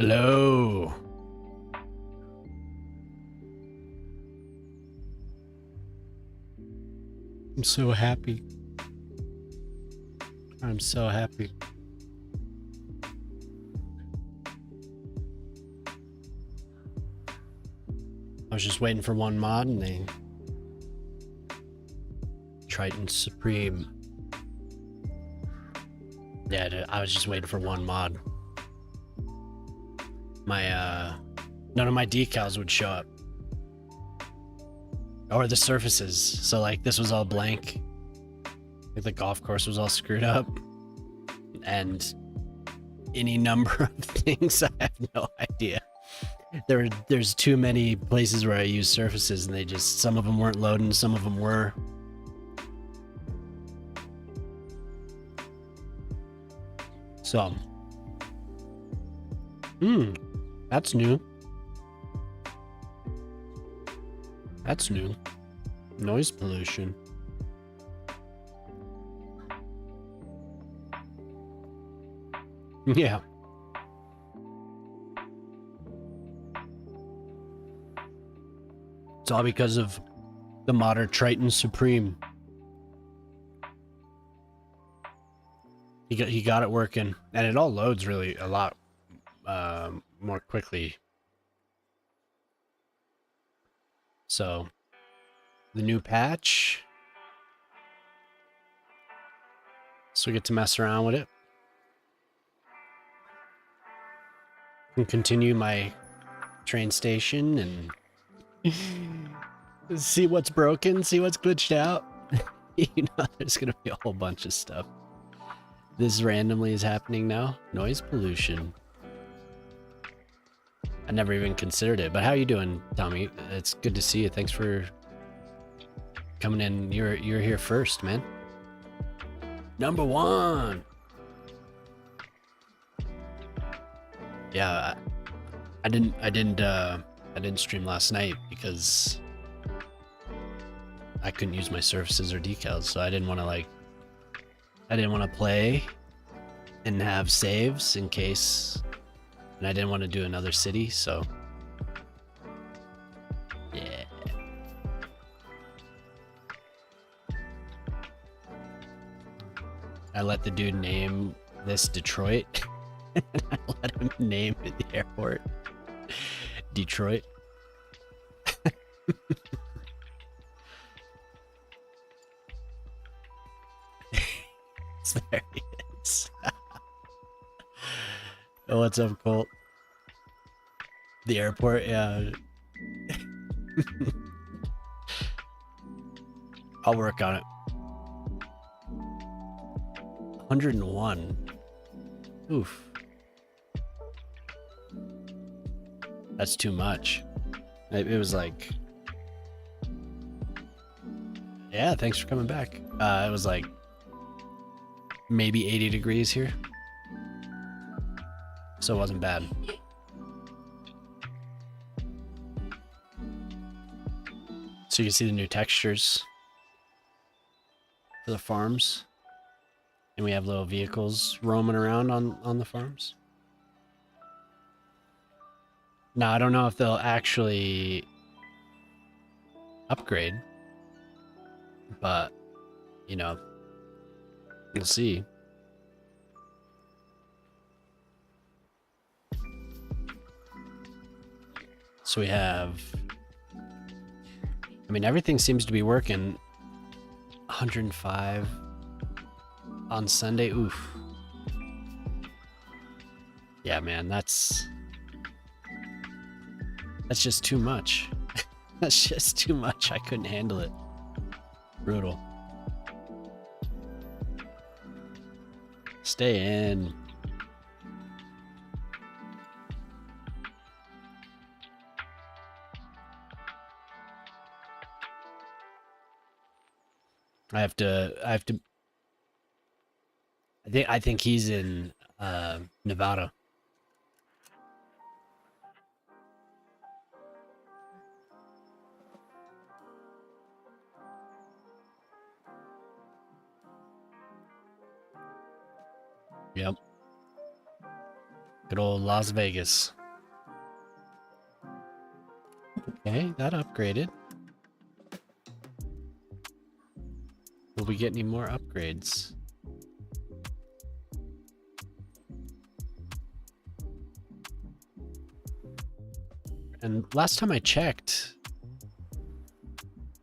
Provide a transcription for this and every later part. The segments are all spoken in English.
Hello. I'm so happy. I'm so happy. I was just waiting for one mod and they... Triton Supreme. Yeah, I was just waiting for one mod. None of my decals would show up. Or the surfaces. So like this was all blank. Like the golf course was all screwed up. And any number of things, I have no idea. There's too many places where I use surfaces and they just, some of them weren't loading, some of them were. So, that's new. That's new. Noise pollution. Yeah. It's all because of the modern Triton Supreme. He got it working, and it all loads really a lot more quickly. So, the new patch. So we get to mess around with it. And continue my train station and see what's broken, see what's glitched out. You know, there's gonna be a whole bunch of stuff. This randomly is happening now. Noise pollution. I never even considered it, but how you doing, Tommy? It's good to see you. Thanks for coming in. You're here first, man. Number one. Yeah, I didn't stream last night because I couldn't use my surfaces or decals, so I didn't want to play and have saves in case, and I didn't want to do another city, so yeah. I let the dude name this Detroit. And I let him name the airport Detroit. There he is. Oh, what's up, Colt? The airport, yeah. I'll work on it. 101. Oof. That's too much. It was like... Yeah, thanks for coming back. It was like maybe 80 degrees here. So it wasn't bad. So you can see the new textures for the farms. And we have little vehicles roaming around on the farms. Now, I don't know if they'll actually upgrade, but, you know, we'll see. So we have, I mean, everything seems to be working. 105 on Sunday. Oof. Yeah, man, that's just too much. That's just too much. I couldn't handle it. Brutal. Stay in. I think he's in Nevada. Yep. Good old Las Vegas. Okay, that upgraded. Will we get any more upgrades? And last time I checked,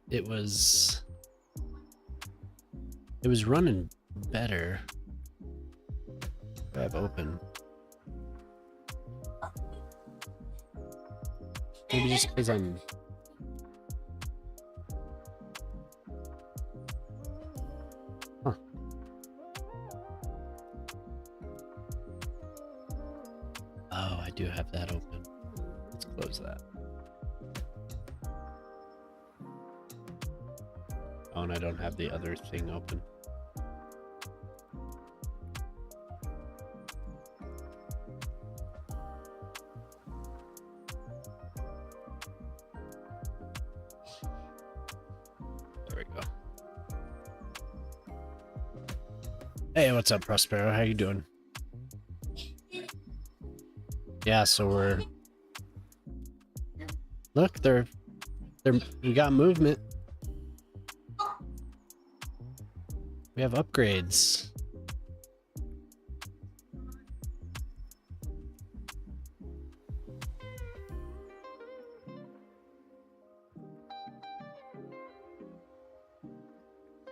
it was running better. I have open. Maybe just because I'm... Huh. Oh, I do have that open. Let's close that. Oh, and I don't have the other thing open. Hey, what's up, Prospero? How you doing? Yeah, so we're... Look, we got movement. We have upgrades.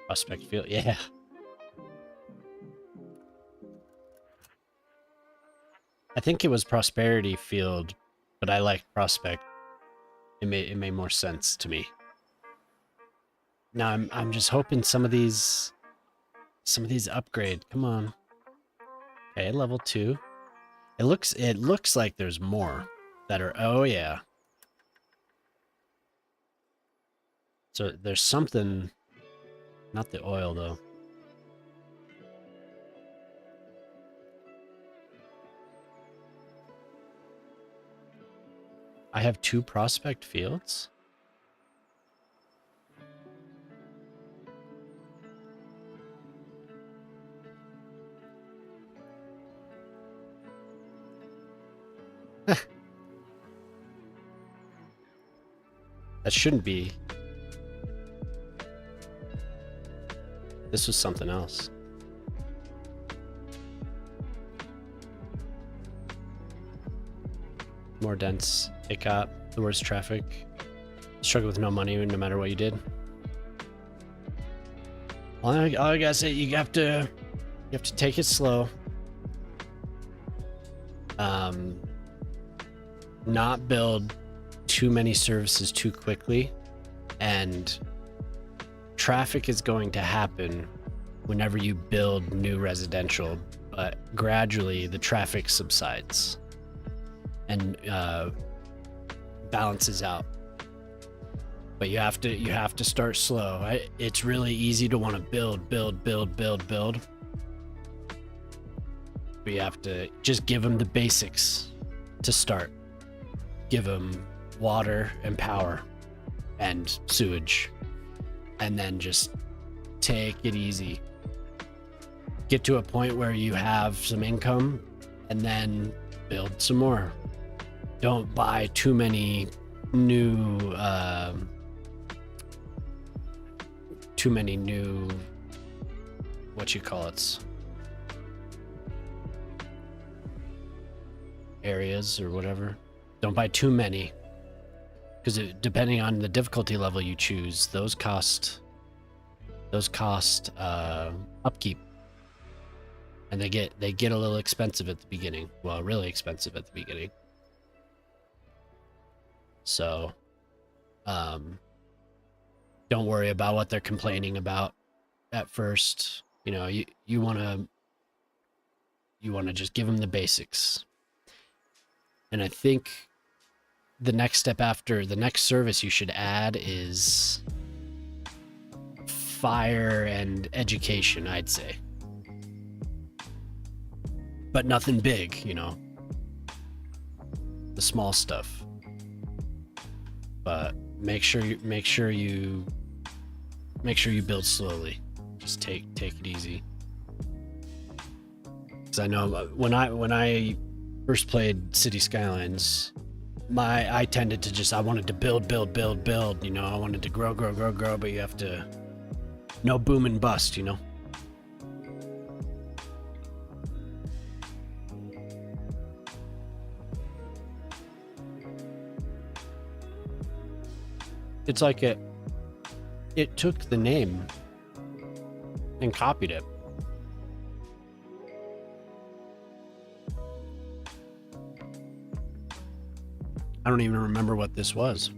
Prospect field, yeah. I think it was Prosperity Field, but I liked Prospect. It made more sense to me. Now I'm just hoping some of these upgrade. Come on. Okay, level 2. It looks like there's more that are... Oh yeah. So there's something, not the oil though. I have 2 prospect fields. That shouldn't be. This was something else. More dense. It got the worst traffic. Struggle with no money no matter what you did. All I gotta say, you have to take it slow. Not build too many services too quickly, and traffic is going to happen whenever you build new residential, but gradually the traffic subsides and balances out. But you have to start slow. It's really easy to want to build. But you have to just give them the basics to start. Give them water and power and sewage, and then just take it easy. Get to a point where you have some income, and then build some more. Don't buy too many new what you call it, areas or whatever. Don't buy too many, because depending on the difficulty level you choose, those cost upkeep, and they get a little expensive at the beginning. Well, really expensive at the beginning. So don't worry about what they're complaining about at first. You know, you want to just give them the basics. And I think the next step after the next service you should add is fire and education, I'd say. But nothing big, you know. The small stuff. But make sure you build slowly. Just take it easy. Because I know when I first played Cities Skylines, I tended to just, I wanted to build, you know, I wanted to grow, but you have to, no boom and bust, you know? It's like it took the name and copied it. I don't even remember what this was.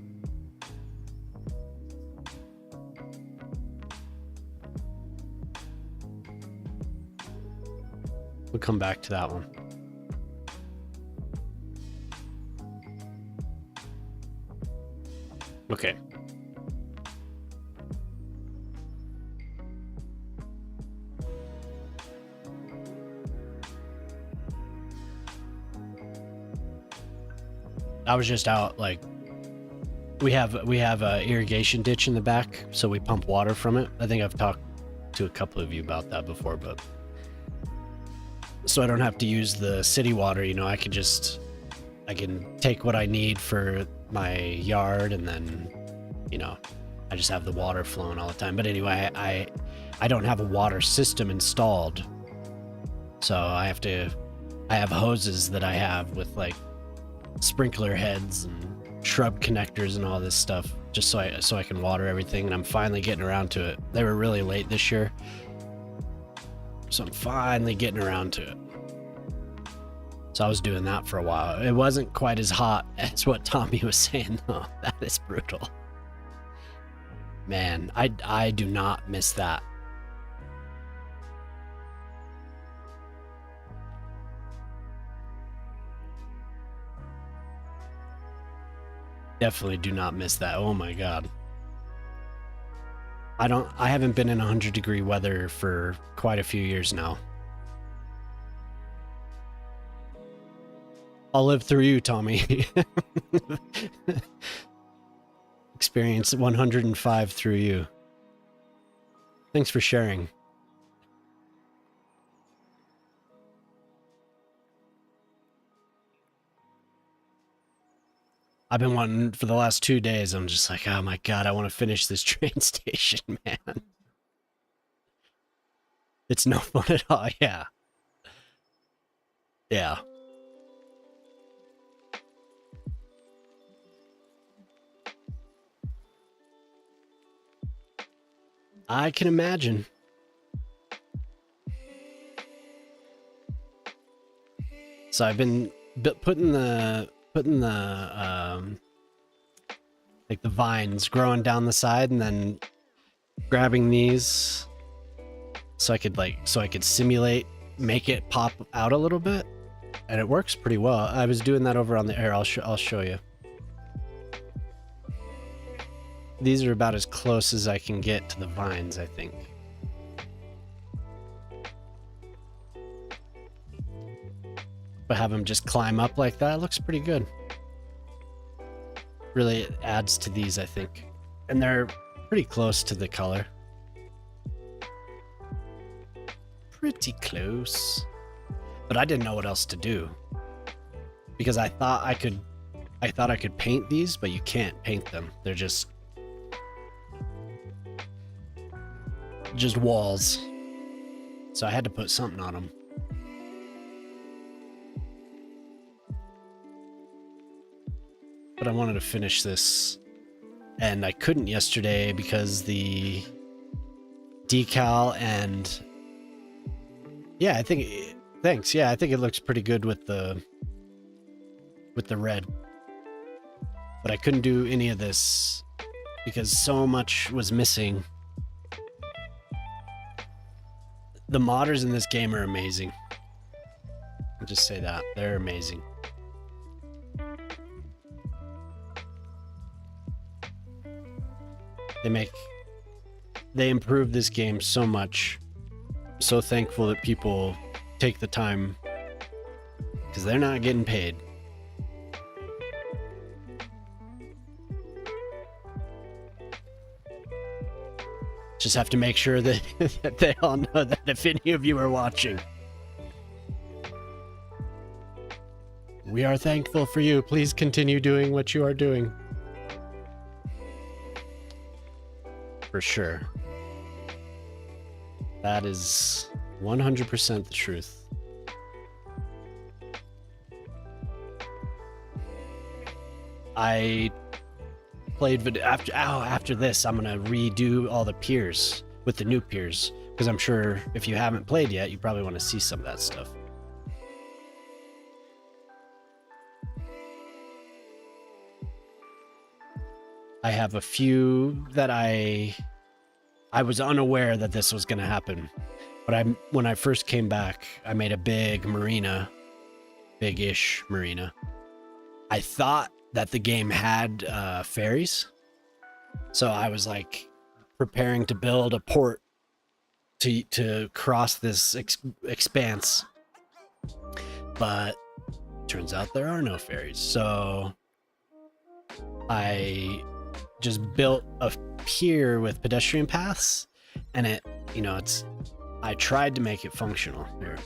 We'll come back to that one. Okay. I was just out, like, we have a irrigation ditch in the back, so we pump water from it. I think I've talked to a couple of you about that before, but so I don't have to use the city water, you know, I can take what I need for my yard, and then, you know, I just have the water flowing all the time. But anyway, I don't have a water system installed, so I have hoses that I have with like sprinkler heads and shrub connectors and all this stuff, just so I can water everything. And I'm finally getting around to it. They were really late this year, so I'm finally getting around to it. So I was doing that for a while. It wasn't quite as hot as what Tommy was saying, though. That is brutal. Man, I do not miss that. Definitely do not miss that. Oh my God. I haven't been in 100-degree weather for quite a few years now. I'll live through you, Tommy. Experience 105 through you. Thanks for sharing. I've been wanting for the last 2 days. I'm just like, oh my God, I want to finish this train station, man. It's no fun at all. Yeah. Yeah. I can imagine. So I've been putting the like the vines growing down the side, and then grabbing these so I could simulate, make it pop out a little bit, and it works pretty well. I was doing that over on the air. I'll show you. These are about as close as I can get to the vines, I think. But have them just climb up like that, it looks pretty good. Really adds to these, I think. And they're pretty close to the color. Pretty close. But I didn't know what else to do, because I thought I could paint these, but you can't paint them. They're just walls. So I had to put something on them. But I wanted to finish this, and I couldn't yesterday because the decal and yeah, I think thanks. Yeah, I think it looks pretty good with the red. But I couldn't do any of this because so much was missing. The modders in this game are amazing. I'll just say that. They're amazing. They improve this game so much. I'm so thankful that people take the time, because they're not getting paid. Just have to make sure that, that they all know that if any of you are watching. We are thankful for you. Please continue doing what you are doing. For sure. That is 100% the truth. I played after this, I'm gonna redo all the piers with the new piers, because I'm sure if you haven't played yet, you probably want to see some of that stuff. I have a few that I was unaware that this was gonna happen, but when I first came back, I made a big marina, big-ish marina. I thought that the game had ferries, so I was like preparing to build a port to cross this expanse, but turns out there are no ferries. So I just built a pier with pedestrian paths, and I tried to make it functional here.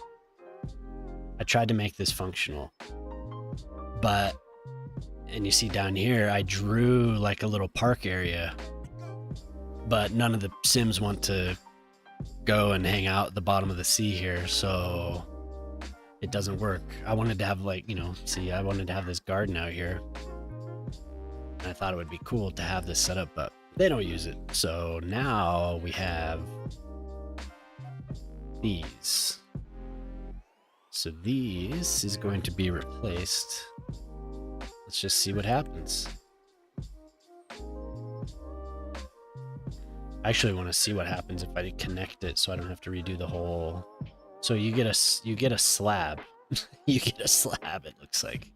I tried to make this functional, and you see down here, I drew like a little park area, but none of the Sims want to go and hang out at the bottom of the sea here, so it doesn't work. I wanted to have I wanted to have this garden out here. And I thought it would be cool to have this set up, but they don't use it. So now we have these. So these is going to be replaced. Let's just see what happens. I actually want to see what happens if I connect it so I don't have to redo the whole. So you get a slab. You get a slab, it looks like.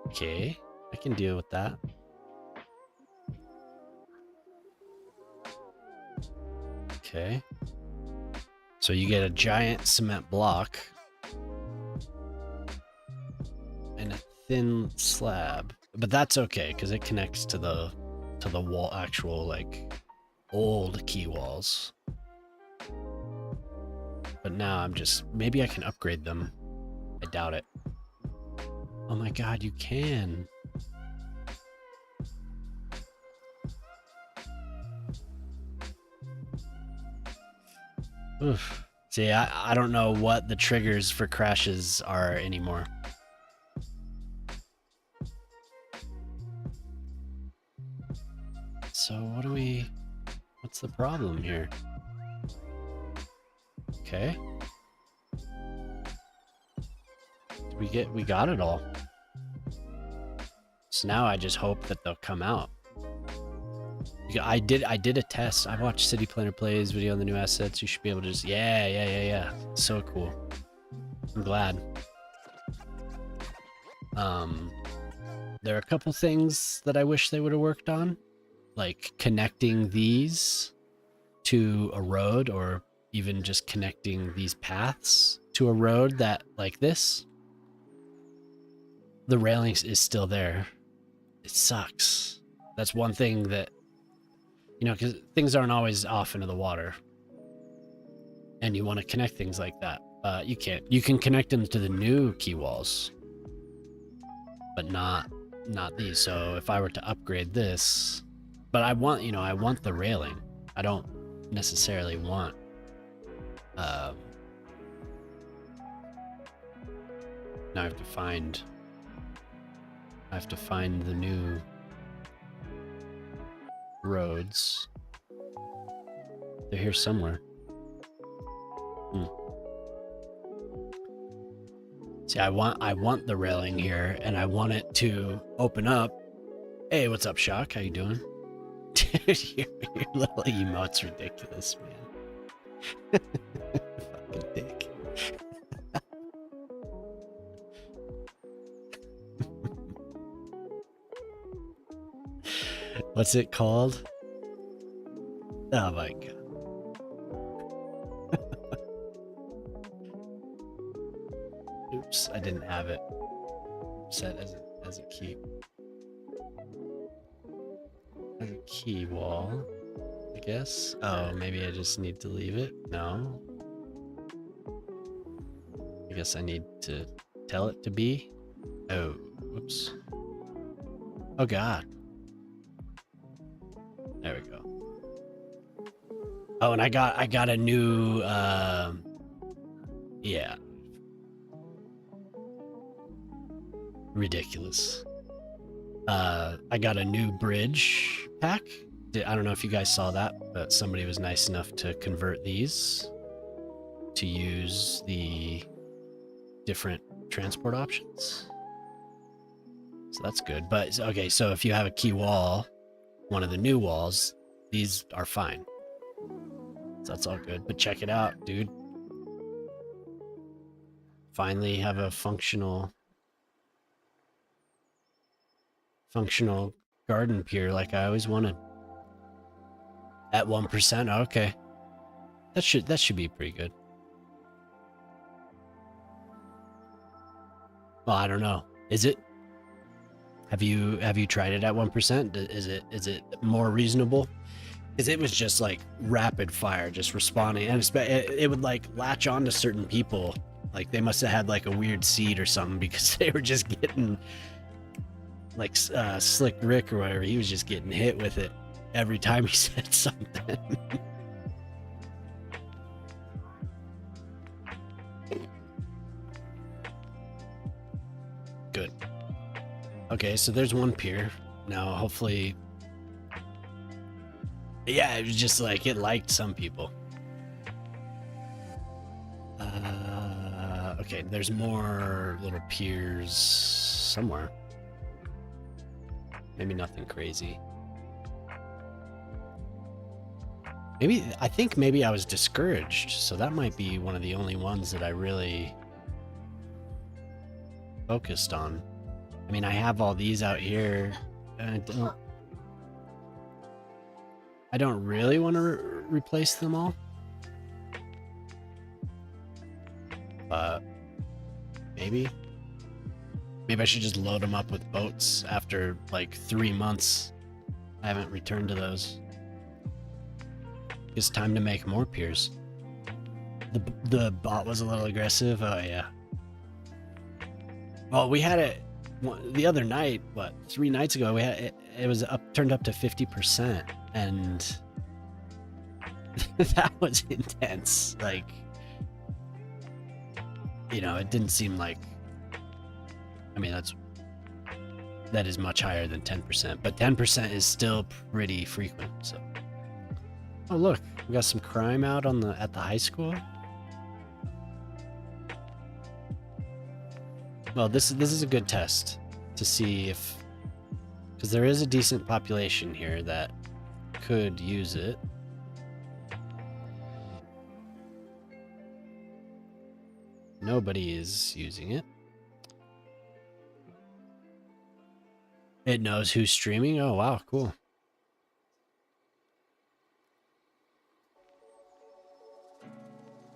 Okay, I can deal with that. Okay. So you get a giant cement block and a thin slab, but that's okay because it connects to the wall, actual like old key walls. But now maybe I can upgrade them. I doubt it. Oh my god, you can. Oof. See, I don't know what the triggers for crashes are anymore. So what's the problem here? Okay. We got it all. So now I just hope that they'll come out. I did a test. I watched City Planner Plays video on the new assets. You should be able to just yeah. So cool. I'm glad. There are a couple things that I wish they would have worked on, like connecting these to a road, or even just connecting these paths to a road that like this. The railings is still there. It sucks. That's one thing that, because things aren't always off into the water, and you want to connect things like that. You can't. You can connect them to the new key walls, but not these. So if I were to upgrade this, but I want the railing. I don't necessarily want now I have to find the new roads. They're here somewhere. See, I want the railing here, and I want it to open up. Hey, what's up, Shock? How you doing? Dude, your little emote's ridiculous, man. Fucking dick. What's it called? Oh my god. Oops, I didn't have it set as a key. As a key wall, I guess. Oh, maybe I just need to leave it? No. I guess I need to tell it to be. Oh, whoops. Oh God. There we go. Oh, and I got a new yeah. Ridiculous. I got a new bridge pack. I don't know if you guys saw that, but somebody was nice enough to convert these to use the different transport options. So that's good. But okay, so if you have a key wall, one of the new walls, these are fine. So that's all good. But check it out, dude. Finally have a functional garden pier like I always wanted. At 1%, okay. That should be pretty good. Well, I don't know. Is it? Have you tried it at 1%? Is it more reasonable? Because it was just like rapid fire, just responding, and it would like latch on to certain people. Like they must have had like a weird seed or something, because they were just getting like Slick Rick or whatever. He was just getting hit with it every time he said something. Good. Okay, so there's one pier. Now, hopefully... Yeah, it was just like, it liked some people. Okay, there's more little piers somewhere. Maybe nothing crazy. I think maybe I was discouraged, so that might be one of the only ones that I really focused on. I mean, I have all these out here, and I don't really want to replace them all. But maybe I should just load them up with boats after like 3 months. I haven't returned to those. It's time to make more piers. The bot was a little aggressive. Oh yeah. Well, we had it the other night. What, 3 nights ago? We had it. It was turned up to 50%, and that was intense. Like, you know, it didn't seem like. I mean, that is much higher than 10%, but 10% is still pretty frequent. So. Oh look, we got some crime out at the high school. Well, this is a good test to see if, because there is a decent population here that could use it. Nobody is using it. It knows who's streaming. Oh wow, cool.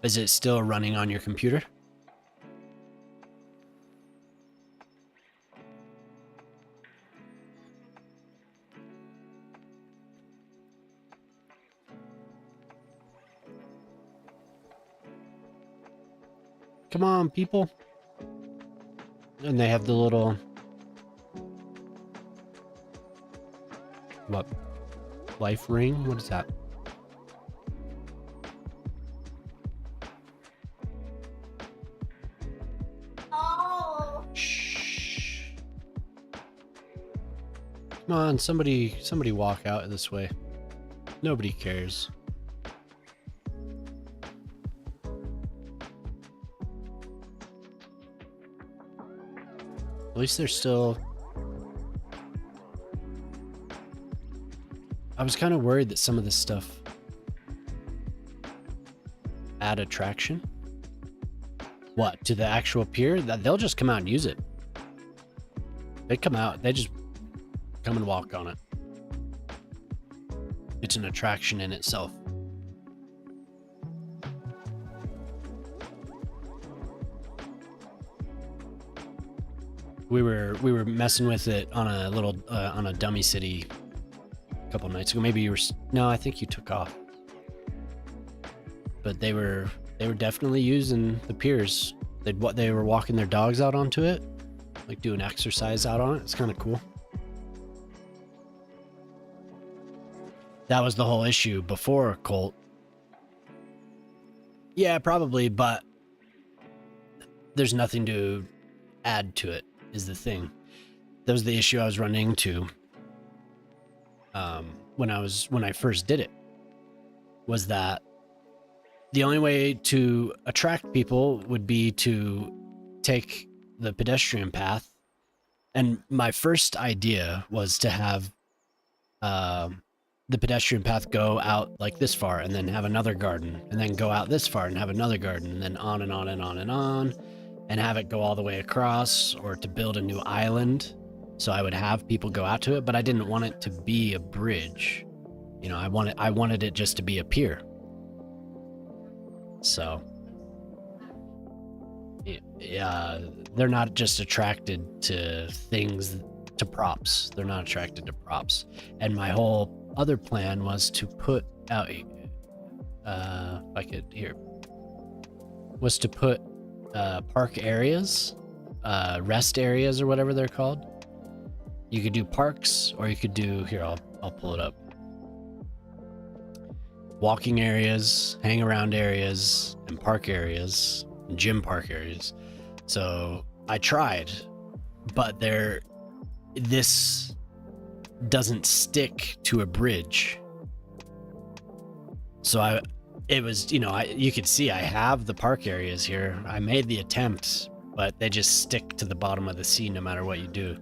Is it still running on your computer? Come on, people. And they have the little... What? Life ring? What is that? Come on, somebody walk out this way. Nobody cares. At least they're still... I was kind of worried that some of this stuff add attraction. What, to the actual pier? They'll just come out and use it. They come out, they just come and walk on it. It's an attraction in itself. We were messing with it on a little on a dummy city a couple nights ago. Maybe you were... No, I think you took off. But they were definitely using the piers. They were walking their dogs out onto it, like do an exercise out on it. It's kind of cool. That was the whole issue before Colt. Yeah, probably, but there's nothing to add to it is the thing. That was the issue I was running into when I first did it, was that the only way to attract people would be to take the pedestrian path. And my first idea was to have the pedestrian path go out like this far and then have another garden, and then go out this far and have another garden, and then on and on and on and on, and have it go all the way across, or to build a new island. So I would have people go out to it, but I didn't want it to be a bridge. You know, I wanted it just to be a pier. So yeah, they're not just attracted to things, to props. They're not attracted to props. And my whole other plan was to put out, if I could here, was to put park areas, rest areas or whatever they're called. You could do parks, or you could do, here, I'll pull it up. Walking areas, hang around areas, and park areas, and gym park areas. So I tried, but this doesn't stick to a bridge. So it was, you know, you could see I have the park areas here. I made the attempt, but they just stick to the bottom of the sea no matter what you do.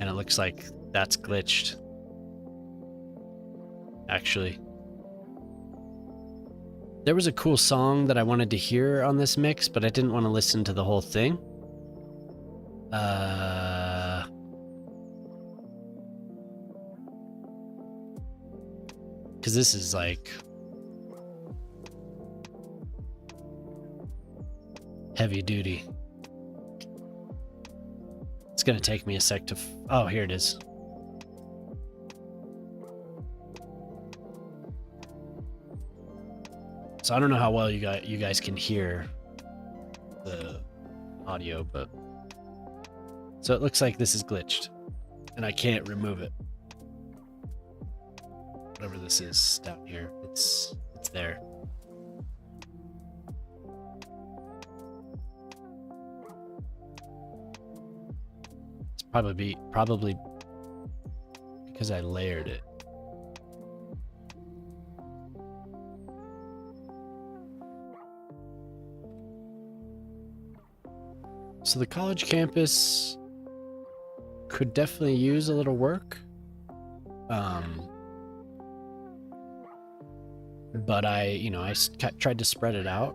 And it looks like that's glitched. Actually, there was a cool song that I wanted to hear on this mix, but I didn't want to listen to the whole thing. Because this is like heavy duty. It's gonna take me a sec to oh, here it is. So I don't know how well you guys can hear the audio, but so it looks like this is glitched and I can't remove it. Whatever this is down here, it's there. It's probably because I layered it. So the college campus could definitely use a little work. But I tried to spread it out.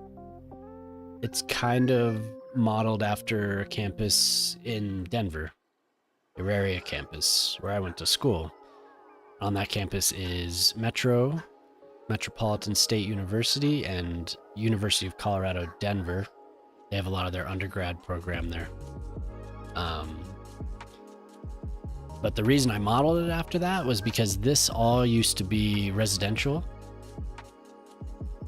It's kind of modeled after a campus in Denver, Auraria campus, where I went to school. On that campus is Metropolitan State University, and University of Colorado, Denver. They have a lot of their undergrad program there. But the reason I modeled it after that was because this all used to be residential.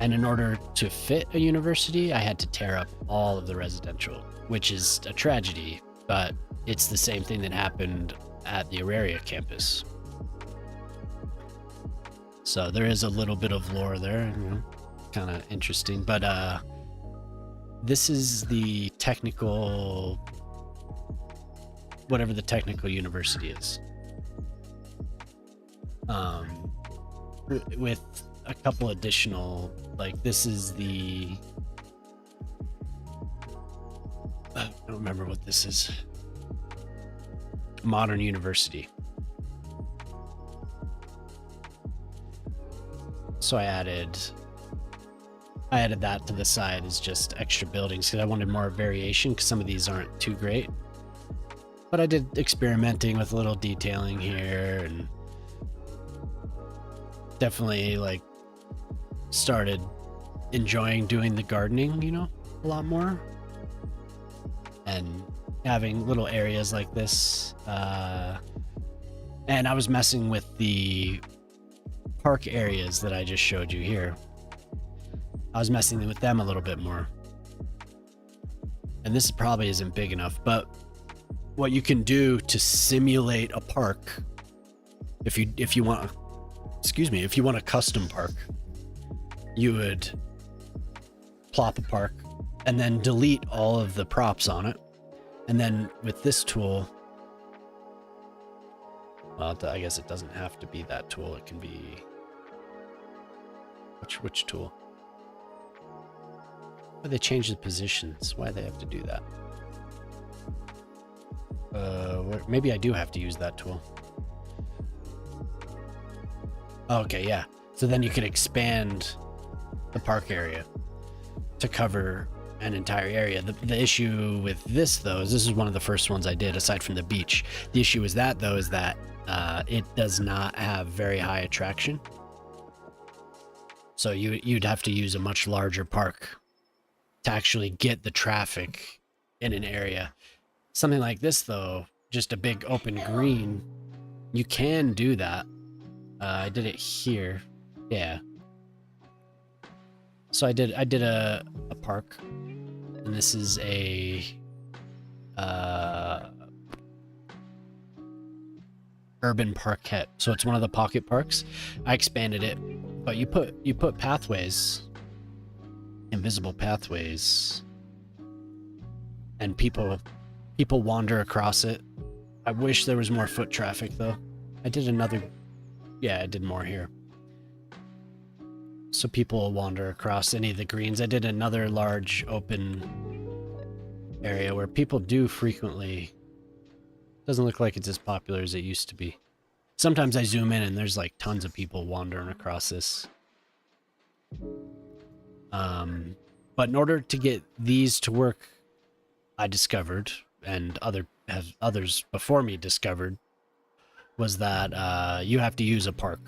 And in order to fit a university, I had to tear up all of the residential, which is a tragedy, but it's the same thing that happened at the Auraria campus. So there is a little bit of lore there, you know, kind of interesting. But this is the technical, whatever the technical university is. With a couple additional, like this is the, I don't remember what this is. Modern University. So I added that to the side as just extra buildings because I wanted more variation, because some of these aren't too great. But I did experimenting with a little detailing here, and definitely like started enjoying doing the gardening, you know, a lot more, and having little areas like this. And I was messing with the park areas that I just showed you here. I was messing with them a little bit more. and this probably isn't big enough, but what you can do to simulate a park, if you want, if you want a custom park, you would plop a park and then delete all of the props on it. And then with this tool, well, I guess it doesn't have to be that tool. It can be, which tool? Why they change the positions? Why they have to do that? Maybe I do have to use that tool. Okay, yeah. So then you can expand the park area to cover an entire area. The issue with this, though, is this is one of the first ones I did aside from the beach. The issue is that, though, is that it does not have very high attraction. So you'd have to use a much larger park to actually get the traffic in an area. Something like this, though, just a big open green, you can do that. I did it here. Yeah. So I did a park, and this is a urban parquet. So it's one of the pocket parks. I expanded it, but you put pathways, invisible pathways, and people wander across it. I wish there was more foot traffic, though. I did more here. So people will wander across any of the greens. I did another large open area where people do frequently. Doesn't look like it's as popular as it used to be. Sometimes I zoom in and there's like tons of people wandering across this. But in order to get these to work, I discovered, and others before me discovered, was that you have to use a park.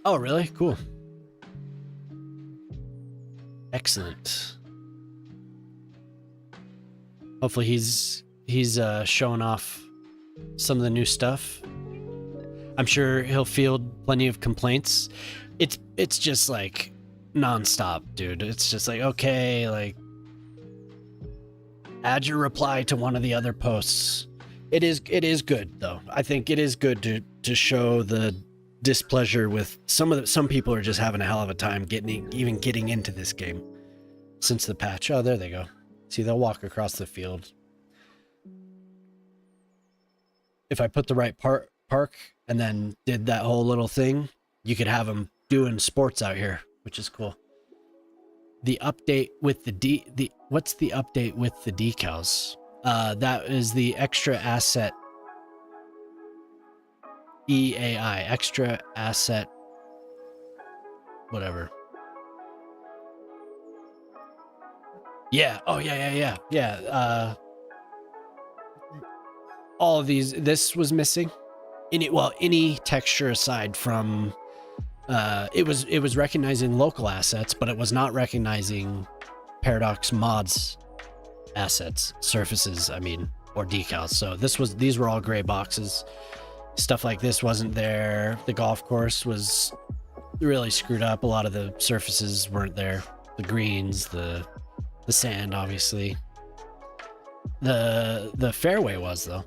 Oh, really? Cool. Excellent. Hopefully he's showing off some of the new stuff. I'm sure he'll field plenty of complaints. It's just like nonstop, dude. It's just like, okay, like add your reply to one of the other posts. It is good, though. I think it is good to show the displeasure with some people are just having a hell of a time getting into this game since the patch. Oh, there they go. See, they'll walk across the field. If I put the right park and then did that whole little thing, you could have them doing sports out here, which is cool. The update with what's the update with the decals? That is the extra asset EAI, extra asset, whatever. Yeah. Oh, yeah. All of these, this was missing. Any texture aside from, it was recognizing local assets, but it was not recognizing Paradox mods assets, surfaces, I mean, or decals. So these were all gray boxes. Stuff like this wasn't there. The golf course was really screwed up. A lot of the surfaces weren't there. The greens, the sand, obviously. The fairway was, though.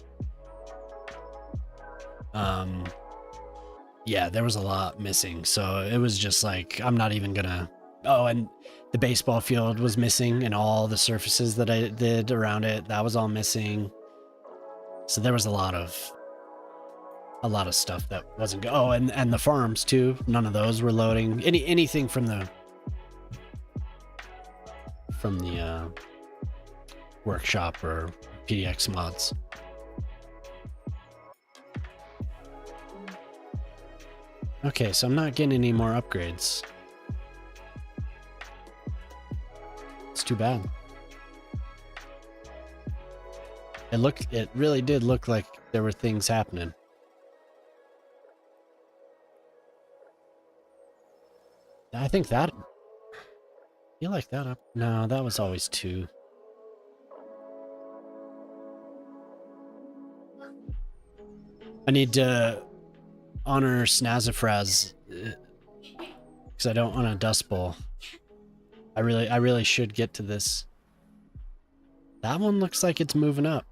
Yeah, there was a lot missing. So it was just like, I'm not even gonna... Oh, and the baseball field was missing, and all the surfaces that I did around it, that was all missing. So there was a lot of stuff that wasn't good. Oh, and the farms too. None of those were loading. Anything from the workshop or PDX mods. Okay, so I'm not getting any more upgrades. It's too bad. It really did look like there were things happening. I think that... You like that up? No, that was always 2. I need to honor Snazafraz because I don't want a dust bowl. I really should get to this. That one looks like it's moving up.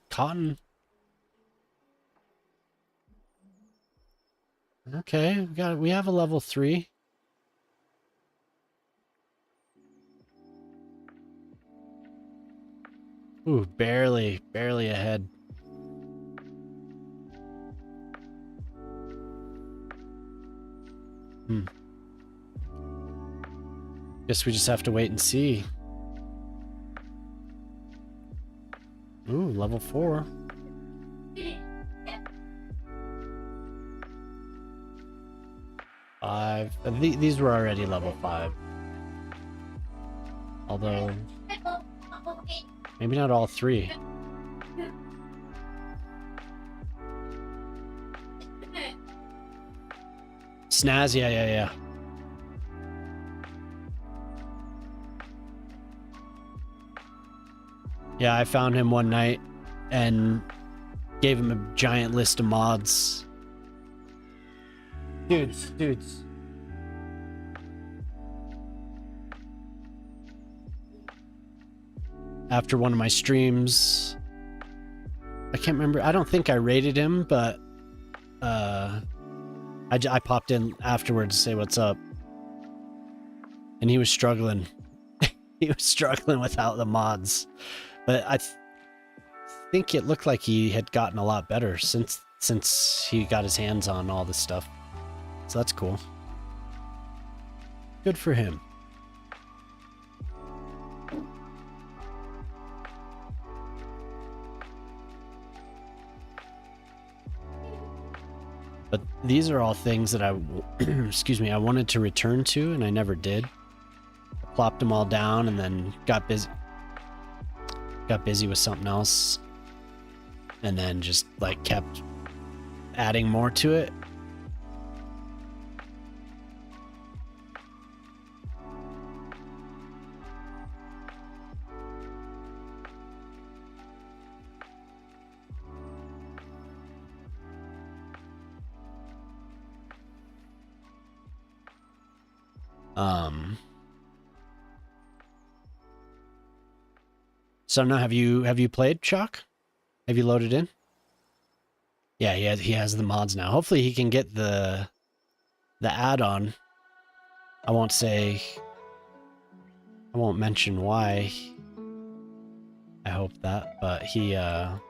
Cotton. Okay, we have a level 3. Ooh, barely ahead. Guess we just have to wait and see. Ooh, level 4. These were already level 5. Although, maybe not all 3. Snaz, yeah. Yeah, I found him one night and gave him a giant list of mods. Dudes. After one of my streams, I can't remember. I don't think I rated him, but I popped in afterwards to say what's up, and he was struggling. He was struggling without the mods, but I think it looked like he had gotten a lot better since he got his hands on all this stuff. So that's cool. Good for him. But these are all things that I, excuse me, I wanted to return to, and I never did. I plopped them all down and then got busy with something else, and then just like kept adding more to it. So now, have you played Chalk? Have you loaded in? Yeah, he has the mods now. Hopefully he can get the add-on. I won't mention why. I hope that, but he had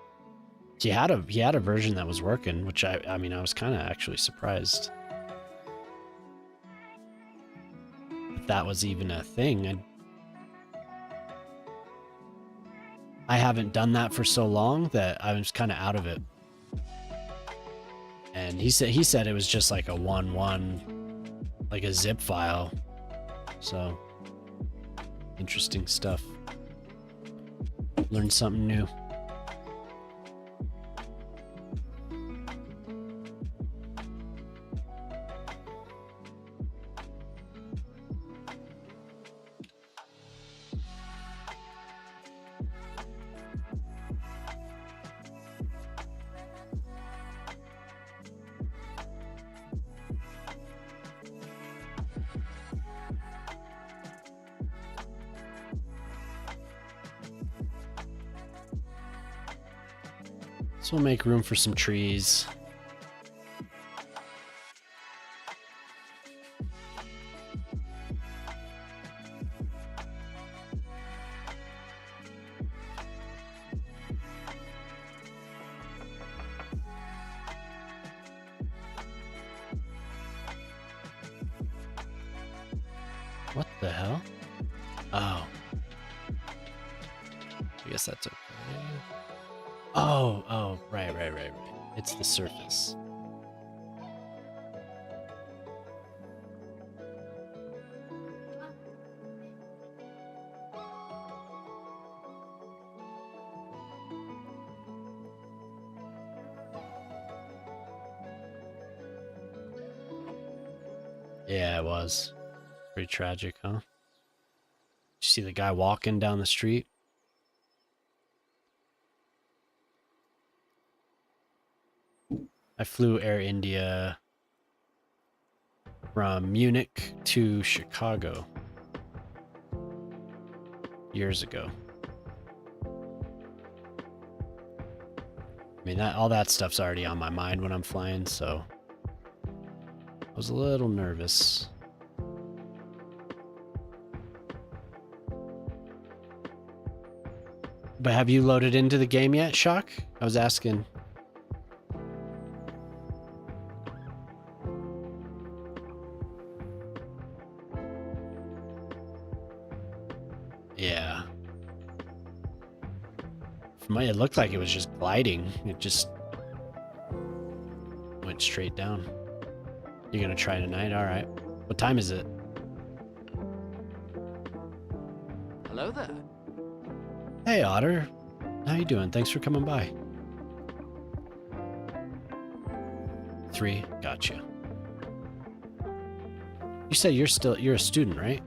a version that was working, which I mean I was kind of actually surprised that was even a thing. I haven't done that for so long that I was kind of out of it. And he said it was just like a 1.1, like a zip file. So interesting stuff. Learned something new. So we'll make room for some trees. What the hell? Oh. I guess that's okay. Oh, right. It's the surface. Yeah, it was. Pretty tragic, huh? Did you see the guy walking down the street? I flew Air India from Munich to Chicago years ago. I mean, all that stuff's already on my mind when I'm flying, so I was a little nervous. But have you loaded into the game yet, Shock? I was asking. Yeah. It looked like it was just gliding. It just went straight down. You're gonna try tonight? All right. What time is it? Hello there. Hey, Otter. How you doing? Thanks for coming by. 3. Gotcha. You said you're a student, right?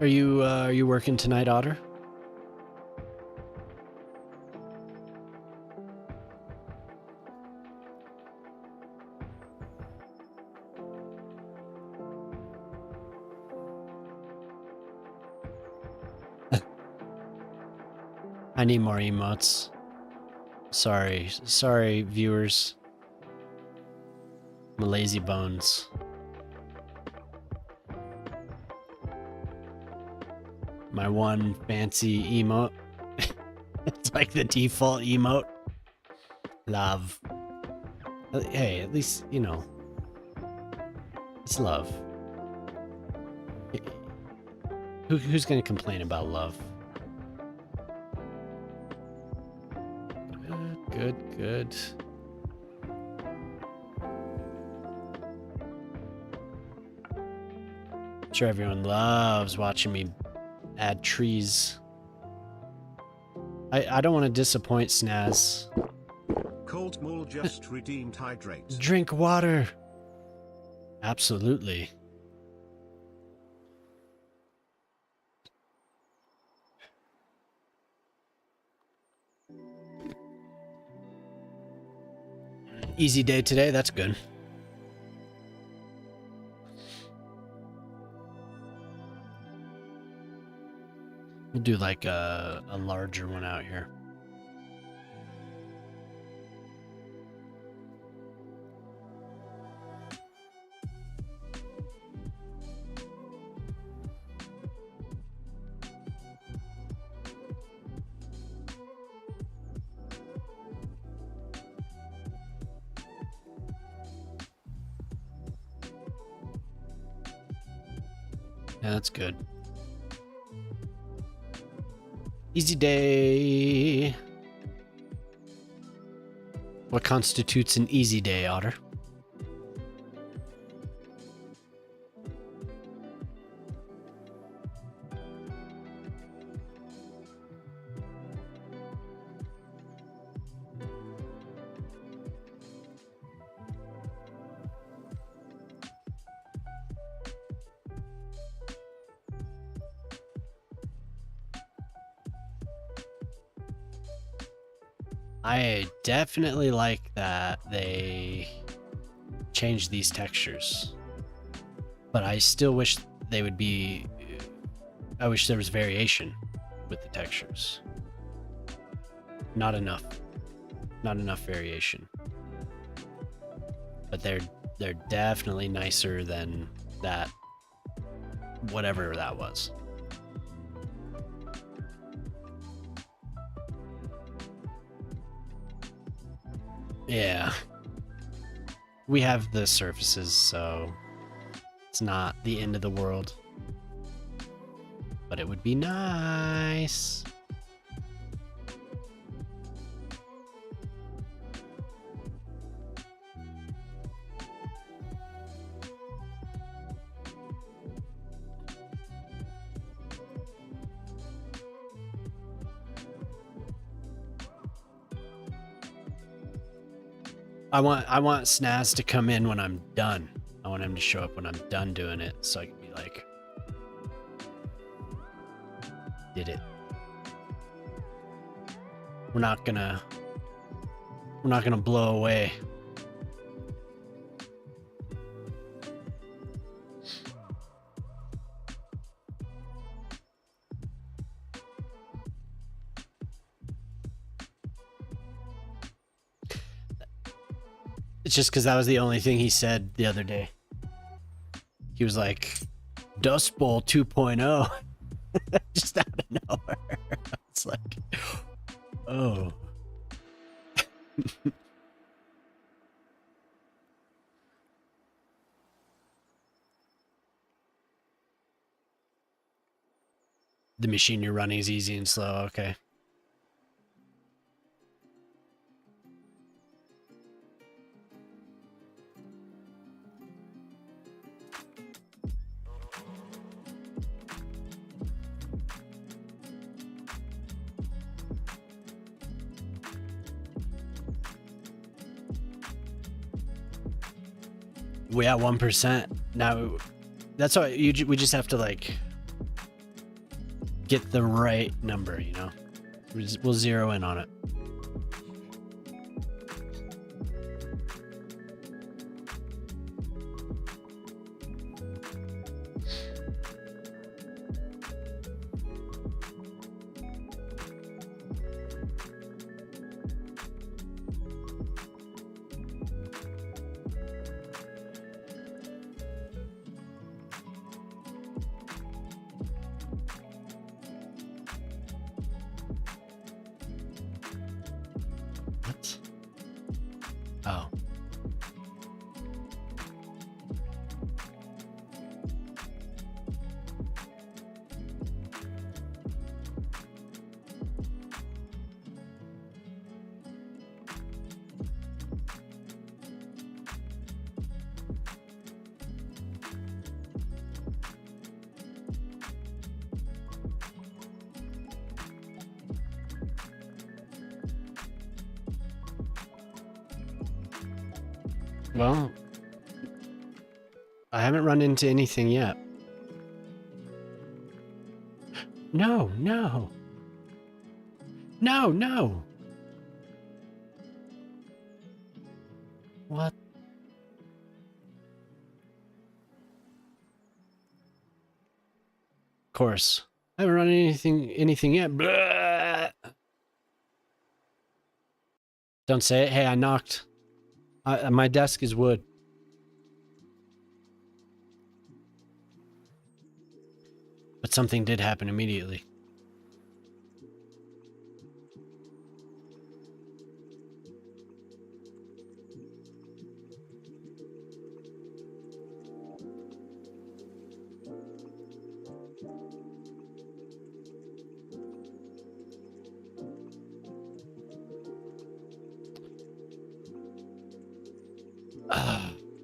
Are you working tonight, Otter? I need more emotes. Sorry, viewers. I'm a lazy bones. My one fancy emote. It's like the default emote. Love. Hey, at least, you know, it's love. Who's gonna complain about love? Good. I'm sure everyone loves watching me add trees. I don't want to disappoint Snaz. Cold Mule just redeemed hydrate. Drink water. Absolutely. Easy day today, that's good. We'll do like a larger one out here. Yeah, that's good. Easy day. What constitutes an easy day, Otter? I definitely like that they changed these textures, but I still wish they would be. I wish there was variation with the textures. Not enough variation, but they're definitely nicer than that, whatever that was. Yeah. We have the surfaces, so it's not the end of the world. But it would be nice. I want Snaz to come in when I'm done. I want him to show up when I'm done doing it, so I can be like, did it. We're not gonna blow away. It's just because that was the only thing he said the other day. He was like, Dust Bowl 2.0. Just out of nowhere. It's like, oh. The machine you're running is easy and slow. Okay. We at 1% now. That's why we just have to like get the right number, you know. We'll zero in on it. Oh. Well, I haven't run into anything yet. No, no. No, no. What? Of course. I haven't run anything yet. Blah. Don't say it. Hey, I knocked. My desk is wood. But something did happen immediately.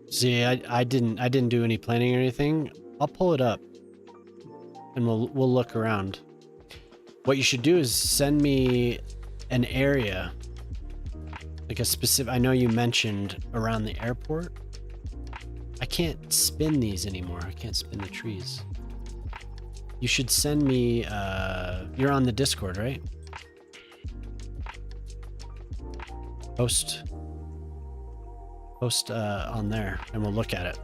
See, I didn't do any planning or anything. I'll pull it up and we'll look around. What you should do is send me an area, like a specific. I know you mentioned around the airport. I can't spin these anymore. I can't spin the trees. You should send me. You're on the Discord, right? Post on there and we'll look at it.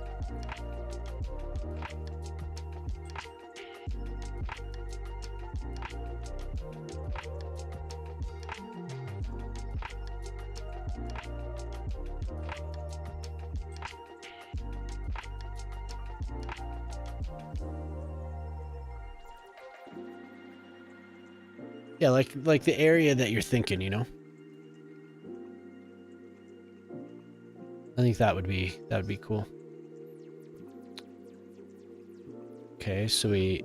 Yeah, like the area that you're thinking, you know? I think that would be cool. Okay, so I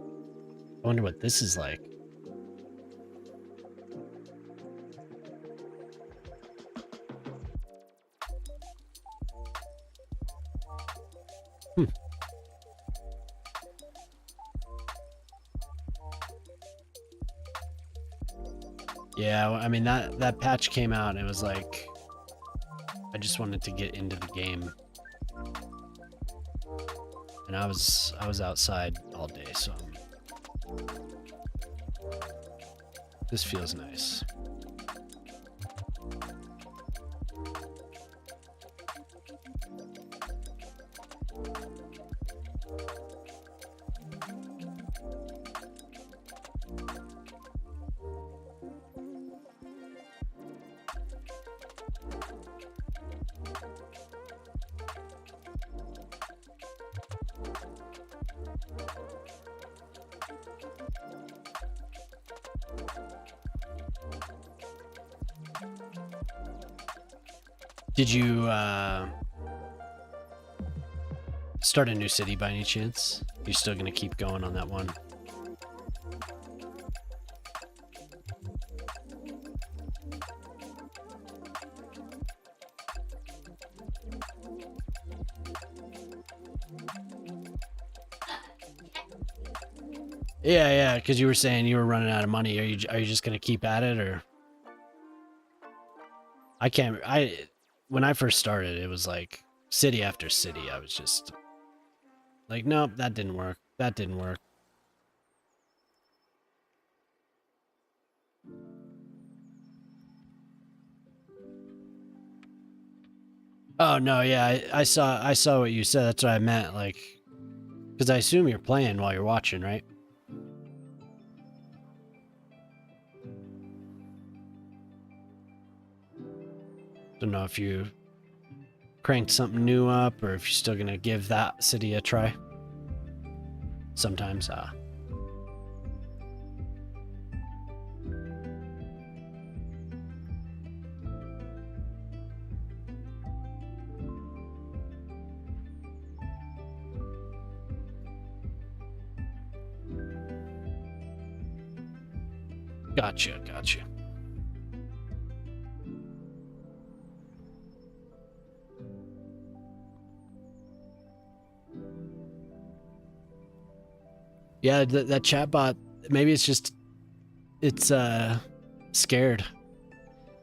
wonder what this is like. Yeah, I mean that patch came out and it was like I just wanted to get into the game. And I was outside all day, so this feels nice. Did you start a new city by any chance? You're still gonna keep going on that one? Yeah, because you were saying you were running out of money. Are you just gonna keep at it, or? When I first started, it was like city after city. I was just like, nope, that didn't work. That didn't work. Oh no, yeah, I saw what you said. That's what I meant, like, because I assume you're playing while you're watching, right? Don't know if you cranked something new up or if you're still gonna give that city a try. Sometimes, Gotcha. Yeah, that chatbot, maybe it's scared.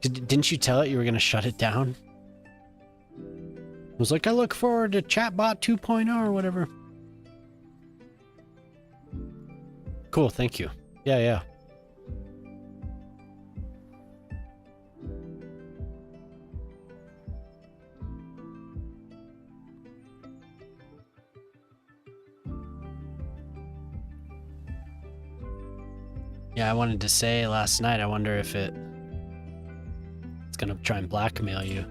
Didn't you tell it you were gonna shut it down? It was like, I look forward to chatbot 2.0 or whatever. Cool, thank you. Yeah. Yeah, I wanted to say last night, I wonder if it's gonna try and blackmail you.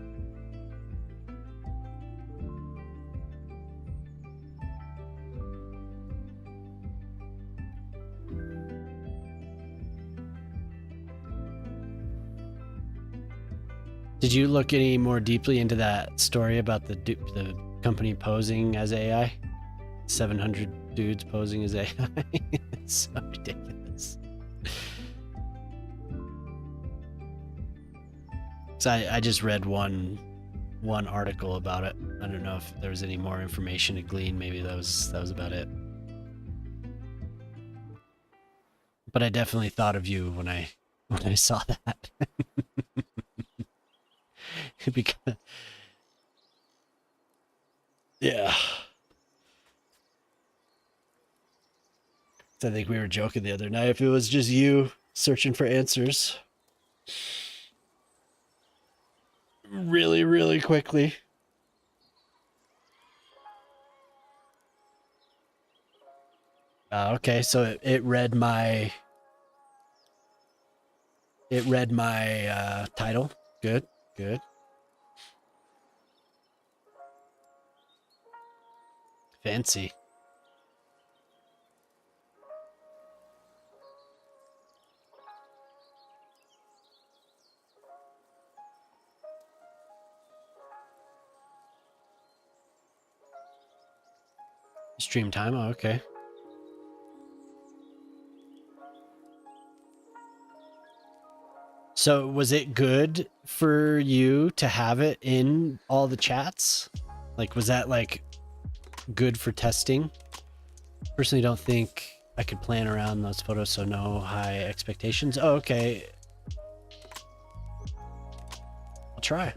Did you look any more deeply into that story about the company posing as AI? 700 dudes posing as AI? It's so ridiculous. So I just read one article about it. I don't know if there was any more information to glean. Maybe that was about it. But I definitely thought of you when I saw that. Because, yeah. I think we were joking the other night if it was just you searching for answers really, really quickly. Okay, so it read my title. Good. Fancy. Stream time. Oh, okay. So was it good for you to have it in all the chats? Like, was that like good for testing? Personally, don't think I could plan around those photos, so no high expectations. Oh, okay. I'll try.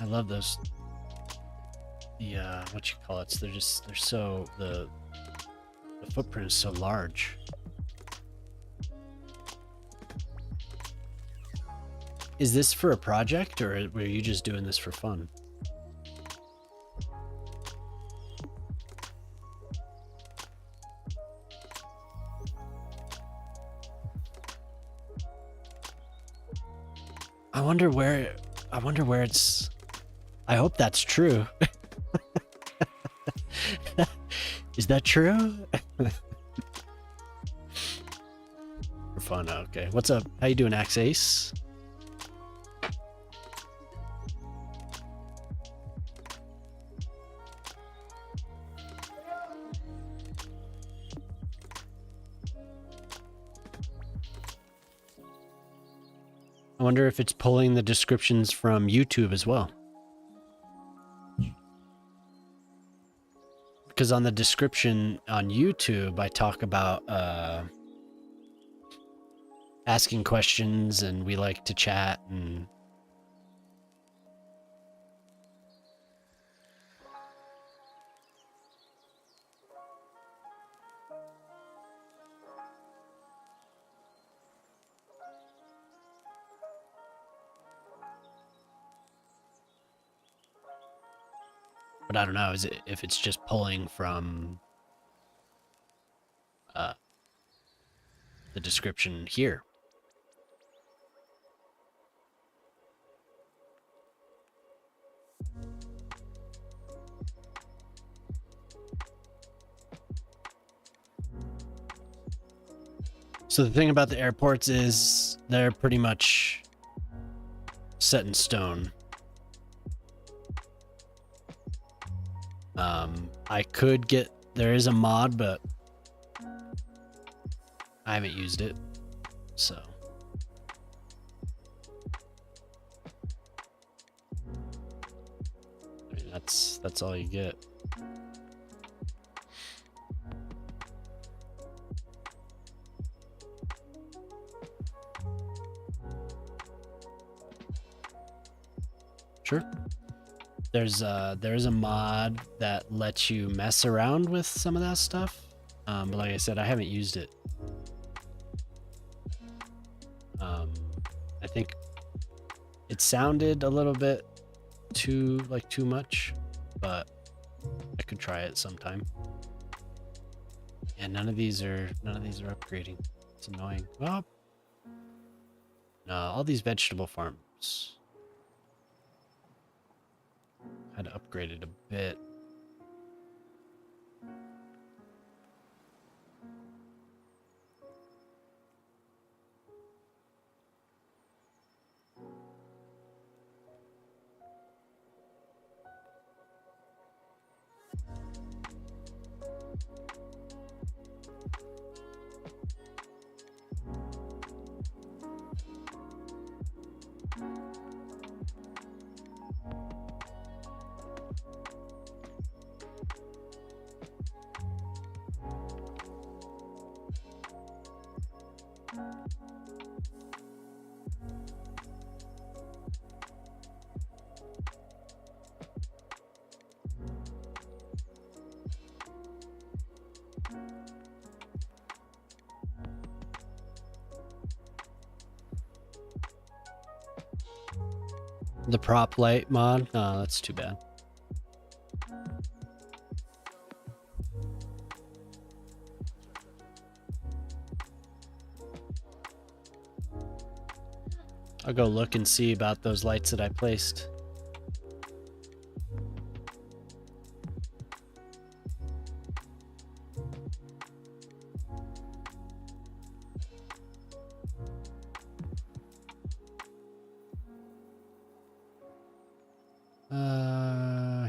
I love those. The what you call it? They're so the footprint is so large. Is this for a project, or were you just doing this for fun? I wonder where it's. I hope that's true. Is that true? For fun, okay. What's up? How you doing, Axe Ace? I wonder if it's pulling the descriptions from YouTube as well. Because on the description on YouTube, I talk about asking questions, and we like to chat, and but I don't know if it's just pulling from the description here. So the thing about the airports is they're pretty much set in stone. I could get, there is a mod, but I haven't used it, so. I mean, that's all you get. Sure. There's a mod that lets you mess around with some of that stuff, but like I said, I haven't used it. I think it sounded a little bit too much, but I could try it sometime. And none of these are upgrading. It's annoying. Well, no, all these vegetable farms had to upgrade it a bit. The prop light mod? Oh, that's too bad. I'll go look and see about those lights that I placed.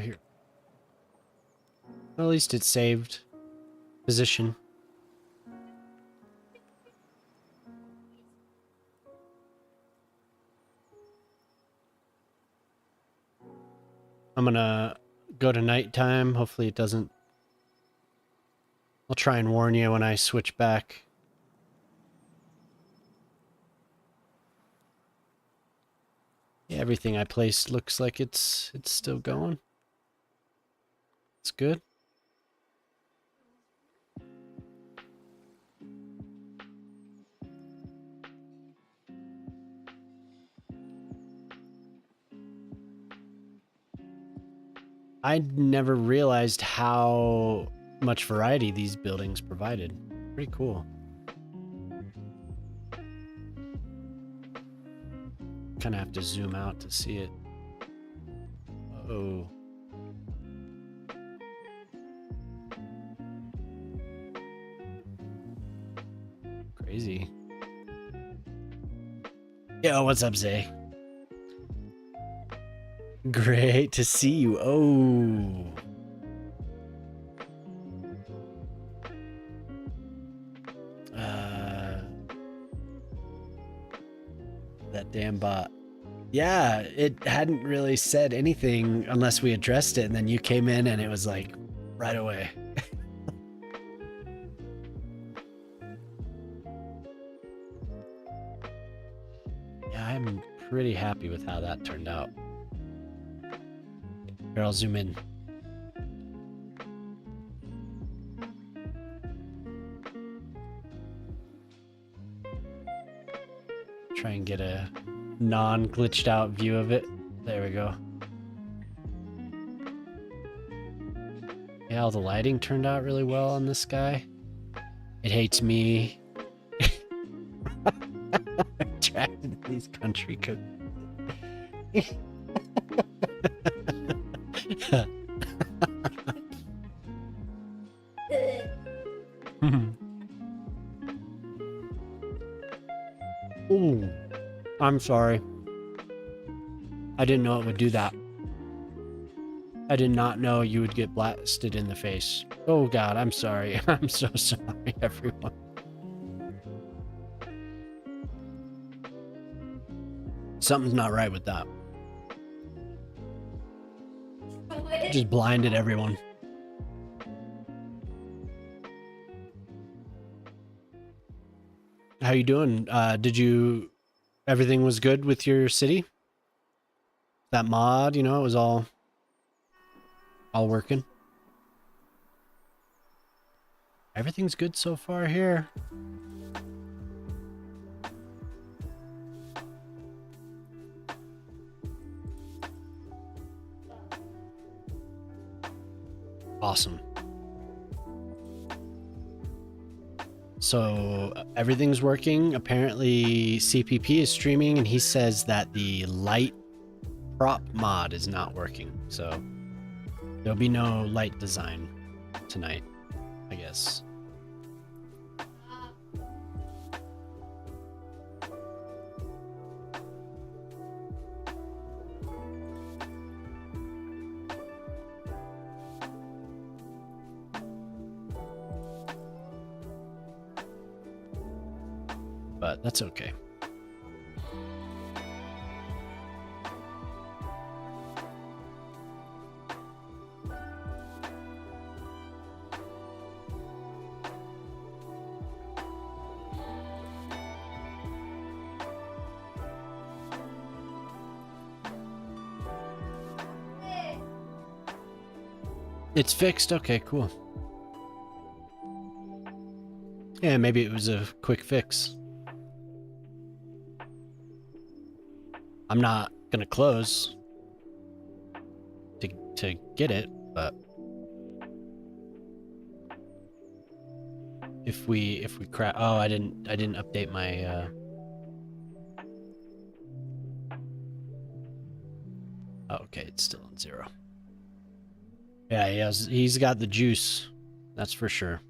Here. Well, at least it's saved position. I'm gonna go to nighttime. Hopefully it doesn't. I'll try and warn you when I switch back. Yeah, everything I placed looks like it's still going. It's good. I never realized how much variety these buildings provided. Pretty cool. Kind of have to zoom out to see it. Oh. Crazy. Yo, what's up, Zay? Great to see you. Oh. That damn bot. Yeah, it hadn't really said anything unless we addressed it, and then you came in and it was like right away. Yeah, I'm pretty happy with how that turned out. Here, I'll zoom in. Try and get a non-glitched out view of it. There we go. Yeah, all the lighting turned out really well on this guy. It hates me. Attracted to these country cookies. Ooh, I'm sorry. I didn't know it would do that. I did not know you would get blasted in the face. Oh God, I'm sorry. I'm so sorry, everyone. Something's not right with that. Just blinded everyone. How you doing? Everything was good with your city? That mod, you know, it was all working. Everything's good so far here. Awesome. So everything's working. Apparently CPP is streaming and he says that the light prop mod is not working. So there'll be no light design tonight, I guess. But that's okay. It's fixed? Okay, cool. Yeah, maybe it was a quick fix. I'm not gonna close to get it, but if we crash, oh, I didn't update my oh, okay, it's still on 0. Yeah, he's got the juice, that's for sure.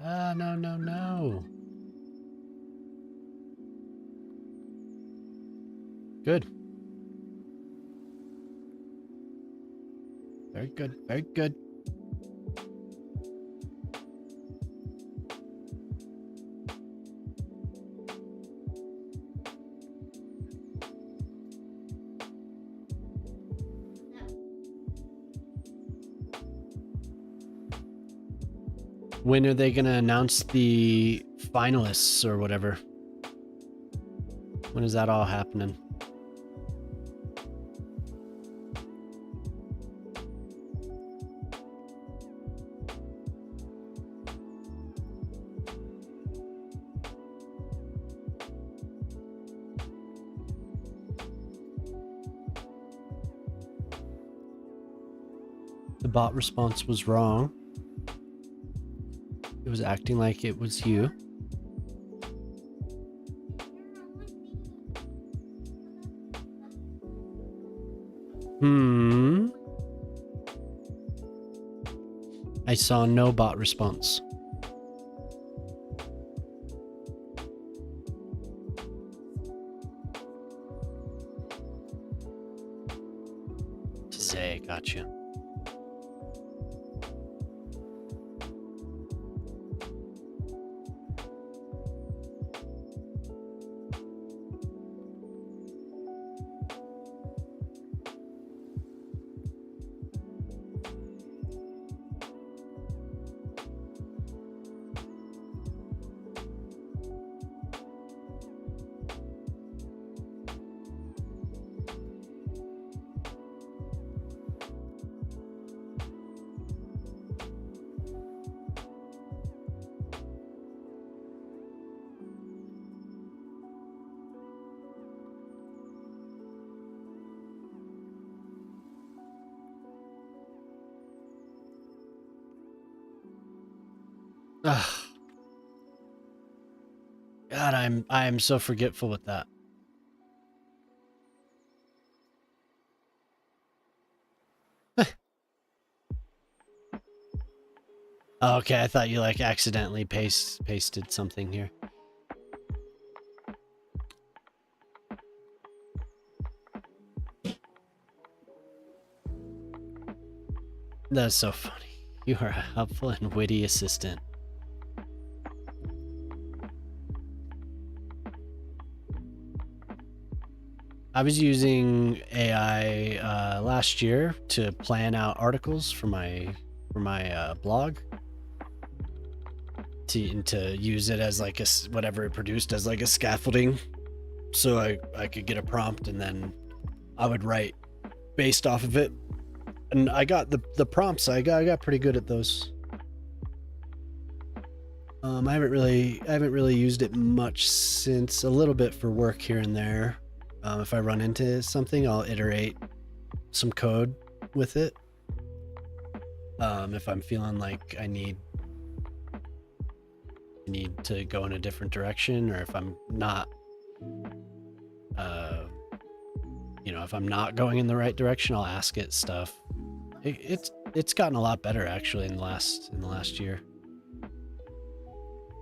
Ah, no. Good. Very good, very good. When are they gonna announce the finalists or whatever? When is that all happening? The bot response was wrong. It was acting like it was you. I saw no bot response. Zay, gotcha. Ugh. God, I'm so forgetful with that. Okay, I thought you like accidentally pasted something here. That's so funny. You are a helpful and witty assistant. I was using AI last year to plan out articles for my blog, to use it as like whatever it produced as like a scaffolding, so I could get a prompt and then I would write based off of it. And I got the prompts. I got pretty good at those. I haven't really used it much since. A little bit for work here and there. If I run into something, I'll iterate some code with it. If I'm feeling like I need to go in a different direction, or if I'm not, if I'm not going in the right direction, I'll ask it stuff. It's gotten a lot better actually in the last year.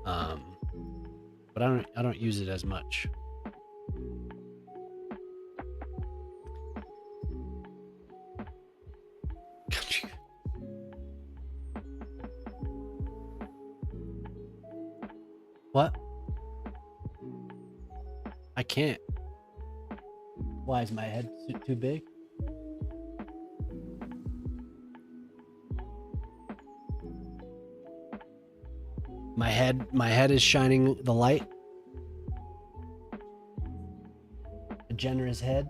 But I don't use it as much. What? I can't. Why is my head too big? My head is shining the light. A generous head.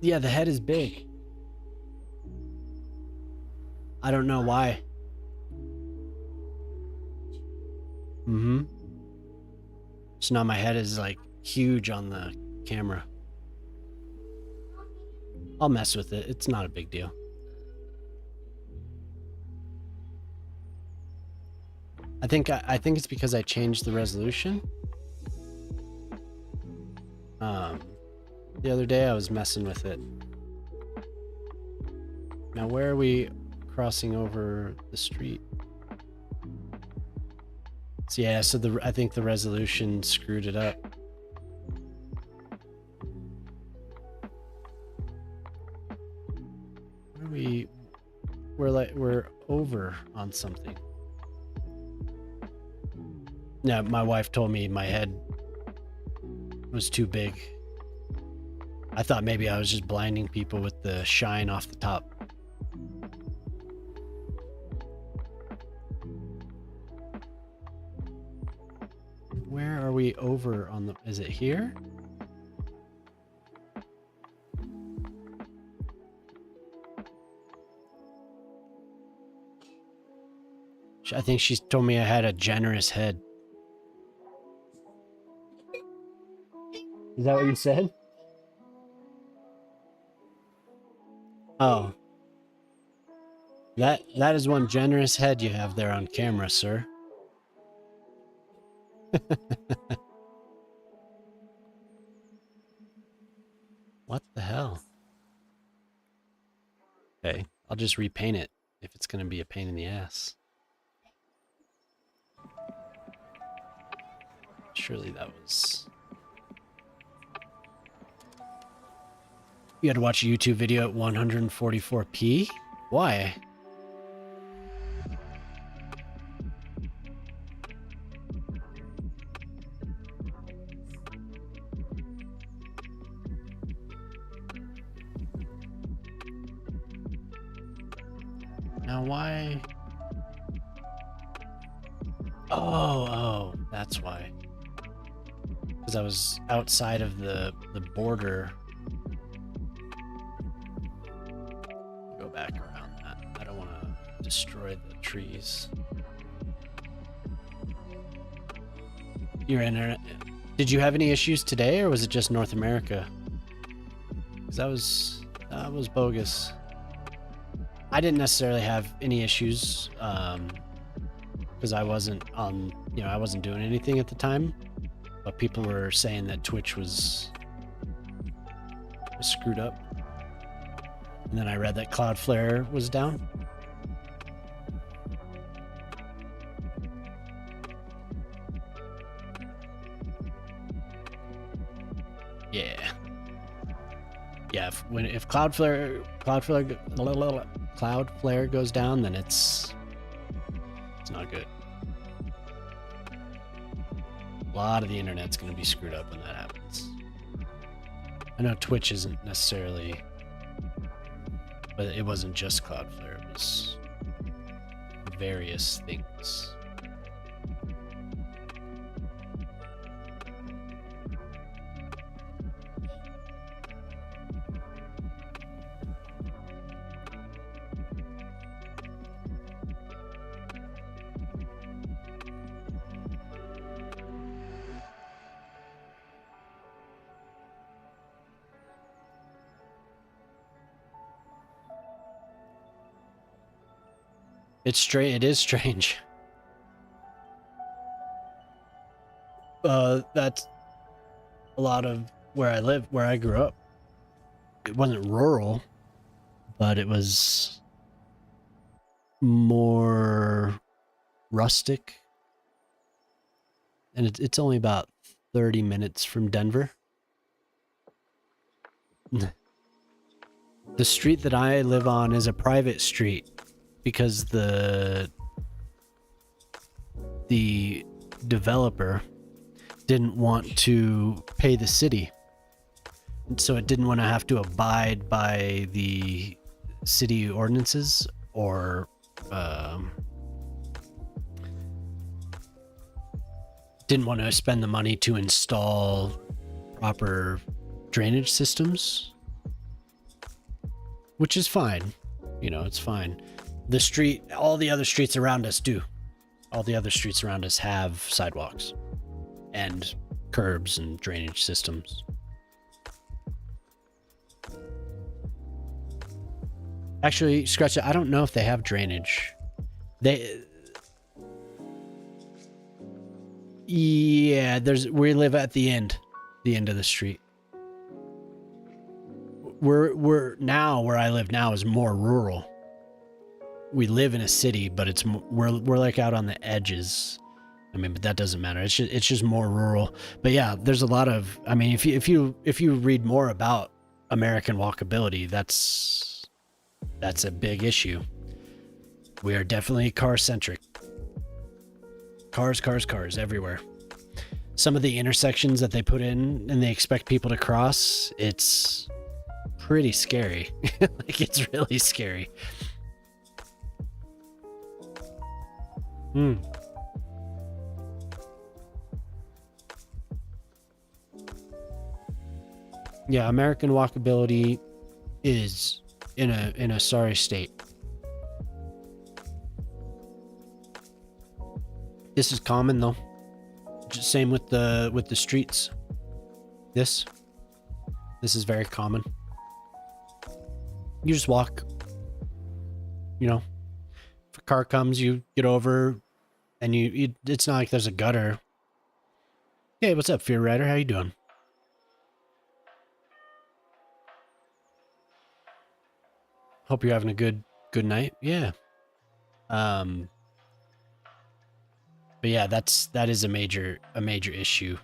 Yeah, the head is big. I don't know why. So now my head is like huge on the camera. I'll mess with it. It's not a big deal. I think it's because I changed the resolution. The other day I was messing with it. Now where are we crossing over the street? So yeah, so I think the resolution screwed it up. We're over on something. Yeah, my wife told me my head was too big. I thought maybe I was just blinding people with the shine off the top. Where are we over on the... Is it here? I think she told me I had a generous head. Is that what you said? Oh. That is one generous head you have there on camera, sir. What the hell? Okay, I'll just repaint it if it's going to be a pain in the ass. Surely that was... You had to watch a YouTube video at 144p? Why? Now why? Oh, that's why. Because I was outside of the border. Go back around that. I don't want to destroy the trees. Your internet. Did you have any issues today, or was it just North America? Because that was bogus. I didn't necessarily have any issues because I wasn't on, I wasn't doing anything at the time, but people were saying that Twitch was screwed up. And then I read that Cloudflare was down. Yeah. Yeah, if Cloudflare goes down, then it's not good. A lot of the internet's going to be screwed up when that happens. I know Twitch isn't necessarily, but it wasn't just Cloudflare. It was various things. It's strange. It is strange. That's a lot of where I live, where I grew up. It wasn't rural, but it was more rustic. And it's only about 30 minutes from Denver. The street that I live on is a private street because the developer didn't want to pay the city. So it didn't want to have to abide by the city ordinances or didn't want to spend the money to install proper drainage systems, which is fine. It's fine. The street, all the other streets around us do. All the other streets around us have sidewalks and curbs and drainage systems. Actually, scratch it. I don't know if they have drainage. Yeah, we live at the end of the street. We're now where I live now is more rural. We live in a city, but we're like out on the edges. I mean, but that doesn't matter. It's just more rural. But yeah, there's a lot of. I mean, if you read more about American walkability, that's a big issue. We are definitely car centric. Cars everywhere. Some of the intersections that they put in and they expect people to cross, it's pretty scary. Like, it's really scary. Yeah, American walkability is in a sorry state. This is common though. Just same with the streets. This is very common. You just walk. You know, if a car comes, you get over, and you it's not like there's a gutter. Hey, what's up, Fear Rider? How you doing? Hope you're having a good night. Yeah. But yeah, that is a major issue.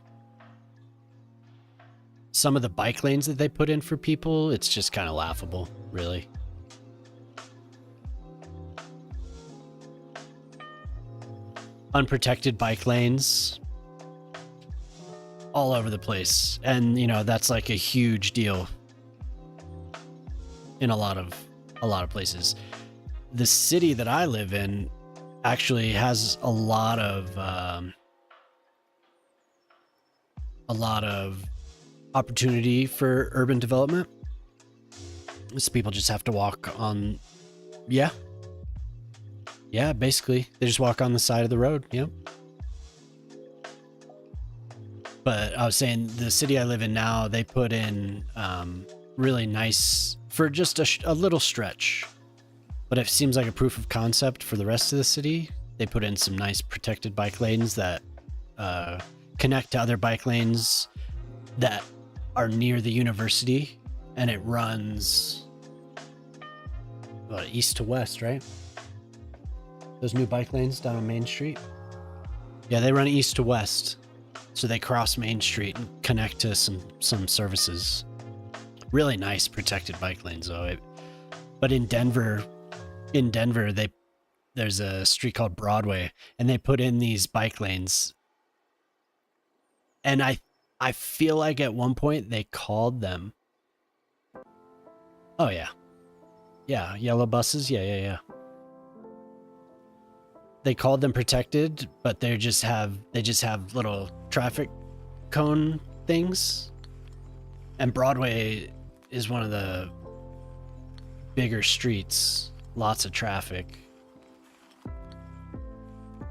Some of the bike lanes that they put in for people, it's just kind of laughable, really. Unprotected bike lanes all over the place. And, you know, that's like a huge deal in a lot of places. The city that I live in actually has a lot of opportunity for urban development. So people just have to walk on, yeah, basically they just walk on the side of the road. Yep. But I was saying the city I live in now, they put in really nice, for just a little stretch, but it seems like a proof of concept for the rest of the city. They put in some nice protected bike lanes that connect to other bike lanes that are near the university, and it runs east to west, right? Those new bike lanes down on Main Street. Yeah, they run east to west, so they cross Main Street and connect to some services. Really nice protected bike lanes, though. But in Denver, there's a street called Broadway, and they put in these bike lanes. And I feel like at one point they called them. Oh yeah, yellow buses. Yeah. They called them protected, but they just have little traffic cone things. And Broadway is one of the bigger streets, lots of traffic,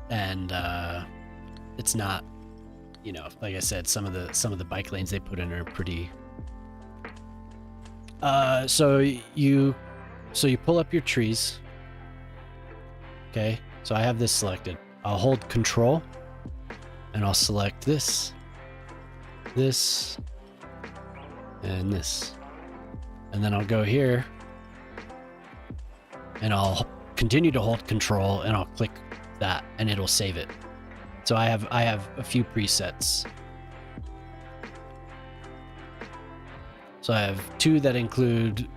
and it's not, you know, like I said, some of the bike lanes they put in are pretty. So you pull up your trees. Okay, so I have this selected. I'll hold Control, and I'll select this, and this, and then I'll go here, and I'll continue to hold Control, and I'll click that, and it'll save it. So I have a few presets. So I have two that include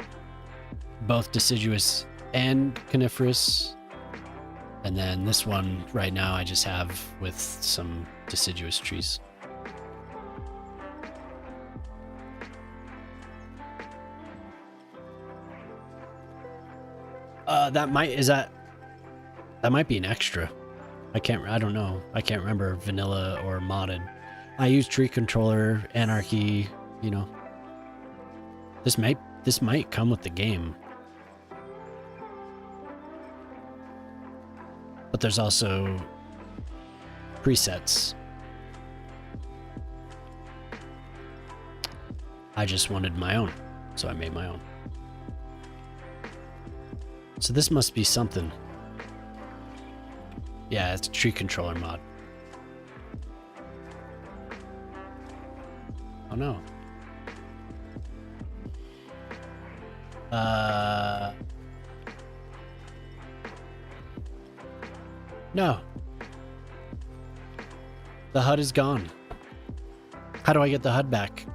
both deciduous and coniferous. And then this one right now I just have with some deciduous trees. That might be an extra. I don't know. I can't remember vanilla or modded. I use tree controller, anarchy, you know. This might come with the game. But there's also presets. I just wanted my own, so I made my own. So this must be something. Yeah, it's a tree controller mod. Oh no. No. The HUD is gone. How do I get the HUD back?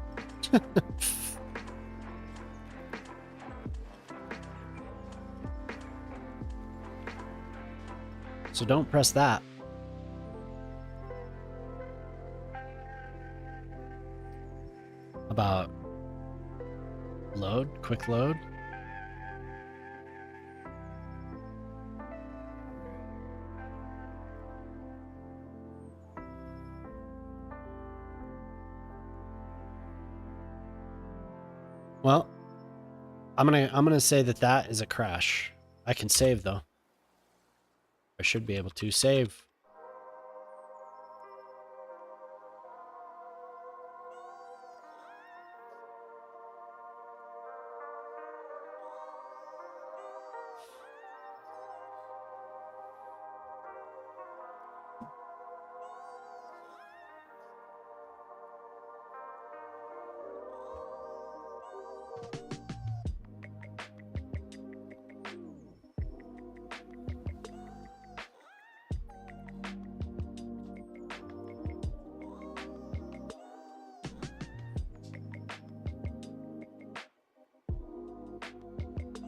So don't press that. About load, quick load. Well, I'm gonna say that that is a crash. I can save though. I should be able to save.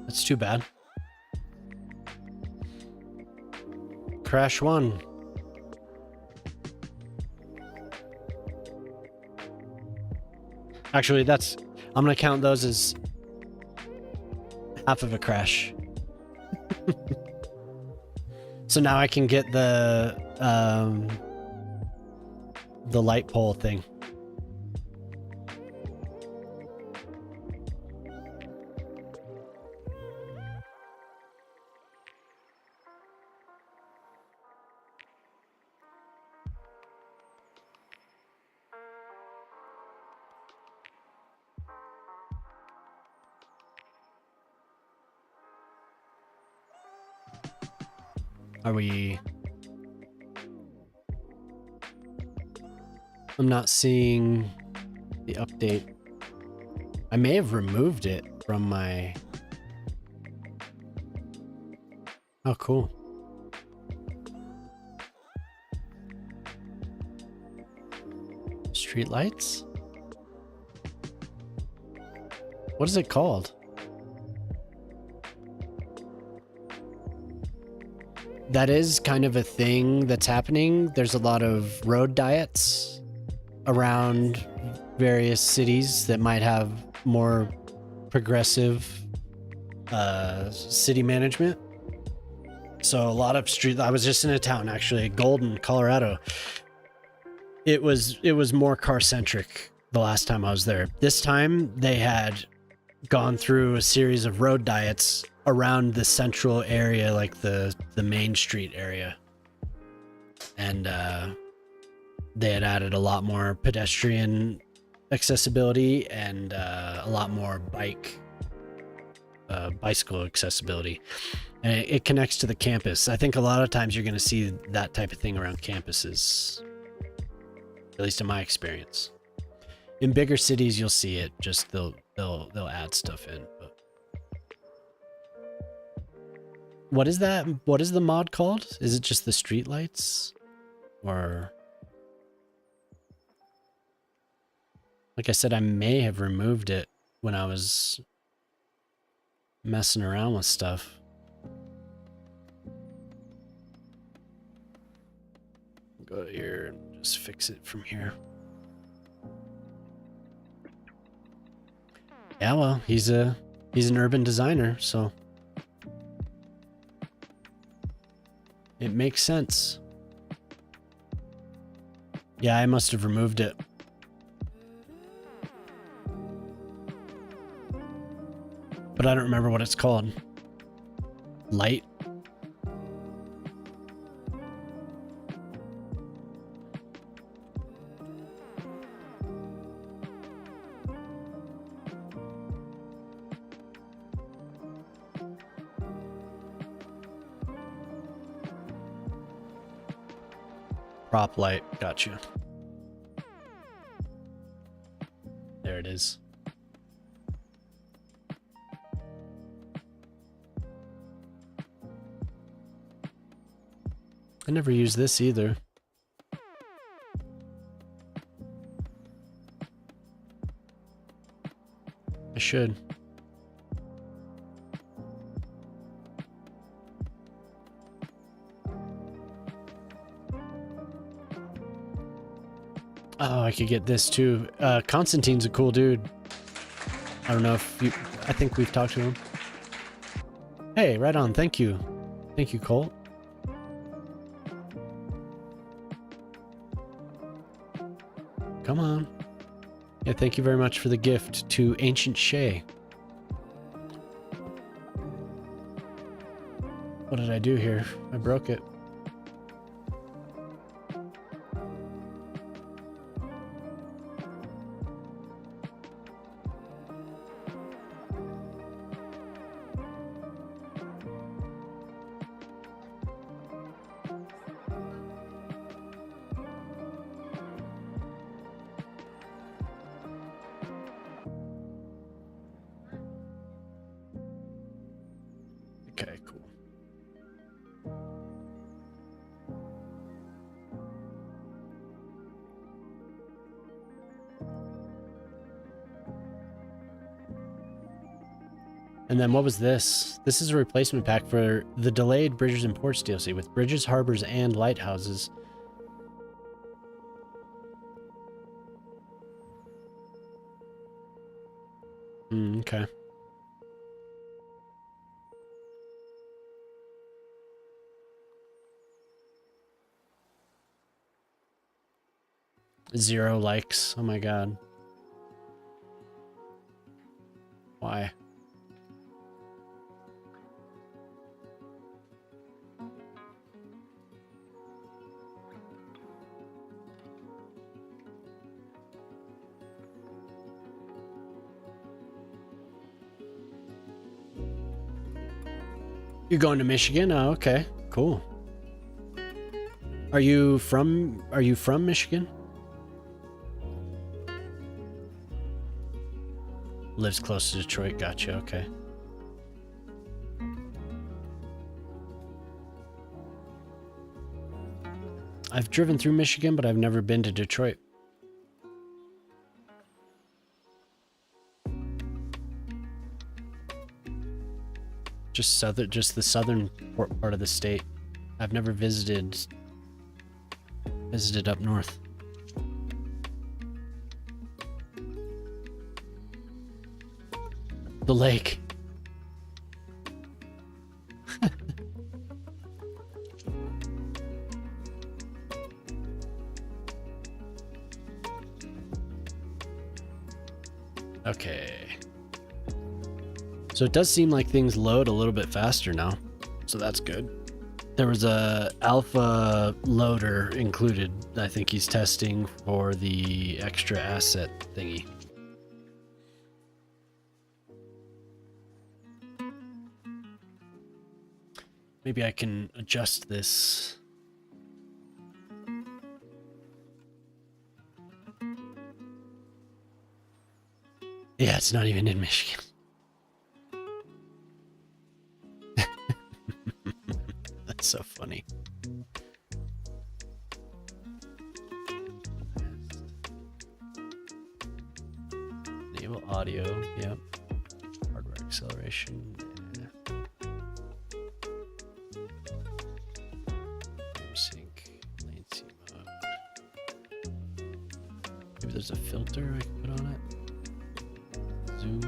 That's too bad. Crash 1. Actually, that's... I'm gonna count those as half of a crash. So now I can get the light pole thing. Are we... I'm not seeing the update. I may have removed it from my... Oh, cool. Street lights? What is it called? That is kind of a thing that's happening. There's a lot of road diets around various cities that might have more progressive city management. So a lot of street... I was just in a town, actually, Golden, Colorado. It was more car-centric the last time I was there. This time, they had gone through a series of road diets around the central area, like the main street area. And they had added a lot more pedestrian accessibility and a lot more bicycle accessibility. And it connects to the campus. I think a lot of times you're going to see that type of thing around campuses, at least in my experience. In bigger cities, you'll see it. Just they'll add stuff in. But what is that? What is the mod called? Is it just the street lights, or like I said, I may have removed it when I was messing around with stuff. Go here and just fix it from here. Yeah, well, he's an urban designer, so it makes sense. Yeah, I must have removed it. But I don't remember what it's called. Light? Prop light, gotcha. There it is. I never used this either. I should. Oh, I could get this too. Constantine's a cool dude. I don't know if you... I think we've talked to him. Hey, right on. Thank you. Thank you, Colt. Come on. Yeah, thank you very much for the gift to Ancient Shay. What did I do here? I broke it. Okay, cool. And then what was this? This is a replacement pack for the delayed Bridges and Ports DLC with bridges, harbors, and lighthouses. Okay. Zero likes. Oh my god. Why? You're going to Michigan? Oh, okay. Cool. Are you from Michigan? Lives close to Detroit. Gotcha. Okay. I've driven through Michigan, but I've never been to Detroit. Just the southern part of the state. I've never visited up north. The lake. Okay. So it does seem like things load a little bit faster now. So that's good. There was a alpha loader included. I think he's testing for the extra asset thingy. Maybe I can adjust this. Yeah, it's not even in Michigan. That's so funny. Enable audio, yep. Hardware acceleration. Sync, latency mode. Maybe there's a filter I can put on it. Zoom.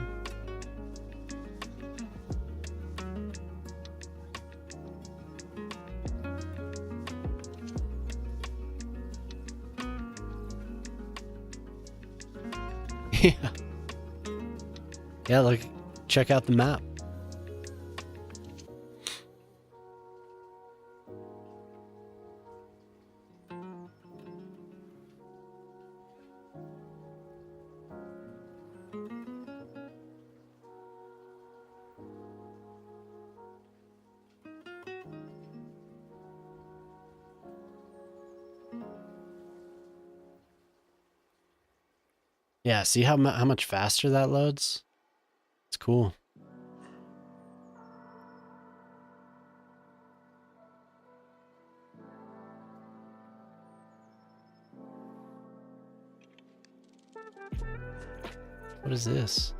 Yeah. Yeah, look, check out the map. Yeah, see how much faster that loads? It's cool. What is this?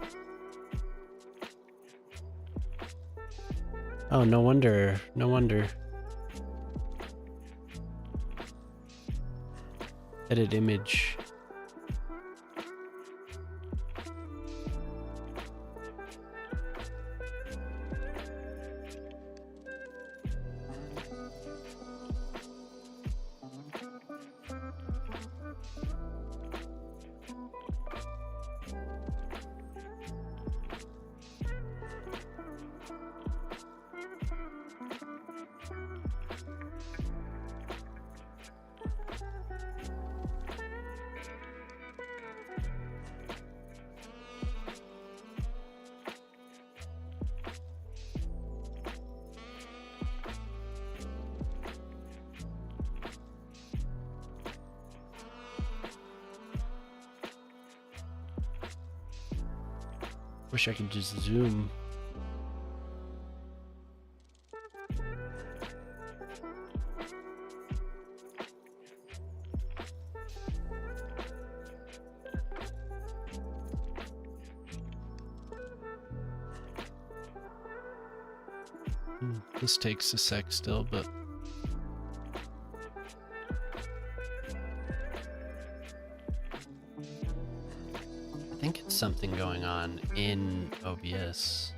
Oh, no wonder. No wonder. Edit image. Wish I could just zoom. This takes a sec still, but I think it's something going on in OBS.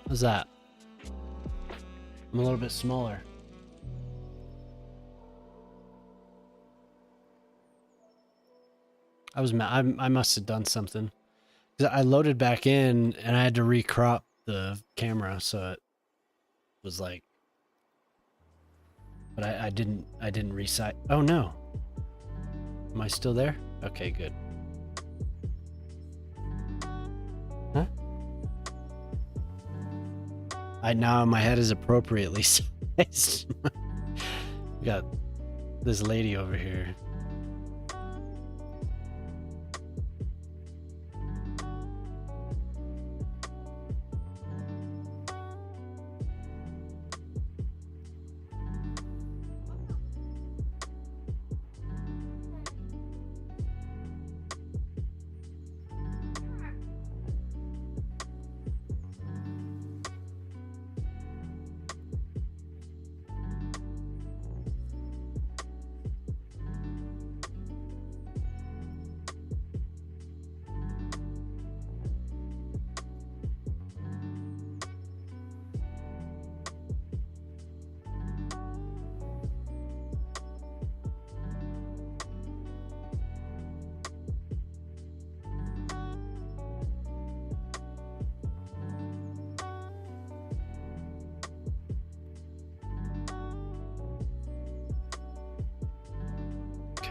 How's that? I'm a little bit smaller. I was mad. I must have done something. 'Cause I loaded back in and I had to recrop the camera, so it was like. But I didn't resize. Oh no. Am I still there? Okay, good. Huh? Now my head is appropriately sized. We got this lady over here.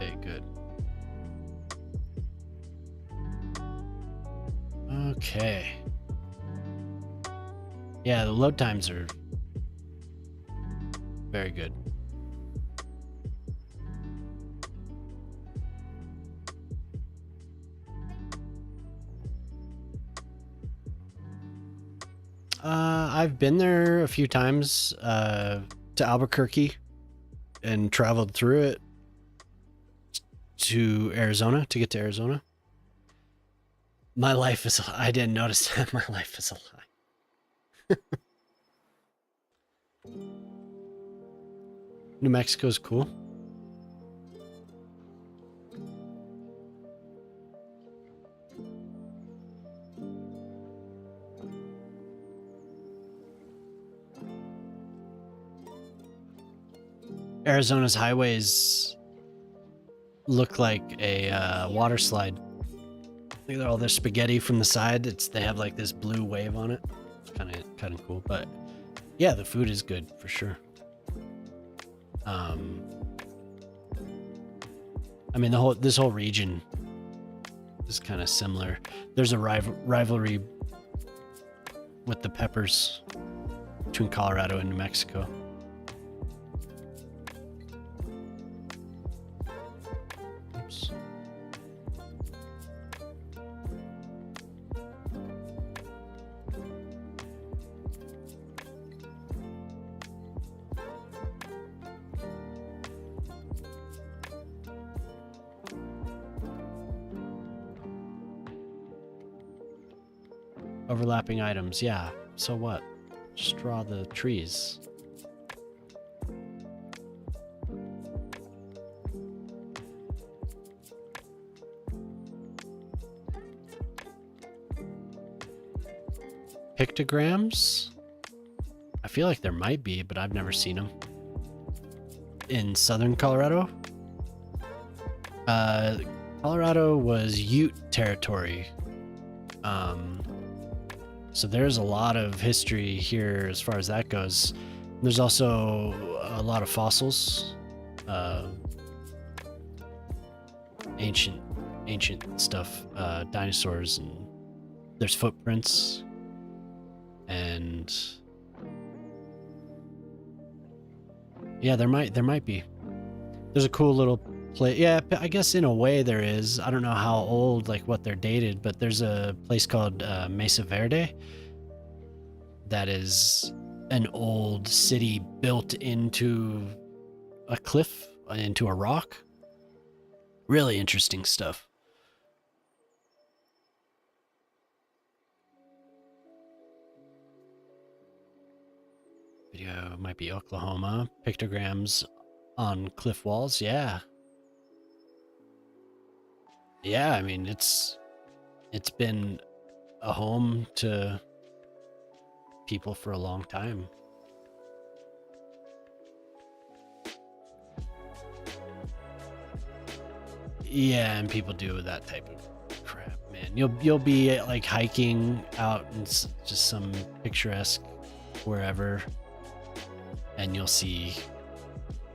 Okay, good. Okay. Yeah, the load times are very good. I've been there a few times to Albuquerque and traveled through it to Arizona to get to Arizona. My life is, I didn't notice that. My life is a lie. New Mexico's cool. Arizona's highways look like a water slide. Look at all their spaghetti from the side. They have like this blue wave on it. It's kind of cool. But yeah, the food is good for sure. I mean, this whole region is kind of similar. There's a rivalry with the peppers between Colorado and New Mexico. Oops. Overlapping items, yeah. So what? Just draw the trees. Pictograms? I feel like there might be, but I've never seen them. In southern Colorado? Colorado was Ute territory. So there's a lot of history here as far as that goes. There's also a lot of fossils, ancient stuff, dinosaurs, and there's footprints, and yeah, there might be. There's a cool little place. Yeah, I guess in a way there is. I don't know how old, like what they're dated, but there's a place called Mesa Verde that is an old city built into a cliff, into a rock. Really interesting stuff. Video might be Oklahoma. Pictograms on cliff walls. Yeah. Yeah, I mean, it's been a home to people for a long time. Yeah, and people do that type of crap, man. You'll be like hiking out in just some picturesque wherever, and you'll see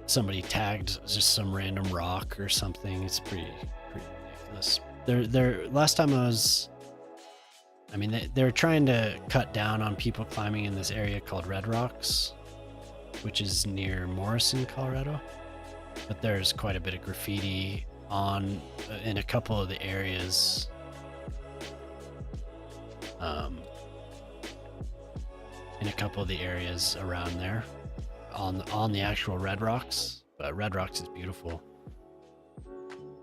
somebody tagged just some random rock or something. It's pretty ridiculous. They're last time I was, I mean, they're trying to cut down on people climbing in this area called Red Rocks, which is near Morrison, Colorado. But there's quite a bit of graffiti on in a couple of the areas. In a couple of the areas around there, on the actual Red Rocks. But Red Rocks is beautiful.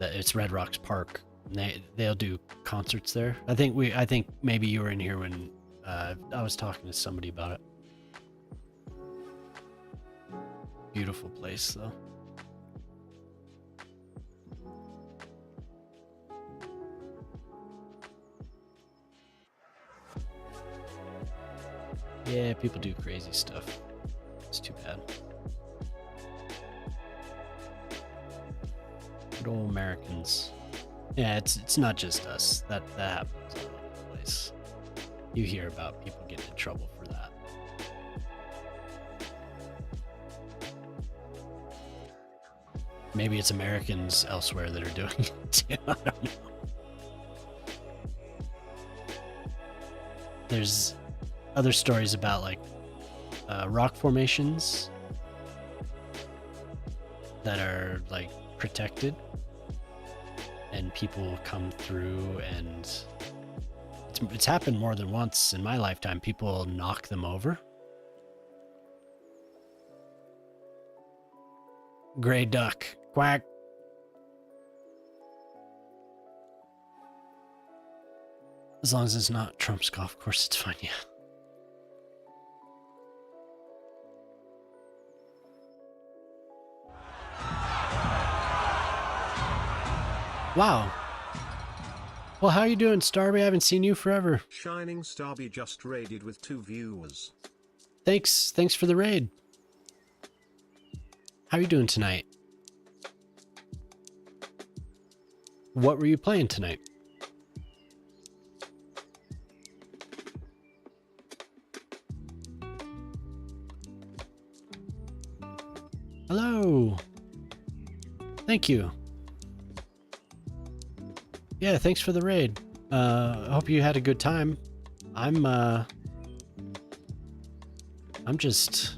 It's Red Rocks Park. They'll do concerts there. I think maybe you were in here when I was talking to somebody about it. Beautiful place though. Yeah, people do crazy stuff. It's too bad. Good old Americans. Yeah, it's not just us. That happens all over the place. You hear about people getting in trouble for that. Maybe it's Americans elsewhere that are doing it too. I don't know. There's other stories about like rock formations that are like protected, and people come through, and it's happened more than once in my lifetime. People knock them over. Gray duck, quack. As long as it's not Trump's golf course, it's fine. Yeah. Wow. Well, how are you doing, Starby? I haven't seen you forever. Shining Starby just raided with 2 viewers. Thanks for the raid. How are you doing tonight? What were you playing tonight? Hello. Thank you. Yeah, thanks for the raid. I hope you had a good time. I'm just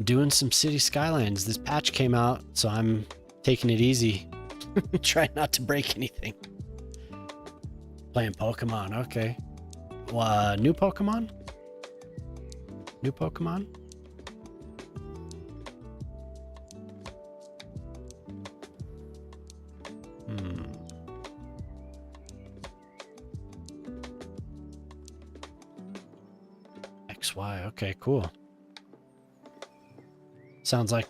doing some Cities Skylines. This patch came out, so I'm taking it easy. Trying not to break anything. Playing Pokemon, okay. New Pokemon? New Pokemon? XY. Okay, cool. Sounds like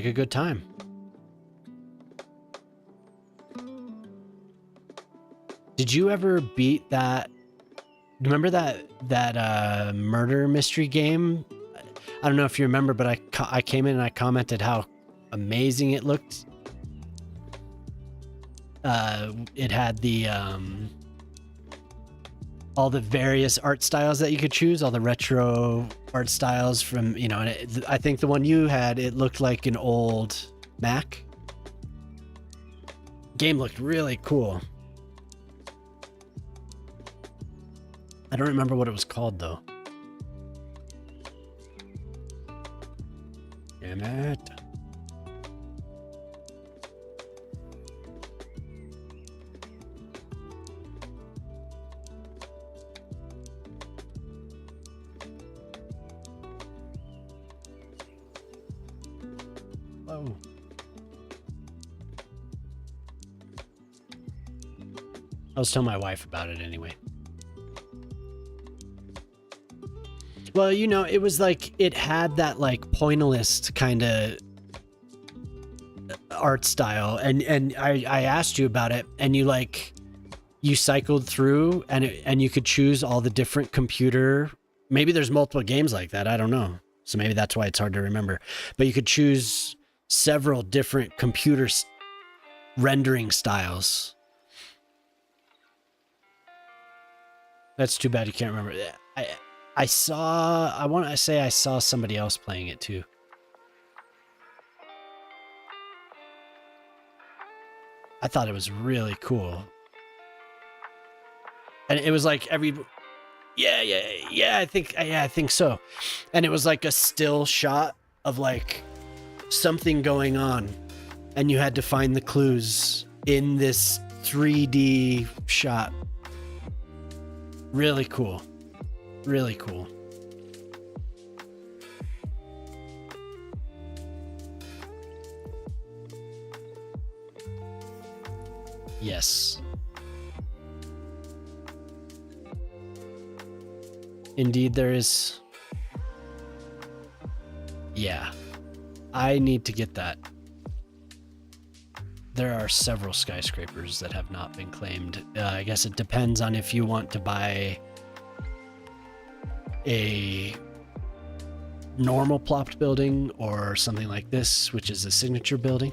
a good time. Did you ever beat that? Remember that murder mystery game? I don't know if you remember, but I came in and I commented how amazing it looked. It had the all the various art styles that you could choose, all the retro art styles from, you know, and I think the one you had, it looked like an old Mac. Game looked really cool. I don't remember what it was called though. Damn it. Oh. I was telling my wife about it anyway. Well, you know, it was like, it had that like pointillist kind of art style, and I asked you about it, and you cycled through, and you could choose all the different computer. Maybe there's multiple games like that. I don't know. So maybe that's why it's hard to remember. But you could choose several different computer rendering styles. That's too bad you can't remember. I want to say I saw somebody else playing it too. I thought it was really cool. And it was like I think so. And it was like a still shot of like something going on, and you had to find the clues in this 3D shot. Really cool. Really cool. Yes. Indeed, there is. Yeah. I need to get that. There are several skyscrapers that have not been claimed. I guess it depends on if you want to buy a normal plopped building or something like this, which is a signature building.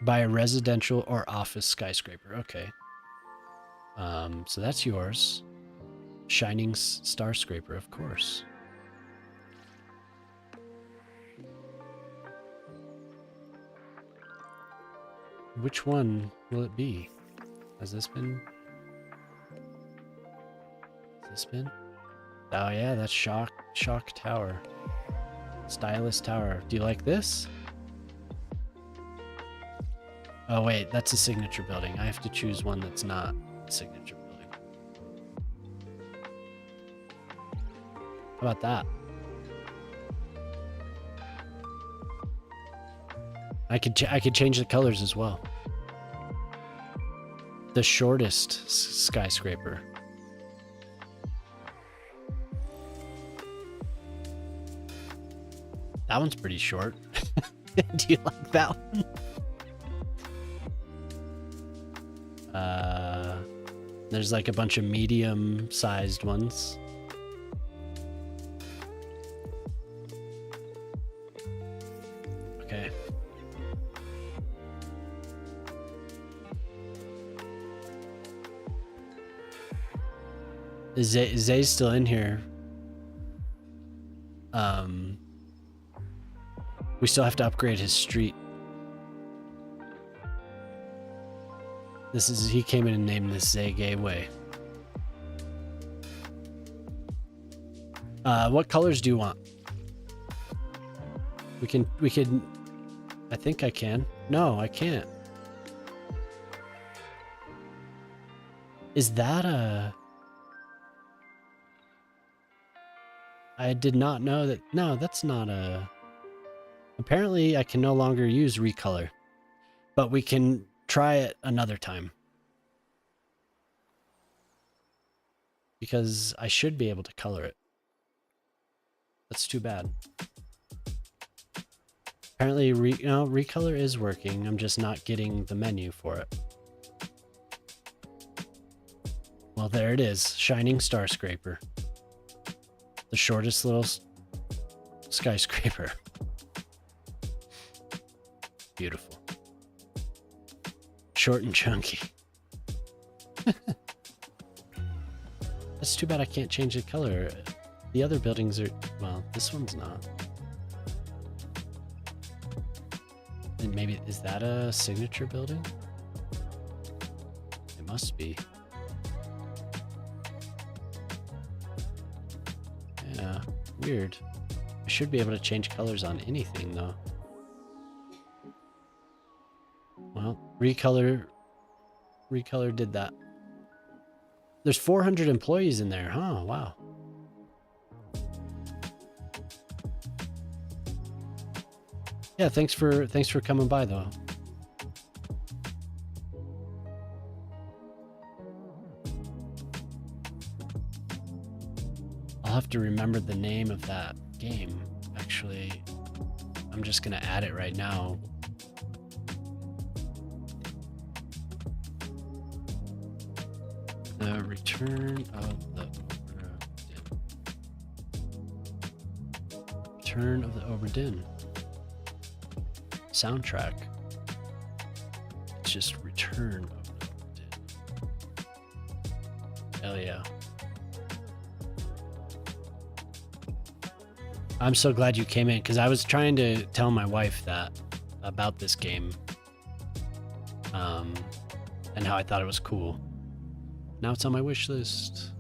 Buy a residential or office skyscraper. Okay. So that's yours. Shining Star Scraper, of course. Which one will it be? Has this been? Oh yeah, that's Shock Tower. Stylus Tower. Do you like this? Oh wait, that's a signature building. I have to choose one that's not a signature building. How about that? I could change the colors as well. The shortest skyscraper. That one's pretty short. Do you like that one? There's like a bunch of medium-sized ones. Okay. Zay's still in here. We still have to upgrade his street. He came in and named this Zay Gateway. What colors do you want? We can, I think I can. No, I can't. Is that I did not know that. No, that's not apparently I can no longer use recolor. But we can try it another time. Because I should be able to color it. That's too bad. Apparently, recolor is working. I'm just not getting the menu for it. Well, there it is. Shining Star Scraper. The shortest little skyscraper. Beautiful. Short and chunky. That's too bad I can't change the color. The other buildings are... Well, this one's not. And maybe... Is that a signature building? It must be. Yeah, weird. I should be able to change colors on anything, though. Well, recolor did that. There's 400 employees in there, huh? Wow. Yeah, thanks for coming by, though. I'll have to remember the name of that game. Actually, I'm just gonna add it right now. The Return of the Return of the Obra Dinn soundtrack. It's just Return of the Obra Dinn. Hell yeah. I'm so glad you came in, because I was trying to tell my wife that about this game, and how I thought it was cool. Now it's on my wish list.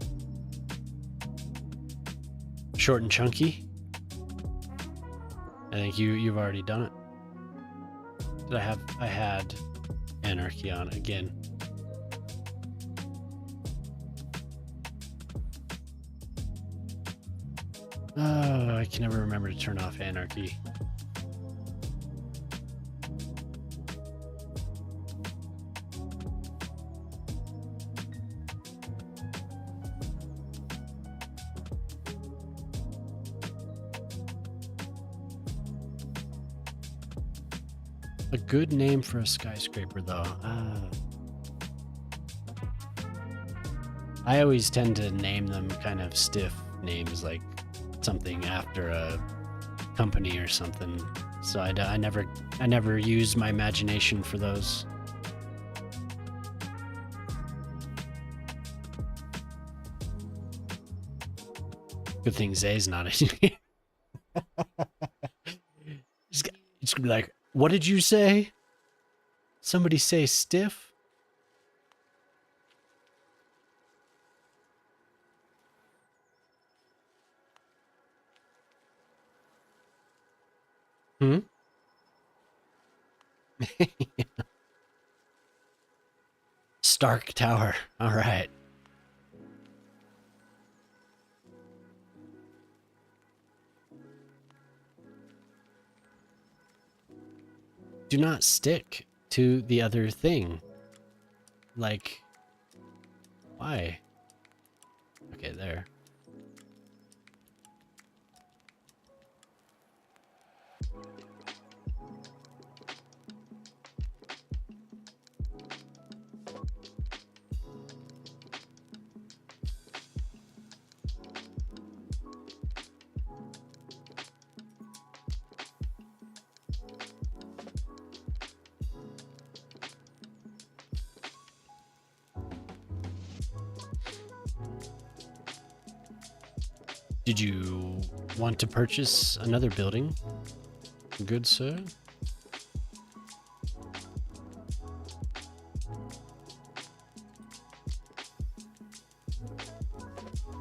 Short and chunky. I think you've already done it. Did I had Anarchy on it again. Oh, I can never remember to turn off Anarchy. A good name for a skyscraper, though. I always tend to name them kind of stiff names, like something after a company or something. So I never use my imagination for those. Good thing Zay's not in here. It's gonna be like, what did you say? Somebody say stiff? Hmm? Stark Tower. All right. Do not stick to the other thing. Like, why? Okay, there. Did you want to purchase another building, good sir?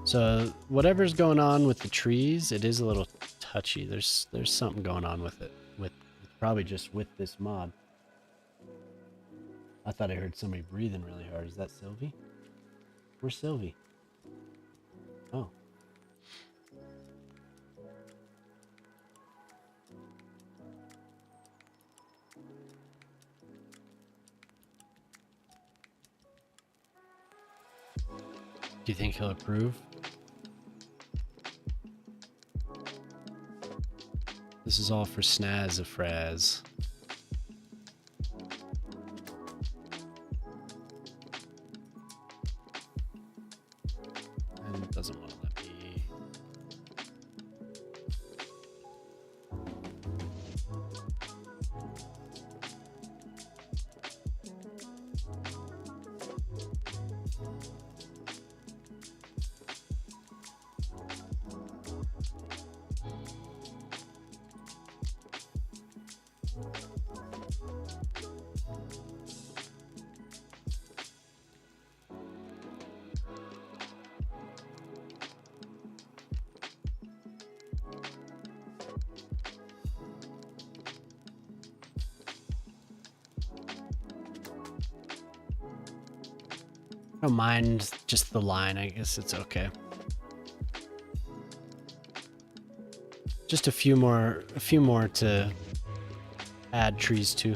So whatever's going on with the trees, it is a little touchy. There's something going on with it. With probably just with this mod. I thought I heard somebody breathing really hard. Is that Sylvie? Where's Sylvie? Oh. Do you think he'll approve? This is all for Snazafraz. And it doesn't want to let me. I don't mind just the line. I guess it's okay. Just a few more to add trees to.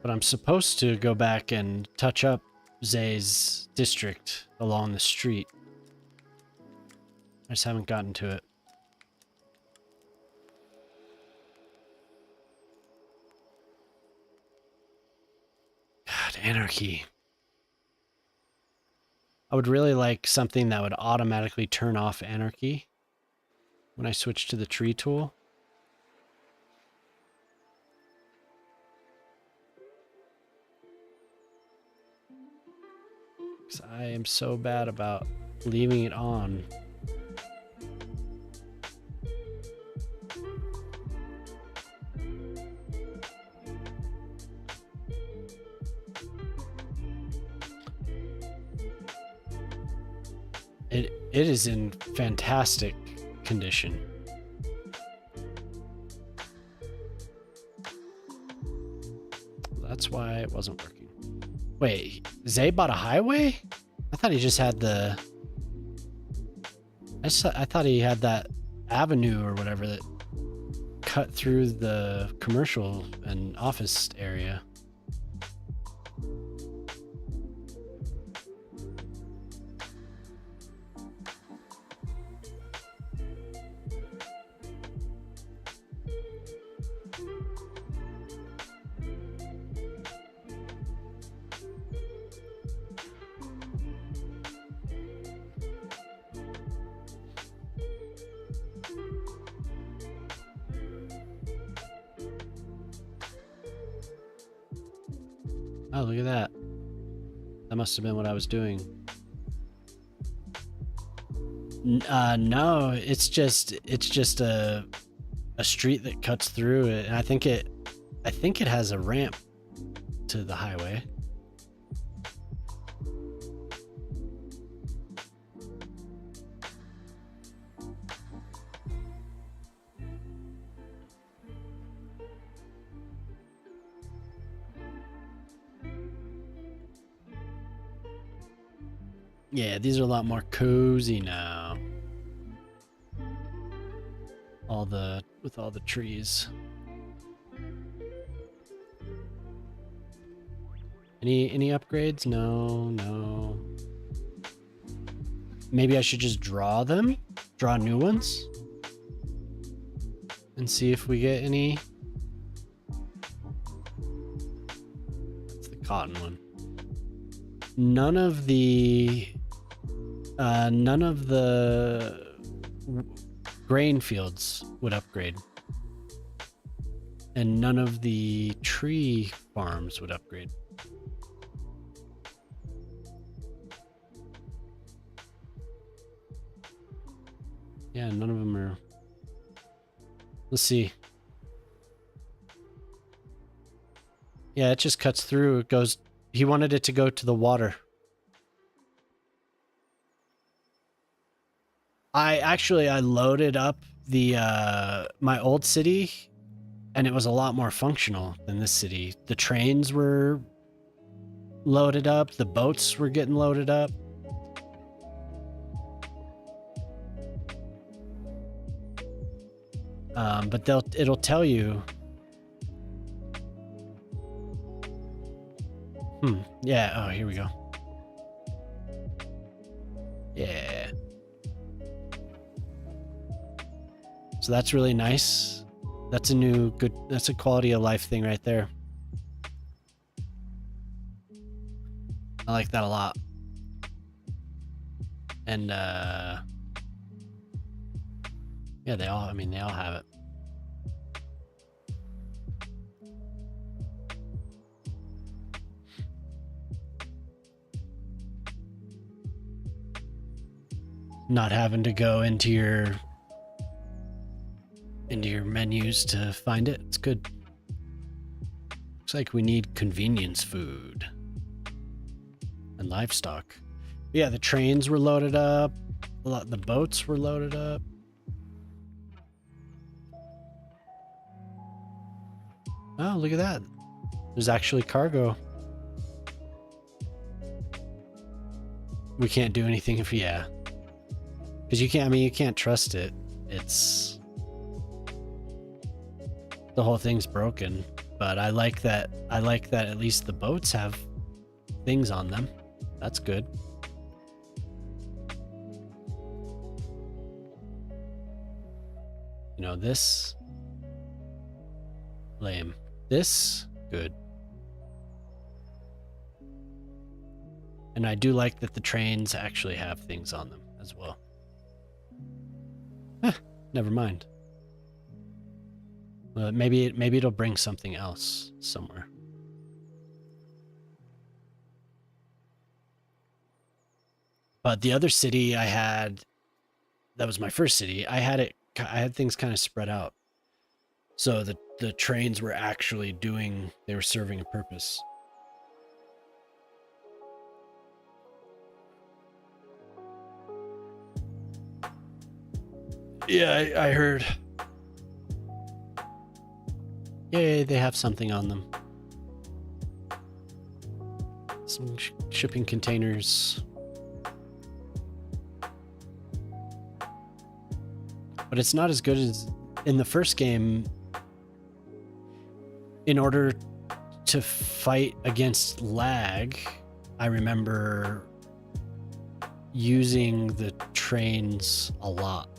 But I'm supposed to go back and touch up Zay's district along the street. I just haven't gotten to it. God, anarchy. I would really like something that would automatically turn off anarchy when I switch to the tree tool. Because I am so bad about leaving it on. It is in fantastic condition. That's why it wasn't working. Wait, Zay bought a highway? I thought he just had the... I thought he had that avenue or whatever that cut through the commercial and office area. Oh, look at that. That must have been what I was doing. No, it's just a street that cuts through it, and I think it has a ramp to the highway. Yeah, these are a lot more cozy now. With all the trees. Any upgrades? No. Maybe I should just draw them? Draw new ones? And see if we get any. That's the cotton one. None of the grain fields would upgrade. And none of the tree farms would upgrade. Yeah, none of them are. Let's see. Yeah, it just cuts through. It goes. He wanted it to go to the water. I loaded up the my old city, and it was a lot more functional than this city. The trains were loaded up, the boats were getting loaded up. But it'll tell you. Yeah. Oh, here we go. Yeah. So that's really nice. That's that's a quality of life thing right there. I like that a lot. And yeah, they all have it. Not having to go into your menus to find it. It's good. Looks like we need convenience food and livestock. Yeah, the trains were loaded up. The boats were loaded up. Oh, look at that. There's actually cargo. We can't do anything if, yeah. Because you can't, you can't trust it. It's... The whole thing's broken. But I like that at least the boats have things on them. That's good. You know, this... Lame. This, good. And I do like that the trains actually have things on them as well. Never mind. Maybe it'll bring something else somewhere. But the other city I had, that was my first city. I had things kind of spread out. So the trains were actually they were serving a purpose. Yeah, I heard. Yay, they have something on them. Some shipping containers. But it's not as good as in the first game. In order to fight against lag, I remember using the trains a lot.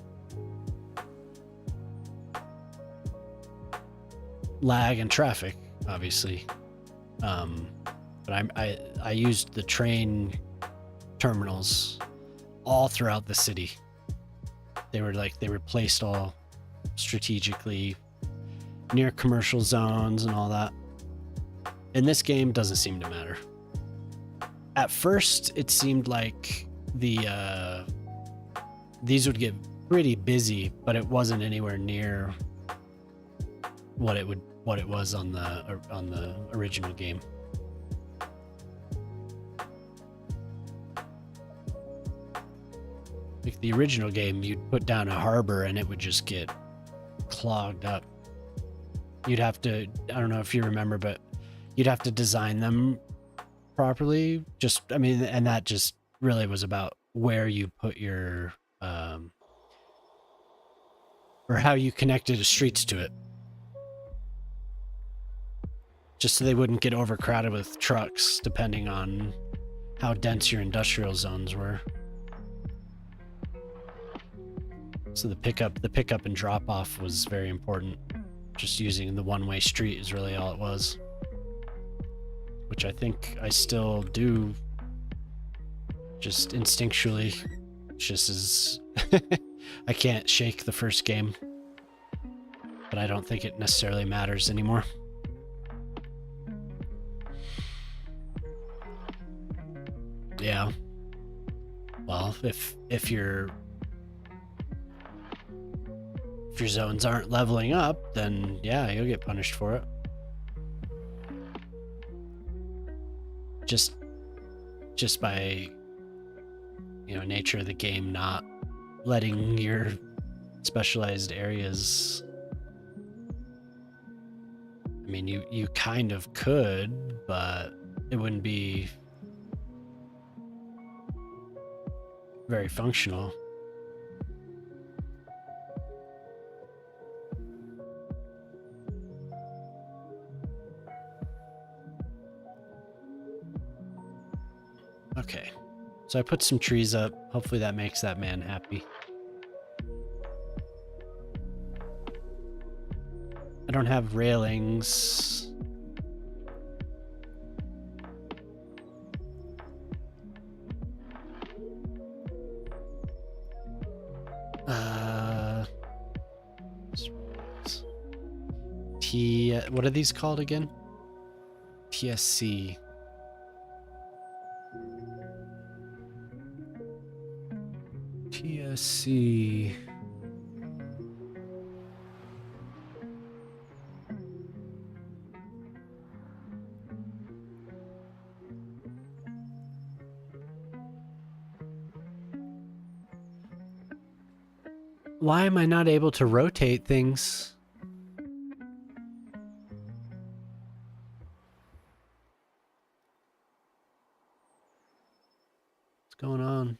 Lag and traffic, obviously. But I used the train terminals all throughout the city. They were placed all strategically near commercial zones and all that. In this game, doesn't seem to matter. At first, it seemed like these would get pretty busy, but it wasn't anywhere near what it was on the original game. Like the original game, you'd put down a harbor and it would just get clogged up. You'd have to, I don't know if you remember, but you'd have to design them properly. And that just really was about where you put your, or how you connected the streets to it. Just so they wouldn't get overcrowded with trucks, depending on how dense your industrial zones were. So the pickup and drop off was very important. Just using the one-way street is really all it was. Which I think I still do, just instinctually. Just as I can't shake the first game, but I don't think it necessarily matters anymore. Yeah. Well, if your zones aren't leveling up, then yeah, you'll get punished for it. Just by, nature of the game not letting your specialized areas. I mean, you kind of could, but it wouldn't be very functional. Okay, so I put some trees up. Hopefully that makes that man happy. I don't have railings. What are these called again? TSC. TSC. Why am I not able to rotate things? What's going on?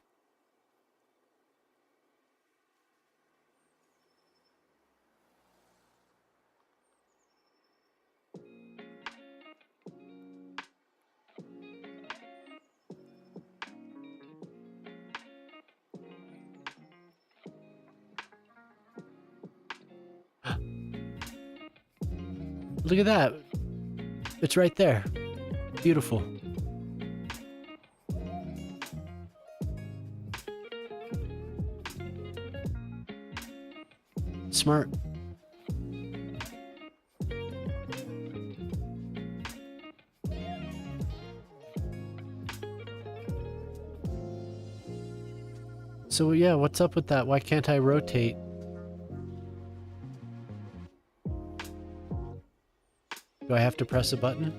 Look at that. It's right there. Beautiful. Smart. So yeah, what's up with that? Why can't I rotate? Do I have to press a button?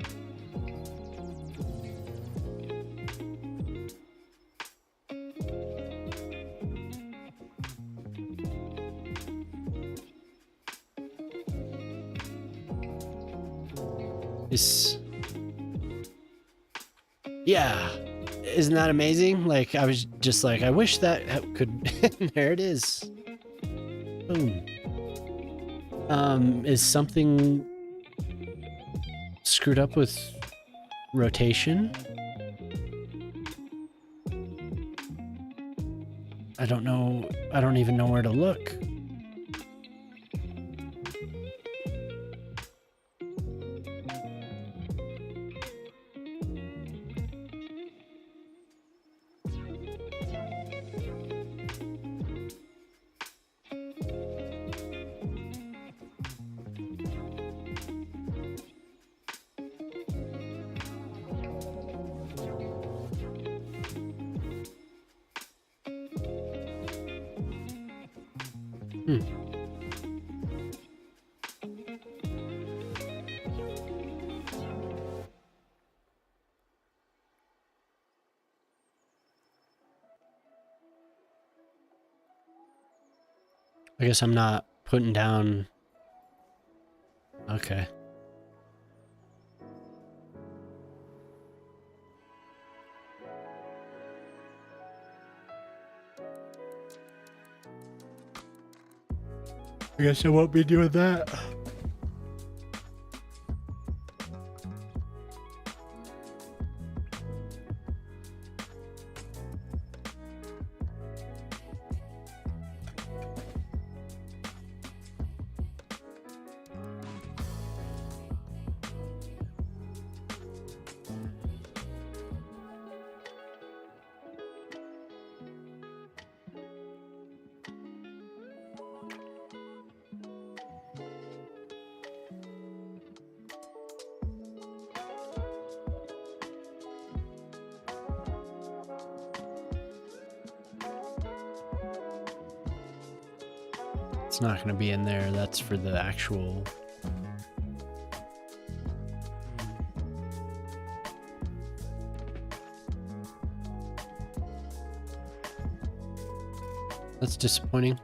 Yeah, isn't that amazing? Like, I was just like, I wish that could. There it is. Boom. Is something screwed up with rotation? I don't know. I don't even know where to look. I guess I'm not putting down. Okay. I guess I won't be doing that. It's not going to be in there. That's for the actual. That's disappointing.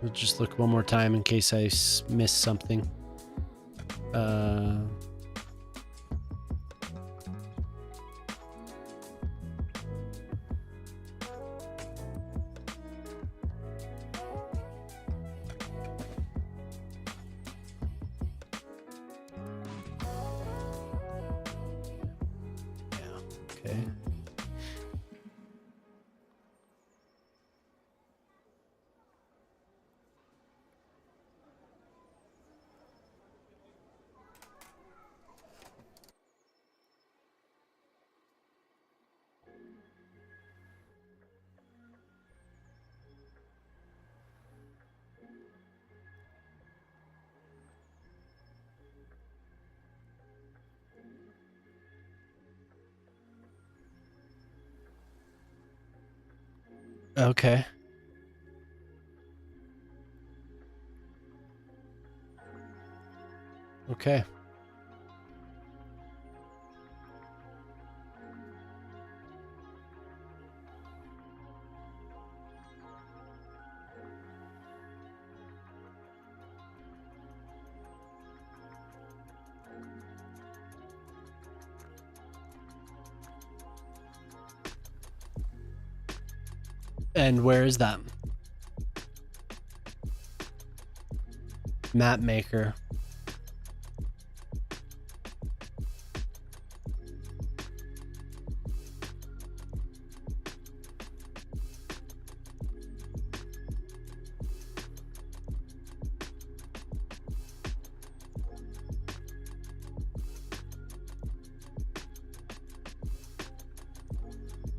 We'll just look one more time in case I missed something. Okay. Okay. Okay. And where is that? Map maker.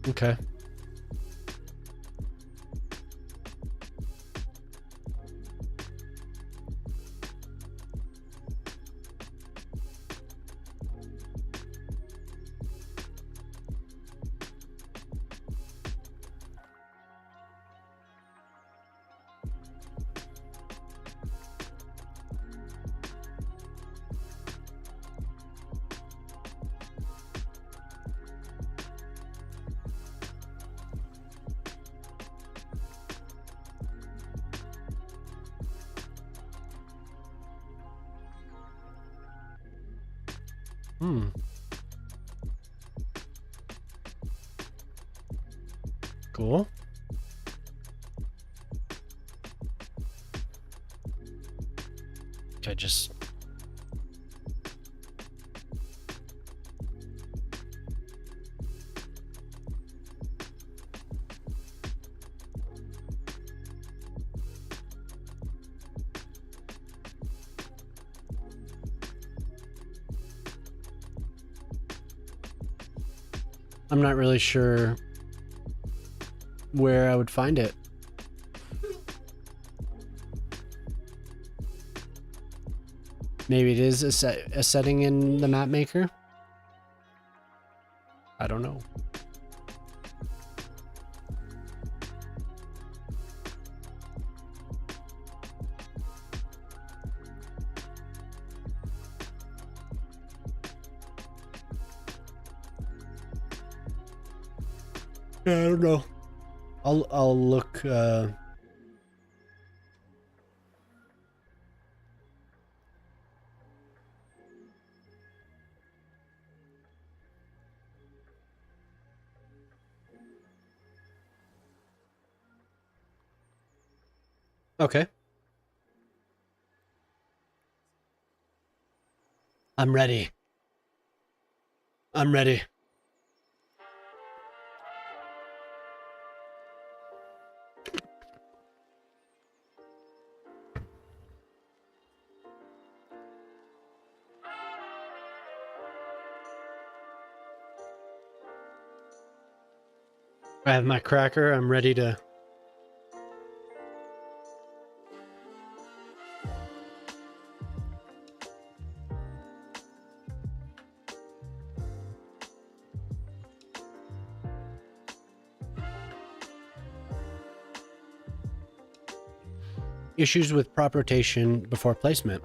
Okay. Cool. Okay, just I'm not really sure where I would find it. Maybe it is a setting in the map maker. I don't know. Yeah, I don't know. I'll look. Okay. I'm ready. I'm ready. I have my cracker. I'm ready to. Issues with prop rotation before placement.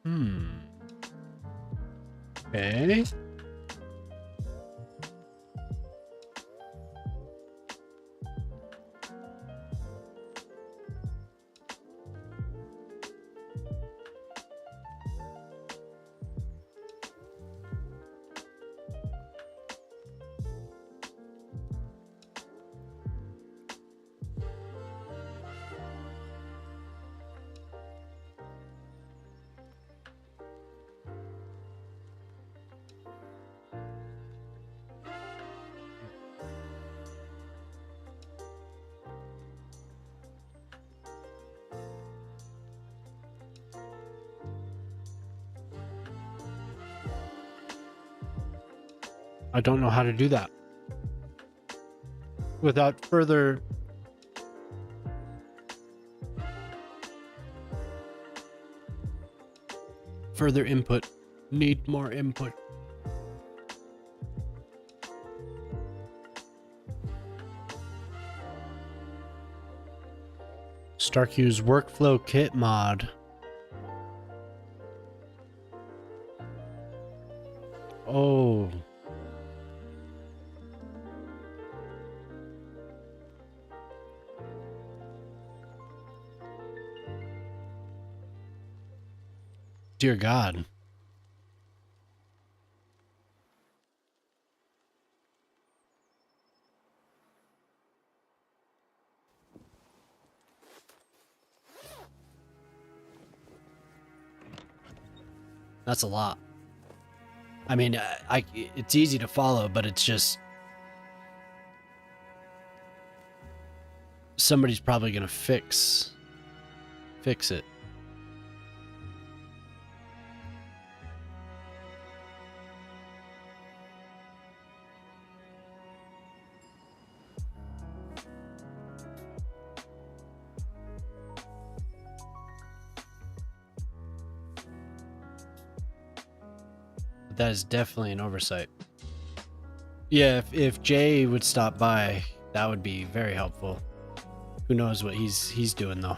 Okay. I don't know how to do that without further input. Need more input. Starq's workflow kit mod. Oh. Dear God. That's a lot. I mean, it's easy to follow, but it's just somebody's probably gonna fix it. That is definitely an oversight. Yeah, if Jay would stop by, that would be very helpful. Who knows what he's doing though.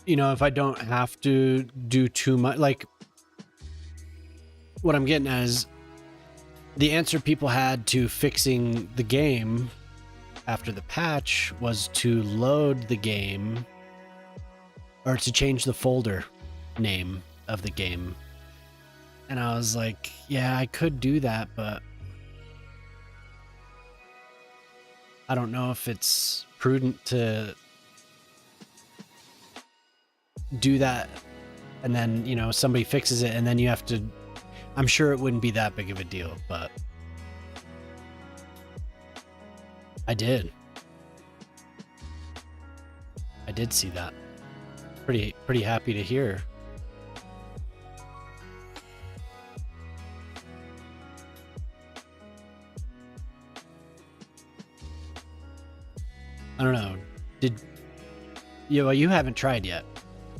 You know, if I don't have to do too much, like what I'm getting at is the answer people had to fixing the game after the patch was to load the game or to change the folder name of the game. And I was like, yeah, I could do that, but I don't know if it's prudent to do that and then, you know, somebody fixes it and then you have to. I'm sure it wouldn't be that big of a deal, but I did see that. Pretty happy to hear. I don't know. Well, you haven't tried yet.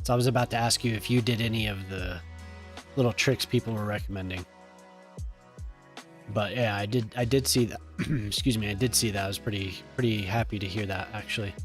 So I was about to ask you if you did any of the little tricks people were recommending. But yeah, I did see that. Excuse me, I did see that. I was pretty happy to hear that, actually.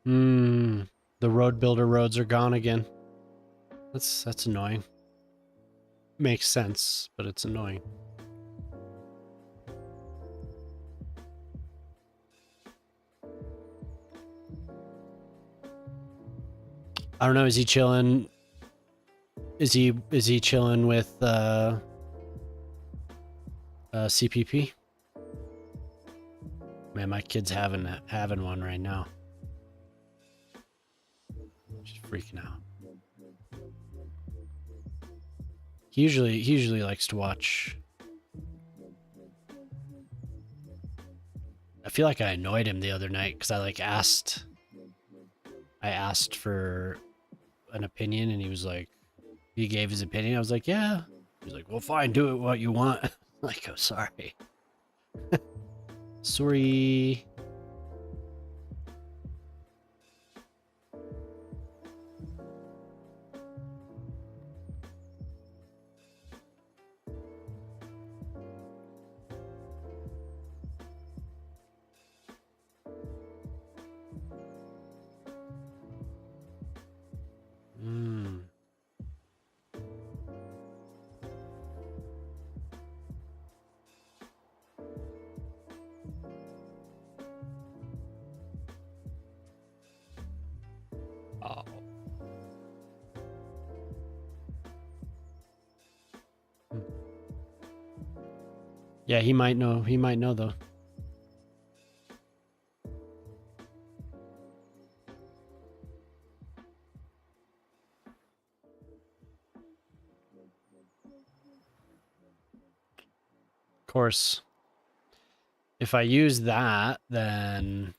The road builder roads are gone again. That's annoying. Makes sense, but it's annoying. I don't know. Is he chilling? Is he chilling with CPP? Man, my kid's having one right now. She's freaking out. He usually likes to watch. I feel like I annoyed him the other night because I asked for an opinion and he gave his opinion. I was like, yeah. He was like, well, fine, do it what you want. Like, oh, sorry. Sorry. Oh. Yeah, he might know. He might know though. Of course, if I use that, then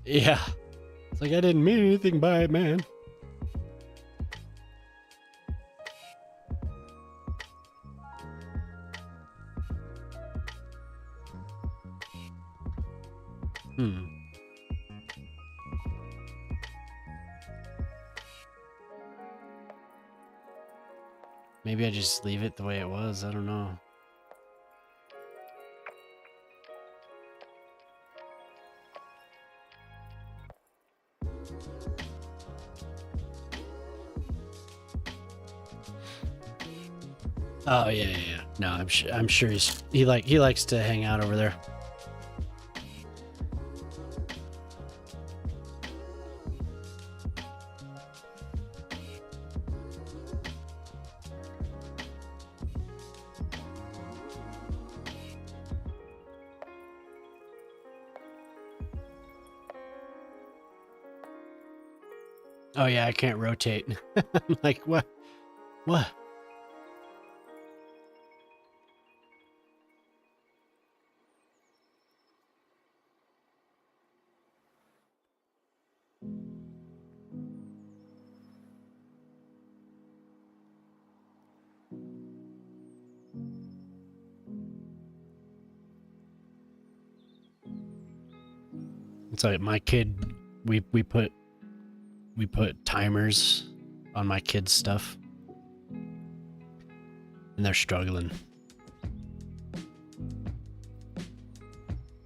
yeah. It's like I didn't mean anything by it, man. Maybe I just leave it the way it was. I don't know. Oh yeah. No, I'm sure he likes to hang out over there. Oh yeah, I can't rotate. I'm like, what? What? It's like my kid, we put timers on my kids' stuff, and they're struggling.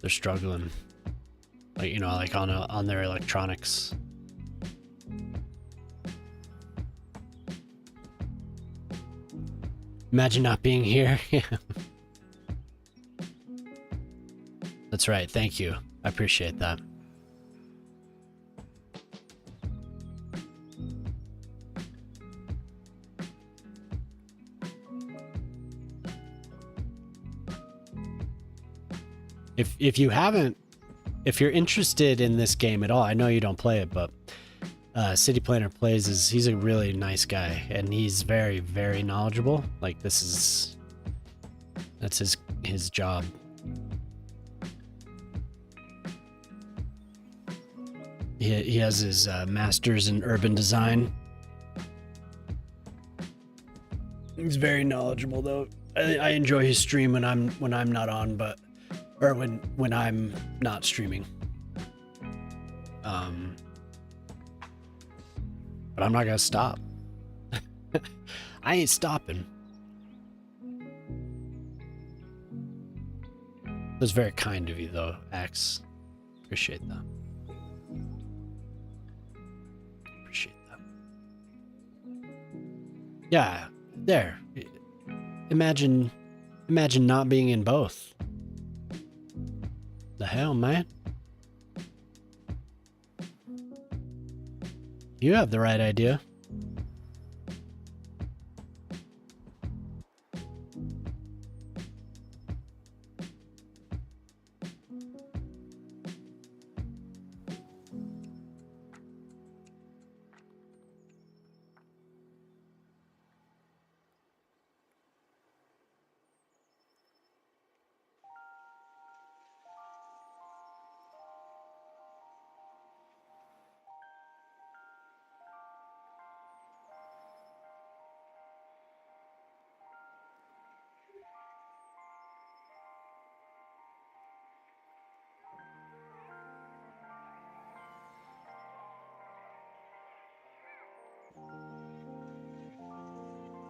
They're struggling, like like on their electronics. Imagine not being here. That's right. Thank you. I appreciate that. If you're interested in this game at all, I know you don't play it, but City Planner Plays he's a really nice guy, and he's very, very knowledgeable. Like that's his job. He has his master's in urban design. He's very knowledgeable though. I enjoy his stream when I'm not on, or when I'm not streaming. But I'm not gonna stop. I ain't stopping. It was very kind of you, though, Axe. Appreciate that. Appreciate that. Yeah, there. Imagine not being in both. The hell, man? You have the right idea.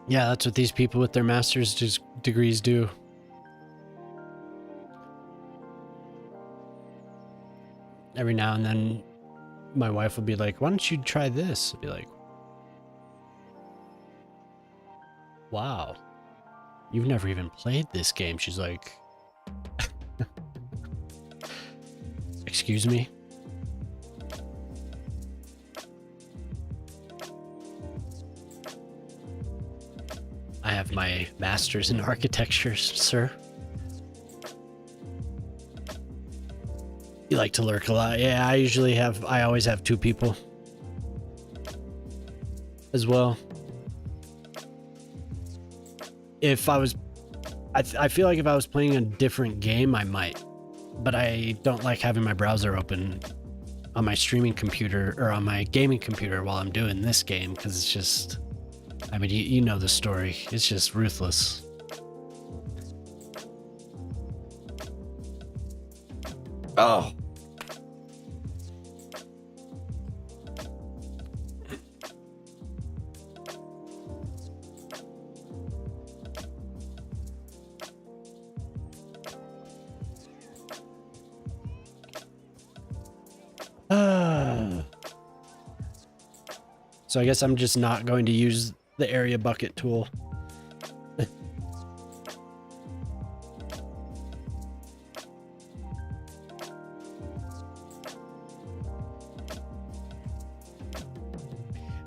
Yeah, that's what these people with their master's degrees do. Every now and then, my wife will be like, why don't you try this? I'll be like, wow, you've never even played this game. She's like, excuse me? I have my master's in architecture, sir. You like to lurk a lot. Yeah, I always have two people as well. If I was, I feel like if I was playing a different game, I might, but I don't like having my browser open on my streaming computer or on my gaming computer while I'm doing this game, because it's just, I mean, you know the story. It's just ruthless. Oh. So I guess I'm just not going to use the area bucket tool.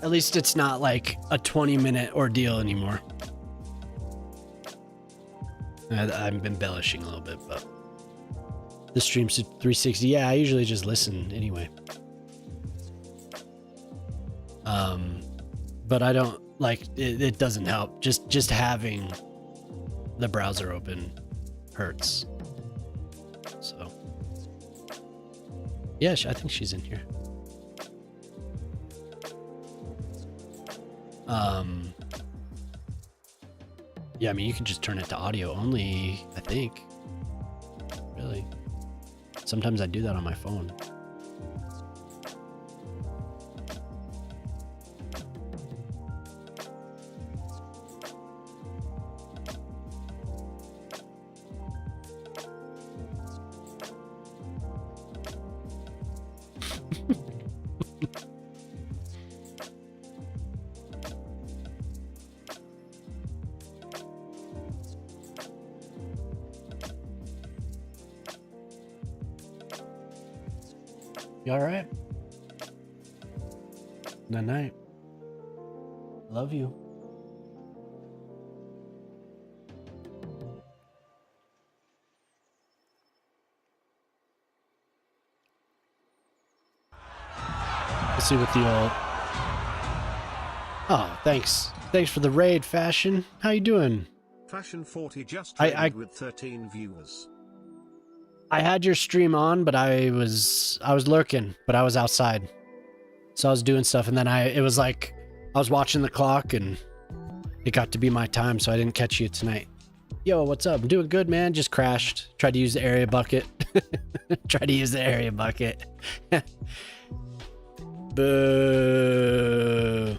At least it's not like a 20-minute ordeal anymore. I'm embellishing a little bit, but the stream's 360. Yeah, I usually just listen anyway. But I don't like it doesn't help. Just having the browser open hurts. So yeah, I think she's in here. Yeah, I mean, you can just turn it to audio only, I think. Really. Sometimes I do that on my phone. You all right? Night night. Love you. Let's see what the old... Oh, thanks. Thanks for the raid, Fashion. How you doing? Fashion 40 just I traded with 13 viewers. I had your stream on, but I was lurking, but I was outside. So I was doing stuff, and then it was like I was watching the clock and it got to be my time, so I didn't catch you tonight. Yo, what's up? I'm doing good, man. Just crashed. Tried to use the area bucket. Tried to use the area bucket. Boo.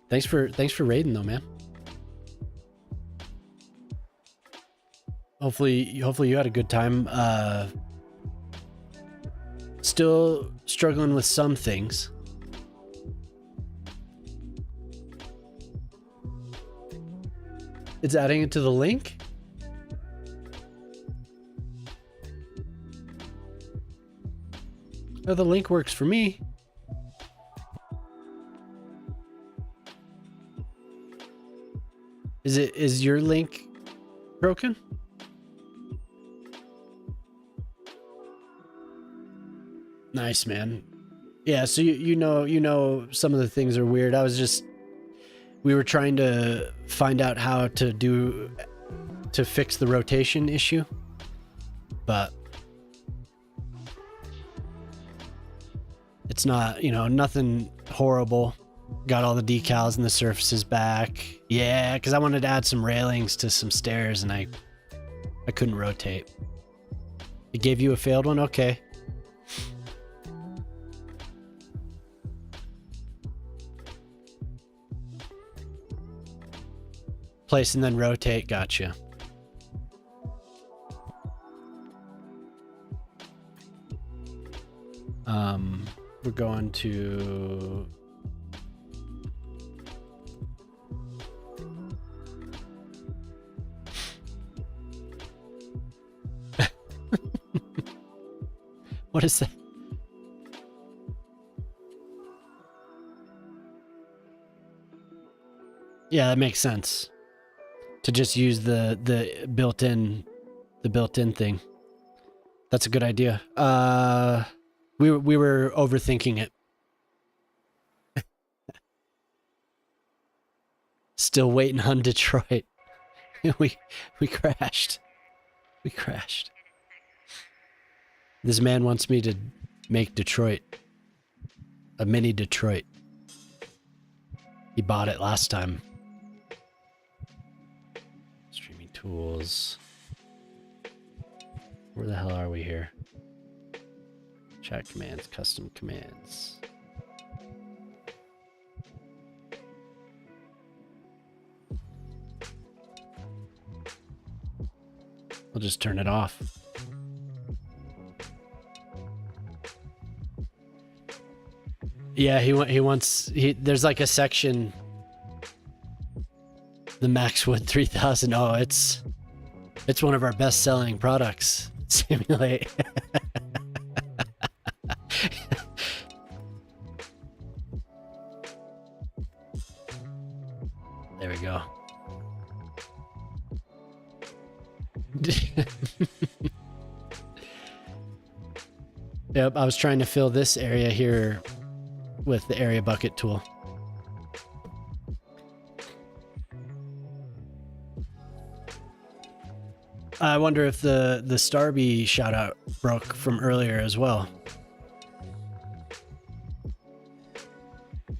Thanks for raiding though, man. Hopefully you had a good time. Still struggling with some things. It's adding it to the link? Oh, the link works for me. Is your link broken? Nice, man. Yeah, so you know some of the things are weird. We were trying to find out how to fix the rotation issue, but it's not, nothing horrible. Got all the decals and the surfaces back. Yeah, because I wanted to add some railings to some stairs and I couldn't rotate. It gave you a failed one? Okay. Place and then rotate. Gotcha. We're going to what is that? Yeah, that makes sense. To just use the built-in thing. That's a good idea. We were overthinking it. Still waiting on Detroit. we crashed. We crashed. This man wants me to make Detroit a mini Detroit. He bought it last time. Streaming tools. Where the hell are we here? Chat commands, custom commands. I'll just turn it off. Yeah, there's like a section, the Maxwood 3000. Oh, it's one of our best selling products. Simulate. There we go. Yep, I was trying to fill this area here with the area bucket tool. I wonder if the Starby shout out broke from earlier as well.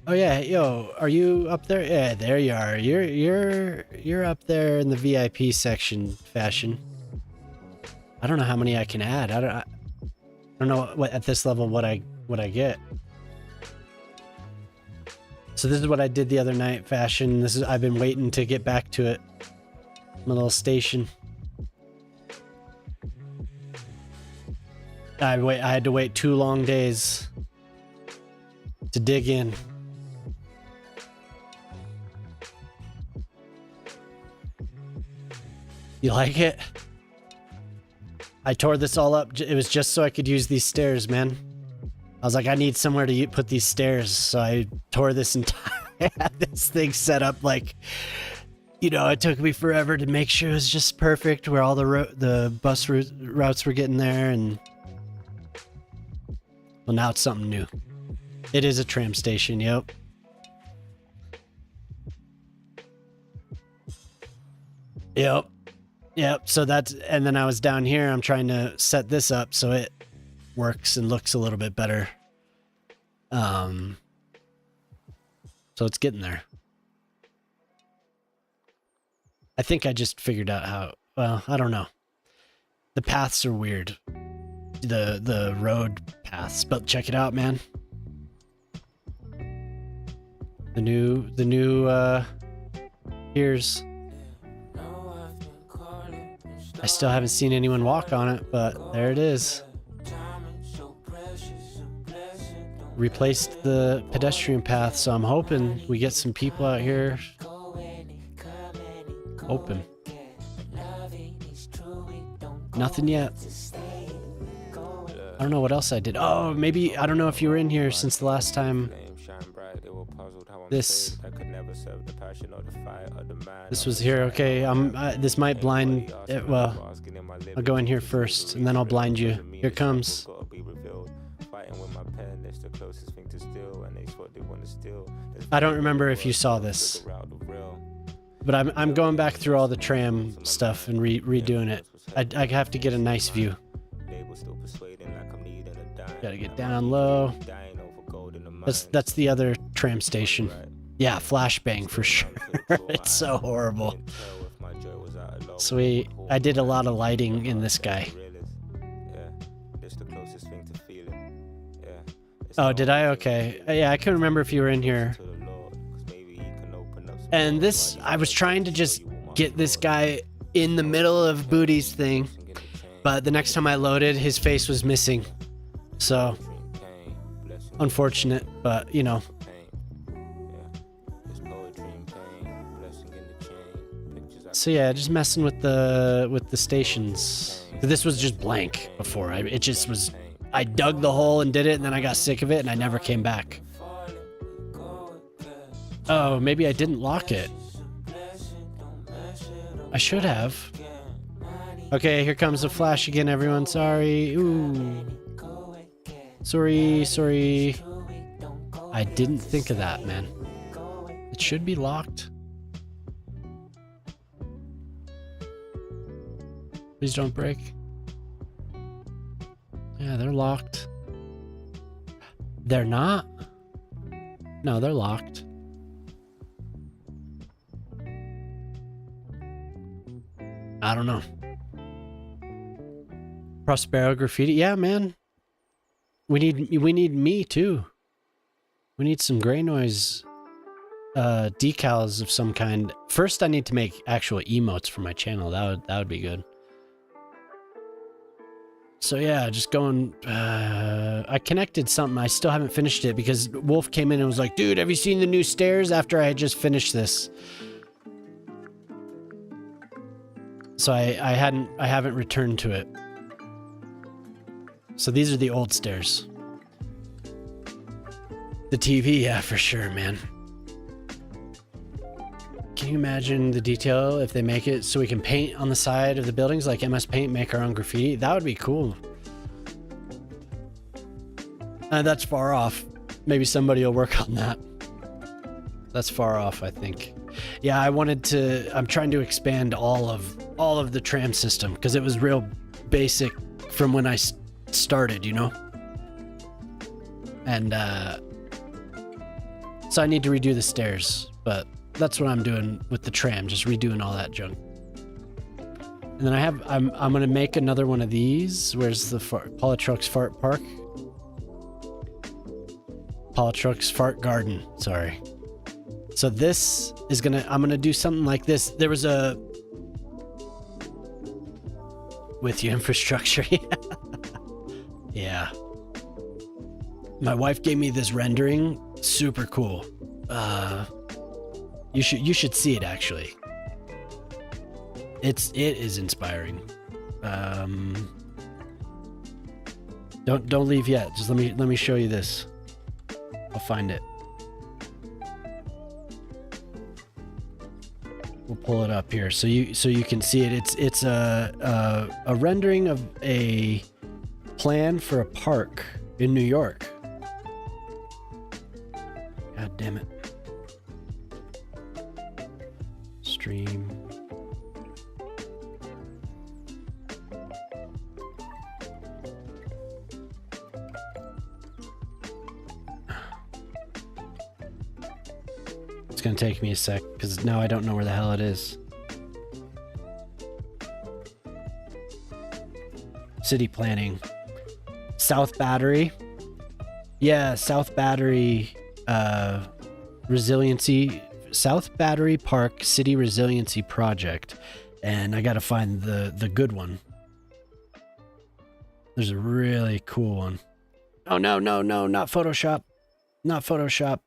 Oh yeah, yo, are you up there? Yeah, there you are. You're up there in the VIP section, Fashion. I don't know how many I can add. I don't know what at this level what I get. So this is what I did the other night, Fashion. I've been waiting to get back to it. My little station. I had to wait 2 long days to dig in. You like it? I tore this all up. It was just so I could use these stairs, man. I was like, I need somewhere to put these stairs, so I tore this entire this thing set up like, it took me forever to make sure it was just perfect where all the bus routes were getting there, and well, now it's something new. It is a tram station, yep. Yep, so and then I was down here, I'm trying to set this up so it works and looks a little bit better. So it's getting there. I think I just figured out how, well, I don't know. The paths are weird. The road paths, but check it out, man. The new piers. I still haven't seen anyone walk on it, but there it is. Replaced the pedestrian path, so I'm hoping we get some people out here. Open. Nothing yet. I don't know what else I did. Oh, maybe, I don't know if you were in here since the last time. This was here. Okay, this might blind it. Well, I'll go in here first and then I'll blind you. Here comes. I don't remember if you saw this, but I'm going back through all the tram stuff and redoing it. I have to get a nice view. Gotta get down low. That's the other tram station. Yeah, flashbang for sure. It's so horrible. Sweet. I did a lot of lighting in this guy. Oh, did I? Okay. Yeah, I couldn't remember if you were in here. And this, I was trying to just get this guy in the middle of Booty's thing, but the next time I loaded, his face was missing. So, unfortunate, but you know. So yeah, just messing with the stations. This was just blank before. It just was. I dug the hole and did it, and then I got sick of it, and I never came back. Oh, maybe I didn't lock it. I should have. Okay, here comes the flash again, everyone. Sorry. Ooh. Sorry. I didn't think of that, man. It should be locked. Please don't break. Yeah, they're locked. They're not? No, they're locked. I don't know. Prospero graffiti. Yeah, man. We need me too. We need some gray noise decals of some kind. First I need to make actual emotes for my channel. That would be good. So yeah, just going, I connected something. I still haven't finished it because Wolf came in and was like, dude, have you seen the new stairs after I had just finished this? So I haven't returned to it. So these are the old stairs. The TV, yeah, for sure, man. Can you imagine the detail if they make it so we can paint on the side of the buildings like MS Paint, make our own graffiti? That would be cool. That's far off. Maybe somebody will work on that. That's far off, I think. Yeah, I'm trying to expand all of the tram system because it was real basic from when I started, you know? And so I need to redo the stairs, but that's what I'm doing with the tram, just redoing all that junk. And then I'm gonna make another one of these. Where's the Polytruck's Fart Park? Polytruck's Fart Garden, sorry. So this is I'm gonna do something like this. There was a with your infrastructure. Yeah. My wife gave me this rendering, super cool. You should see it actually. It is inspiring. Don't leave yet. Just let me show you this. I'll find it. We'll pull it up here so you can see it. It's a rendering of a plan for a park in New York. God damn it. Stream. It's gonna take me a sec because now I don't know where the hell it is. City planning. South Battery. Yeah, South Battery resiliency. South Battery Park City Resiliency Project. And I gotta find the good one. There's a really cool one. Oh, no, no, no, not Photoshop. Not Photoshop.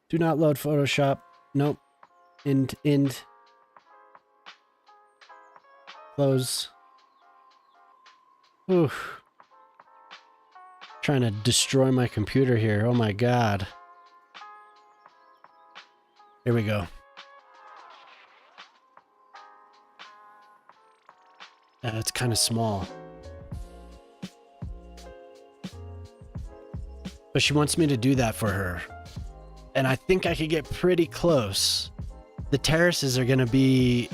Do not load Photoshop. Nope. End. Close. Oof. Trying to destroy my computer here. Oh my god. Here we go. It's kind of small. But she wants me to do that for her. And I think I could get pretty close. The terraces are going to be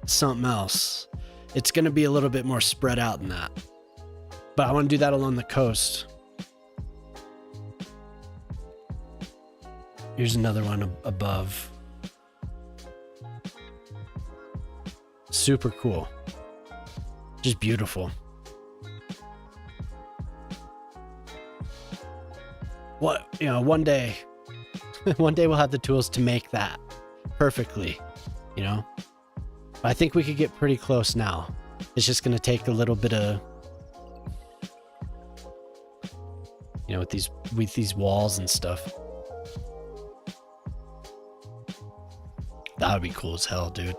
something else. It's going to be a little bit more spread out than that. But I want to do that along the coast. Here's another one above. Super cool. Just beautiful. What, you know, one day we'll have the tools to make that perfectly, you know? But I think we could get pretty close now. It's just going to take a little bit of, you know, with these walls and stuff. That would be cool as hell, dude.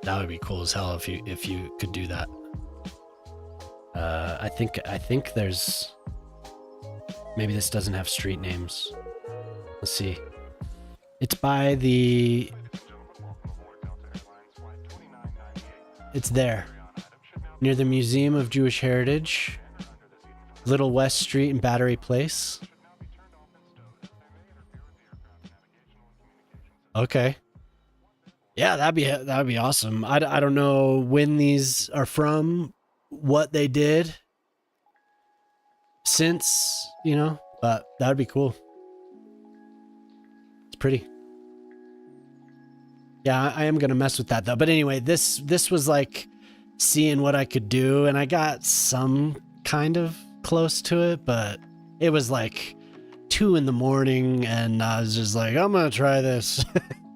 That would be cool as hell if you could do that. I think there's, maybe this doesn't have street names. Let's see. It's by the, it's there near the Museum of Jewish Heritage, Little West Street and Battery Place. Okay. Yeah, that'd be awesome. I don't know when these are from, what they did since, you know, but that would be cool. It's pretty. Yeah, I am going to mess with that though. But anyway, this was like seeing what I could do, and I got some kind of close to it, but it was like 2 a.m. and I was just like, I'm going to try this.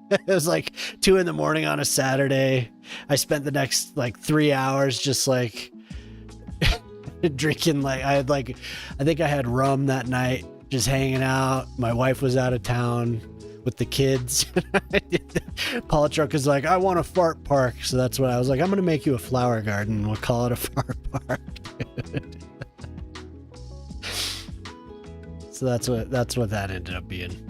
It was like 2 a.m. on a Saturday. I spent the next like 3 hours just like drinking. Like I think I had rum that night, just hanging out. My wife was out of town with the kids. Paul Truck is like, I want a fart park. So that's what I was like. I'm going to make you a flower garden. We'll call it a fart park. So that's what that ended up being.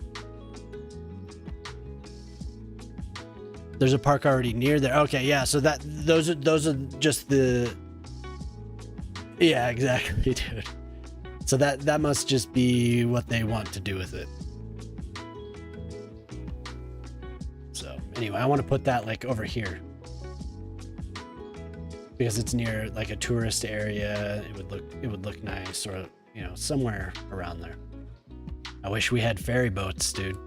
There's a park already near there. Okay, yeah. So those are just the. Yeah, exactly, dude. So that must just be what they want to do with it. So anyway, I want to put that like over here because it's near like a tourist area. It would look nice, or you know, somewhere around there. I wish we had ferry boats, dude.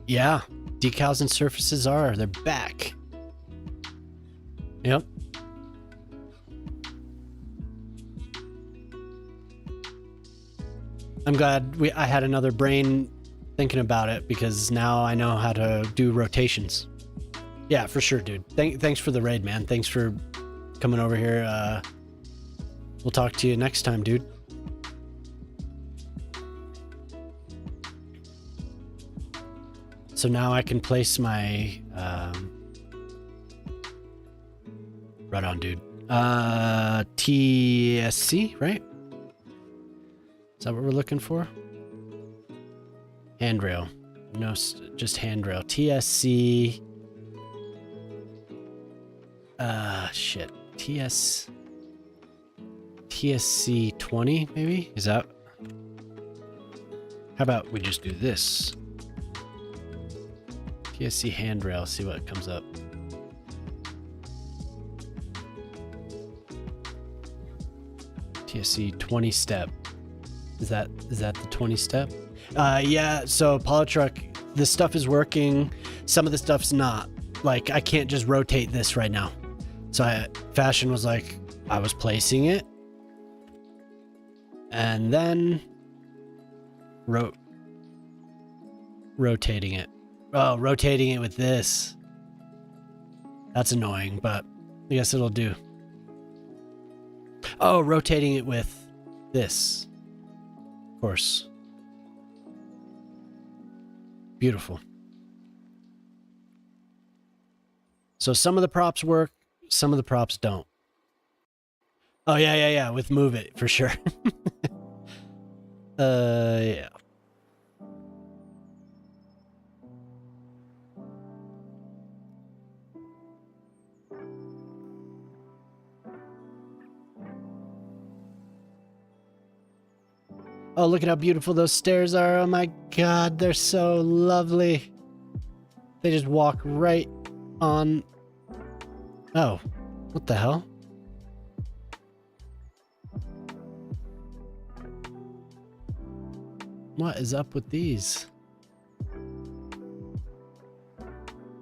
Yeah, decals and surfaces they're back. Yep. I'm glad I had another brain thinking about it, because now I know how to do rotations. Yeah, for sure, dude. Thanks for the raid, man. Thanks for coming over here. We'll talk to you next time, dude. So now I can place my right on, dude. TSC, right? Is that what we're looking for? Handrail. No, just handrail. TSC. Shit. TSC 20, maybe? Is that? How about we just do this? TSC handrail, see what comes up. TSC 20 step. Is that the 20 step? Yeah, so Polytruck, this stuff is working. Some of the stuff's not. Like, I can't just rotate this right now. So Fashion was like, I was placing it. And then rotating it. Oh, rotating it with this. That's annoying, but I guess it'll do. Oh, rotating it with this. Of course. Beautiful. So some of the props work, some of the props don't. Oh, yeah, with move it, for sure. Yeah. Oh, look at how beautiful those stairs are. Oh my god, they're so lovely. They just walk right on. Oh, what the hell? What is up with these?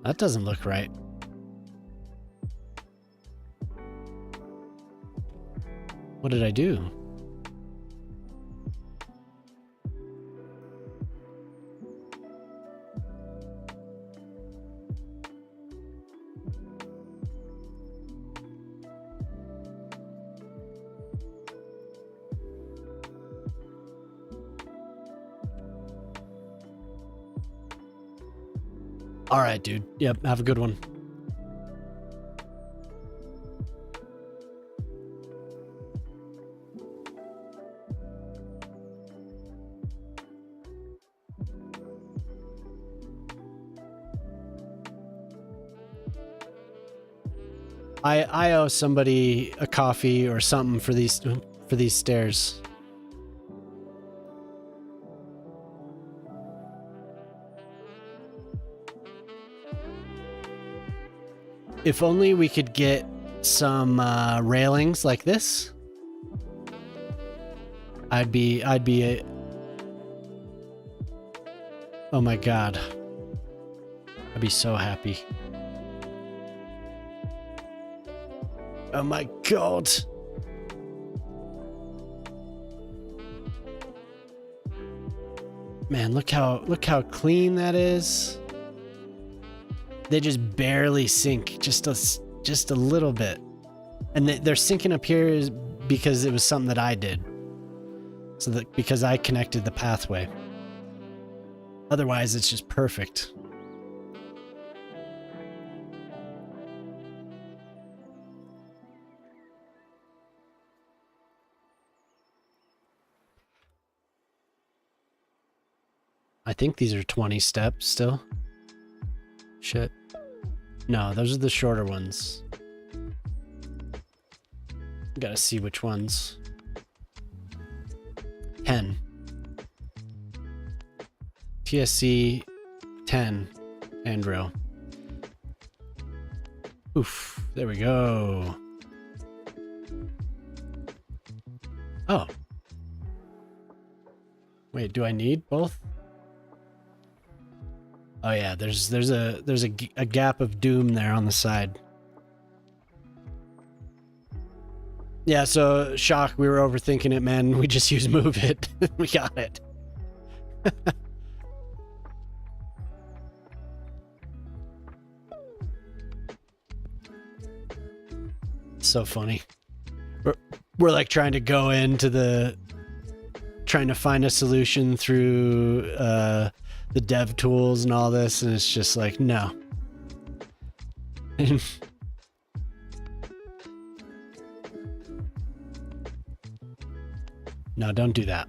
That doesn't look right. What did I do? All right, dude. Yep, have a good one. I owe somebody a coffee or something for these stairs. If only we could get some railings like this. I'd be oh my god. I'd be so happy. Oh my god. Man, look how clean that is. They just barely sink, just a little bit. And they're sinking up here is because it was something that I did. So that because I connected the pathway. Otherwise, it's just perfect. I think these are 20 steps still. Shit. No, those are the shorter ones. Gotta see which ones. 10. TSC 10 handrail. Oof, there we go. Oh. Wait, do I need both? Oh yeah, there's a gap of doom there on the side. Yeah, so shock, we were overthinking it, man. We just use move it. We got it. So funny. We're like trying to go into trying to find a solution through the dev tools and all this, and it's just like, no. No, don't do that.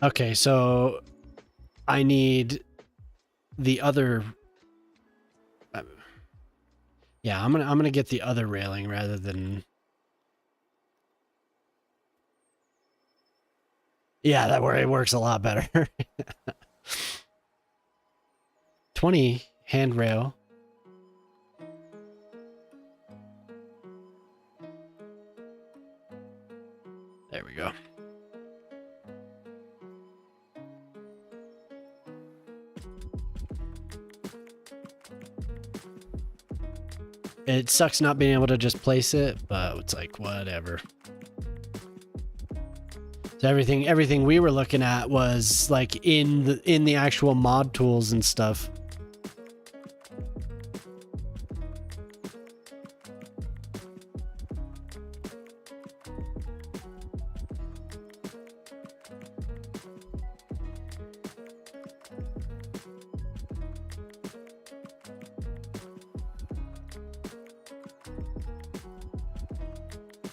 Okay, so I need the other. Yeah, I'm gonna get the other railing rather than. Yeah, that way it works a lot better. 20 handrail. There we go. It sucks not being able to just place it, but it's like whatever. So everything we were looking at was like in the actual mod tools and stuff.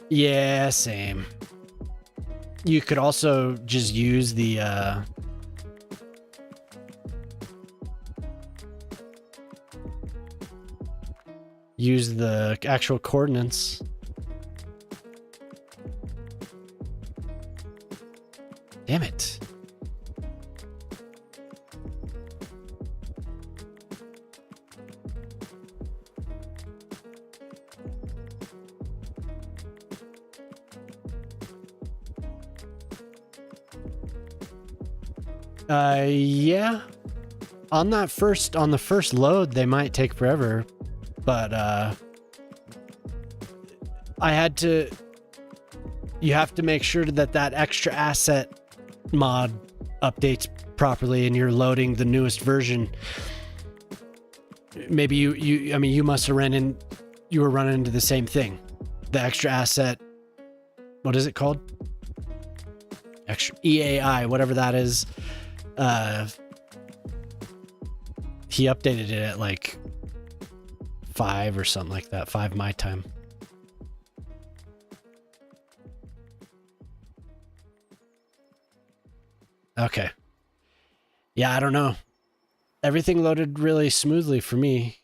Yeah, same. You could also just use the actual coordinates. Damn it. Yeah. On the first load, they might take forever, but you have to make sure that extra asset mod updates properly and you're loading the newest version. Maybe you must have you were running into the same thing. The extra asset, what is it called? Extra EAI, whatever that is. He updated it at like 5 or something like that. 5 my time. Okay. Yeah, I don't know. Everything loaded really smoothly for me.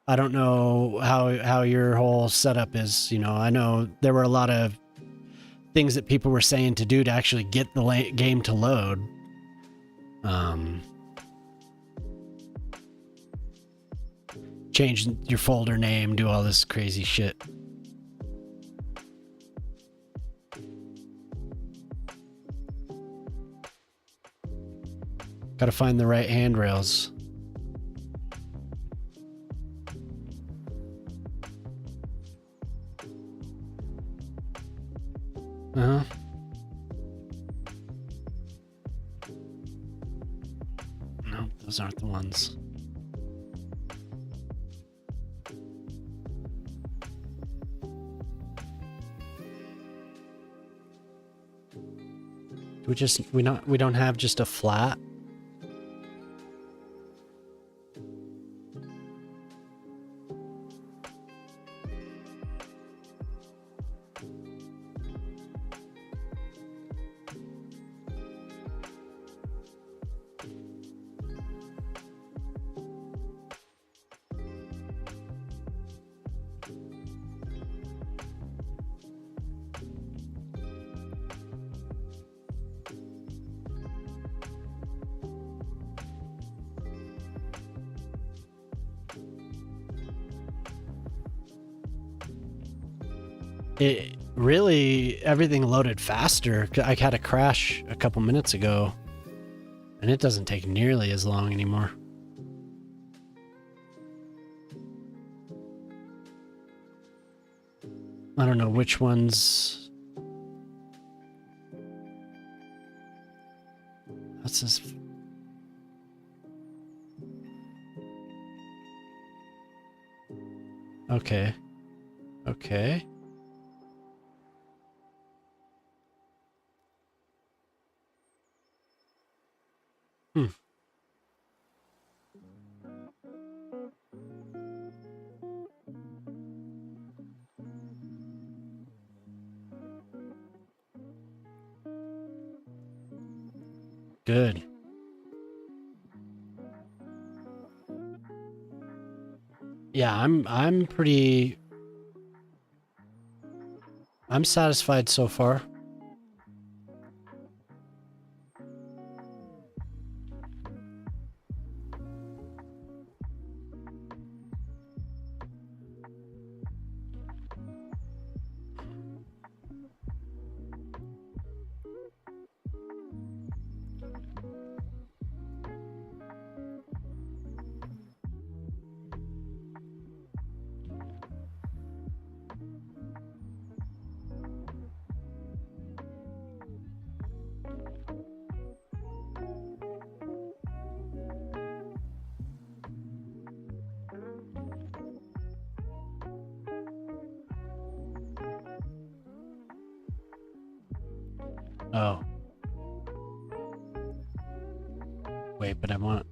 I don't know how your whole setup is. You know, I know there were a lot of things that people were saying to do to actually get the game to load. Change your folder name, do all this crazy shit. Gotta find the right handrails. Uh-huh. No, those aren't the ones. We don't have just a flat? It really, everything loaded faster. I had a crash a couple minutes ago and it doesn't take nearly as long anymore. I don't know which ones. What's this? Okay. Okay. Hmm. Good. Yeah, I'm satisfied so far. Oh. Wait, but I want...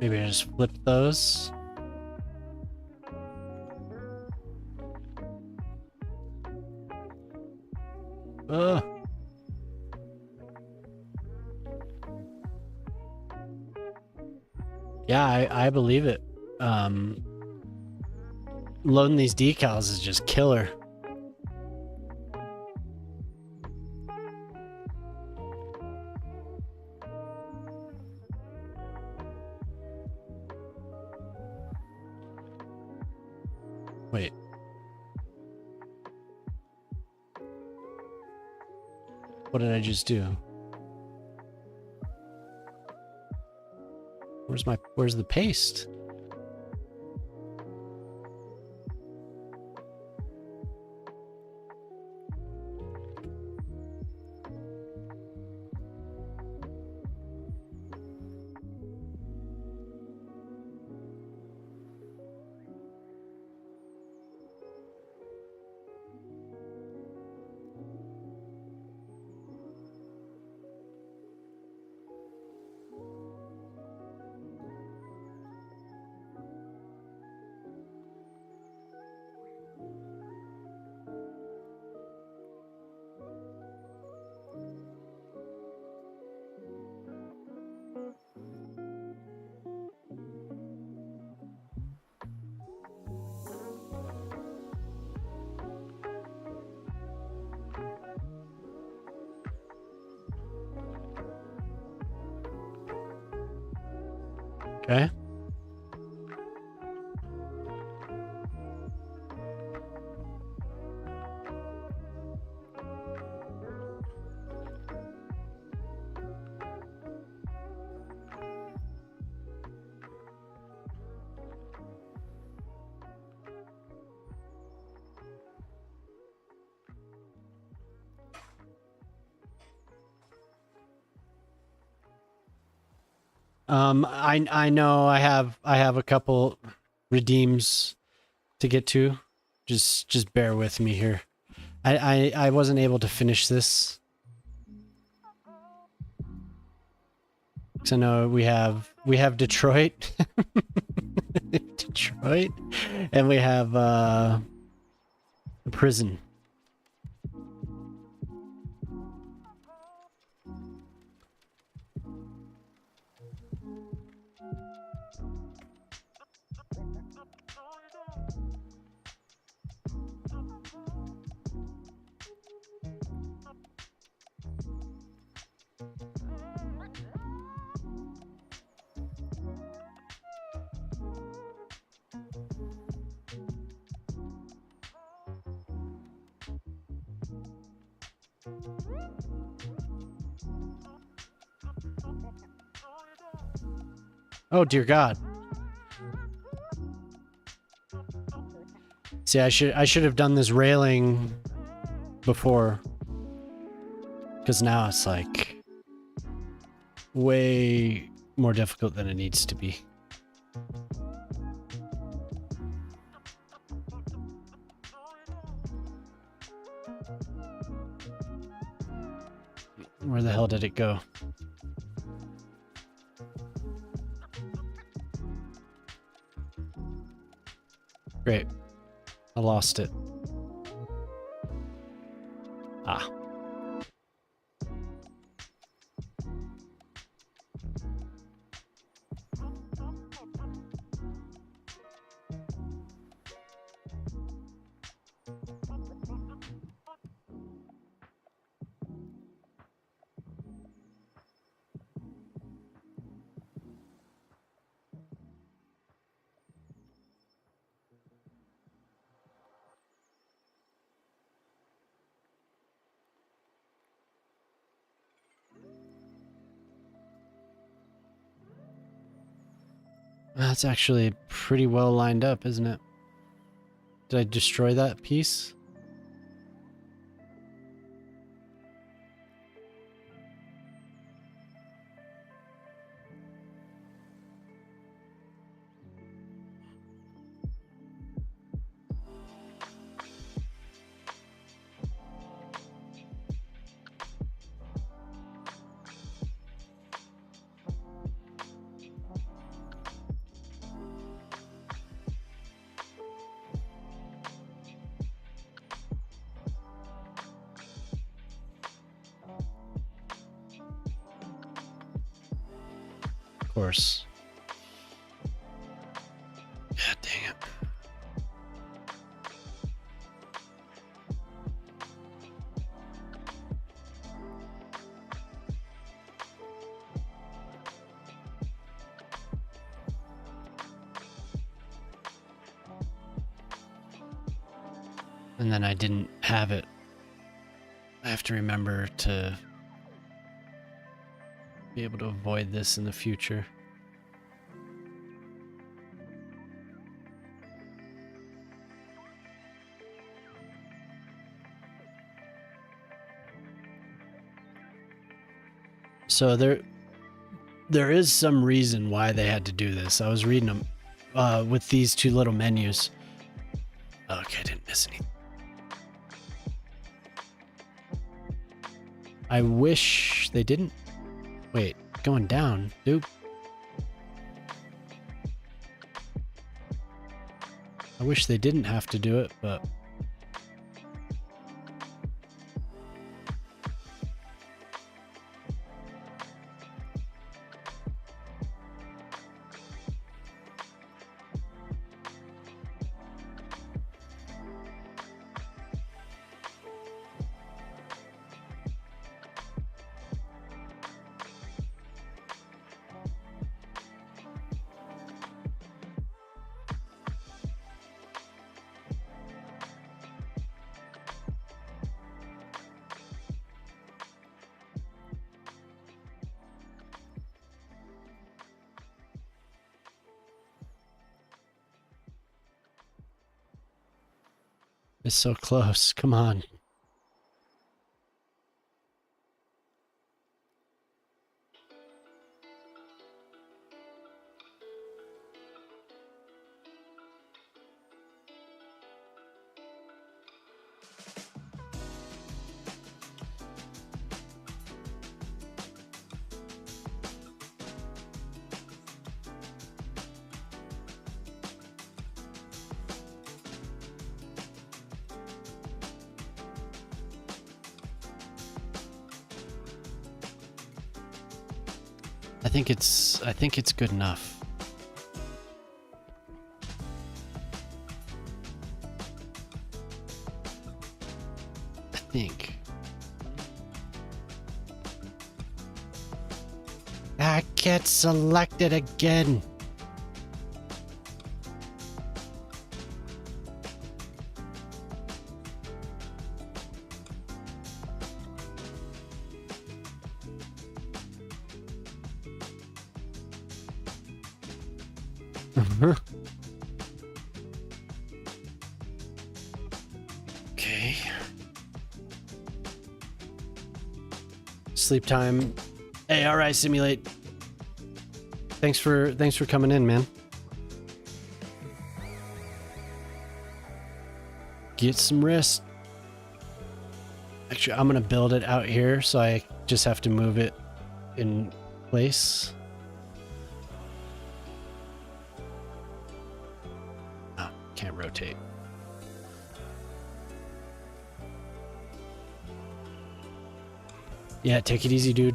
Maybe I just flip those. Ugh. Yeah, I believe it. Loading these decals is just killer. Wait. What did I just do? Where's the paste? Okay. I know I have a couple redeems to get to. Just bear with me here. I wasn't able to finish this. 'Cause I know we have Detroit. Detroit, and we have a prison. Oh dear God. See, I should have done this railing before, because now it's like way more difficult than it needs to be. Where the hell did it go? Great. I lost it. Ah. That's actually pretty well lined up, isn't it? Did I destroy that piece? course. God dang it. And then I didn't have it. I have to remember to be able to avoid this in the future. So there is some reason why they had to do this. I was reading them with these two little menus. Okay, I didn't miss anything. I wish they didn't. Wait, going down, dude. I wish they didn't have to do it, but it's so close. Come on. I think it's good enough. I think. I get selected again. Okay. Sleep time. Hey, all right, Simulate. Thanks for coming in, man. Get some rest. Actually, I'm gonna build it out here, so I just have to move it in place. Oh, can't rotate. Yeah, take it easy, dude.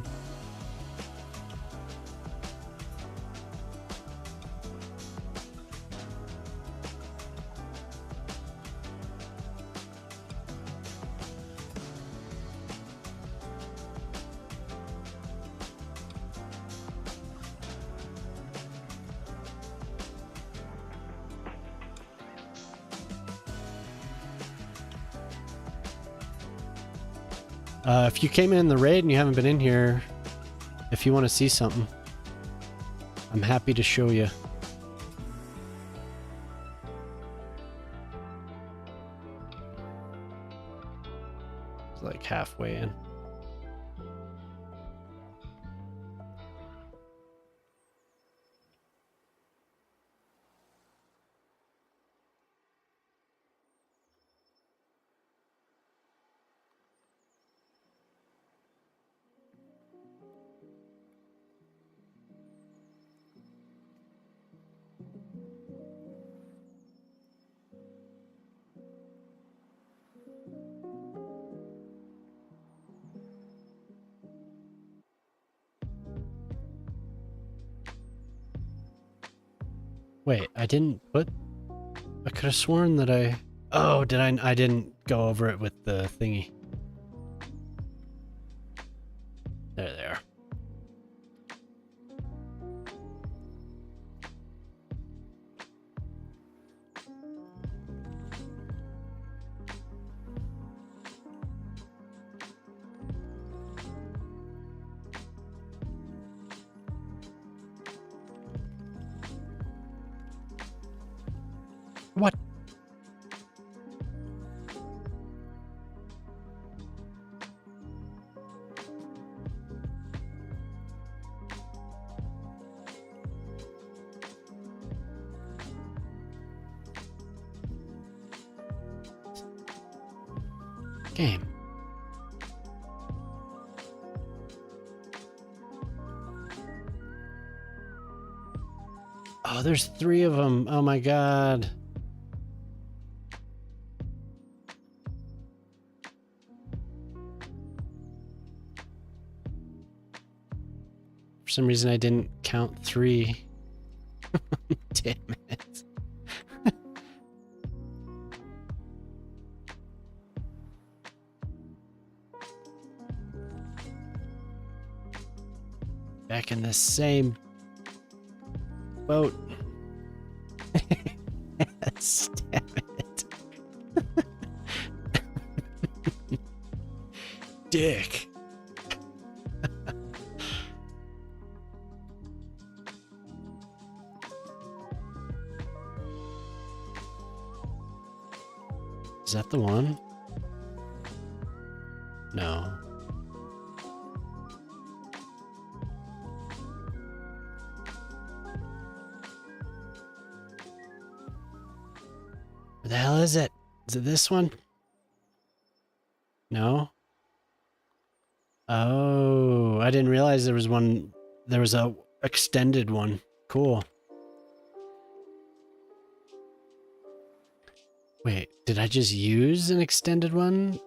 If you came in the raid and you haven't been in here, if you want to see something, I'm happy to show you. It's like halfway in. Wait, I didn't put... I could have sworn that I... Oh, did I? I didn't go over it with the thingy. There they are. What? Game. Oh, there's 3 of them. Oh my god. For some reason I didn't count 3. Damn it. Back in the same boat. Yes, damn it. Dick. Is that the one? No. Where the hell is it? Is it this one? No? Oh, I didn't realize there was one. There was a extended one. Cool. Wait, did I just use an extended one?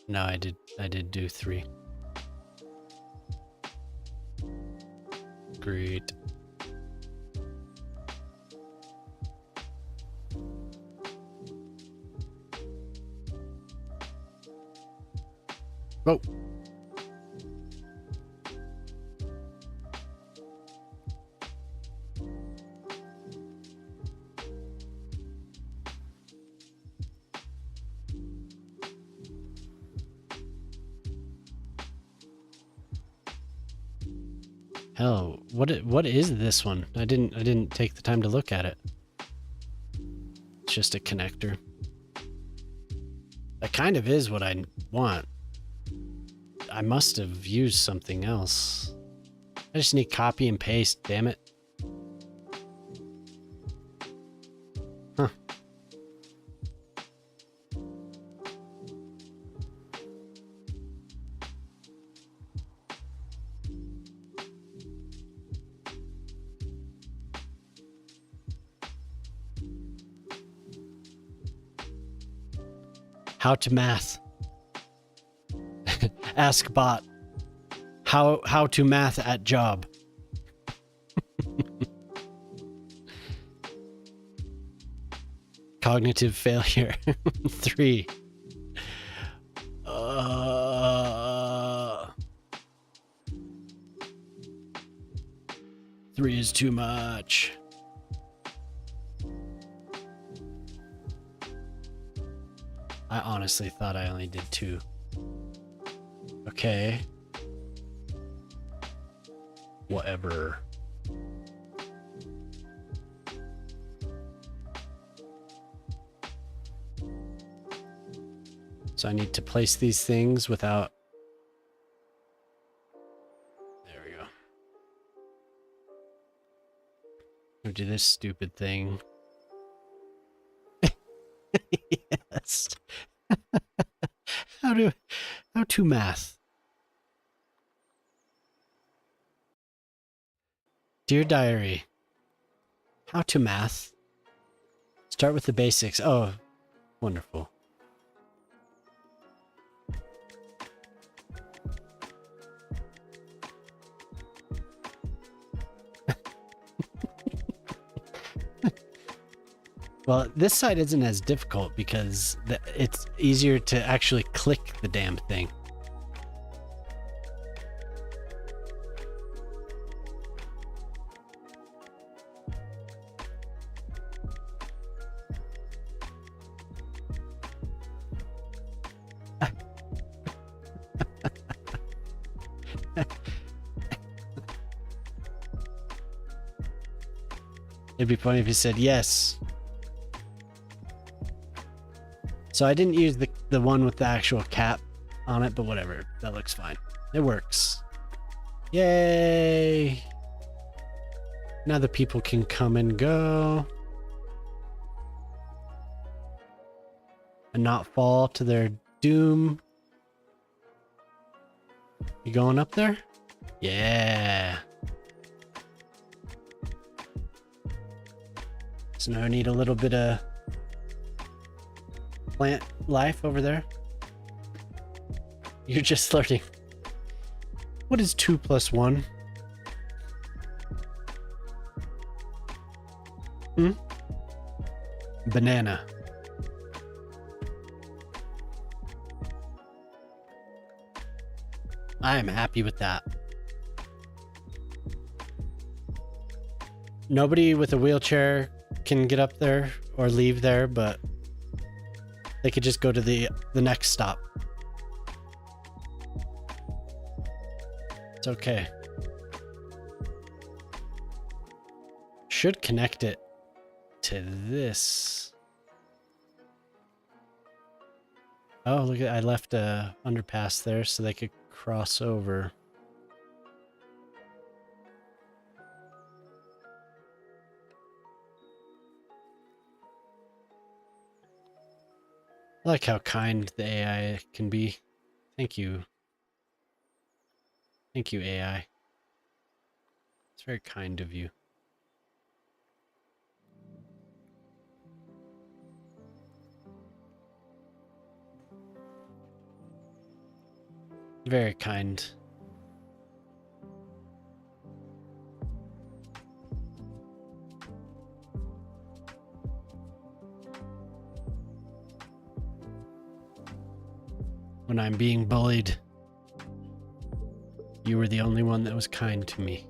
No, I did do 3. Great. Oh. Hell, what is this one? I didn't take the time to look at it. It's just a connector. That kind of is what I want. I must have used something else. I just need copy and paste, damn it. Huh. How to math. Ask bot. How to math at job. Cognitive failure. 3. 3 is too much. I honestly thought I only did 2. Okay. Whatever. So I need to place these things without... There we go. I'll do this stupid thing. Yes. How to math. Dear Diary. How to math. Start with the basics. Oh, wonderful. Well, this side isn't as difficult because it's easier to actually click the damn thing. It'd be funny if he said yes. So I didn't use the one with the actual cap on it, but whatever. That looks fine. It works. Yay! Now the people can come and go. And not fall to their doom. You going up there? Yeah. So now I need a little bit of plant life over there. You're just learning. What is 2 + 1? Banana. I am happy with that. Nobody with a wheelchair can get up there or leave there, but they could just go to the next stop. It's okay. Should connect it to this. Oh, look at, I left a underpass there so they could cross over. I like how kind the AI can be. Thank you. Thank you, AI. It's very kind of you. Very kind. When I'm being bullied, you were the only one that was kind to me.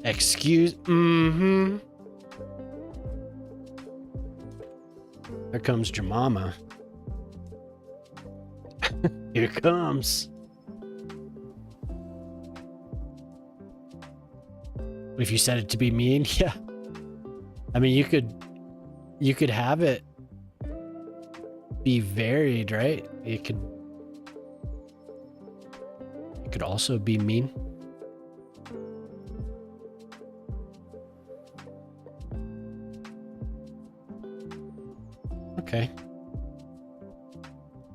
Excuse, Here comes your mama. Here comes. If you set it to be mean, yeah. I mean, you could have it be varied, right? It could also be mean. Okay.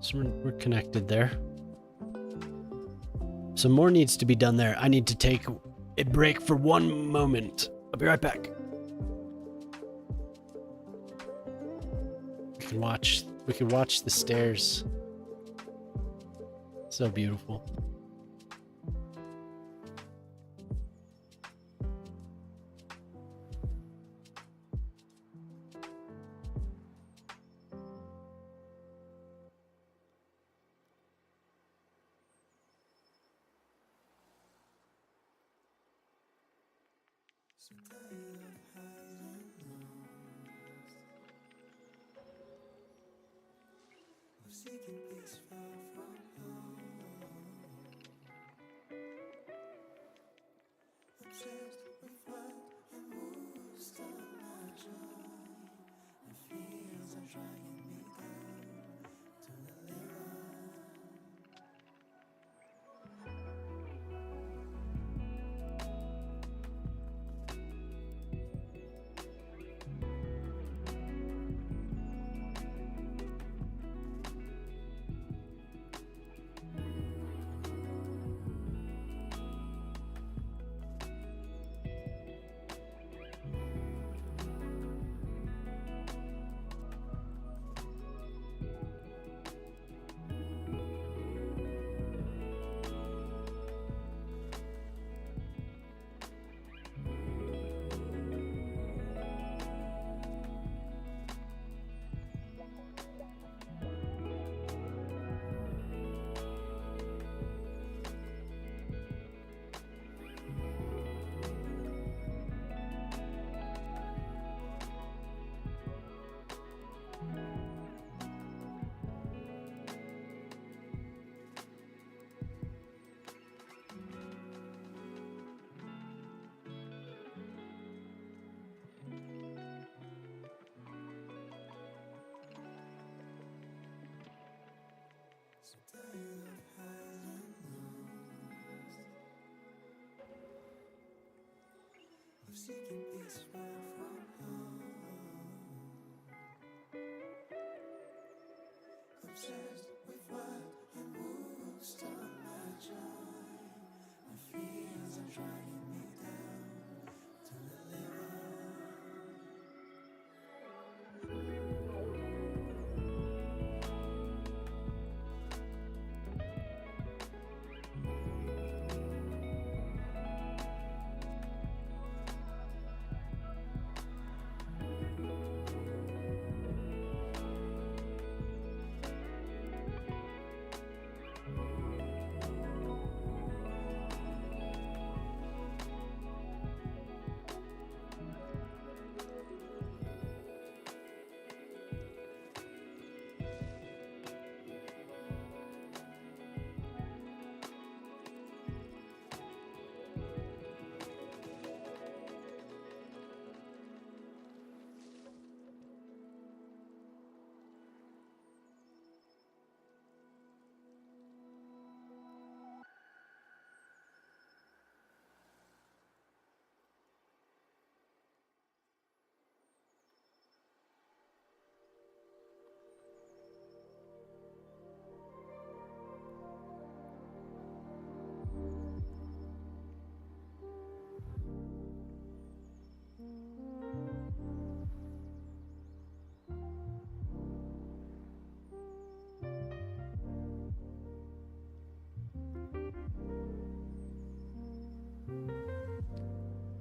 So we're connected there. Some more needs to be done there. I need to take a break for one moment. I'll be right back. We can watch the stairs. So beautiful.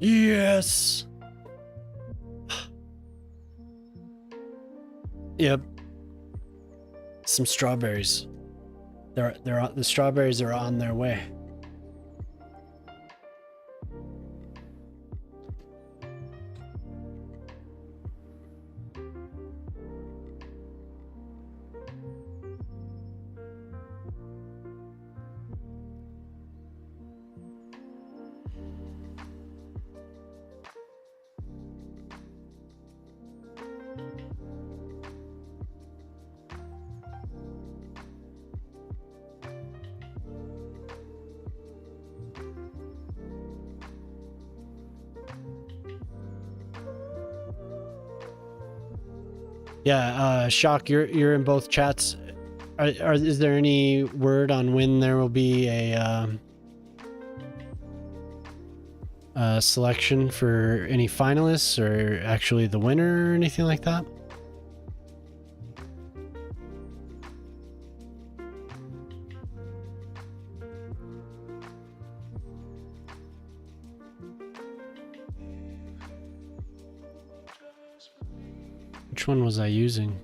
Yes. Yep. Some strawberries. The strawberries are on their way. Yeah, Shock, you're in both chats. Is there any word on when there will be a selection for any finalists or actually the winner or anything like that? Which one was I using?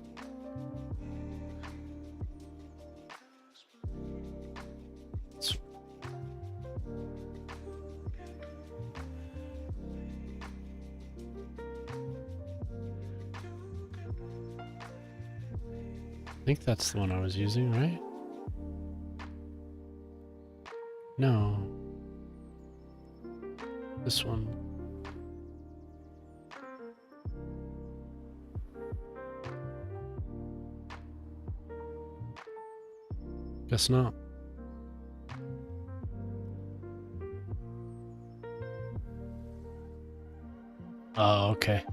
I think that's the one I was using, right? No. This one. Guess not. Oh, okay.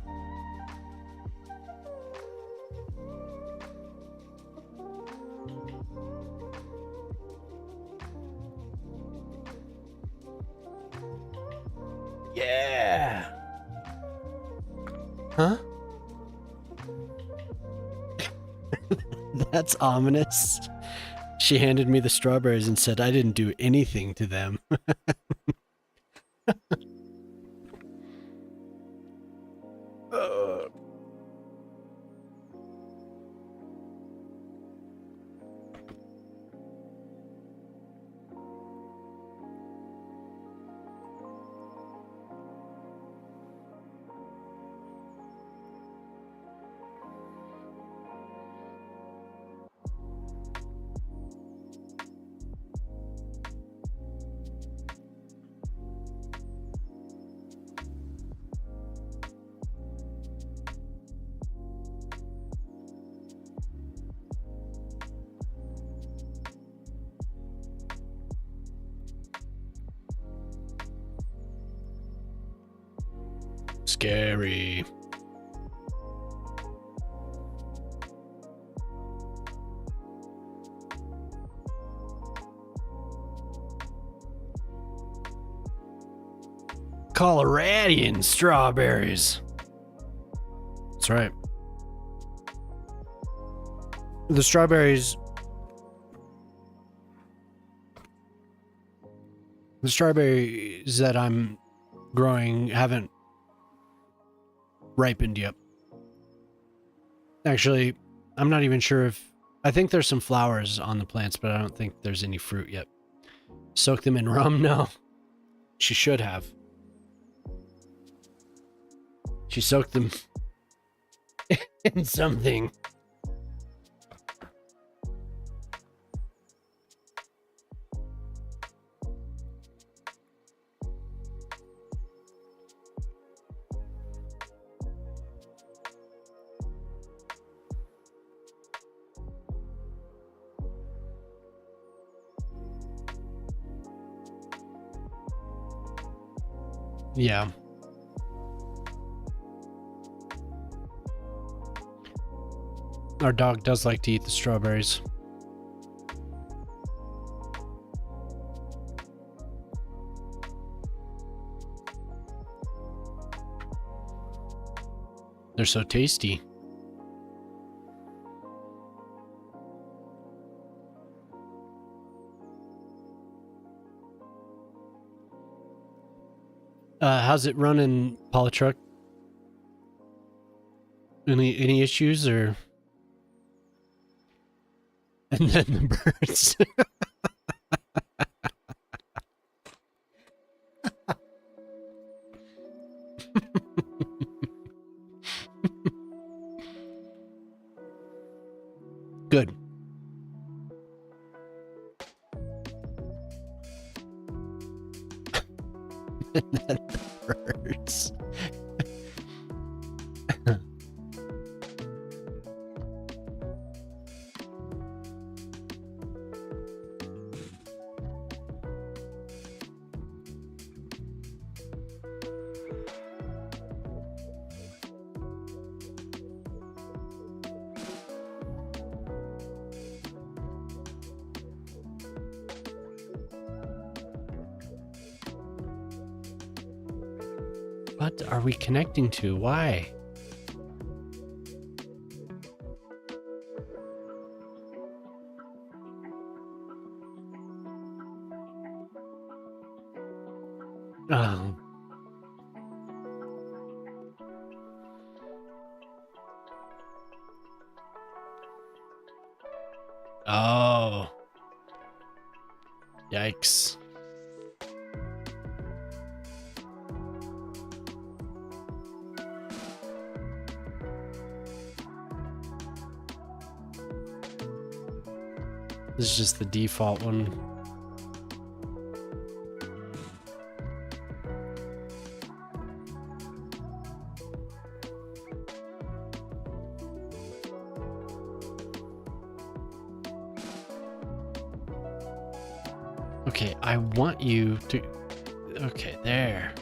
Yeah. Huh? That's ominous. She handed me the strawberries and said I didn't do anything to them. Scary. Coloradian strawberries. That's right. The strawberries that I'm growing haven't ripened yet. Actually, I'm not even sure if... I think there's some flowers on the plants, but I don't think there's any fruit yet. Soak them in rum? No. She should have. She soaked them in something. Yeah. Our dog does like to eat the strawberries. They're so tasty. How's it running, Polytruck? Any issues or? And then the birds. Good. And then the birds. What are we connecting to? Why? Oh. Oh. Yikes. This is just the default one. Okay, I want you to... Okay, there.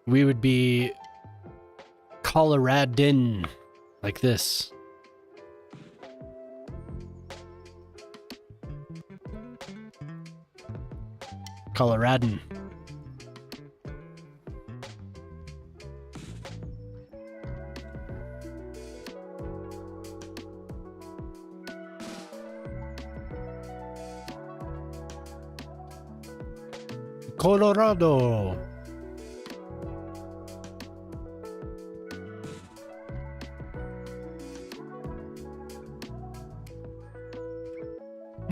We would be Coloradin, like this. Coloradin. Colorado.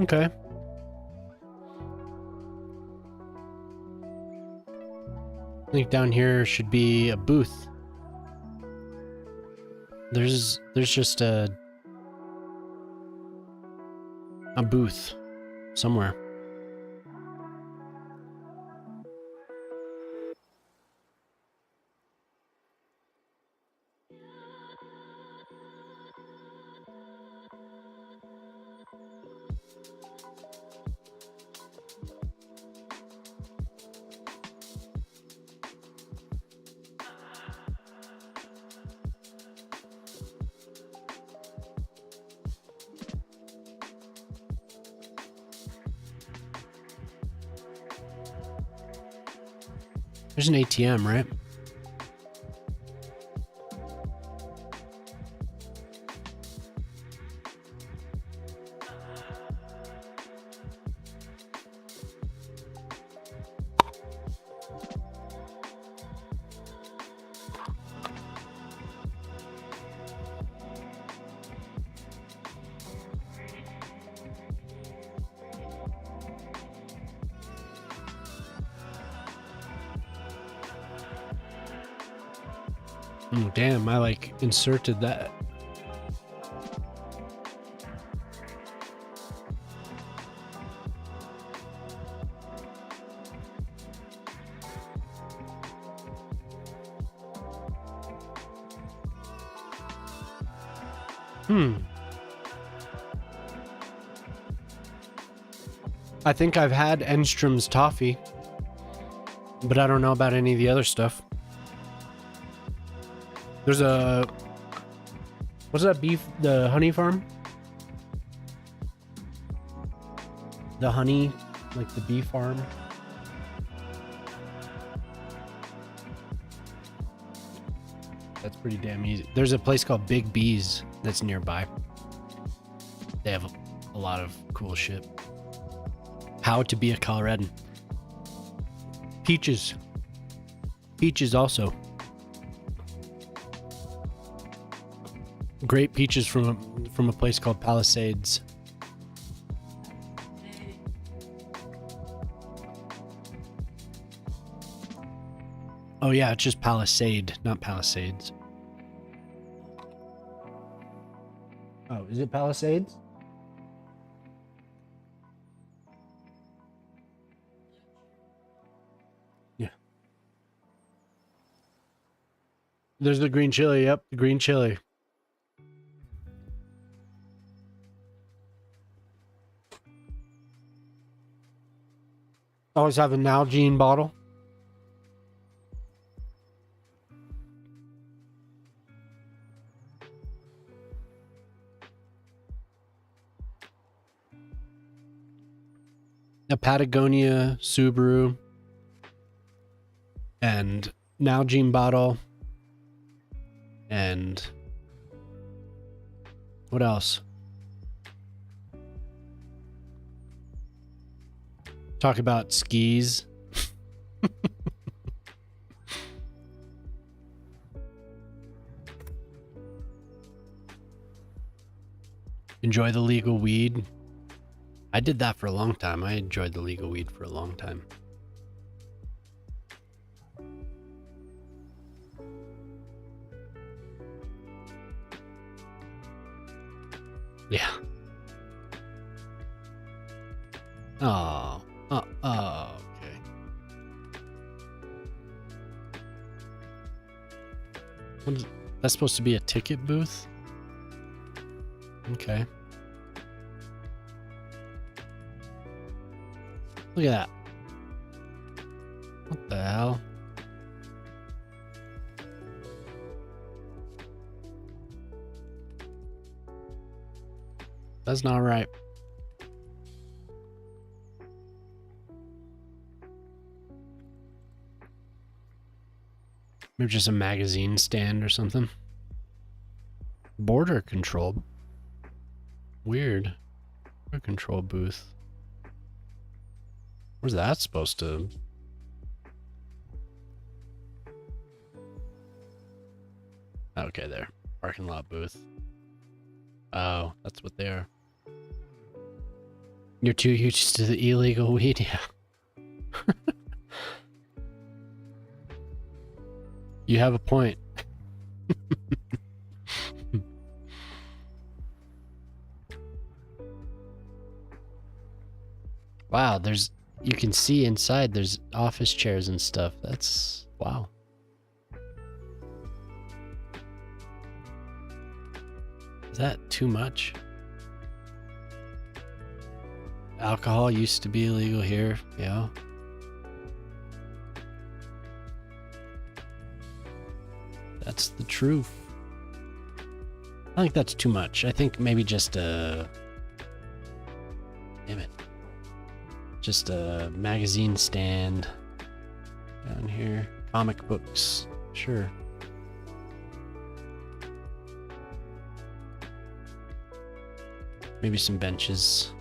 Okay. I think down here should be a booth. There's just a booth somewhere. There's an ATM, right? Oh, damn, I like inserted that. I think I've had Enstrom's toffee, but I don't know about any of the other stuff. There's a... What's that beef? The honey farm? The honey, like the bee farm. That's pretty damn easy. There's a place called Big Bees that's nearby. They have a lot of cool shit. How to be a Coloradan. Peaches. Peaches also. Great peaches from a place called Palisades. Oh yeah, it's just Palisade, not Palisades. Oh, is it Palisades? Yeah. There's the green chili. Yep, the green chili. Always have a Nalgene bottle. A Patagonia Subaru and Nalgene bottle and what else? Talk about skis. Enjoy the legal weed. I did that for a long time. I enjoyed the legal weed for a long time. Yeah. Oh. Okay. What is, that's supposed to be a ticket booth? Okay. Look at that. What the hell? That's not right. Maybe just a magazine stand or something. Border control. Weird. Border control booth. Where's that supposed to? Okay, there. Parking lot booth. Oh, that's what they are. You're too used to the illegal weed, yeah. You have a point. Wow, you can see inside there's office chairs and stuff. That's wow. Is that too much? Alcohol used to be illegal here, yeah. That's the truth. I think that's too much. I think maybe just a... Damn it. Just a magazine stand down here. Comic books, sure. Maybe some benches.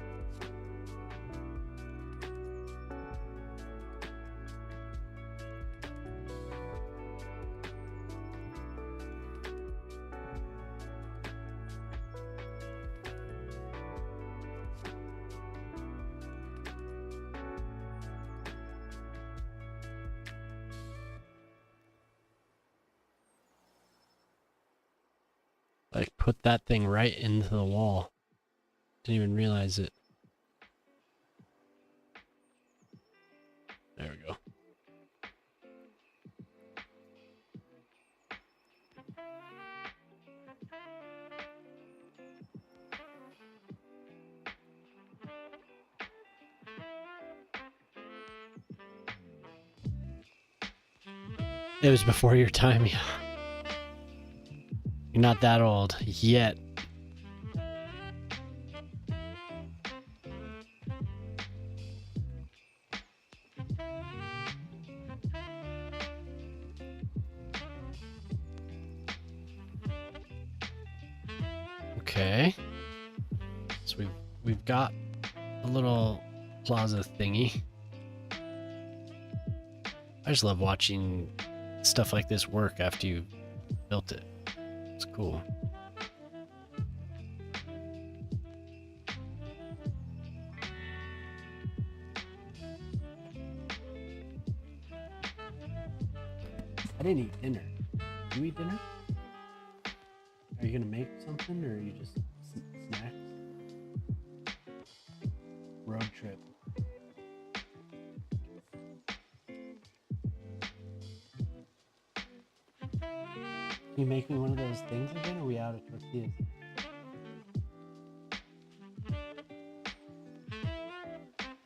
Like, put that thing right into the wall. Didn't even realize it. There we go. It was before your time, yeah. You're not that old yet. Okay. So we've got a little plaza thingy. I just love watching stuff like this work after you've built it. It's cool. I didn't eat dinner. Did you eat dinner? Are you gonna make something, or are you just snacks? Road trip. Can you make me one of those things again, or are we out of tortillas?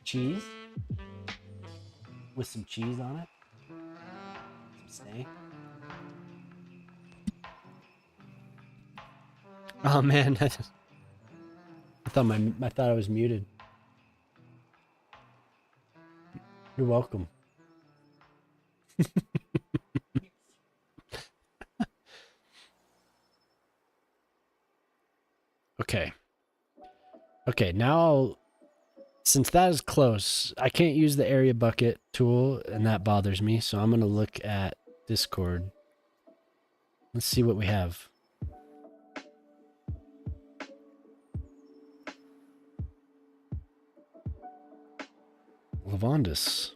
Cheese? With some cheese on it? Some steak? Oh man, I thought I was muted. You're welcome. Okay. Okay, now since that is close, I can't use the area bucket tool, and that bothers me, so I'm gonna look at Discord. Let's see what we have. Lavandus.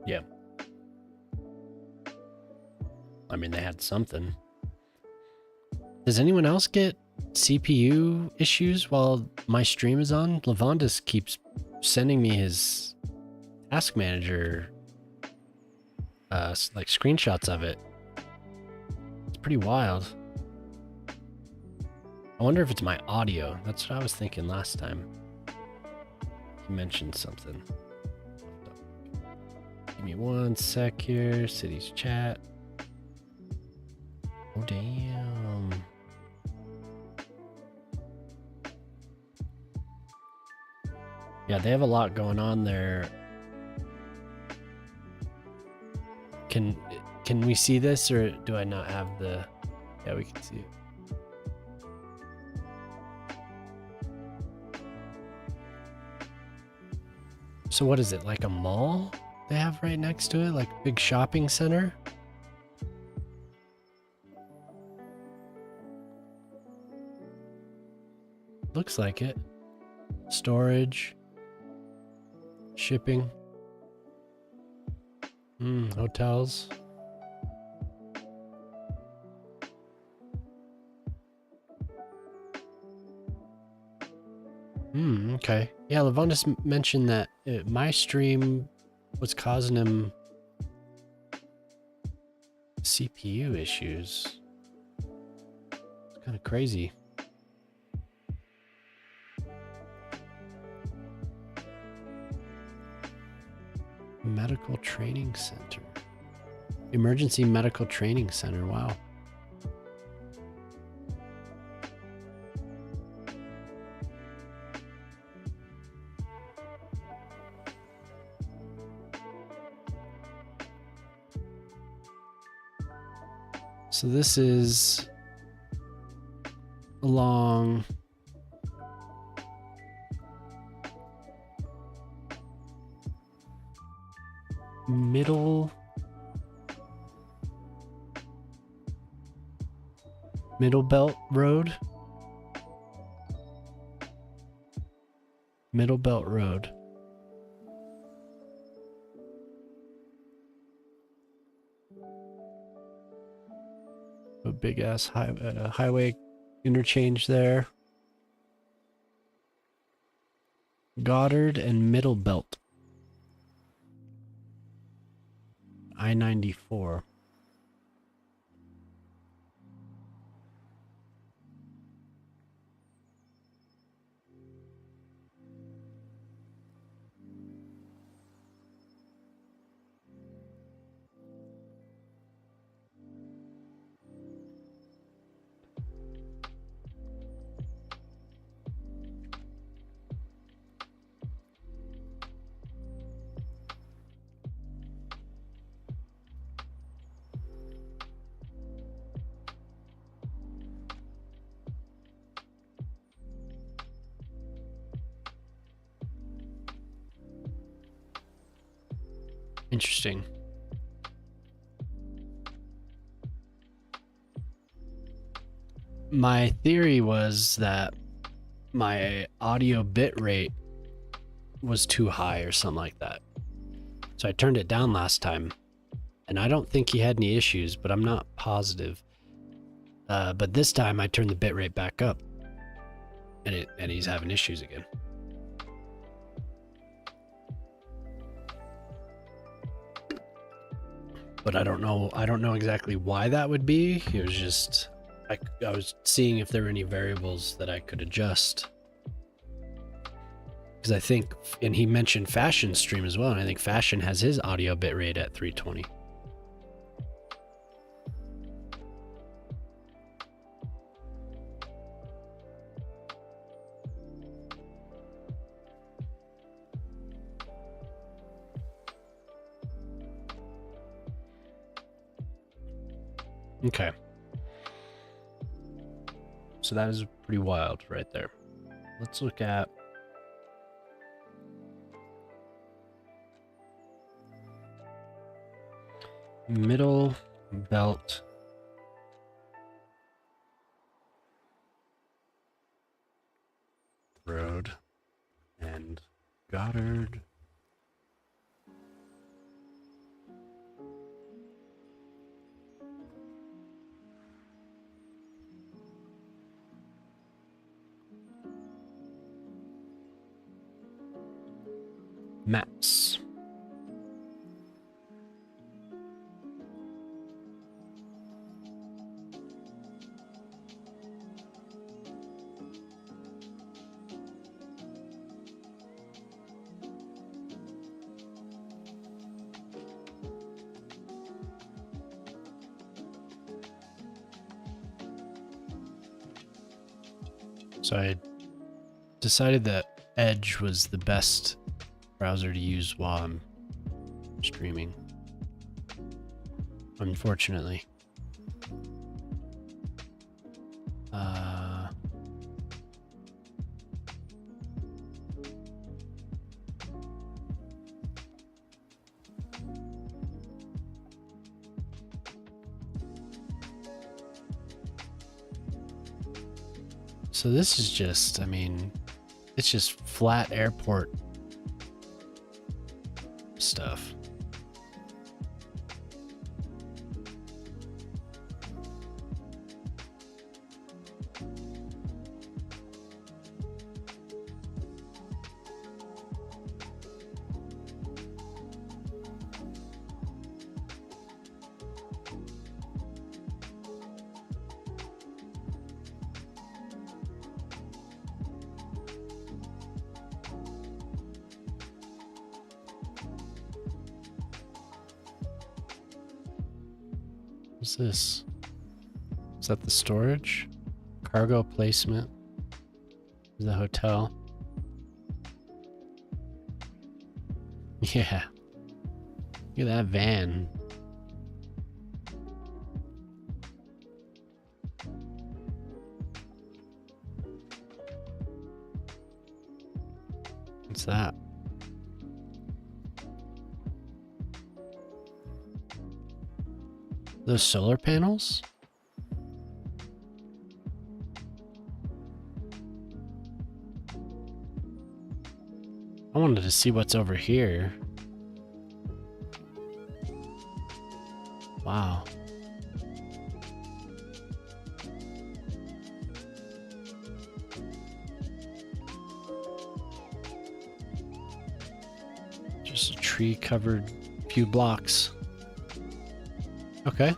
Yeah. I mean, they had something. Does anyone else get CPU issues while my stream is on? Lavandus keeps sending me his task manager like screenshots of it. It's pretty wild. I wonder if it's my audio. That's what I was thinking last time. You mentioned something. Give me one sec here. Cities chat. Oh, damn. Yeah, they have a lot going on there. Can we see this, or do I not have the... Yeah, we can see it. So what is it, like a mall they have right next to it? Like a big shopping center? Looks like it. Storage. Shipping. Hotels. Okay. Yeah, Lavandus mentioned that my stream was causing him CPU issues. It's kind of crazy. Medical Training Center. Emergency Medical Training Center. Wow. So this is along Middle Belt Road. Middle Belt Road. A big ass highway interchange there. Goddard and Middle Belt. I-94. Interesting. My theory was that my audio bit rate was too high or something like that. So I turned it down last time, and I don't think he had any issues, but I'm not positive. But this time I turned the bit rate back up, and he's having issues again. But I don't know exactly why that would be. It was just I was seeing if there were any variables that I could adjust. Because I think, and he mentioned Fashion stream as well, and I think Fashion has his audio bitrate at 320. Okay. So that is pretty wild right there. Let's look at Middle Belt Road and Goddard. Maps. So I decided that Edge was the best browser to use while I'm streaming. Unfortunately. So this is just, I mean, it's just flat airport stuff. What's this? Is that the storage? Cargo placement? Is the hotel? Yeah. Look at that van. What's that? Those solar panels? I wanted to see what's over here. Wow. Just a tree covered few blocks. Okay.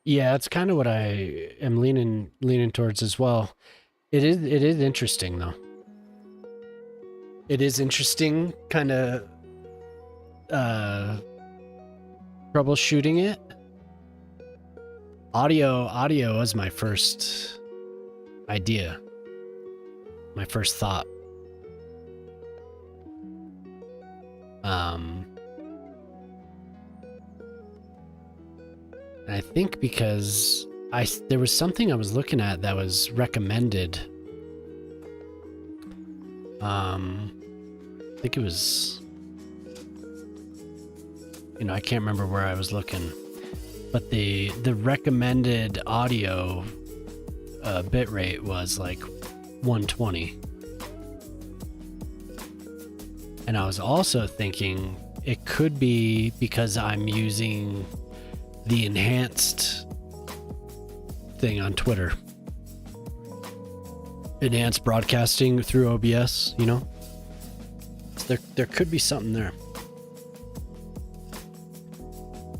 Yeah, it's kind of what I am leaning towards as well. It is interesting though. It is interesting kind of troubleshooting it. Audio was my first idea. My first thought. And I think because there was something I was looking at that was recommended. I think it was, I can't remember where I was looking, but the recommended audio bitrate was like 120. And I was also thinking it could be because I'm using the enhanced thing on Twitter. Enhanced broadcasting through OBS, So there could be something there.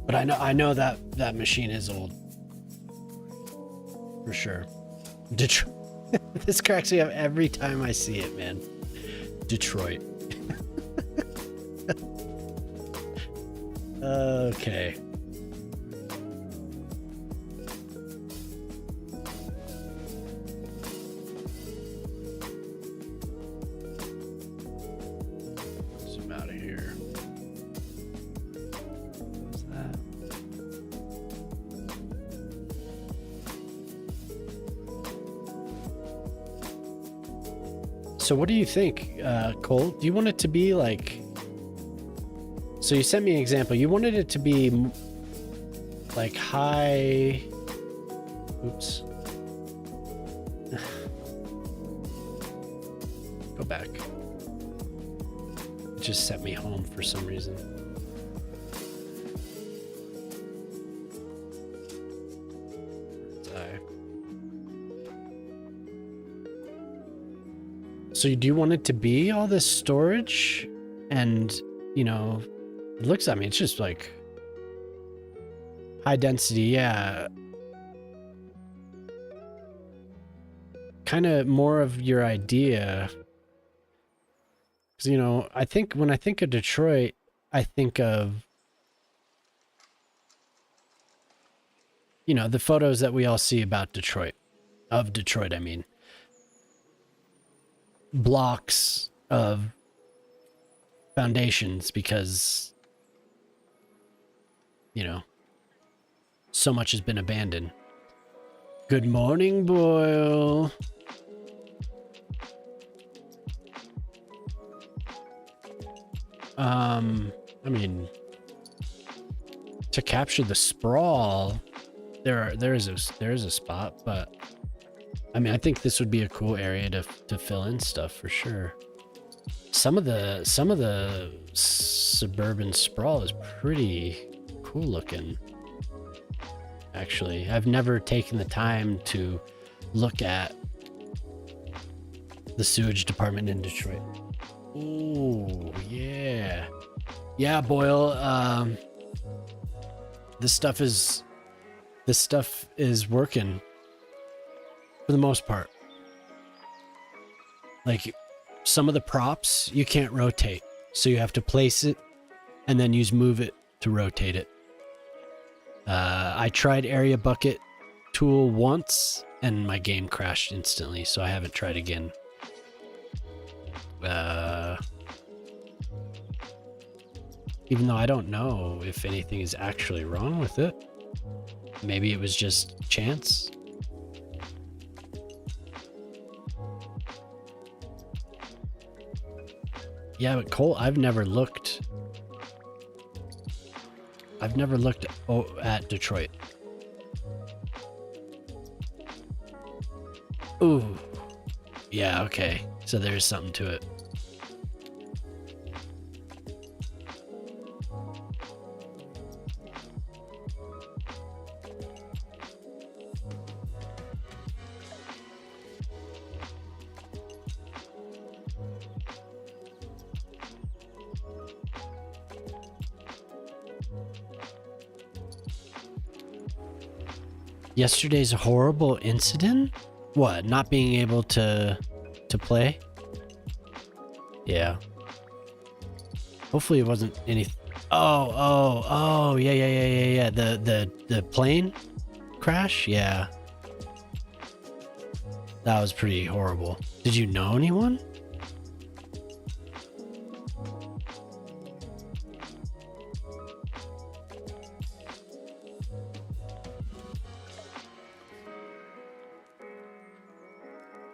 But I know that machine is old. For sure. Detroit. This cracks me up every time I see it, man. Detroit. Okay. Zoom out of here. What's that? So what do you think, Cole? Do you want it to be like... So you sent me an example. You wanted it to be like high... Oops. Go back. It just sent me home for some reason. So do you want it to be all this storage? And, it looks, it's just like high density, yeah. Kind of more of your idea. Because, I think when I think of Detroit, I think of, the photos that we all see about Detroit. Of Detroit, I mean. Blocks of foundations because, so much has been abandoned. Good morning, Boyle. I mean, to capture the sprawl, there is a spot, but I think this would be a cool area to fill in stuff for sure. Some of the suburban sprawl is pretty cool looking. Actually, I've never taken the time to look at the sewage department in Detroit. Ooh, yeah. Yeah, Boyle, this stuff is working for the most part. Like some of the props you can't rotate, so you have to place it and then move it to rotate it. I tried area bucket tool once and my game crashed instantly, so I haven't tried again. Even though I don't know if anything is actually wrong with it. Maybe it was just chance. Yeah, but Cole, I've never looked at Detroit. Ooh. Yeah, okay. So there's something to it. Yesterday's horrible incident? What? Not being able to play? Yeah. Hopefully it wasn't any. Oh, yeah. The plane crash? Yeah. That was pretty horrible. Did you know anyone?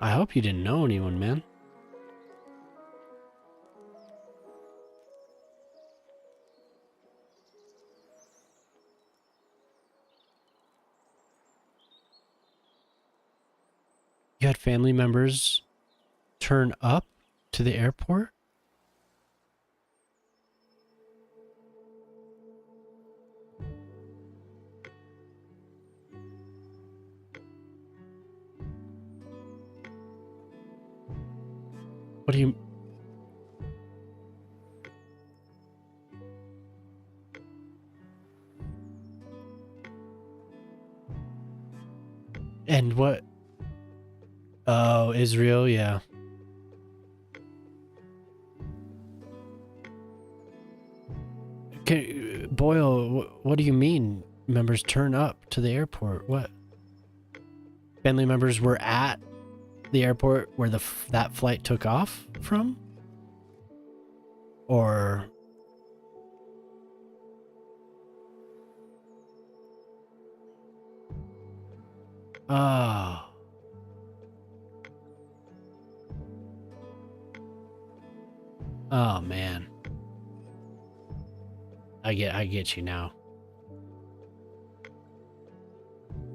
I hope you didn't know anyone, man. You had family members turn up to the airport? What do you... And what? Oh, Israel, yeah. Boyle, what do you mean members turn up to the airport? What? Family members were at the airport where that flight took off from? Or... Oh. Oh, man. I get you now.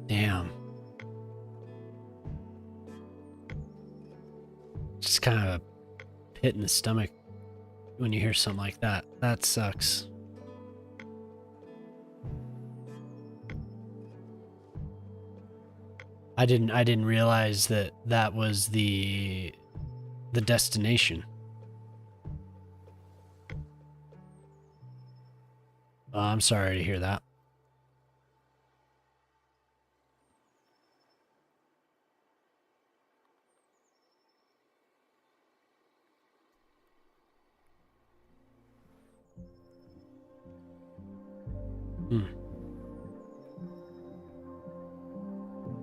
Damn. Just kind of a pit in the stomach when you hear something like that. That sucks. I didn't realize that was the destination. I'm sorry to hear that.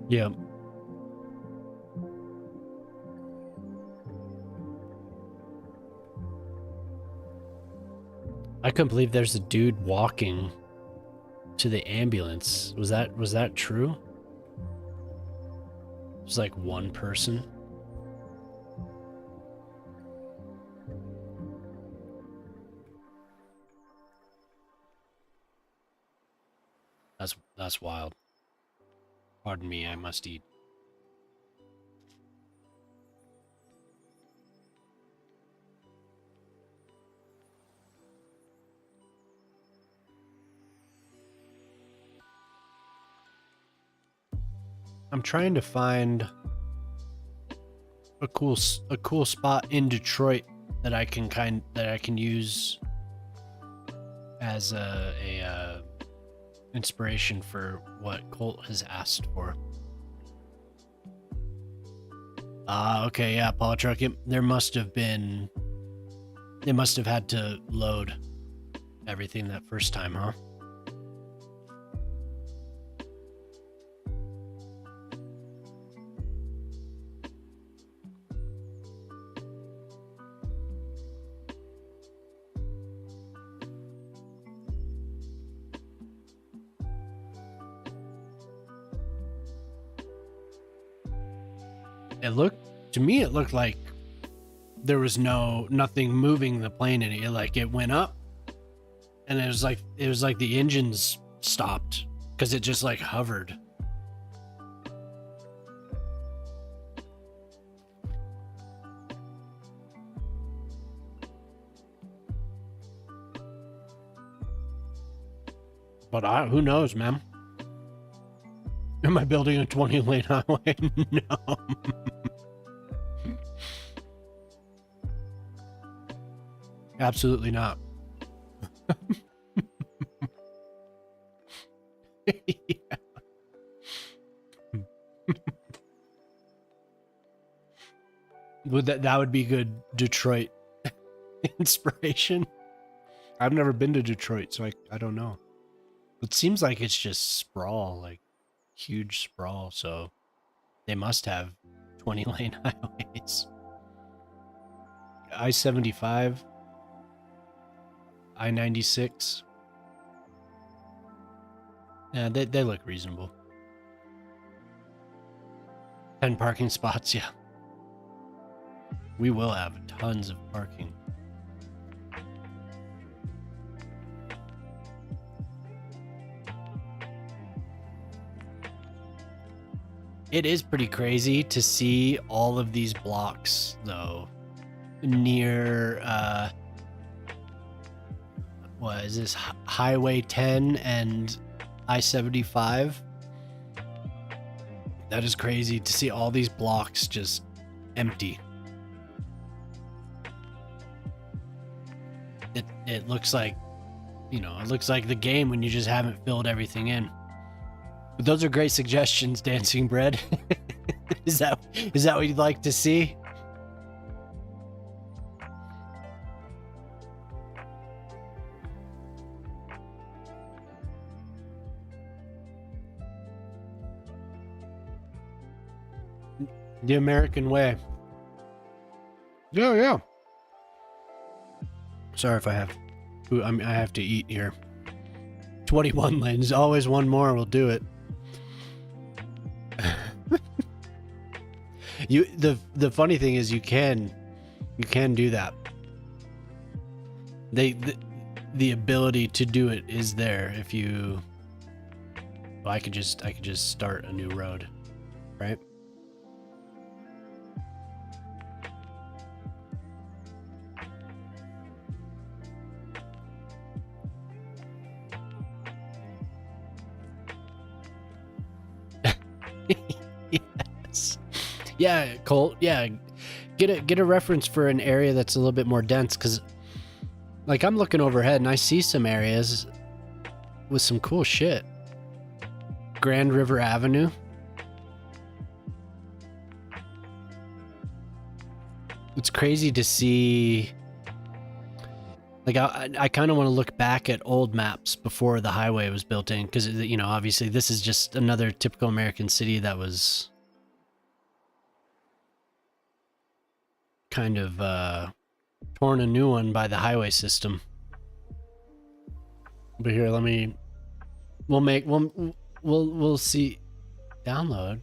Yeah. I couldn't believe there's a dude walking to the ambulance. Was that true? It was like one person. That's wild. Pardon me, I must eat. I'm trying to find a cool spot in Detroit that I can use as a inspiration for what Colt has asked for. Okay, yeah, Paul Truck. They must have had to load everything that first time, huh? To me it looked like there was nothing moving the plane in it. Like it went up and it was like the engines stopped because it just like hovered. But who knows, man? Am I building a 20-lane highway? No. Absolutely not. Yeah. Would that would be good Detroit inspiration? I've never been to Detroit, so I don't know. It seems like it's just sprawl, like huge sprawl, so they must have 20-lane highways. I-75, I-96. Yeah, they look reasonable. 10 parking spots, yeah. We will have tons of parking. It is pretty crazy to see all of these blocks, though, near, what is this, Highway 10 and I-75? That is crazy to see all these blocks just empty. It looks like, it looks like the game when you just haven't filled everything in. But those are great suggestions, Dancing Bread. Is that what you'd like to see? The American way. Yeah. Sorry if I have I have to eat here. 21 lanes. Always one more will do it. The funny thing is you can do that. The ability to do it is there if you. Well, I could just start a new road, right? Yes. Yeah, Colt. Yeah, get a reference for an area that's a little bit more dense, because, like, I'm looking overhead and I see some areas with some cool shit. Grand River Avenue. It's crazy to see. Like, I kind of want to look back at old maps before the highway was built in, because, obviously this is just another typical American city that was kind of torn a new one by the highway system. But here, we'll see. Download.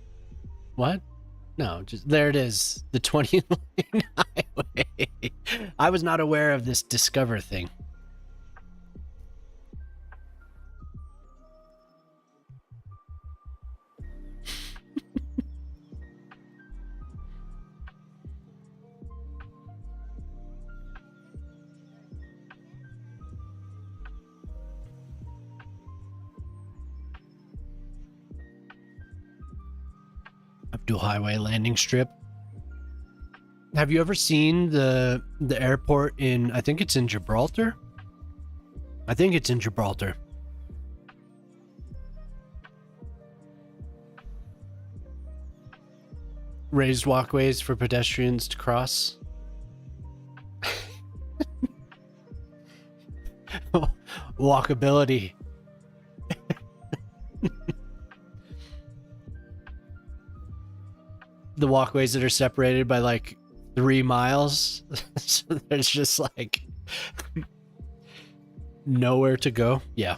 What? No, just there it is. The 20-lane highway. I was not aware of this Discover thing. Abdul Highway landing strip. Have you ever seen the airport in, I think it's in Gibraltar? I think it's in Gibraltar. Raised walkways for pedestrians to cross. Walkability. The walkways that are separated by like 3 miles. So there's just like nowhere to go. Yeah.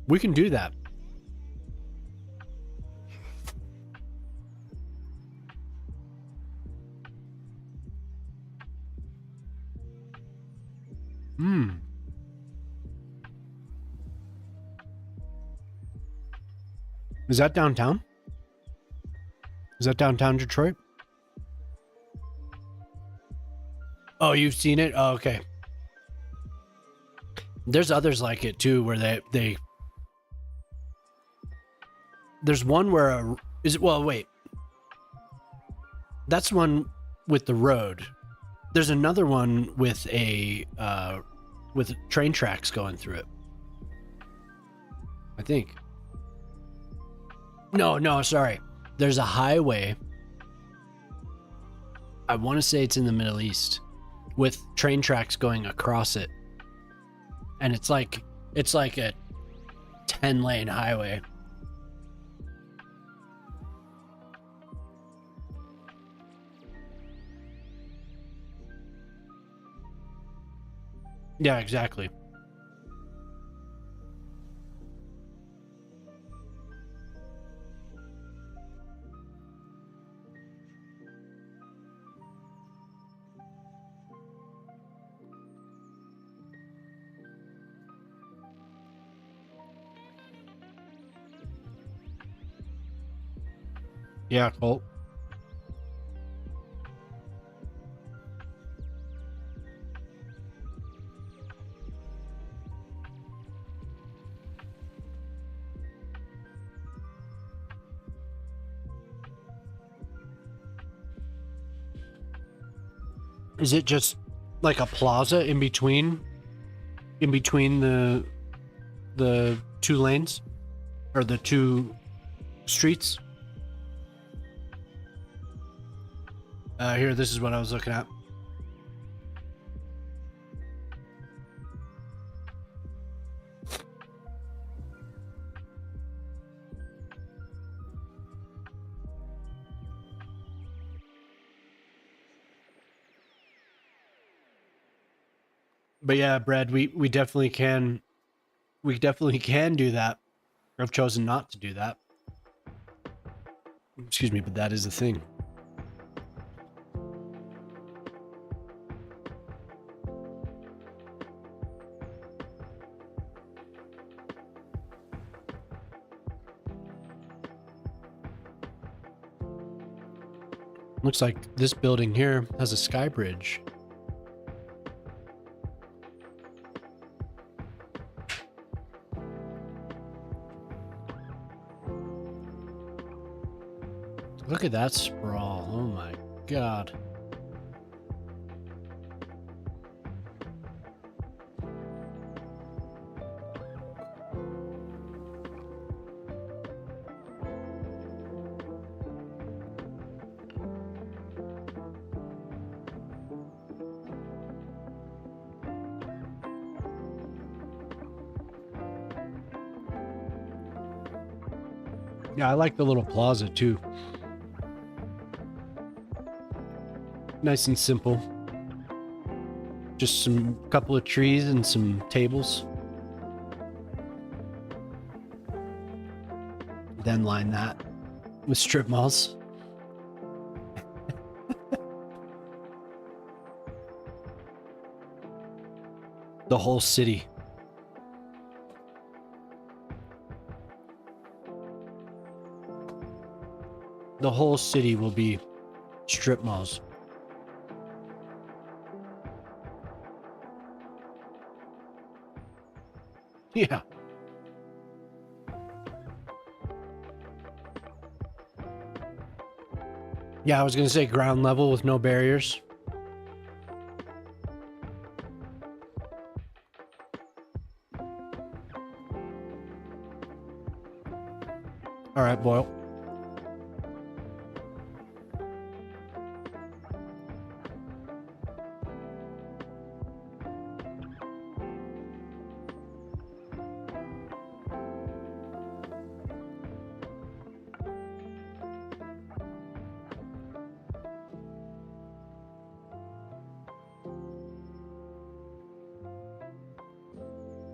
We can do that. Is that downtown? Is that downtown Detroit? Oh, you've seen it? Oh, okay. There's others like it too, where they there's one where well, wait. That's one with the road. There's another one with with train tracks going through it. I think. No, sorry. There's a highway. I want to say it's in the Middle East with train tracks going across it. And it's like a 10-lane highway. Yeah, exactly. Yeah, Colt. Is it just like a plaza in between the two lanes or the two streets? Here, this is what I was looking at. But yeah, Brad, we definitely can do that. I've chosen not to do that. Excuse me, but that is the thing. Looks like this building here has a sky bridge. Look at that sprawl. Oh my god. Yeah, I like the little plaza too. Nice and simple. Just some couple of trees and some tables. Then line that with strip malls. The whole city. The whole city will be strip malls. Yeah. Yeah, I was gonna say ground level with no barriers. All right, Boyle.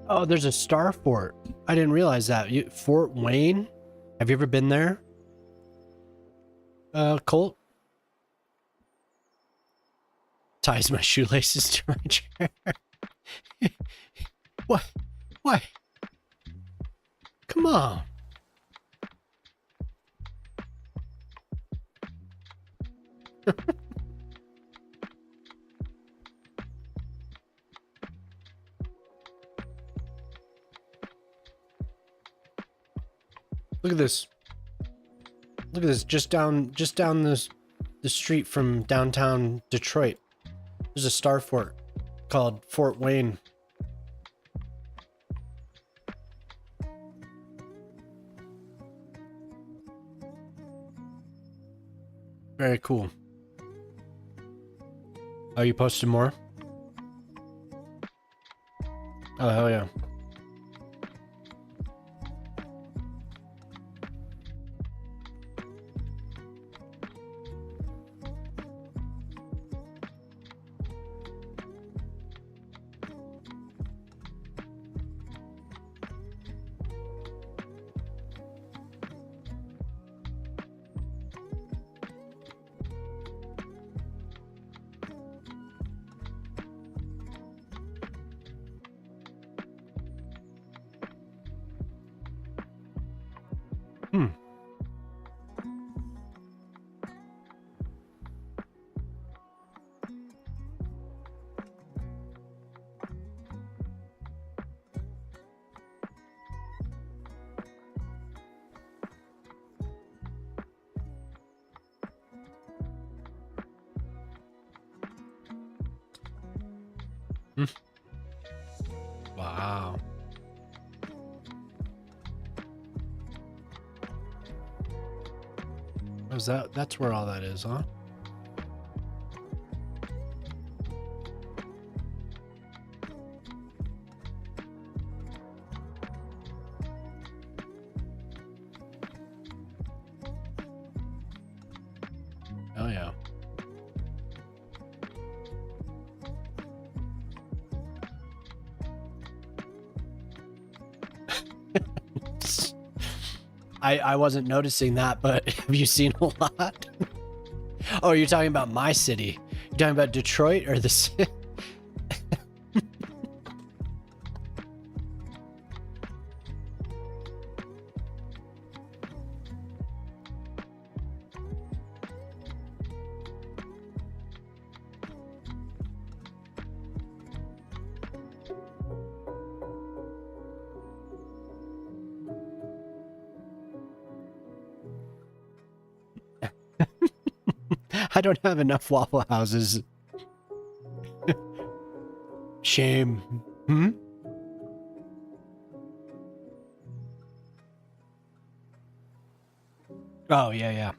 Oh, there's a star fort. I didn't realize that. Fort Wayne? Have you ever been there? Colt? Ties my shoelaces to my chair. What? What? Come on. Look at this. Look at this. Just down the street from downtown Detroit. There's a star fort called Fort Wayne. Very cool. Oh, you posted more? Oh, hell yeah. Hmm. Hmm. Wow. Is that? That's where all that is, huh? Oh yeah. I wasn't noticing that, but have you seen a lot? Oh, you're talking about my city. You're talking about Detroit or the city? I don't have enough Waffle Houses. Shame. Hmm? Oh, yeah, yeah.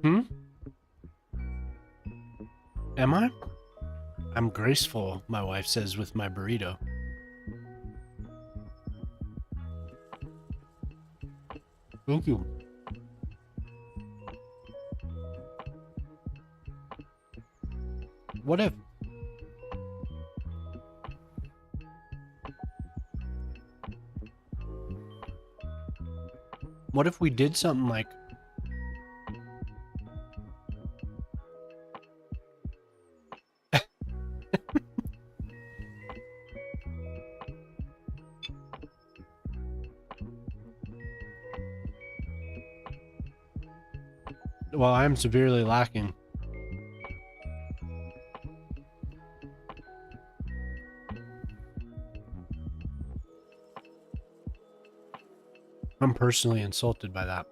Hmm? Am I? I'm graceful, my wife says with my burrito. Thank you. What if? What if we did something like... Well, I'm severely lacking. I'm personally insulted by that.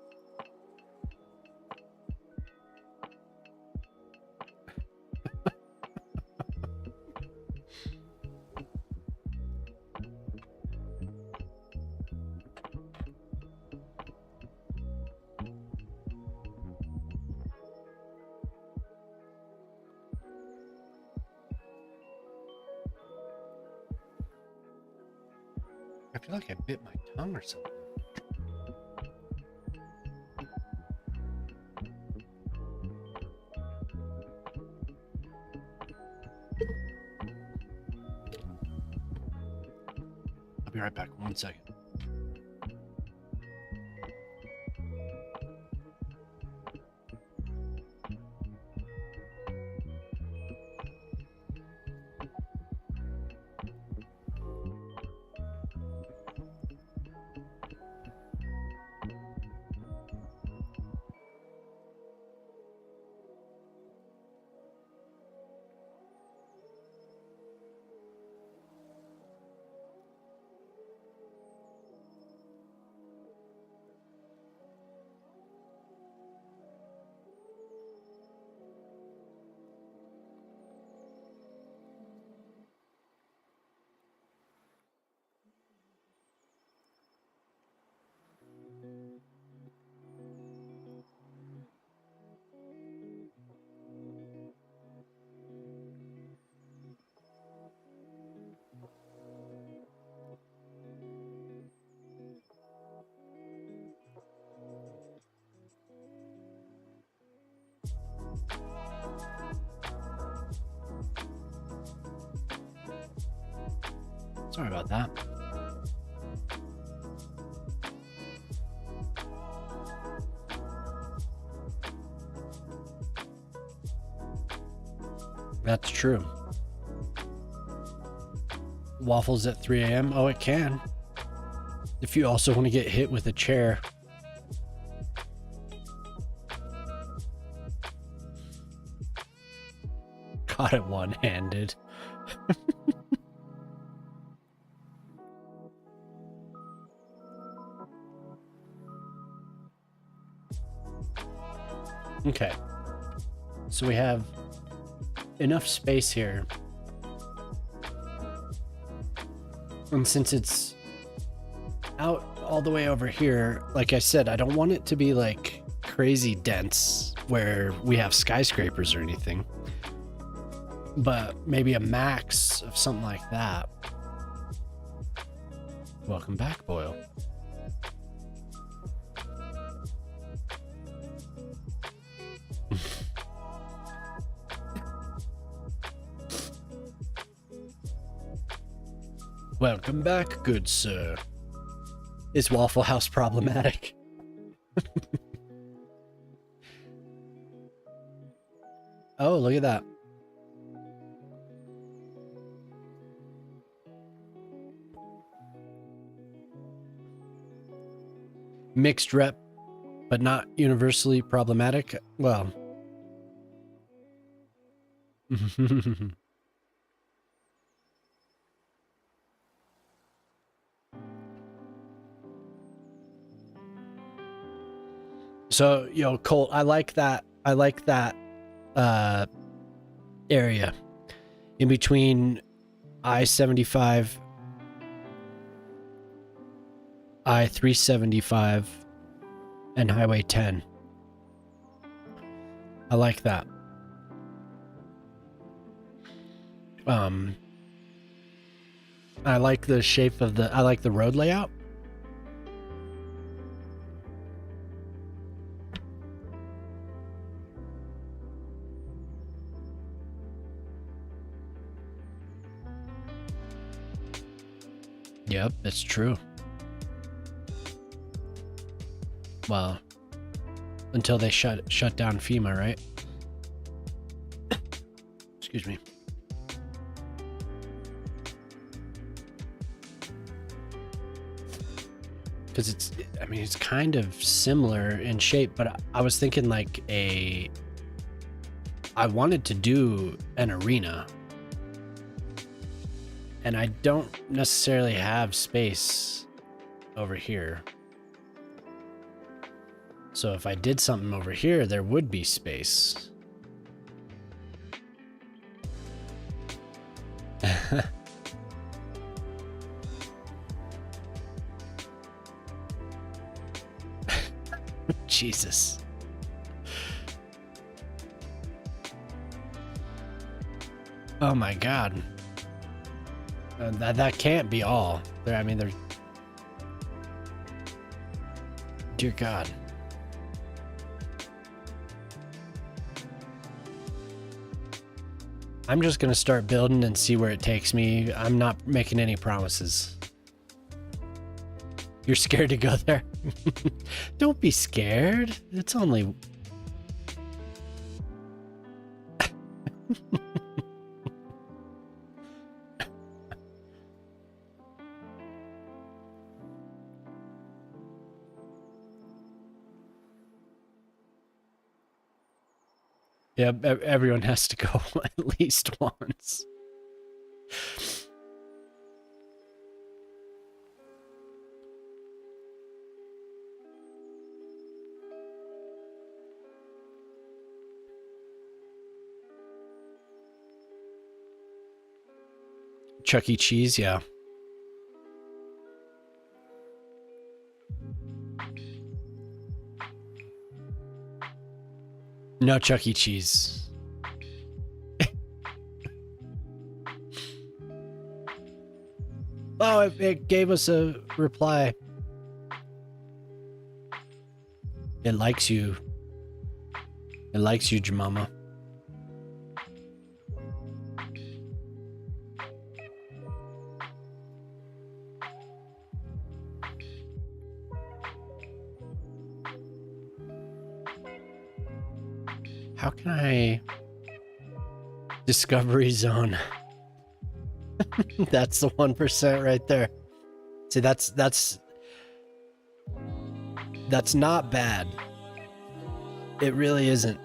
I feel like I bit my tongue or something. I'll be right back. 1 second. Sorry about that. That's true. Waffles at 3 a.m.? Oh, it can. If you also want to get hit with a chair. Caught it one-handed. Okay. So we have enough space here. And since it's out all the way over here, like I said, I don't want it to be like crazy dense where we have skyscrapers or anything. But maybe a max of something like that. Welcome back, Boyle. Welcome back, good sir. Is Waffle House problematic? Oh, look at that. Mixed rep, but not universally problematic. Well. So, yo, Colt, I like that area in between I-75, I-375, and Highway 10. I like that. I like the shape of I like the road layout. Yep, it's true. Well, until they shut down FEMA, right? Excuse me. Because it's kind of similar in shape, but I was thinking like I wanted to do an arena. And I don't necessarily have space over here. So if I did something over here, there would be space. Jesus. Oh my God. That can't be all. I mean, they're... Dear God. I'm just gonna start building and see where it takes me. I'm not making any promises. You're scared to go there? Don't be scared. It's only... Yeah, everyone has to go at least once. Chuck E. Cheese, yeah. No Chuck E. Cheese. Oh, it gave us a reply. It likes you. It likes you, Jemama. How can I... Discovery Zone. That's the 1% right there. See, that's not bad. It really isn't.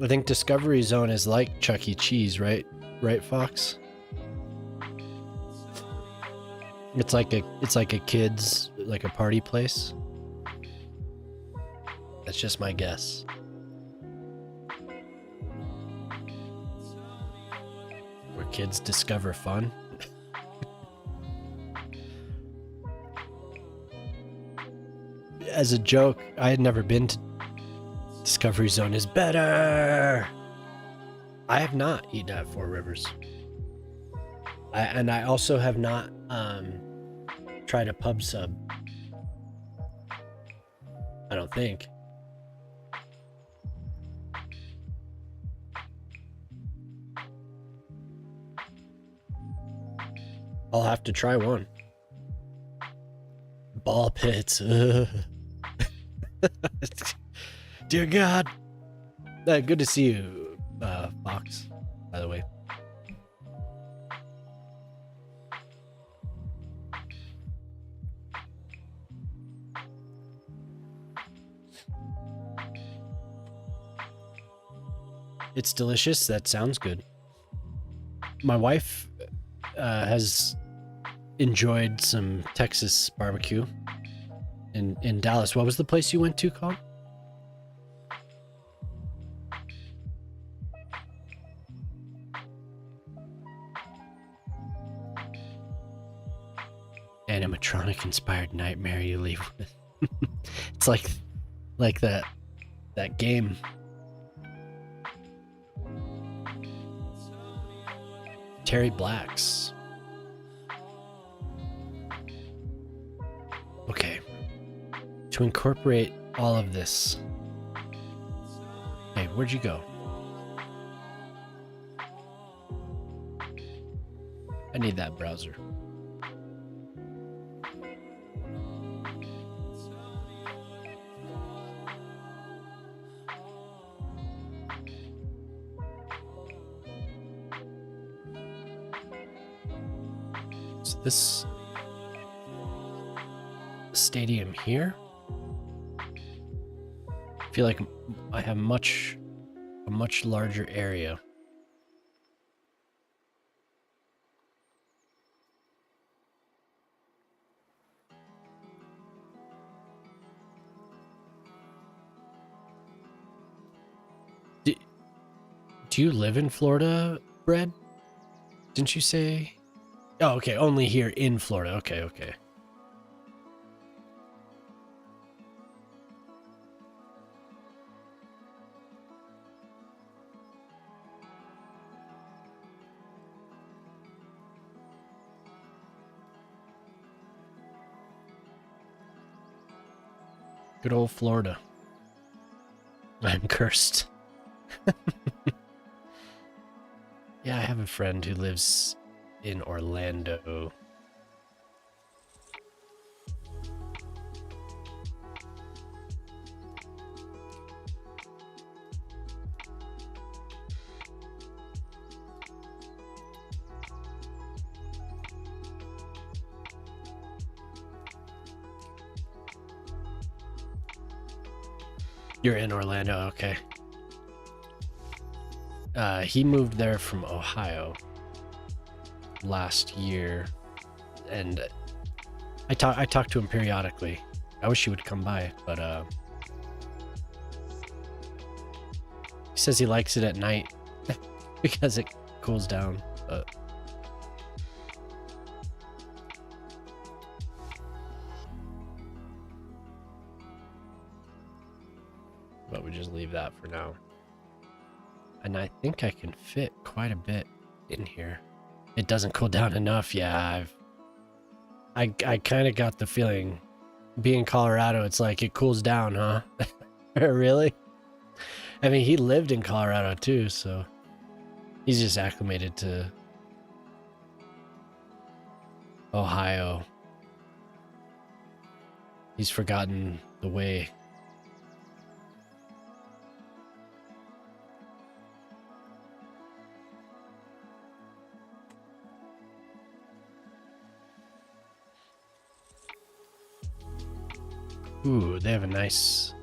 I think Discovery Zone is like Chuck E. Cheese, right? Right, Fox? It's like a kid's, like a party place. That's just my guess. Where kids discover fun. As a joke, I had never been to Discovery Zone is better. I have not eaten at Four Rivers. I also have not tried a pub sub. I don't think. I'll have to try one. Ball pits. Dear God. Good to see you, Fox, by the way. It's delicious. That sounds good. My wife has enjoyed some Texas barbecue in Dallas. What was the place you went to called? Animatronic inspired nightmare you leave with. It's like that game. Terry Blacks. Okay. To incorporate all of this. Hey, where'd you go? I need that browser. So this stadium here, I feel like I have a much larger area. Do you live in Florida, Brad? Didn't you say? Oh, okay, only here in Florida. Okay, okay. Good old Florida. I'm cursed. Yeah, I have a friend who lives in Orlando. You're in Orlando, okay. He moved there from Ohio last year, and I talk to him periodically. I wish he would come by, but he says he likes it at night because it cools down. But we just leave that for now. And I think I can fit quite a bit in here. It doesn't cool down enough. Yeah, I kind of got the feeling, being Colorado, it's like it cools down, huh? Really? I mean, he lived in Colorado too, so he's just acclimated to Ohio. He's forgotten the way. Ooh, they have a nice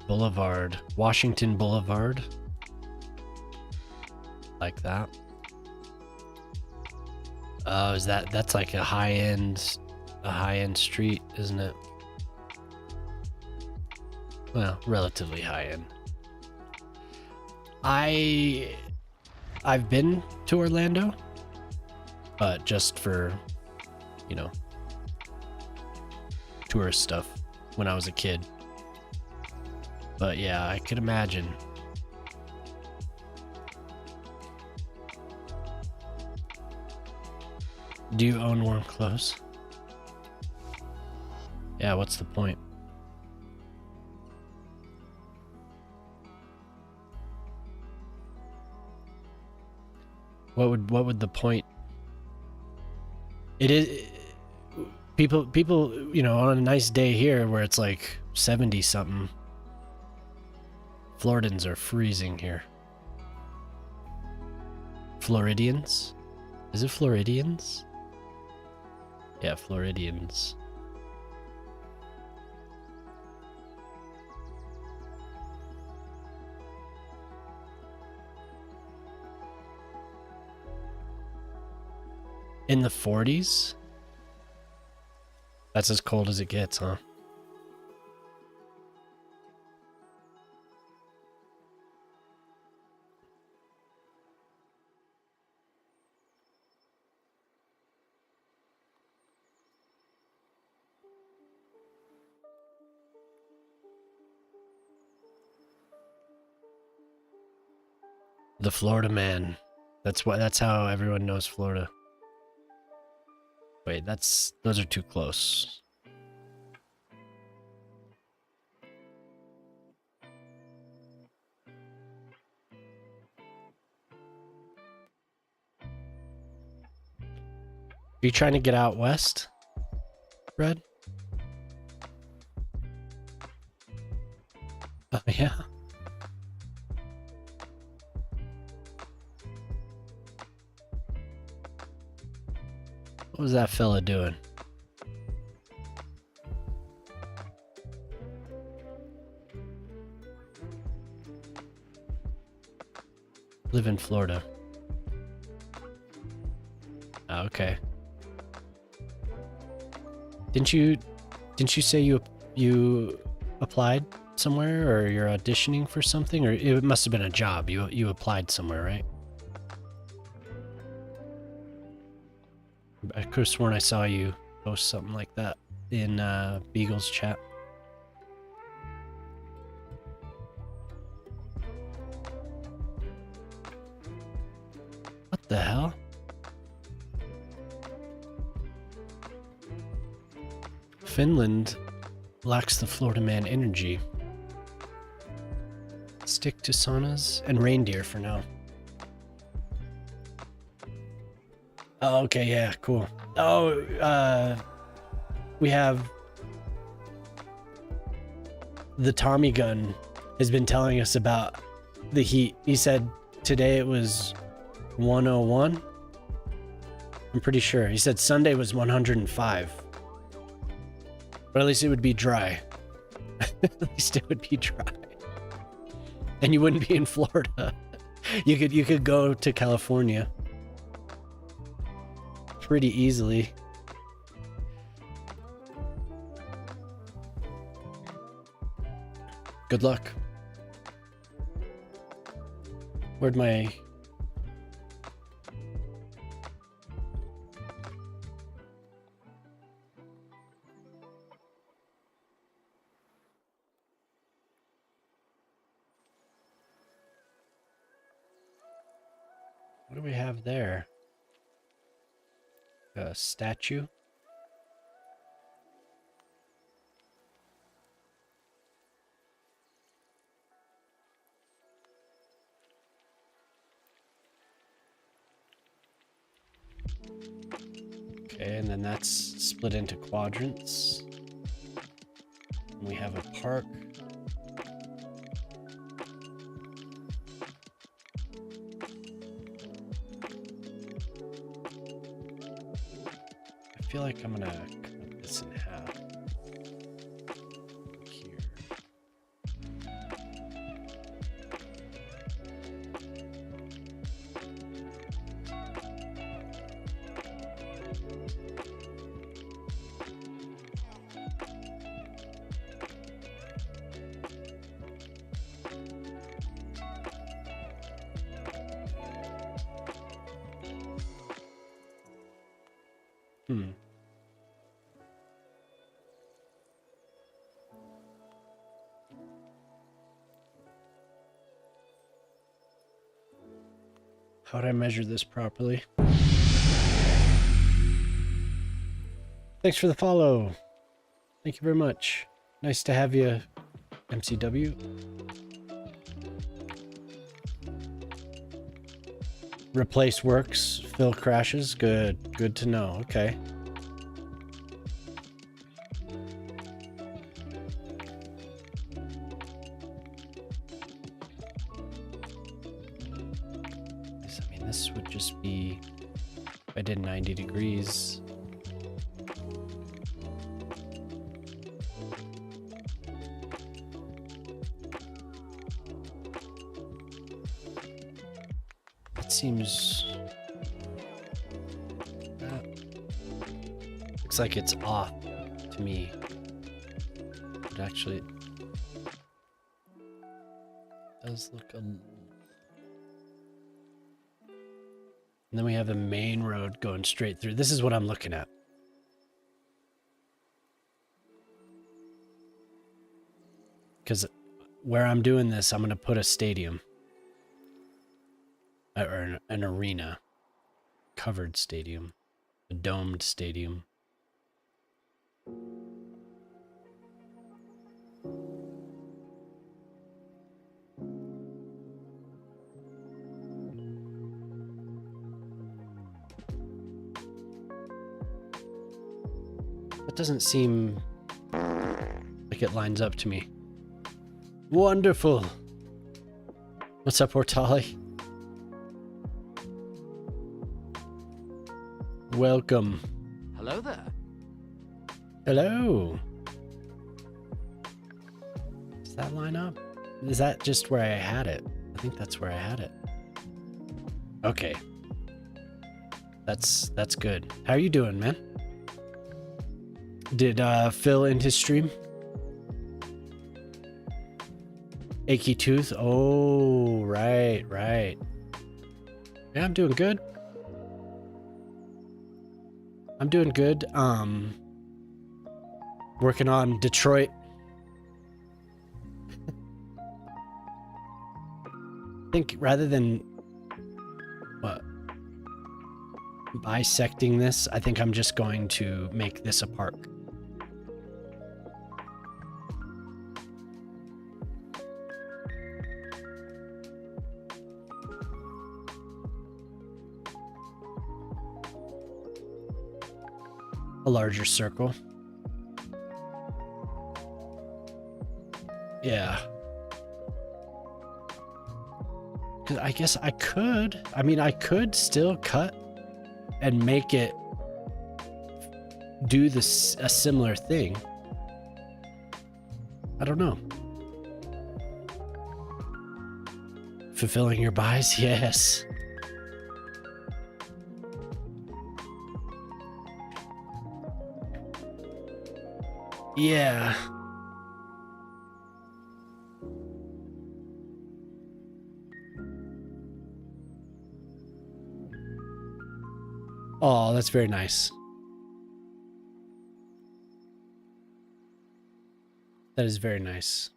boulevard. Washington Boulevard. Like that. Oh, that's like a high-end street, isn't it? Well, relatively high-end. I've been to Orlando, but just for, you know, tourist stuff when I was a kid. But yeah, I could imagine. Do you own warm clothes? Yeah, what's the point? What would the point? It is people, you know, on a nice day here where it's like 70 something. Floridans are freezing here. Floridians? Is it Floridians? Yeah, Floridians. In the 40s? That's as cold as it gets, huh? The Florida man. That's how everyone knows Florida. Wait, those are too close. Are you trying to get out west, Red? Oh, yeah. What was that fella doing? Live in Florida. Oh, okay. Didn't you say you applied somewhere, or you're auditioning for something, or it must have been a job. You applied somewhere, right? I could have sworn I saw you post something like that in Beagle's chat. What the hell? Finland lacks the Florida man energy. Stick to saunas and reindeer for now. Oh, okay, yeah, cool. Oh, we have the Tommy gun has been telling us about the heat. He said today it was 101. I'm pretty sure. He said Sunday was 105. But at least it would be dry. At least it would be dry. And you wouldn't be in Florida. You could go to California pretty easily. Good luck. Where'd my... What do we have there? A statue? Okay, and then that's split into quadrants. We have a park. I feel like I'm gonna cut this in half. How would I measure this properly? Thanks for the follow. Thank you very much. Nice to have you, MCW. Replace works, fill crashes. Good. Good to know. Okay. I mean, this would just be, if I did 90 degrees. Seems looks like it's off to me, but actually it does look a. And then we have the main road going straight through. This is what I'm looking at. Because where I'm doing this, I'm going to put a stadium. Or an arena, covered stadium, a domed stadium. That doesn't seem like it lines up to me. Wonderful. What's up, Ortali? Welcome. Hello there. Hello. Does that line up? Is that just where I had it? I think that's where I had it. Okay. That's good. How are you doing, man? Did Phil end his stream? Achy tooth? Oh, right. Yeah, I'm doing good. I'm doing good. Working on Detroit. I think rather than bisecting this, I think I'm just going to make this a park. A larger circle. Yeah. Because I guess I could. I mean, I could still cut and make it do this a similar thing. I don't know. Fulfilling your buys? Yes. Yeah. Oh, that's very nice. That is very nice.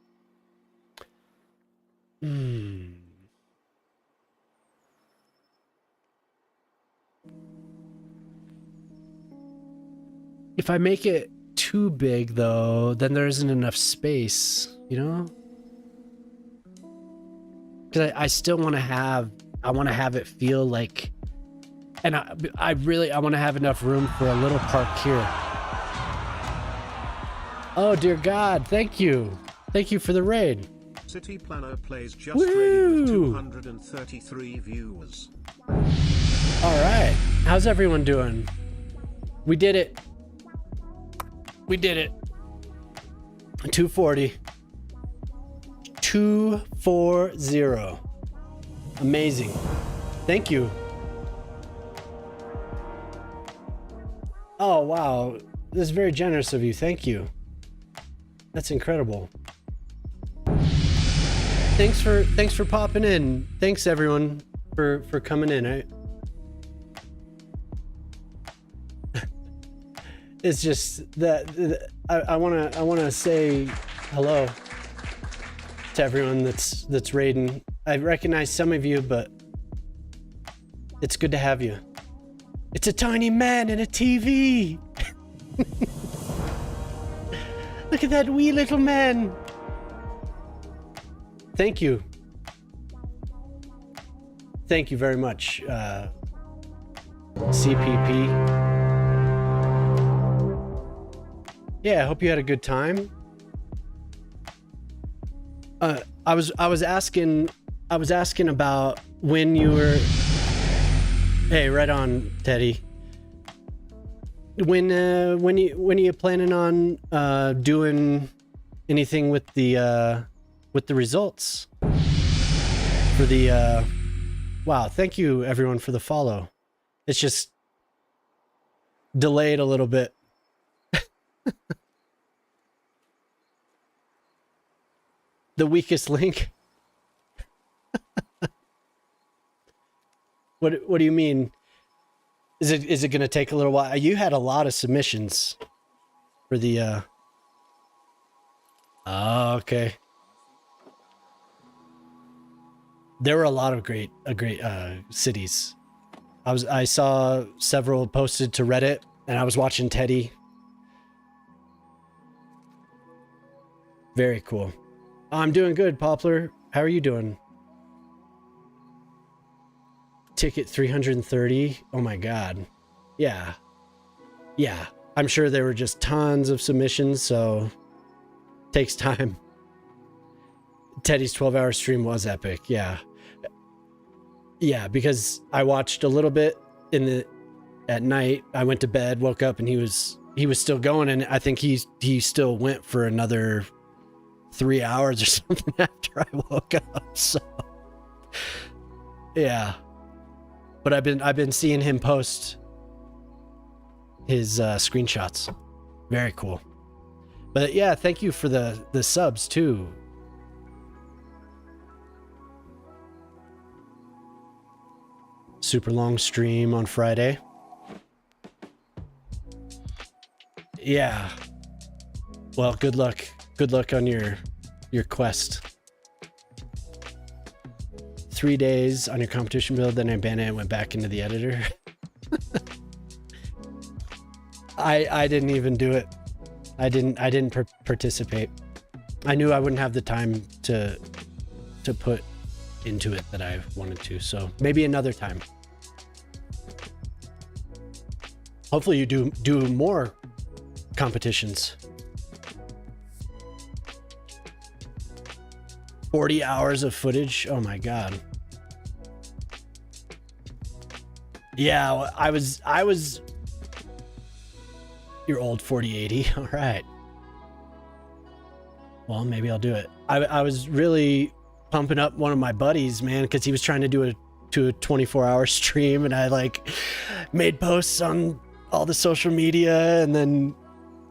If I make it too big, though, then there isn't enough space, you know? Because I still want to have, I want to have it feel like, and I want to have enough room for a little park here. Oh, dear God. Thank you. Thank you for the raid. City Planner plays just Woo! ready with 233 viewers. All right. How's everyone doing? We did it. We did it. 240. 240. Amazing. Thank you. Oh, wow. This is very generous of you. Thank you. That's incredible. Thanks for popping in. Thanks everyone for coming in. It's just that I wanna say hello to everyone that's raiding. I recognize some of you, but it's good to have you. It's a tiny man in a TV. Look at that wee little man. Thank you. Thank you very much, CPP. Yeah, I hope you had a good time. I was asking about when you were. Hey, right on, Teddy. When are you planning on doing anything with the results for the wow, thank you everyone for the follow. It's just delayed a little bit. The weakest link. What do you mean? Is it going to take a little while? You had a lot of submissions for the oh, okay. There were a lot of great cities. I saw several posted to Reddit, and I was watching Teddy. Very cool. I'm doing good, Poplar. How are you doing? Ticket 330. Oh my god. Yeah. I'm sure there were just tons of submissions, so takes time. Teddy's 12-hour stream was epic. Yeah, because I watched a little bit at night. I went to bed, woke up, and he was still going, and I think he still went for another 3 hours or something after I woke up. So yeah. But I've been seeing him post his screenshots. Very cool. But yeah, thank you for the subs too. Super long stream on Friday. Yeah. Well, good luck. Good luck on your quest. 3 days on your competition build, then I abandoned it and went back into the editor. I didn't even do it. I didn't participate. I knew I wouldn't have the time to put into it that I wanted to, so maybe another time. Hopefully you do more competitions. 40 hours of footage. Oh my god. Yeah, I was your old 4080. All right. Well, maybe I'll do it. I was really pumping up one of my buddies, man, because he was trying to do a 24-hour stream, and I like made posts on all the social media, and then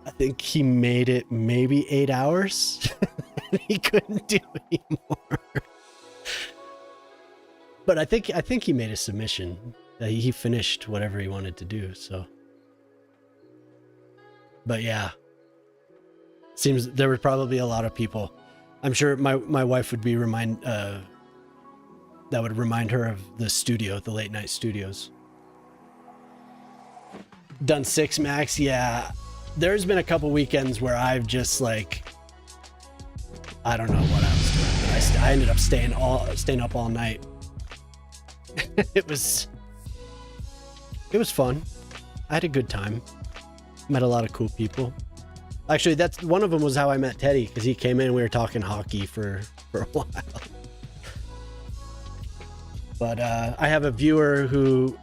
I think he made it maybe 8 hours. He couldn't do anymore. But I think he made a submission. He finished whatever he wanted to do, so. But yeah. Seems there were probably a lot of people. I'm sure my wife would be that would remind her of the studio, the late night studios. Done 6 max, yeah. There's been a couple weekends where I've just like, I don't know what I was doing, but I ended up staying up all night. It was fun. I had a good time. Met a lot of cool people. Actually, that's one of them was how I met Teddy, because he came in and we were talking hockey for a while. But I have a viewer who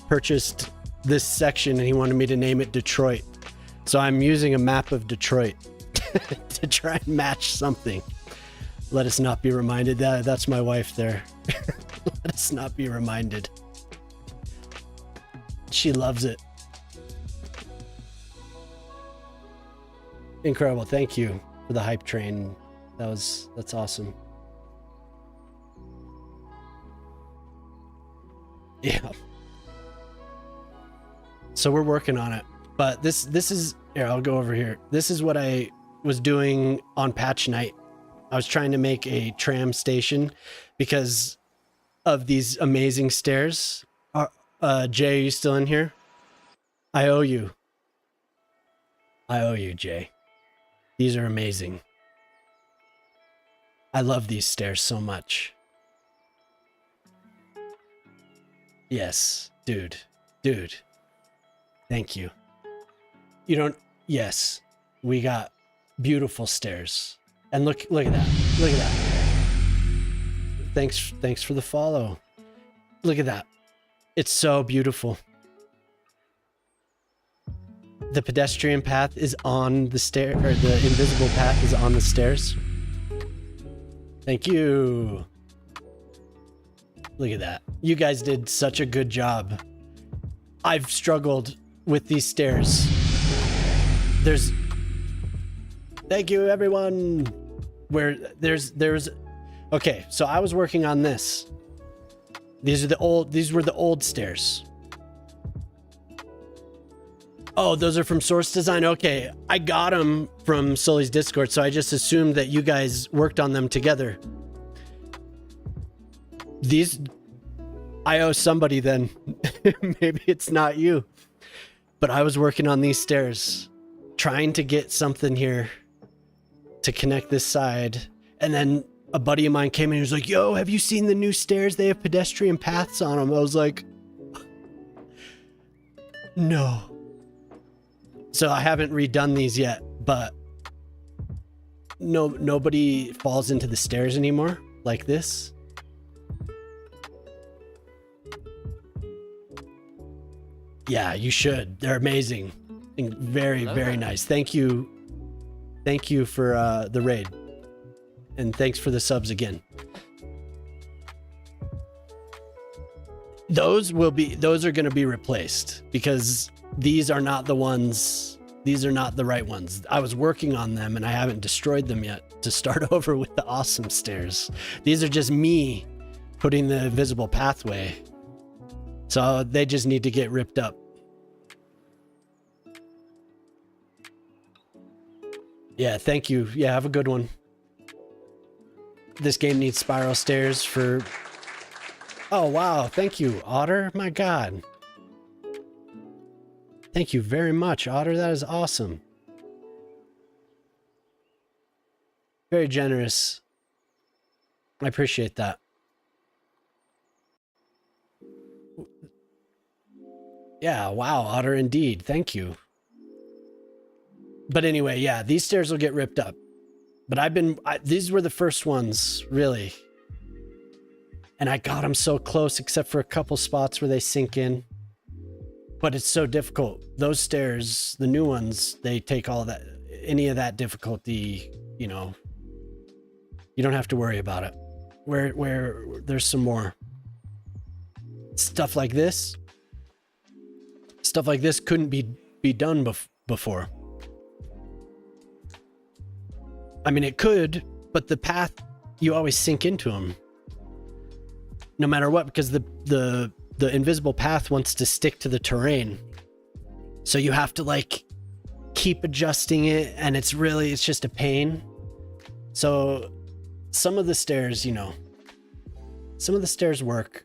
purchased this section and he wanted me to name it Detroit. So I'm using a map of Detroit to try and match something. Let us not be reminded. That's my wife there. Let us not be reminded. She loves it. Incredible. Thank you for the hype train. That's awesome. Yeah. So we're working on it. But this is Here, I'll go over here. This is what I was doing on patch night. I was trying to make a tram station because of these amazing stairs. Jay, are you still in here? I owe you. I owe you, Jay. These are amazing. I love these stairs so much. Yes, dude. Dude. Thank you. You don't... Yes. We got beautiful stairs. And look at that. Look at that. Thanks for the follow. Look at that. It's so beautiful. The pedestrian path is on the stair, or the invisible path is on the stairs. Thank you. Look at that. You guys did such a good job. I've struggled with these stairs. Thank you, everyone. Okay, so I was working on this. These were the old stairs. Oh, those are from Source Design? Okay, I got them from Sully's Discord, so I just assumed that you guys worked on them together. These... I owe somebody then. Maybe it's not you. But I was working on these stairs, trying to get something here to connect this side. And then a buddy of mine came in and he was like, yo, have you seen the new stairs? They have pedestrian paths on them. I was like, no. So I haven't redone these yet, but nobody falls into the stairs anymore like this. Yeah, you should. They're amazing. Very, very nice. Thank you. Thank you for the raid. And thanks for the subs again. Those are going to be replaced because these are not the ones. These are not the right ones. I was working on them and I haven't destroyed them yet to start over with the awesome stairs. These are just me putting the visible pathway. So they just need to get ripped up. Yeah, thank you. Yeah, have a good one. This game needs spiral stairs for... Oh, wow. Thank you, Otter. My God. Thank you very much, Otter. That is awesome. Very generous. I appreciate that. Yeah, wow, Otter, indeed. Thank you. But anyway, yeah, these stairs will get ripped up. But these were the first ones, really. And I got them so close, except for a couple spots where they sink in. But it's so difficult. Those stairs, the new ones, they take all that, any of that difficulty, you know. You don't have to worry about it. Where there's some more. Stuff like this. Stuff like this couldn't be done before. I mean, it could, but the path, you always sink into them. No matter what, because the invisible path wants to stick to the terrain. So you have to like keep adjusting it, and it's just a pain. So some of the stairs, you know, some of the stairs work.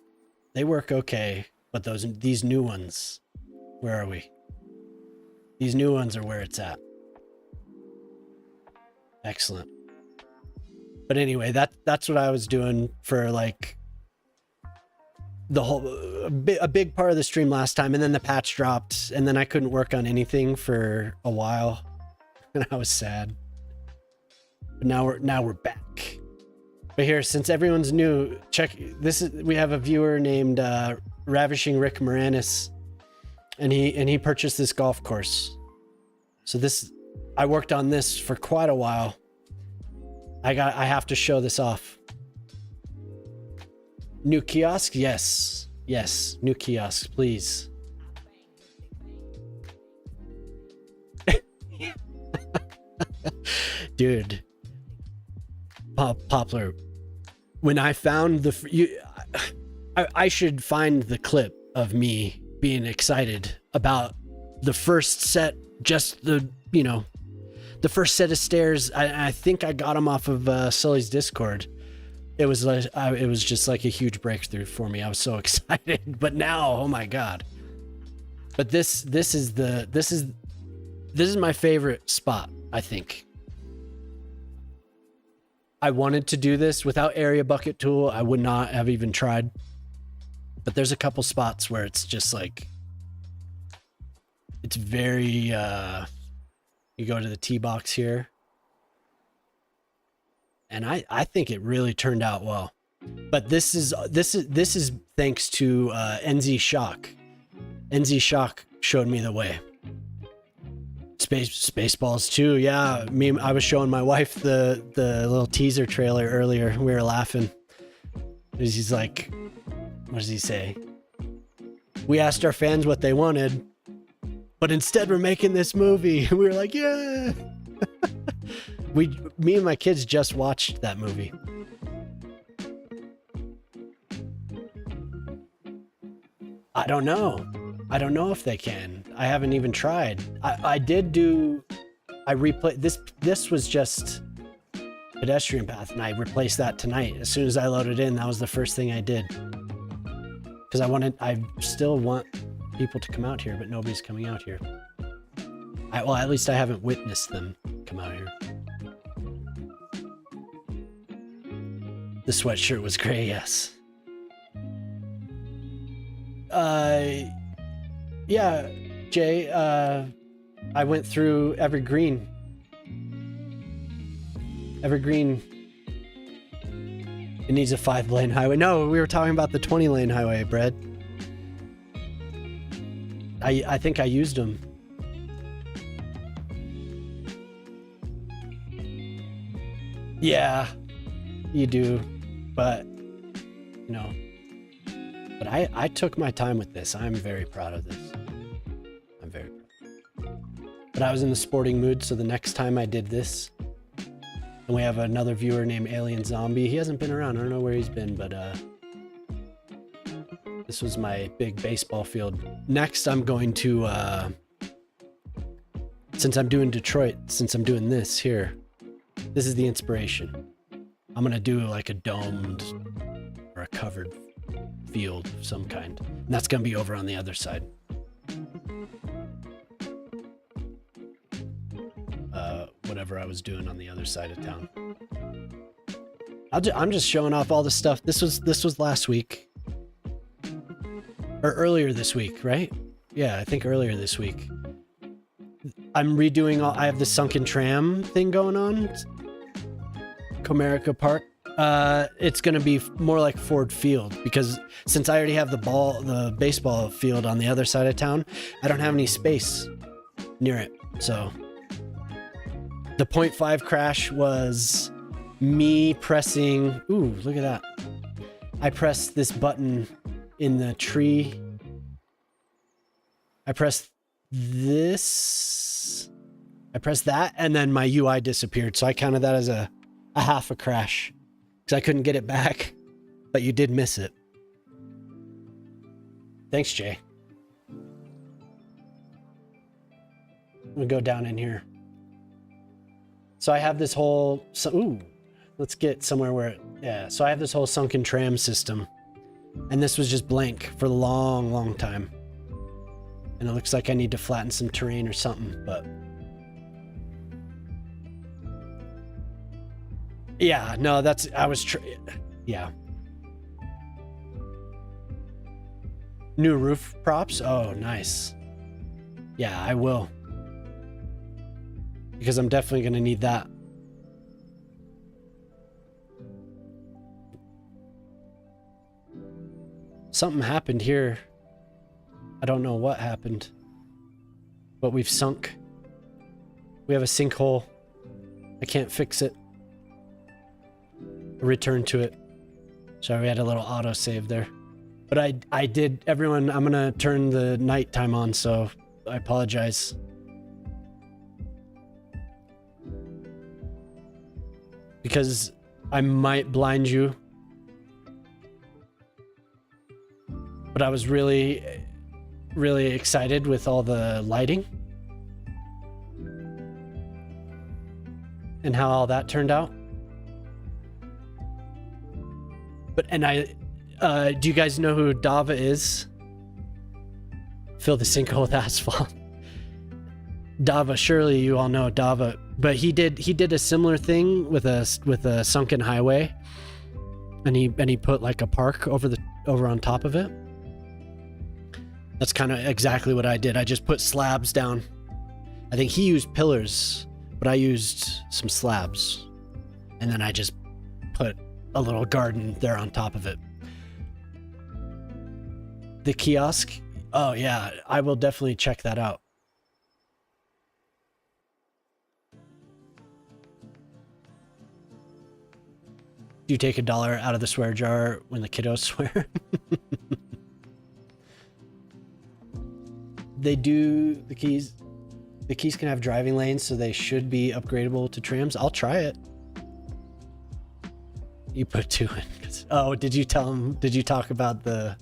They work okay, but these new ones, where are we? These new ones are where it's at. Excellent. But anyway, that's what I was doing for like a big part of the stream last time, and then the patch dropped, and then I couldn't work on anything for a while, and I was sad. But now we're back. But here, since everyone's new, check this. We have a viewer named Ravishing Rick Moranis, and he purchased this golf course. So I worked on this for quite a while. I have to show this off. New kiosk? Yes. Yes, new kiosk, please. Dude. Poplar. When I found I should find the clip of me being excited about the first set just the first set of stairs. I think I got them off of Sully's Discord. It was like it was just like a huge breakthrough for me. I was so excited. But now, oh my god! But this is my favorite spot. I think I wanted to do this without area bucket tool. I would not have even tried. But there's a couple spots where it's just like it's very. You go to the tee box here. And I think it really turned out well, but this is thanks to NZ Shock. NZ Shock showed me the way. Spaceballs too, yeah. I was showing my wife the little teaser trailer earlier. We were laughing. He's like, what does he say? We asked our fans what they wanted, but instead we're making this movie. We were like, yeah. Me and my kids just watched that movie. I don't know if they can. I haven't even tried. I replayed this was just pedestrian path, and I replaced that tonight. As soon as I loaded in, that was the first thing I did. Because I still want people to come out here, but nobody's coming out here. Well, at least I haven't witnessed them come out here. The sweatshirt was gray, yes. Yeah, Jay, I went through Evergreen. Evergreen, it needs a 5-lane highway. No, we were talking about the 20-lane highway, Brad. I think I used them. Yeah, you do. But, but I took my time with this. I'm very proud of this. I'm very proud. But I was in the sporting mood, so the next time I did this, and we have another viewer named Alien Zombie. He hasn't been around. I don't know where he's been, but this was my big baseball field. Next, I'm going to, since I'm doing Detroit, since I'm doing this here, this is the inspiration. I'm gonna do like a domed or a covered field of some kind. And that's gonna be over on the other side. Whatever I was doing on the other side of town. I'm just showing off all the stuff. This was last week. Or earlier this week, right? Yeah, I think earlier this week. I'm redoing I have the sunken tram thing going on. Comerica Park. It's gonna be more like Ford Field, because since I already have the baseball field on the other side of town, I don't have any space near it. So the 0.5 crash was me pressing. Ooh, look at that! I pressed this button in the tree. I pressed this. I pressed that, and then my UI disappeared. So I counted that as a half a crash because I couldn't get it back, but you did miss it. Thanks, Jay. I'm gonna go down in here. So I have this whole, ooh, let's get somewhere where, yeah. So I have this whole sunken tram system, and this was just blank for a long, long time. And it looks like I need to flatten some terrain or something, but yeah, no, yeah. New roof props? Oh, nice. Yeah, I will. Because I'm definitely going to need that. Something happened here. I don't know what happened. But we've sunk. We have a sinkhole. I can't fix it. Return to it. Sorry, we had a little autosave there. But I did, everyone, I'm gonna turn the nighttime on, so I apologize. Because I might blind you. But I was really, really excited with all the lighting. and how all that turned out. But do you guys know who Dava is? Fill the sinkhole with asphalt. Dava, surely you all know Dava, but he did a similar thing with a sunken highway, and he put like a park over on top of it. That's kind of exactly what I did. I just put slabs down. I think he used pillars, but I used some slabs, and then I just put a little garden there on top of it. The kiosk, oh yeah, I will definitely check that out. Do you take $1 out of the swear jar when the kiddos swear? They do. The keys can have driving lanes, so they should be upgradable to trams. I'll try it. You put 2 in. Oh, did you tell him? Did you talk about the?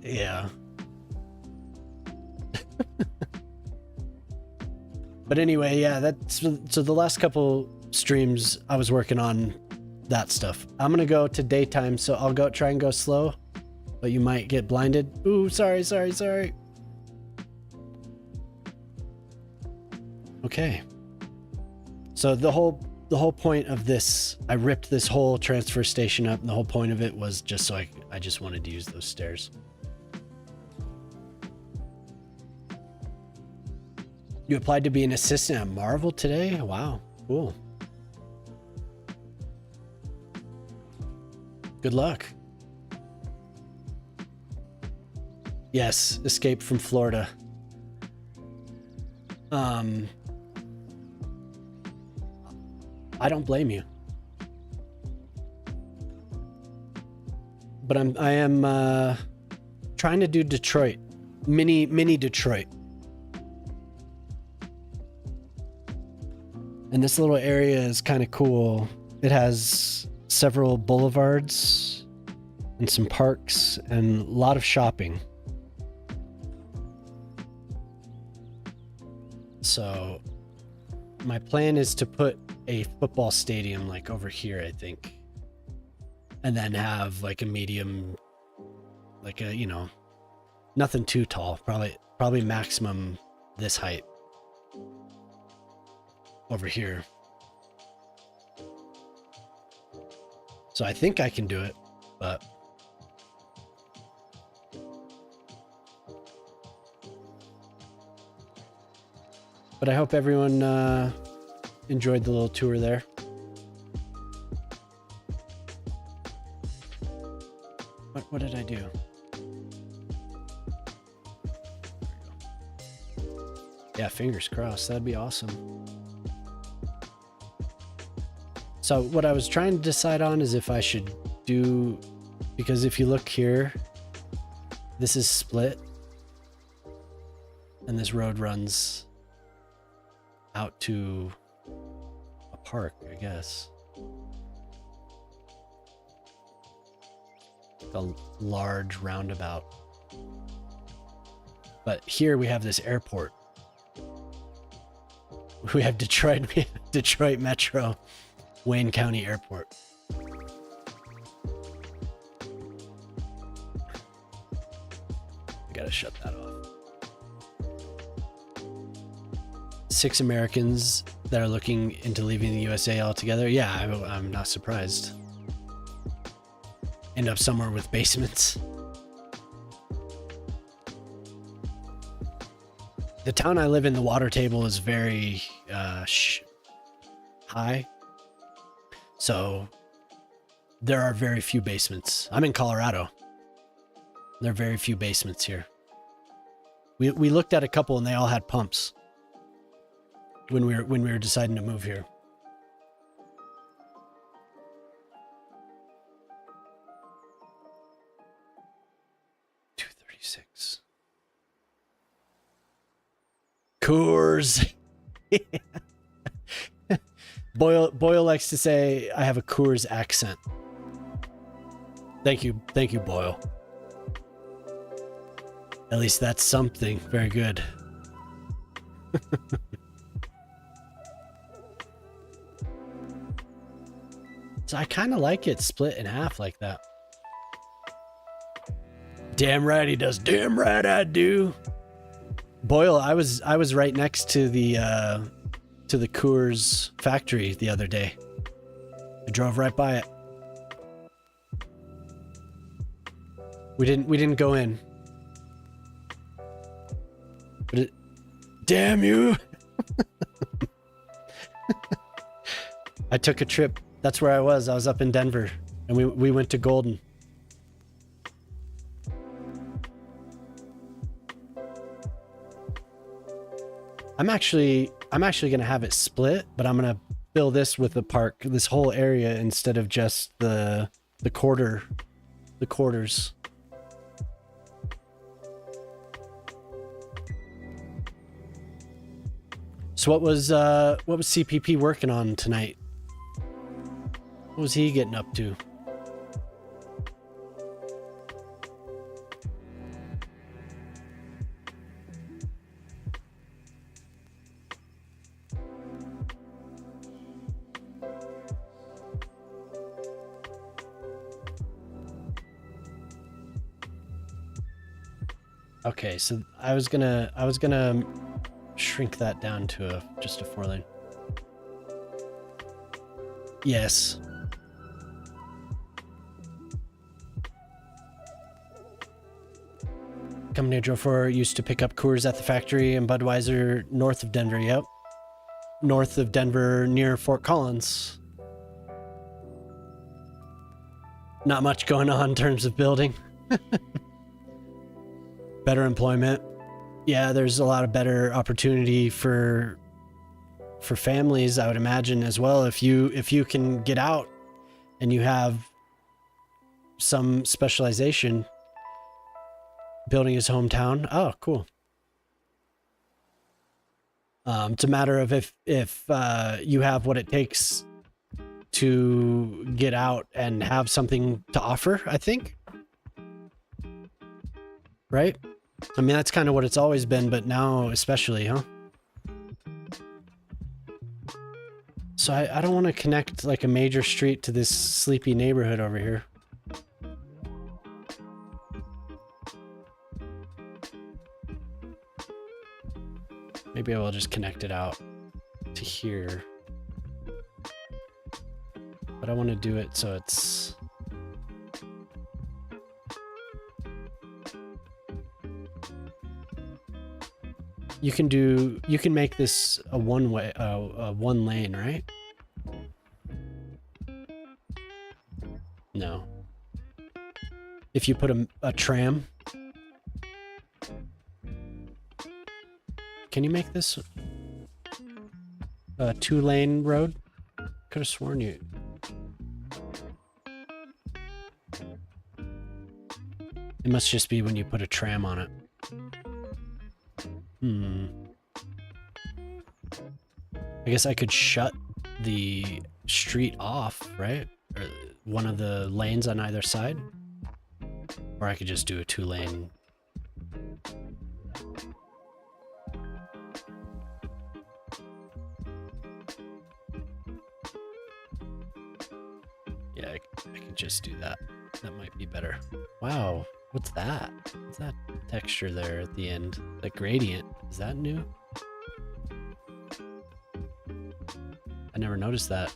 Yeah. But anyway, yeah, that's so the last couple streams I was working on that stuff. I'm gonna go to daytime, so I'll try and go slow, but you might get blinded. Ooh, sorry. Okay. So the whole point of this, I ripped this whole transfer station up, and the whole point of it was just so I just wanted to use those stairs. You applied to be an assistant at Marvel today? Wow, cool. Good luck. Yes, escape from Florida. I don't blame you. But I am trying to do Detroit. Mini Detroit. And this little area is kind of cool. It has several boulevards and some parks and a lot of shopping. So my plan is to put a football stadium like over here, I think. And then have like a medium, like a, you know, nothing too tall, probably maximum this height over here. So I think I can do it, but I hope everyone enjoyed the little tour there. What did I do? Yeah, fingers crossed. That'd be awesome. So what I was trying to decide on is if I should do, because if you look here, this is split, and this road runs out to a park, I guess. A large roundabout. But here we have this airport. We have Detroit Metro, Wayne County Airport. I gotta shut that off. 6 Americans that are looking into leaving the USA altogether. Yeah, I'm not surprised. End up somewhere with basements. The town I live in, the water table is very high. So there are very few basements. I'm in Colorado. There are very few basements here. We looked at a couple and they all had pumps when we were deciding to move here. $2.36. Coors. Boyle likes to say I have a Coors accent. Thank you, Boyle. At least that's something. Very good. So I kind of like it split in half like that. Damn right he does. Damn right I do. Boyle, I was right next to the Coors factory the other day. I drove right by it. We didn't go in. But it, damn you. I took a trip. That's where I was. I was up in Denver and we went to Golden. I'm actually going to have it split, but I'm going to fill this with the park, this whole area instead of just the quarters. So what was CPP working on tonight? What was he getting up to? Okay, so I was gonna shrink that down to just a 4-lane. Yes. Company I drove for used to pick up Coors at the factory and Budweiser north of Denver. Yep. North of Denver near Fort Collins. Not much going on in terms of building. Better employment. Yeah, there's a lot of better opportunity for families, I would imagine, as well. If you can get out and you have some specialization, building his hometown. Oh, cool. It's a matter of if you have what it takes to get out and have something to offer, I think. Right? I mean, that's kind of what it's always been, but now especially, huh? So I don't want to connect like a major street to this sleepy neighborhood over here. Maybe I will just connect it out to here. But I want to do it so it's... You can make this a one lane, right? No. If you put a tram, can you make this a 2-lane road? Could have sworn you. It must just be when you put a tram on it. I guess I could shut the street off, right? Or one of the lanes on either side. Or I could just do a 2-lane. Yeah, I could just do that. That might be better. Wow, what's that? What's that texture there at the end? The gradient, is that new? I never noticed that.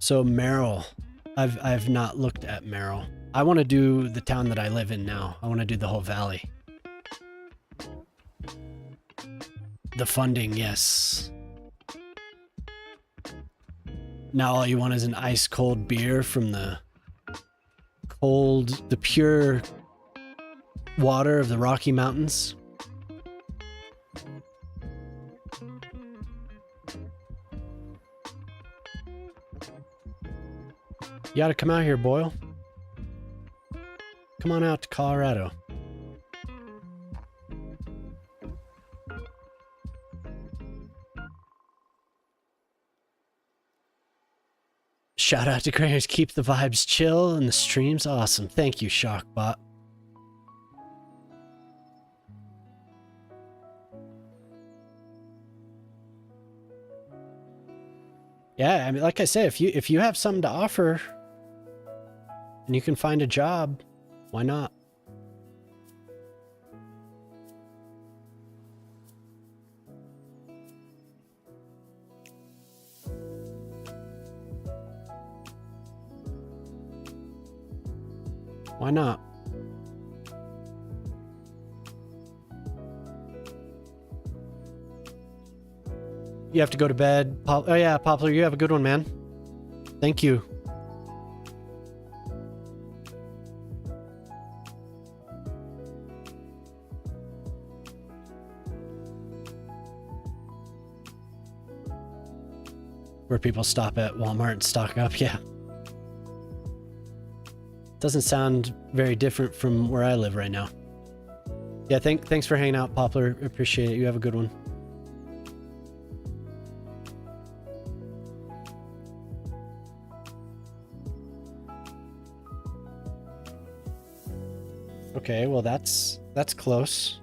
So Merrill, I've not looked at Merrill. I want to do the town that I live in now. I want to do the whole valley. The funding, yes. Now all you want is an ice cold beer from the pure water of the Rocky Mountains. You gotta come out here, Boyle. Come on out to Colorado. Shout out to Creators. Keep the vibes chill and the stream's awesome. Thank you, Shockbot. Yeah, I mean, like I said, if you have something to offer and you can find a job, why not? Why not? You have to go to bed. Oh yeah, Poplar, you have a good one, man. Thank you. Where people stop at Walmart and stock up, yeah. Doesn't sound very different from where I live right now. Yeah, thanks for hanging out, Poplar. Appreciate it. You have a good one. Okay, well that's close.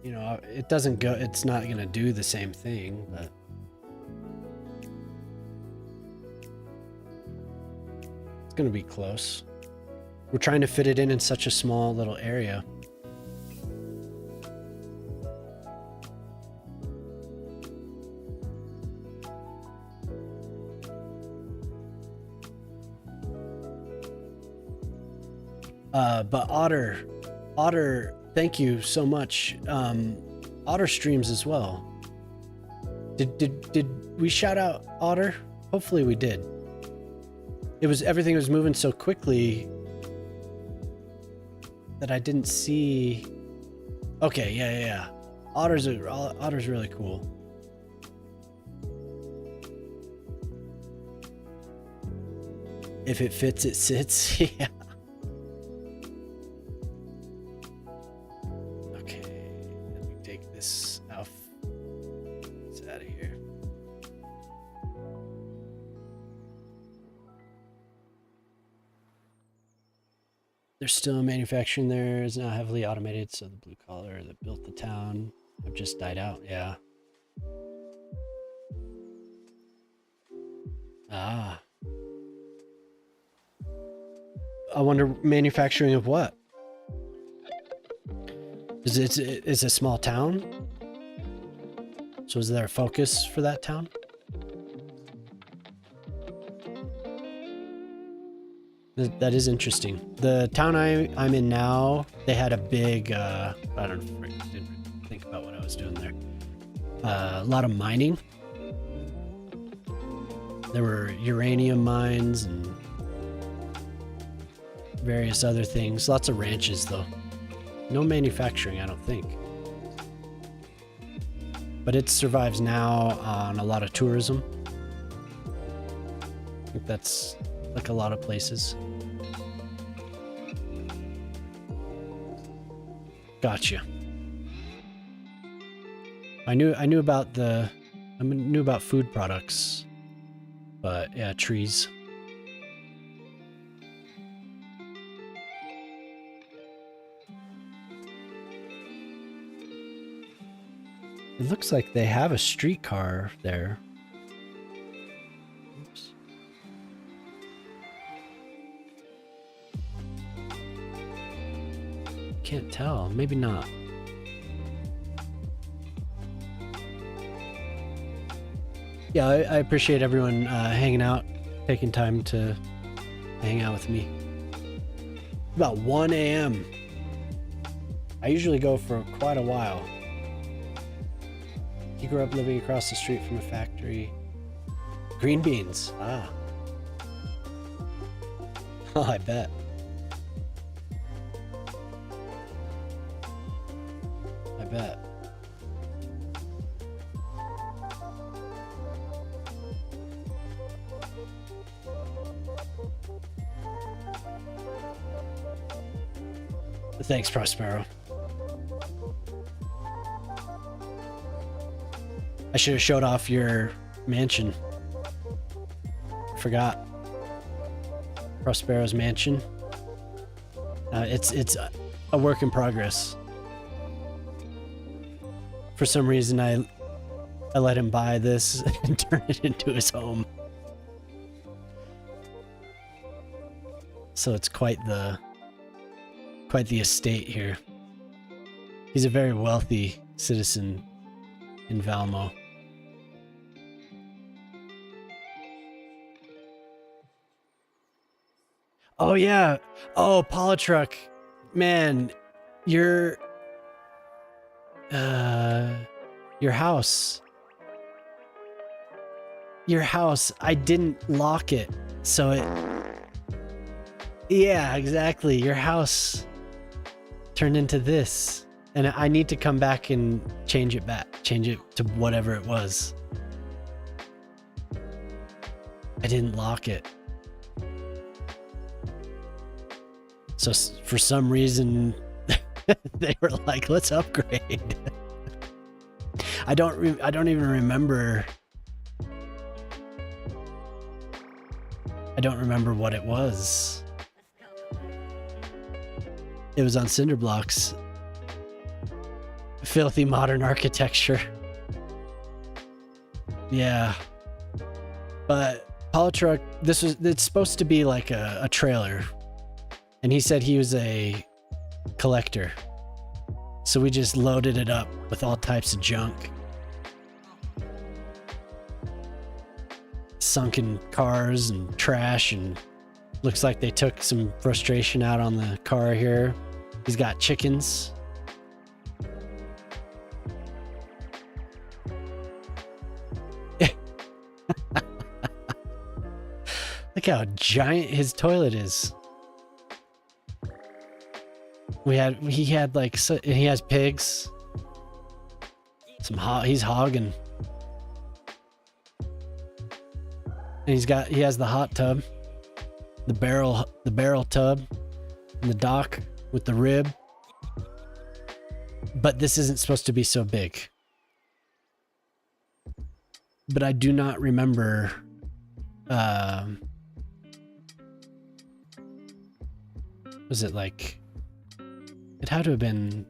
You know, it doesn't go, it's not going to do the same thing, but it's going to be close. We're trying to fit it in such a small little area. But Otter, thank you so much. Otter streams as well. Did we shout out Otter? Hopefully we did. Everything was moving so quickly that I didn't see. Okay, yeah. Otter's really cool. If it fits, it sits. Yeah. There's still manufacturing there. It's now heavily automated, so the blue collar that built the town have just died out. Yeah. Ah. I wonder, manufacturing of what? It's a small town? So is there a focus for that town? That is interesting. The town I'm in now, they had a big, I didn't think about what I was doing there. A lot of mining. There were uranium mines and various other things. Lots of ranches though. No manufacturing, I don't think. But it survives now on a lot of tourism. I think that's like a lot of places. Gotcha. I knew about food products, but yeah, trees. It looks like they have a streetcar there. Oops. Can't tell. Maybe not. Yeah, I appreciate everyone hanging out, taking time to hang out with me. About 1 a.m. I usually go for quite a while. He grew up living across the street from a factory. Green beans. Ah. Oh, I bet. I bet. Thanks, Prospero. I should have showed off your mansion. Forgot. Prospero's mansion. It's a work in progress. For some reason, I let him buy this and turn it into his home. So it's quite the estate here. He's a very wealthy citizen in Valmo. Oh yeah. Oh, Polytruck. Man, your house. Your house, I didn't lock it. So it yeah, exactly. Your house turned into this. And I need to come back and change it to whatever it was. I didn't lock it. So for some reason, they were like, let's upgrade. I don't even remember. I don't remember what it was. It was on cinder blocks. Filthy modern architecture. Yeah. But Polytruck, it's supposed to be like a trailer. And he said he was a collector. So we just loaded it up with all types of junk. Sunken cars and trash, and looks like they took some frustration out on the car here. He's got chickens. Look how giant his toilet is. He has pigs. He's hogging. And he has the hot tub, the barrel tub, and the dock with the rib. But this isn't supposed to be so big. But I do not remember was it like, it had to have been,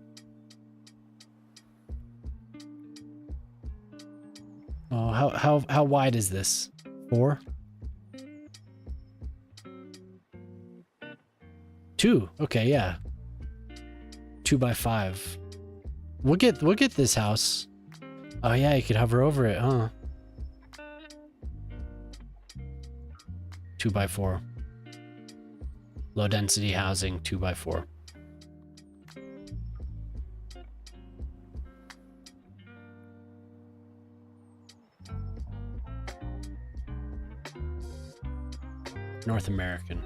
oh, how wide is this? 4? 2. Okay, yeah. 2 by 5. We'll get this house. Oh yeah, you could hover over it, huh? 2 by 4. Low density housing, 2 by 4. North American.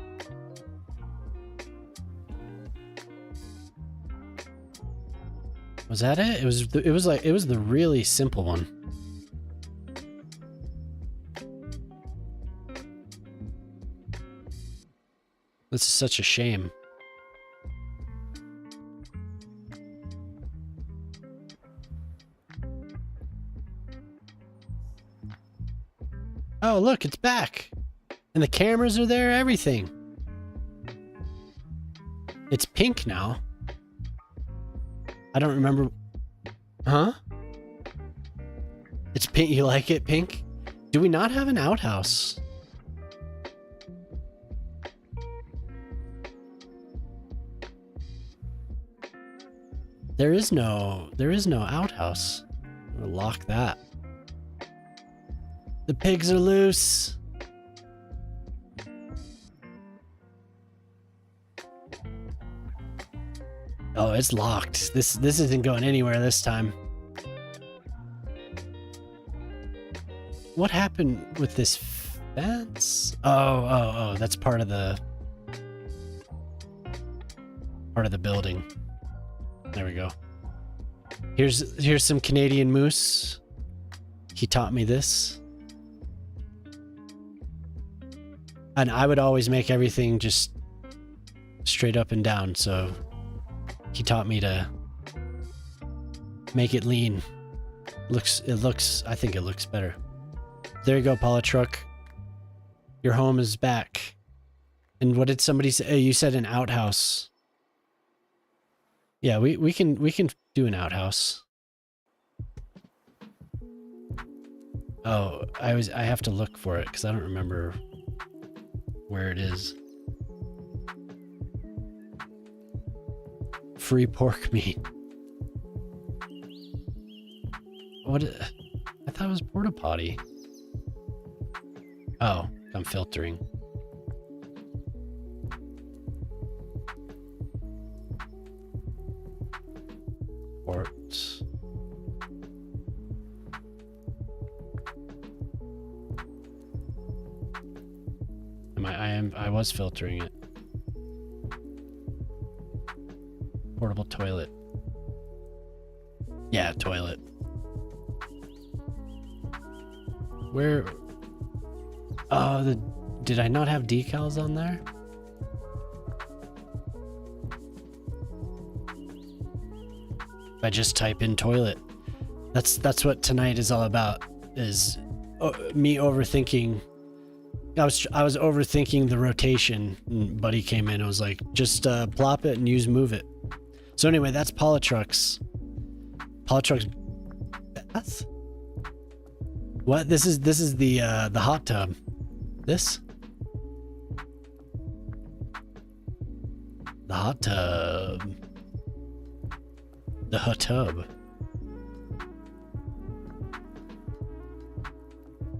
Was that it? It was the really simple one. This is such a shame. Oh, look, it's back. And the cameras are there, everything. It's pink now. I don't remember. Huh? It's pink. You like it pink? Do we not have an outhouse? There is no outhouse. We'll lock that. The pigs are loose. Oh, it's locked. This isn't going anywhere this time. What happened with this fence? Oh, that's part of the building. There we go. Here's some Canadian moose. He taught me this. And I would always make everything just straight up and down, so he taught me to make it lean. I think it looks better. There you go, Polytruck. Your home is back. And what did somebody say? You said an outhouse. Yeah, we can do an outhouse. Oh, I have to look for it because I don't remember where it is. Free pork meat. What? I thought it was porta potty. Oh, I'm filtering. Ports. I was filtering it. Portable toilet. Yeah, toilet. Where? Oh, did I not have decals on there? If I just type in toilet. That's what tonight is all about. Is me overthinking. I was overthinking the rotation. And Buddy came in and was like, just plop it and use move it. So anyway, that's Polytruck's. Polytruck's bath? What? This is the hot tub. This? The hot tub. The hot tub.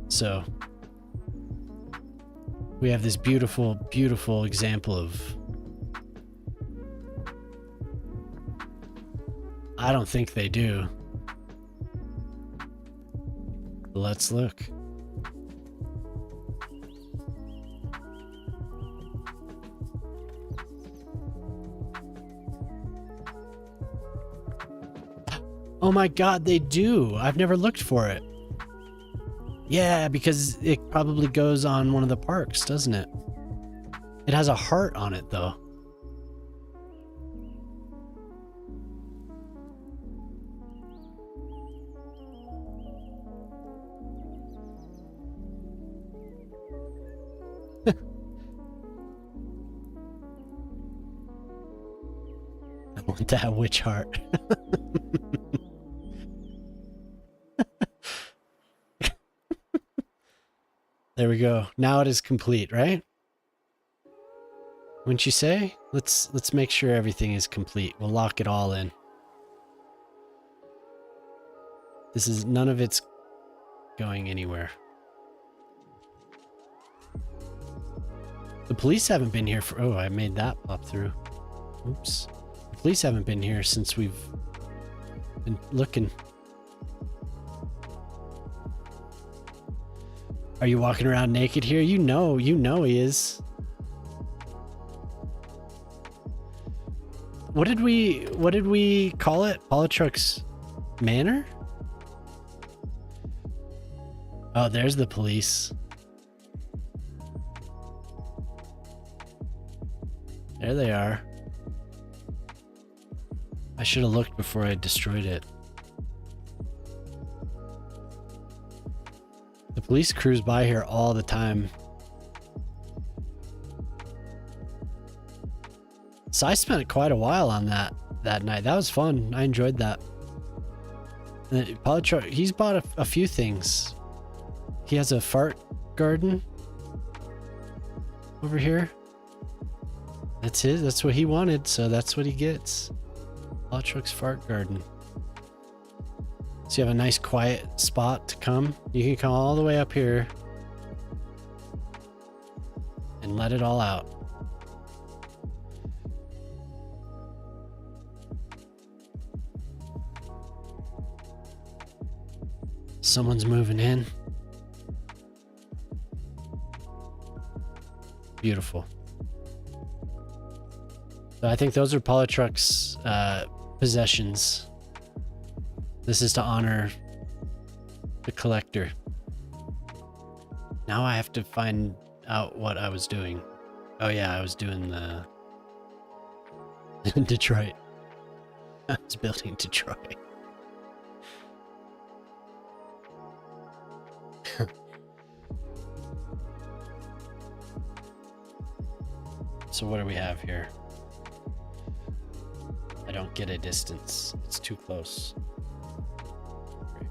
So we have this beautiful, beautiful example of. I don't think they do. Let's look. Oh my god, they do. I've never looked for it. Yeah, because it probably goes on one of the parks, doesn't it? It has a heart on it, though. I want that witch heart. There we go. Now it is complete, right? Wouldn't you say? Let's make sure everything is complete. We'll lock it all in. This is none of it's going anywhere. The police haven't been here for. Oh, I made that pop through. Oops. The police haven't been here since we've been looking. Are you walking around naked here? You know he is. What did we call it? Polytruck's Manor? Oh, there's the police. There they are. I should have looked before I destroyed it. The police cruise by here all the time. So I spent quite a while on that night. That was fun. I enjoyed that. And Polytruck, he's bought a few things. He has a fart garden over here. That's his. That's what he wanted, so that's what he gets. Polytruck's fart garden. So you have a nice quiet spot to come. You can come all the way up here and let it all out. Someone's moving in. Beautiful. So I think those are Polytruck's possessions. This is to honor the collector. Now I have to find out what I was doing. Oh yeah, I was doing the Detroit. I was building Detroit. So what do we have here? I don't get a distance. It's too close. Great.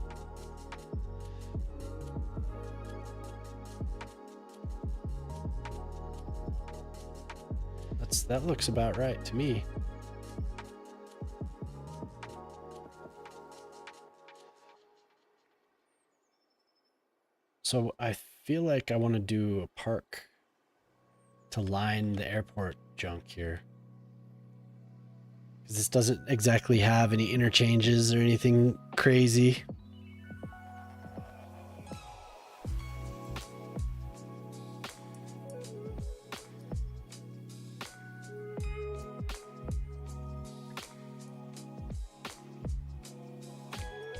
That looks about right to me. So I feel like I want to do a park to line the airport junk here. Because this doesn't exactly have any interchanges or anything crazy.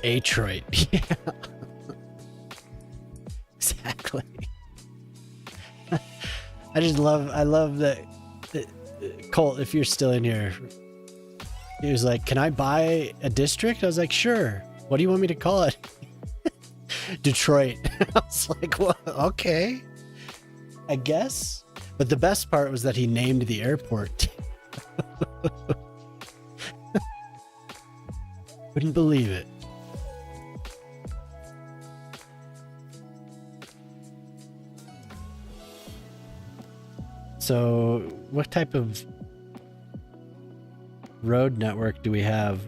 Detroit. Yeah. Exactly. I love that Colt, if you're still in here, he was like, can I buy a district? I was like, sure. What do you want me to call it? Detroit. I was like, well, okay, I guess. But the best part was that he named the airport. Couldn't believe it. So what type of road network do we have?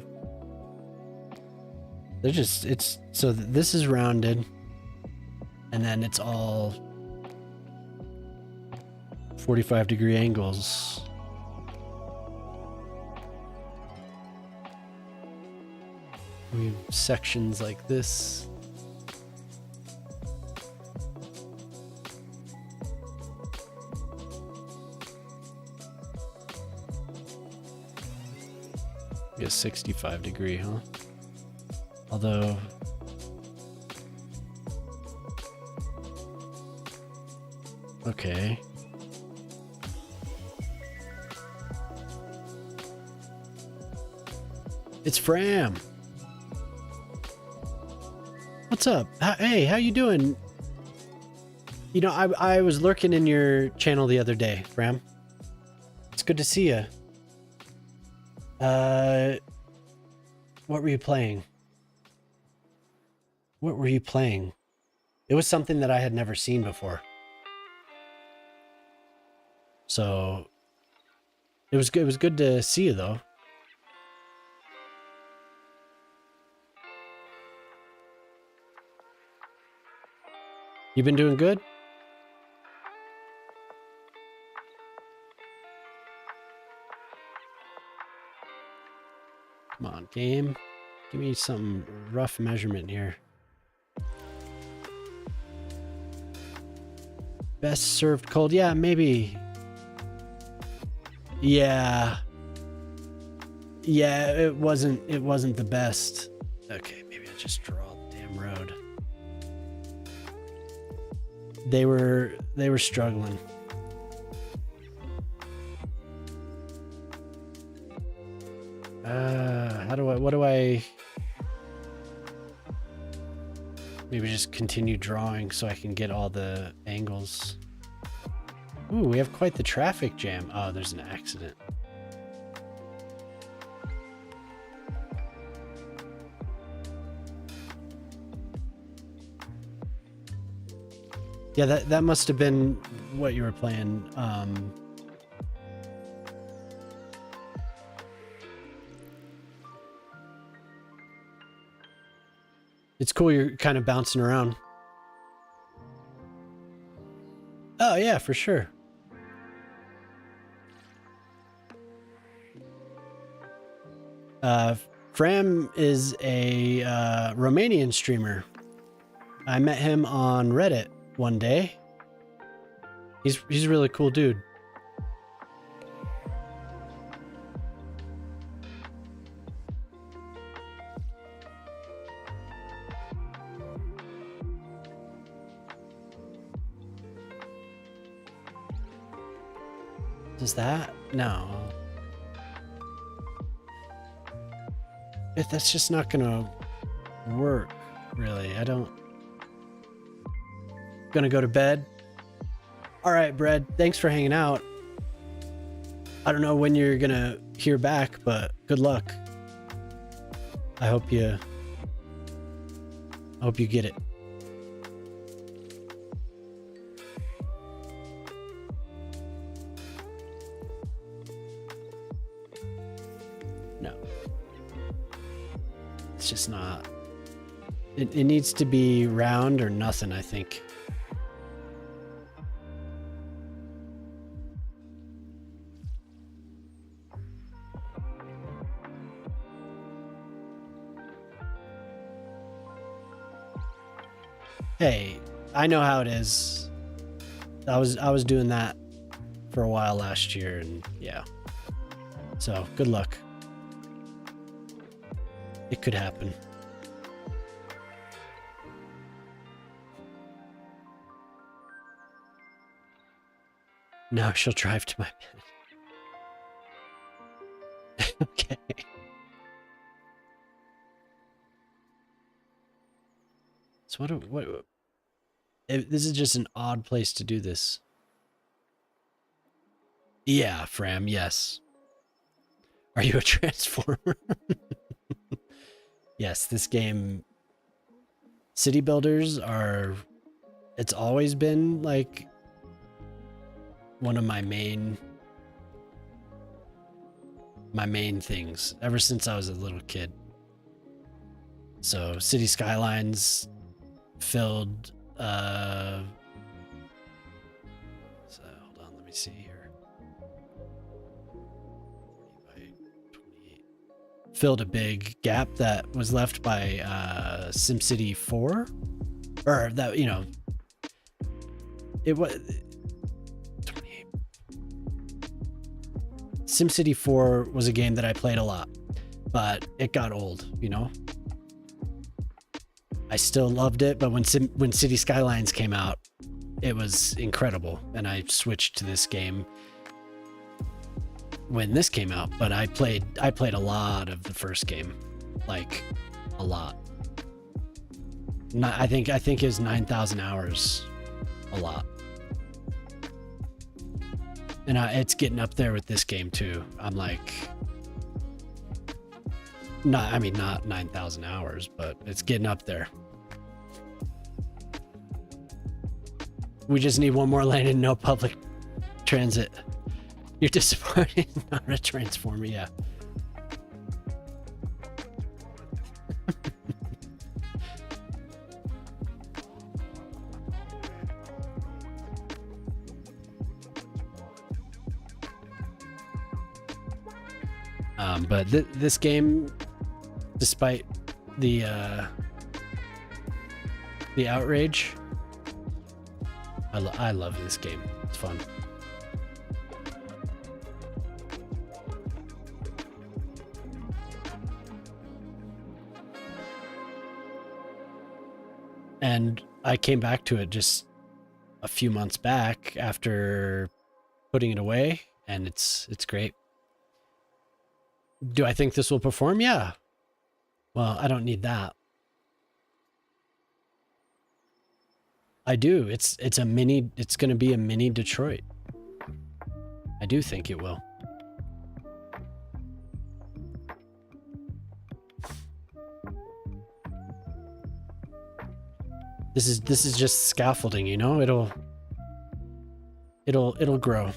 So this is rounded and then it's all 45-degree angles. We have sections like this. I guess 65-degree, huh? Although okay. It's Fram. What's up? Hey, how you doing? You know, I was lurking in your channel the other day, Fram. It's good to see you. What were you playing? What were you playing? It was something that I had never seen before. So it was good. It was good to see you though. You been doing good? Come on, game. Give me some rough measurement here. Best served cold. Yeah, maybe. Yeah. Yeah, it wasn't the best. Okay, maybe I'll just draw the damn road. They were struggling. What do I maybe just continue drawing so I can get all the angles. Ooh, we have quite the traffic jam. Oh, there's an accident. Yeah, that must have been what you were playing. It's cool you're kind of bouncing around. Oh, yeah, for sure. Fram is a Romanian streamer. I met him on Reddit one day. He's a really cool dude. Does that? No. That's just not gonna work, really. I don't... Gonna go to bed? All right, Brad. Thanks for hanging out. I don't know when you're gonna hear back, but good luck. I hope you get it. No. It's just not. It needs to be round or nothing, I think. Hey, I know how it is. I was doing that for a while last year, and yeah. So good luck. It could happen. Now she'll drive to my bed. Okay. So what this is just an odd place to do this. Yeah, Fram, yes. Are you a transformer? Yes, this game, city builders are, it's always been like one of my main things ever since I was a little kid. So Cities Skylines filled so hold on, let me see here. 30 by 28. Filled a big gap that was left by SimCity 4, or that, you know, it was 28. SimCity 4 was a game that I played a lot, but it got old, you know. I still loved it, but when City Skylines came out, it was incredible, and I switched to this game when this came out. But I played a lot of the first game, like a lot. I think it was 9,000 hours, a lot. And it's getting up there with this game too. I'm like, not 9,000 hours, but it's getting up there. We just need one more lane and no public transit. You're disappointed, not a transformer, yeah. But this game, despite the outrage, I love this game. It's fun. And I came back to it just a few months back after putting it away, and it's great. Do I think this will perform? Yeah. Well, I don't need that. I do. It's going to be a mini Detroit. I do think it will. This is just scaffolding, you know? It'll grow.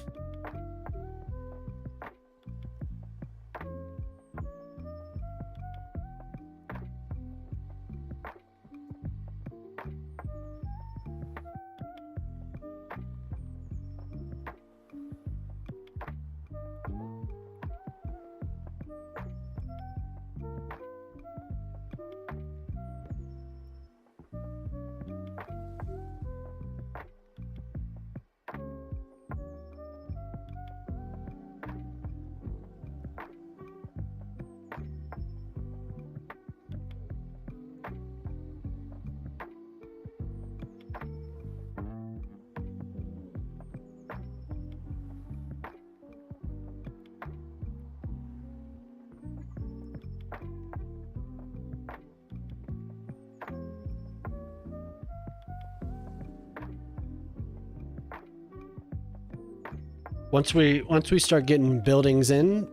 Once we start getting buildings in,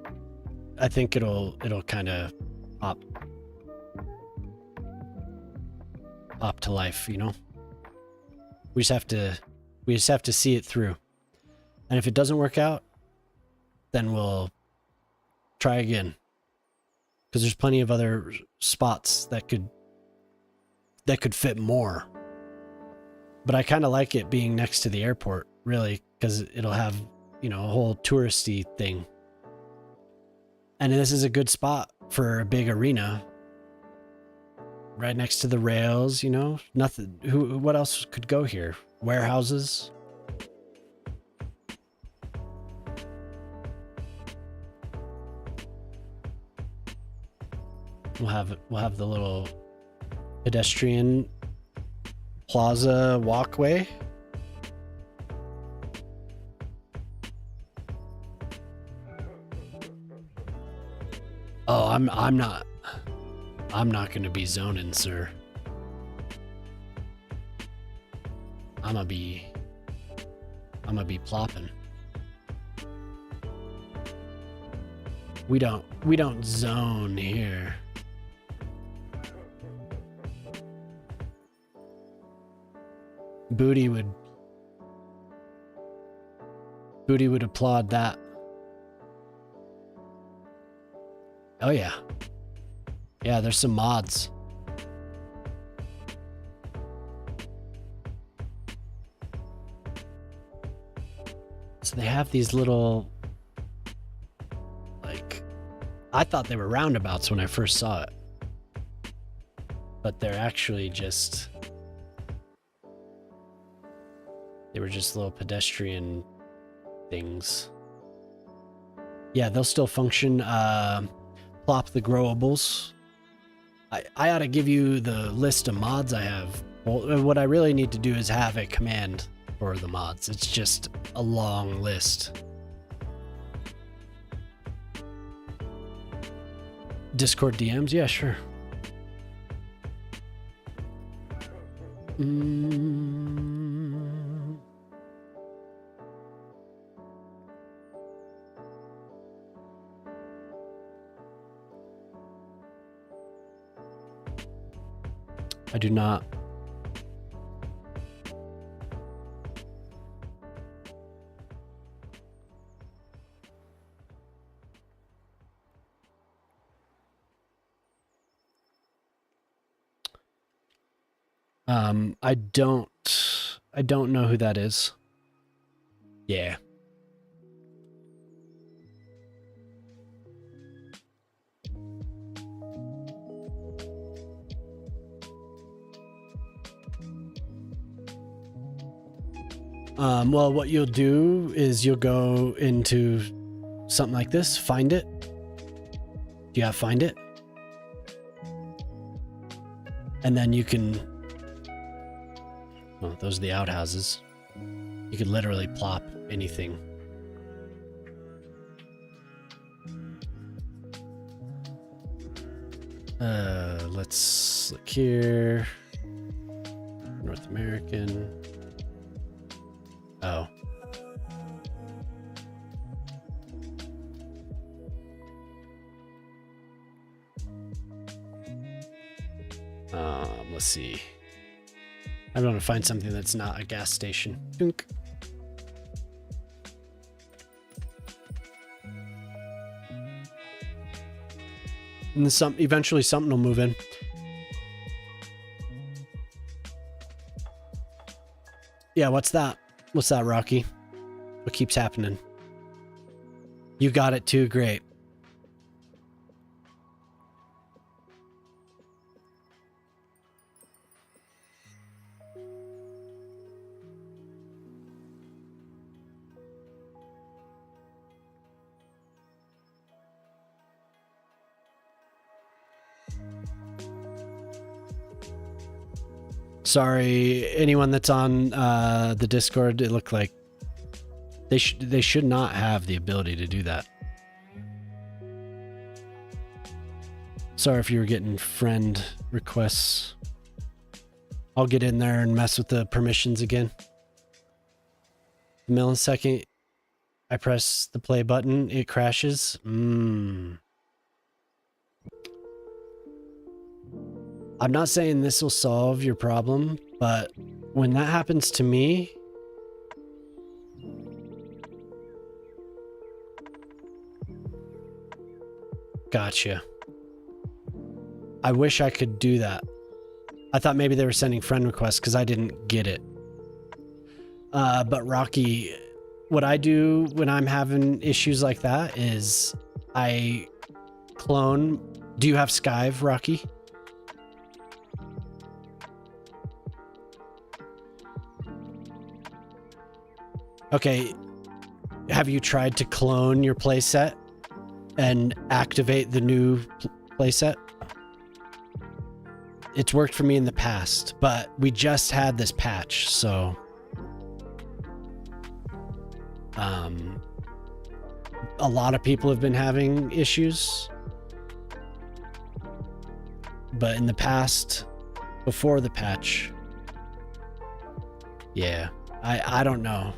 I think it'll kind of pop to life, you know? We just have to see it through. And if it doesn't work out, then we'll try again. Because there's plenty of other spots that could fit more. But I kind of like it being next to the airport, really, because it'll have, you know, a whole touristy thing. And this is a good spot for a big arena. Right next to the rails, you know? Nothing. What else could go here? Warehouses? We'll have the little pedestrian plaza walkway. Oh, I'm not going to be zoning, sir. I'm gonna be plopping. We don't zone here. Booty would applaud that. Oh yeah. Yeah, there's some mods. So they have these little, like, I thought they were roundabouts when I first saw it. But they're actually just, they were just little pedestrian things. Yeah, they'll still function. Plop the growables. I ought to give you the list of mods I have. Well, what I really need to do is have a command for the mods. It's just a long list. Discord DMs? Yeah, sure. I do not. I don't know who that is. Yeah. Well, what you'll do is you'll go into something like this, find it. Do you have find it? And then you can, well, those are the outhouses. You could literally plop anything. Let's look here. North American. Oh. Let's see. I want to find something that's not a gas station. Dunk. And eventually something will move in. Yeah, what's that? What's that, Rocky? What keeps happening? You got it too, great. Sorry, anyone that's on the Discord, it looked like they should not have the ability to do that. Sorry if you were getting friend requests. I'll get in there and mess with the permissions again. The millisecond I press the play button, it crashes. I'm not saying this will solve your problem, but when that happens to me, gotcha. I wish I could do that. I thought maybe they were sending friend requests because I didn't get it. But Rocky, what I do when I'm having issues like that is I clone. Do you have Skyve, Rocky? Okay. Have you tried to clone your playset and activate the new playset? It's worked for me in the past, but we just had this patch, so a lot of people have been having issues, but in the past, before the patch, yeah, I don't know.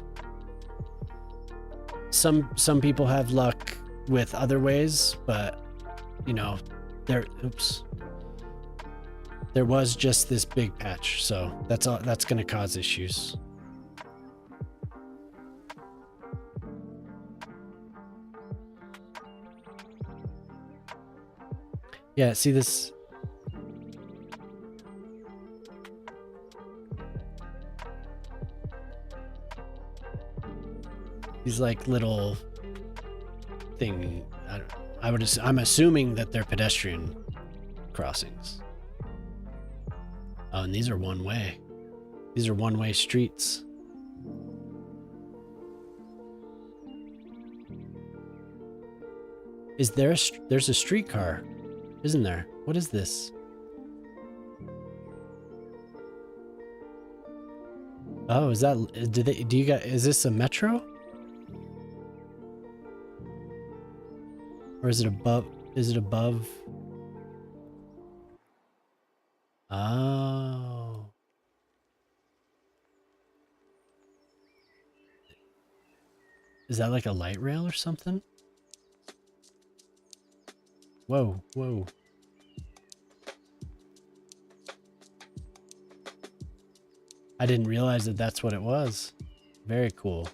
Some people have luck with other ways, but you know, there was just this big patch, so that's going to cause issues. Yeah, see this. These like little thing. I'm assuming that they're pedestrian crossings. Oh, and these are one way. These are one-way streets. Is there there's a streetcar, isn't there? What is this? Oh, is that, do you guys, is this a metro? Or is it above, Oh. Is that like a light rail or something? Whoa, whoa. I didn't realize that that's what it was. Very cool.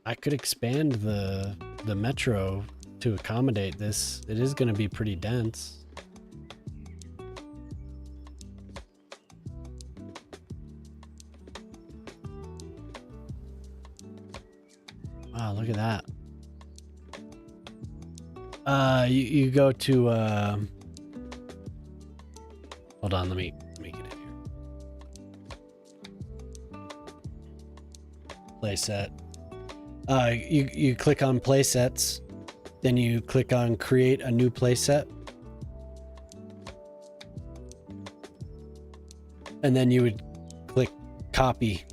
I could expand the metro to accommodate this. It is going to be pretty dense. Wow, look at that. You go to hold on, let me get in here. Playset. You click on playsets, then you click on create a new playset, and then you would click copy.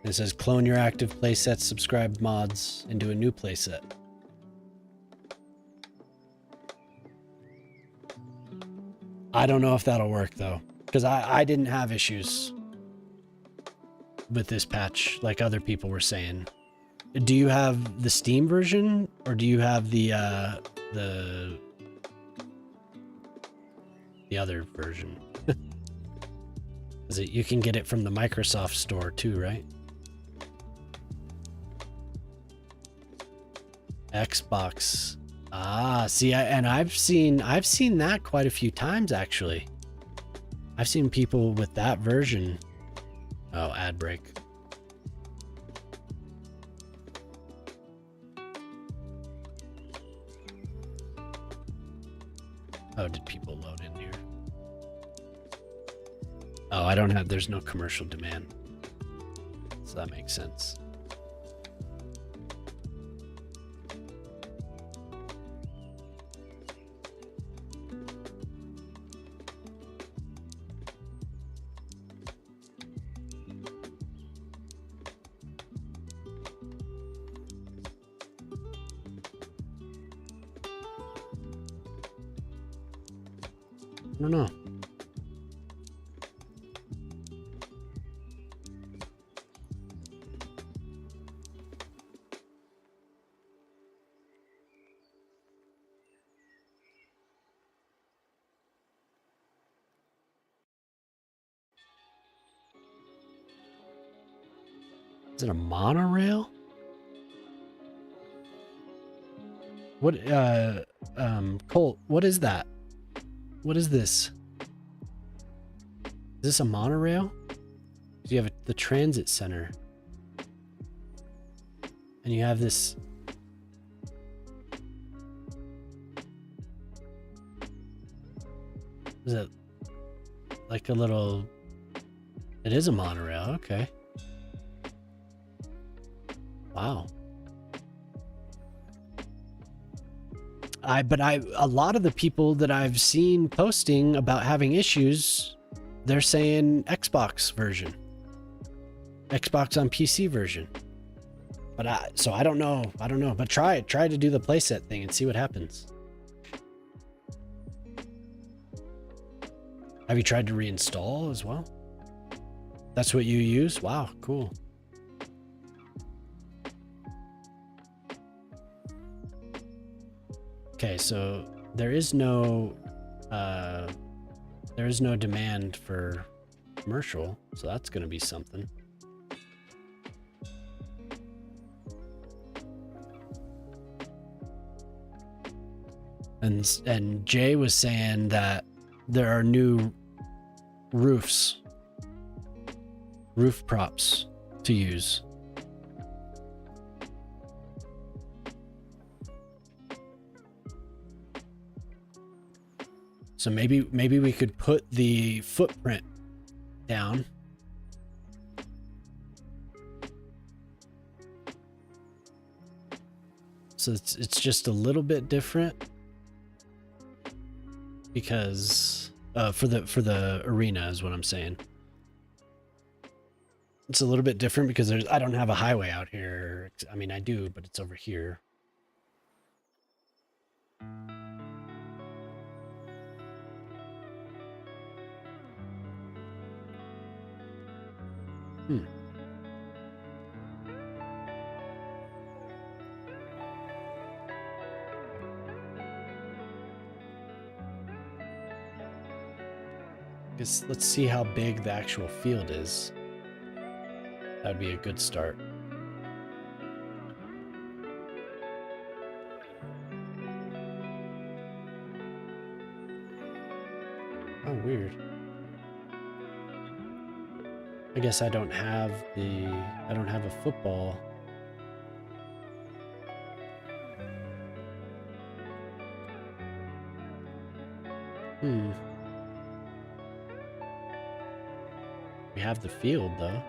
It says clone your active playsets, subscribe mods into a new playset. I don't know if that'll work though, because I didn't have issues with this patch like other people were saying. Do you have the Steam version or do you have the other version? Is it, you can get it from the Microsoft store too, right? Xbox. Ah, see, I've seen that quite a few times actually. I've seen people with that version. Oh, ad break. Oh, did people load in here? Oh, I don't have, there's no commercial demand. So that makes sense. I don't know. Is it a monorail? What, Colt, what is that? What is this? Is this a monorail? You have the transit center. And you have this. Is it like a little? It is a monorail. Okay. Wow. A lot of the people that I've seen posting about having issues, they're saying Xbox version. Xbox on PC version. But I don't know. But try to do the playset thing and see what happens. Have you tried to reinstall as well? That's what you use? Wow, cool. Okay, so there is no demand for commercial, so that's going to be something. And Jay was saying that there are new roof props to use. So maybe we could put the footprint down. So it's just a little bit different because for the arena is what I'm saying. It's a little bit different because I don't have a highway out here. I mean, I do, but it's over here. Let's see how big the actual field is. That would be a good start. Oh, weird. I guess I don't have a football. We have the field though.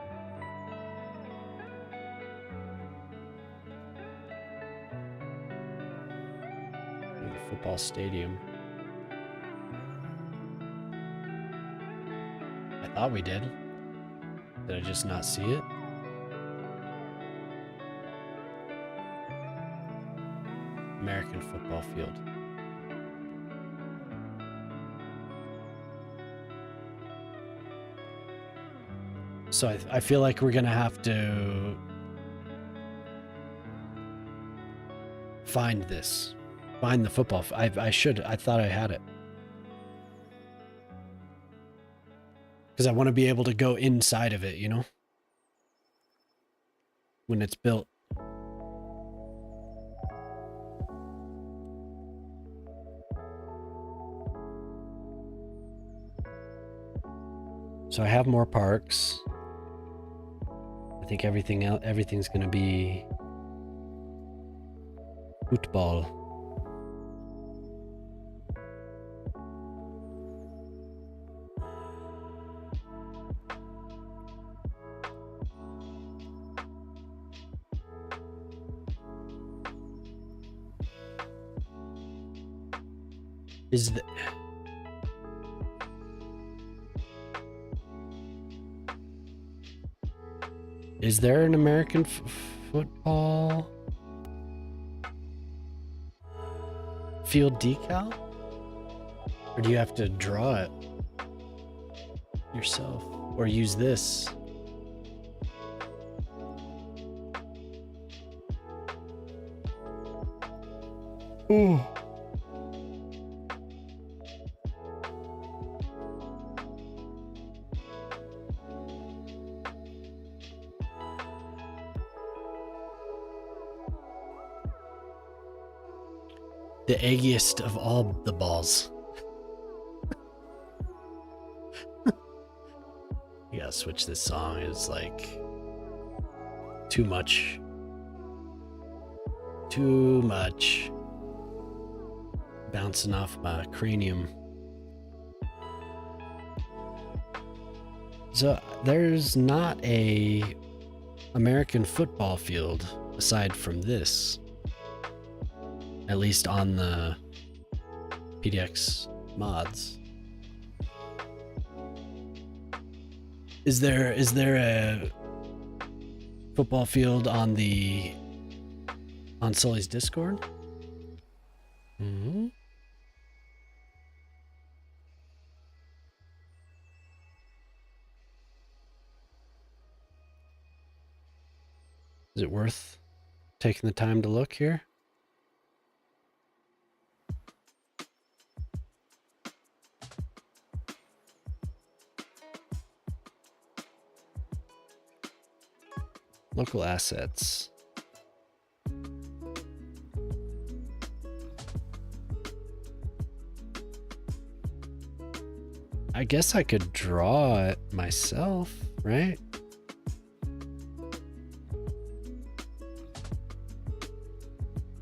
The football stadium. I thought we did. Did I just not see it? American football field. So I feel like we're gonna have to find this. Find the football. I thought I had it. Because I want to be able to go inside of it, you know? When it's built. So I have more parks. I think everything's going to be football. Is there an American football field decal? Or do you have to draw it yourself or use this? Ooh. The eggiest of all the balls. You gotta switch this song. It's like too much. Too much. Bouncing off my cranium. So there's not a American football field aside from this. At least on the PDX mods. Is there a football field on Sully's Discord? Mm-hmm. Is it worth taking the time to look here? Local assets. I guess I could draw it myself, right?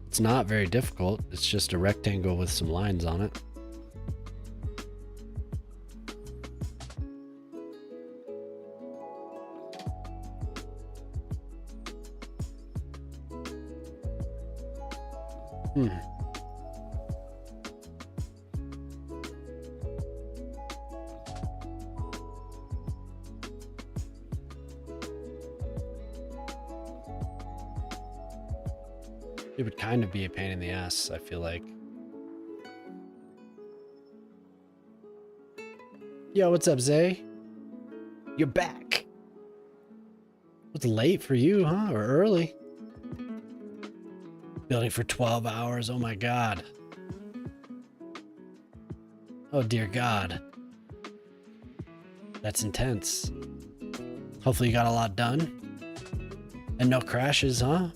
It's not very difficult. It's just a rectangle with some lines on it. It would kind of be a pain in the ass, I feel like. Yo, what's up, Zay? You're back. It's late for you, huh? Or early? Building for 12 hours. Oh my God. Oh dear God. That's intense. Hopefully you got a lot done. And no crashes, huh?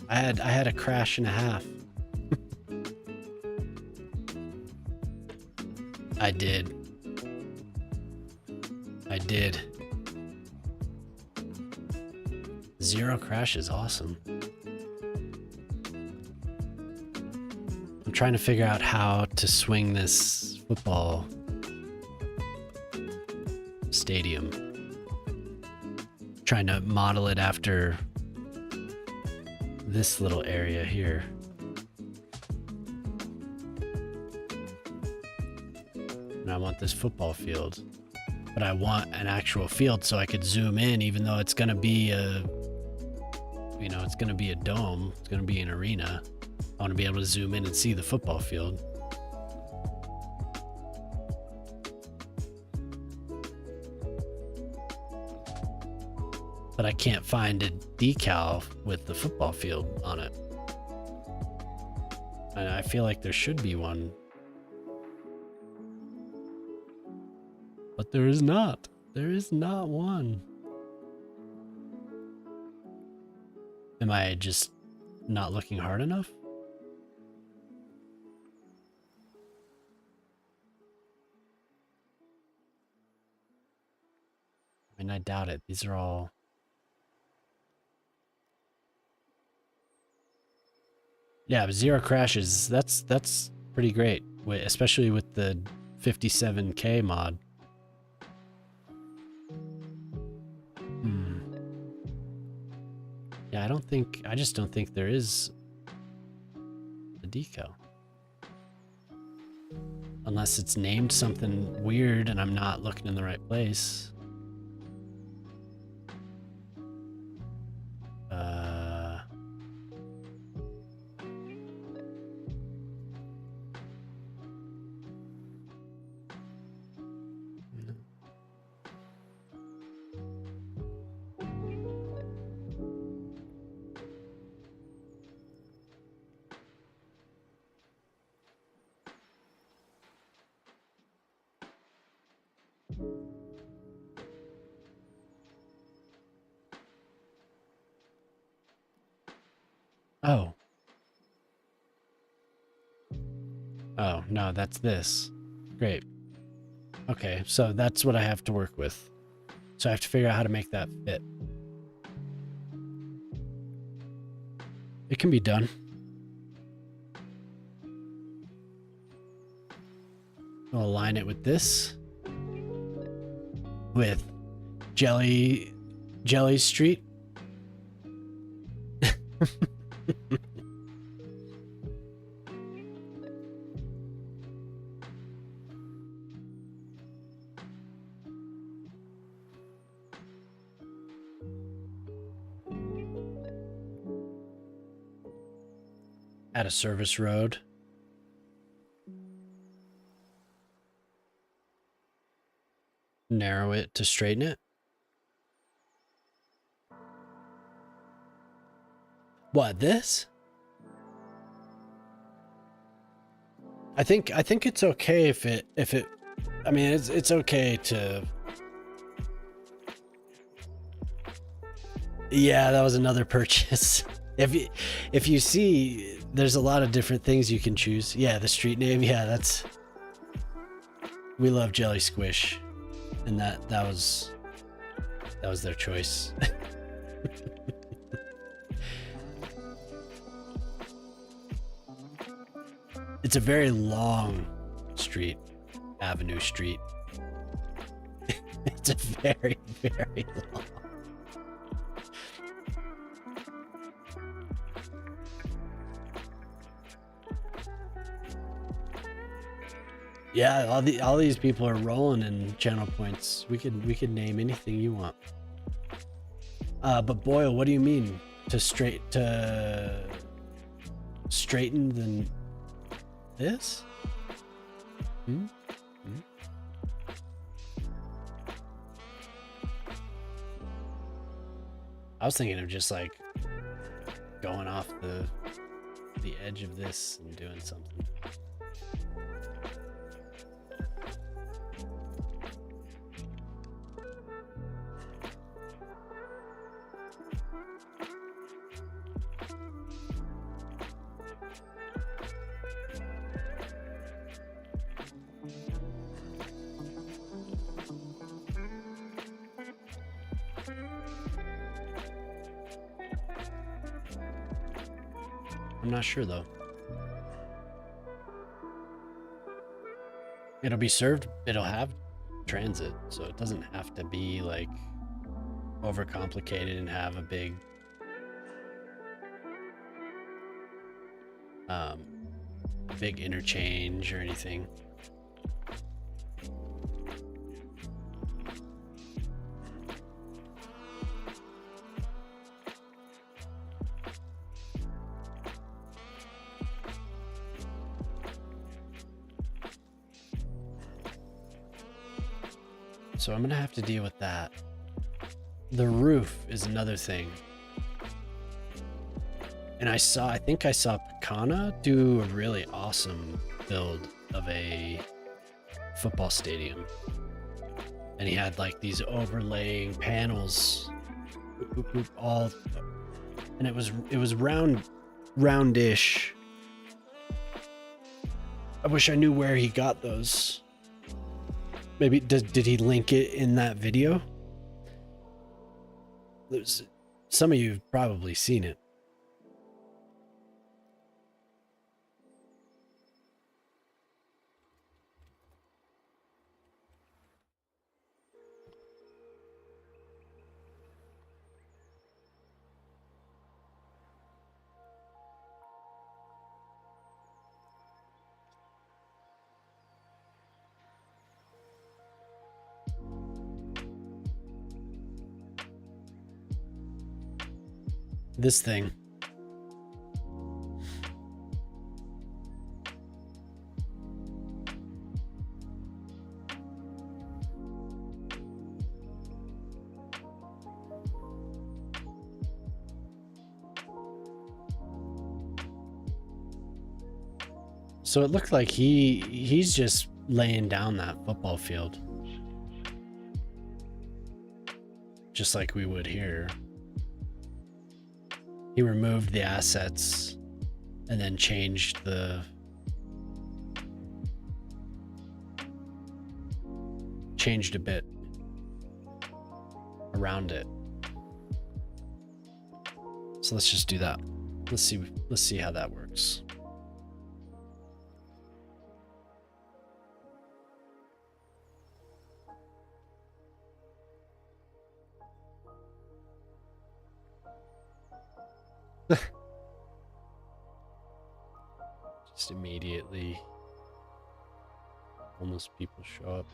I had a crash and a half. I did. I did. 0 crashes, awesome. I'm trying to figure out how to swing this football stadium. Trying to model it after this little area here. And I want this football field. But I want an actual field so I could zoom in, even though it's gonna be a, you know, it's gonna be a dome, it's gonna be an arena. I want to be able to zoom in and see the football field. But I can't find a decal with the football field on it. And I feel like there should be one. But there is not. There is not one. Am I just not looking hard enough? I mean, I doubt it. These are all... Yeah, 0 crashes. That's pretty great, especially with the 57K mod. Yeah, I just don't think there is a decal. Unless it's named something weird and I'm not looking in the right place. Oh. Oh, no, that's this. Great. Okay, so that's what I have to work with. So I have to figure out how to make that fit. It can be done. I'll align it with this. With Jelly Street. Add a service road. Narrow it to straighten it. What, this? I think it's okay if it I mean it's okay to. Yeah, that was another purchase. If you see, there's a lot of different things you can choose. Yeah, the street name. Yeah, that's. We love Jelly Squish, and that was their choice. It's a very long street, Avenue Street. It's a very, very long. Yeah, all these people are rolling in channel points. We could name anything you want. But Boyle, what do you mean to straighten than this? Hmm? Hmm? I was thinking of just like going off the edge of this and doing something. I'm not sure though. It'll be served, it'll have transit, so it doesn't have to be like overcomplicated and have a big interchange or anything. So I'm gonna have to deal with that. The roof is another thing. And I think I saw Picana do a really awesome build of a football stadium. And he had like these overlaying panels all, and it was roundish. I wish I knew where he got those. Maybe did he link it in that video? Some of you have probably seen it. This thing. So it looked like he's just laying down that football field. Just like we would here. He removed the assets and then changed the changed a bit around it. So let's just do that. Let's see how that works. Just immediately homeless people show up.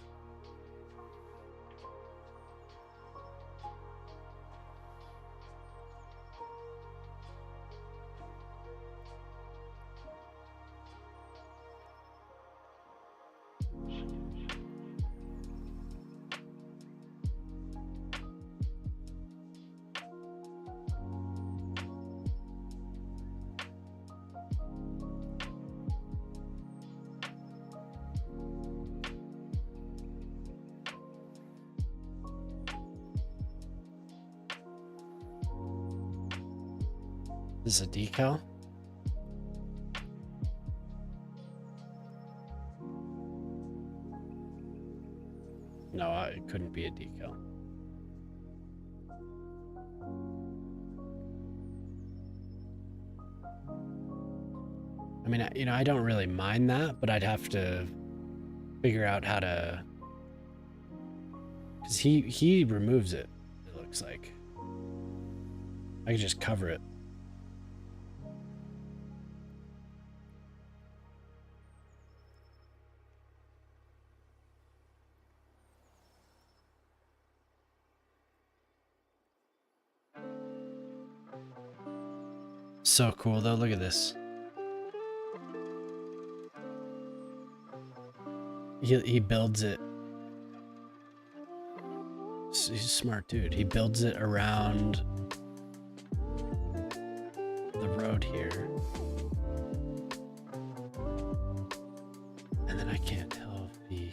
This is a decal? No, it couldn't be a decal. I mean, you know, I don't really mind that, but I'd have to figure out how to, because he removes it, it looks like. I could just cover it. So cool though, look at this. He builds it. He's a smart dude. He builds it around the road here. And then I can't tell if he...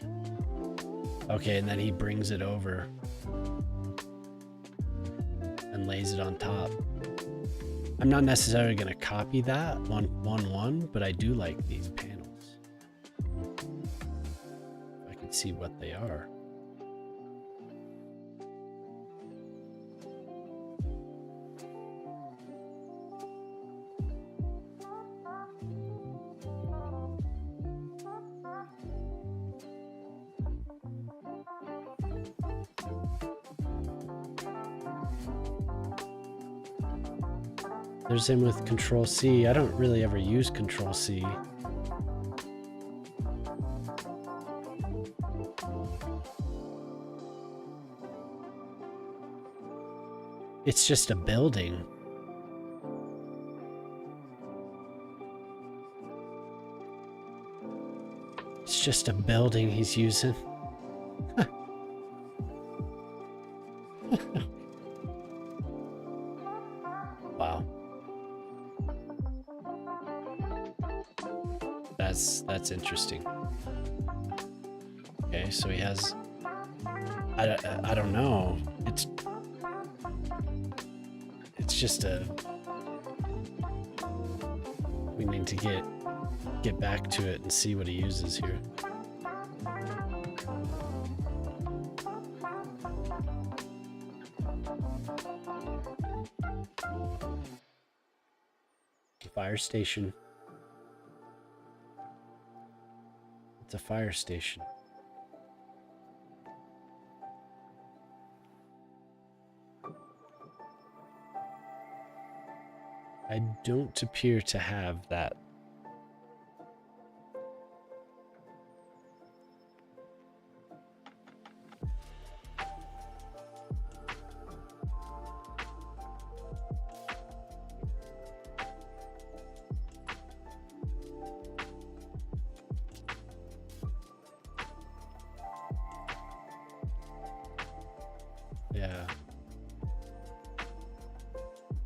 Okay, and then he brings it over and lays it on top. I'm not necessarily going to copy that one, but I do like these panels. I can see what they are. There's him with Control C. I don't really ever use Control C. It's just a building. It's just a building he's using. Wow. That's interesting. Okay, so he has... I don't know. It's just a... We need to get back to it and see what he uses here. Fire station. It's a fire station. I don't appear to have that. Yeah.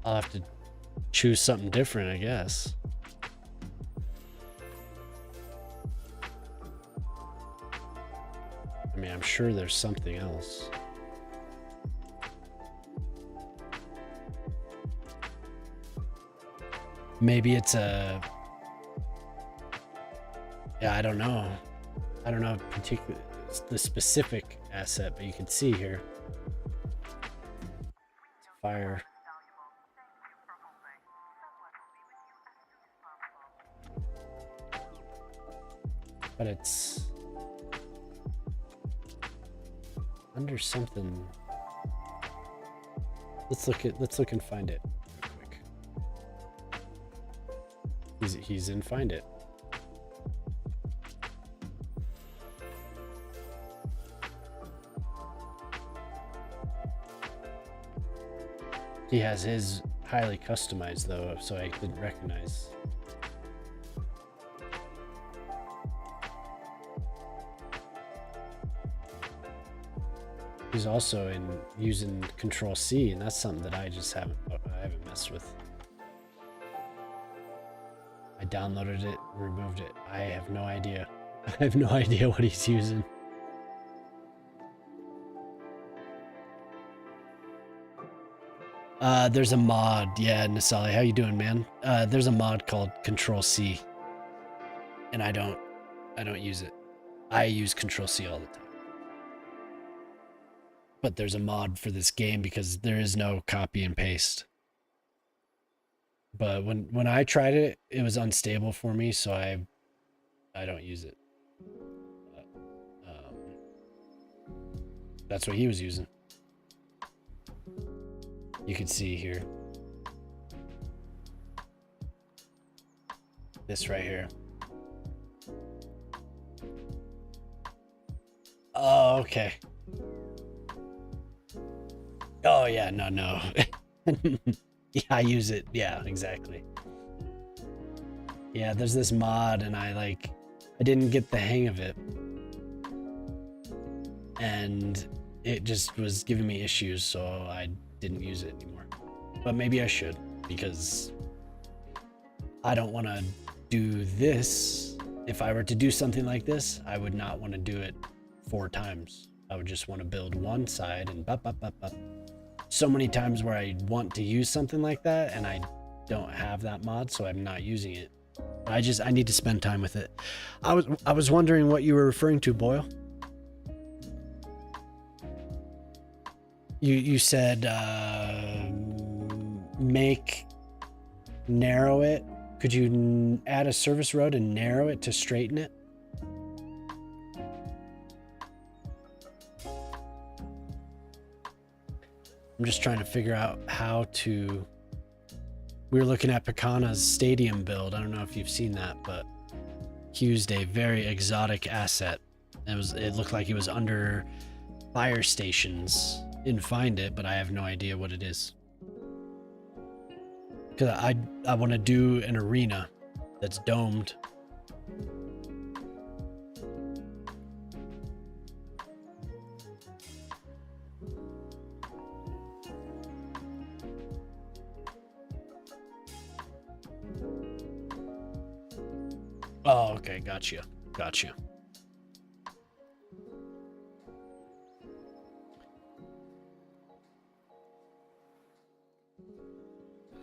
I'll have to choose something different, I guess. I mean, I'm sure there's something else. Maybe it's a... Yeah, I don't know. I don't know particularly. the specific asset, but you can see here. Fire. But it's under something. Let's look and find it real quick. He's in find it. He has his highly customized though, so I didn't recognize. He's also in using Control C, and that's something that I just haven't messed with. I downloaded it, removed it. I have no idea. I have no idea what he's using. There's a mod. Yeah, Nasali, how you doing, man? There's a mod called Control C, and I don't use it. I use Control C all the time. But there's a mod for this game because there is no copy and paste. But when I tried it, it was unstable for me, so I don't use it. But, that's what he was using. You can see here. This right here. Oh, okay. Oh yeah, no. Yeah, I use it. Yeah, exactly. Yeah, there's this mod and I didn't get the hang of it. And it just was giving me issues, so I didn't use it anymore. But maybe I should, because I don't want to do this. If I were to do something like this, I would not want to do it 4 times. I would just want to build one side and so many times where I want to use something like that and I don't have that mod, so I'm not using it. I need to spend time with it. I was wondering what you were referring to, Boyle. You said narrow it. Could you add a service road and narrow it to straighten it? I'm just trying to figure out how to. We were looking at Picana's stadium build. I don't know if you've seen that, but he used a very exotic asset. It looked like it was under fire stations. Didn't find it, but I have no idea what it is. Because I want to do an arena that's domed. Oh, okay, gotcha.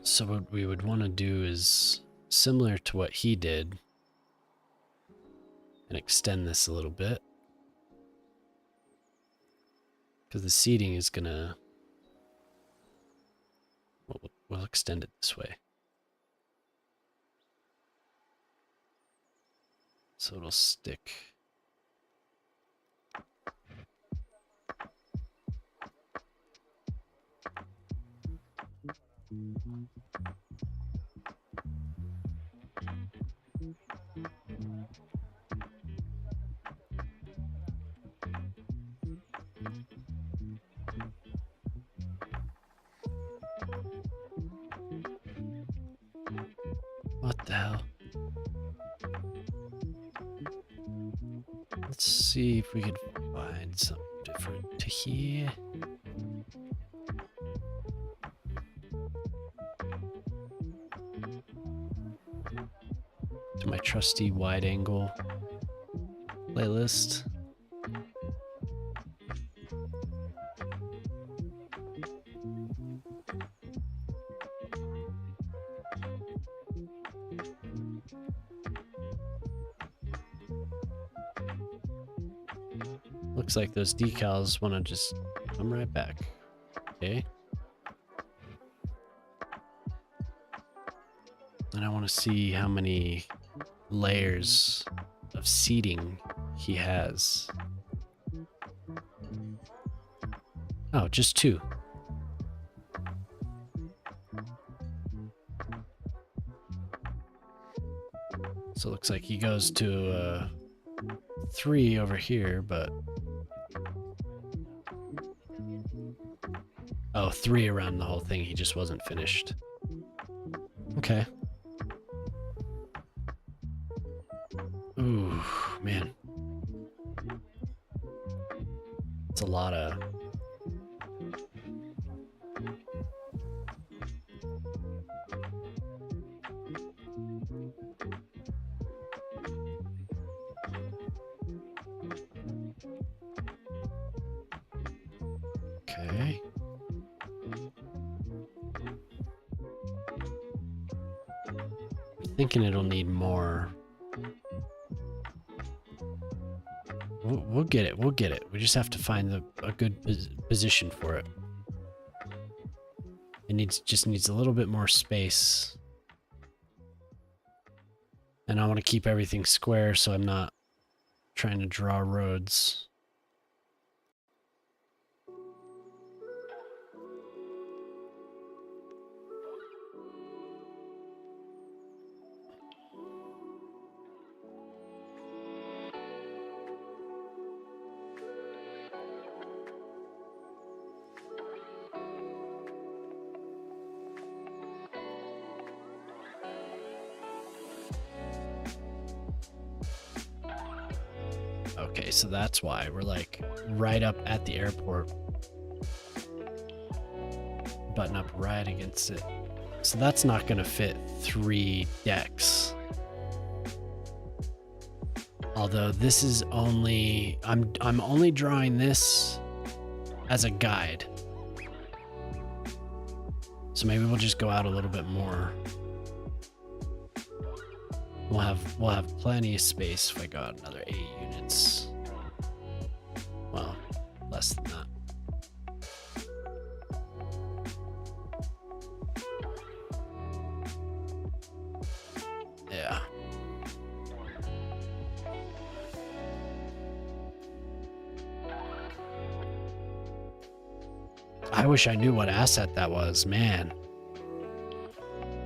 So what we would want to do is similar to what he did and extend this a little bit, because the seating is gonna, we'll extend it this way. So it'll stick. What the hell? Let's see if we could find something different to here. To my trusty wide angle playlist. looks like those decals want to just come right back. Okay. And I want to see how many layers of seating he has. Oh, just 2. So it looks like he goes to 3 over here, but... Oh, 3 around the whole thing. He just wasn't finished. Okay. Ooh, man. It's a lot of... Okay. I'm thinking it'll need more. We'll get it. We'll get it. We just have to find a good position for it. It just needs a little bit more space. And I want to keep everything square so I'm not trying to draw roads. Okay, so that's why we're like right up at the airport. Button up right against it. So that's not going to fit 3 decks. Although this is only I'm only drawing this as a guide. So maybe we'll just go out a little bit more. We'll have plenty of space if I got another 8 units. Well, less than that. Yeah. I wish I knew what asset that was, man.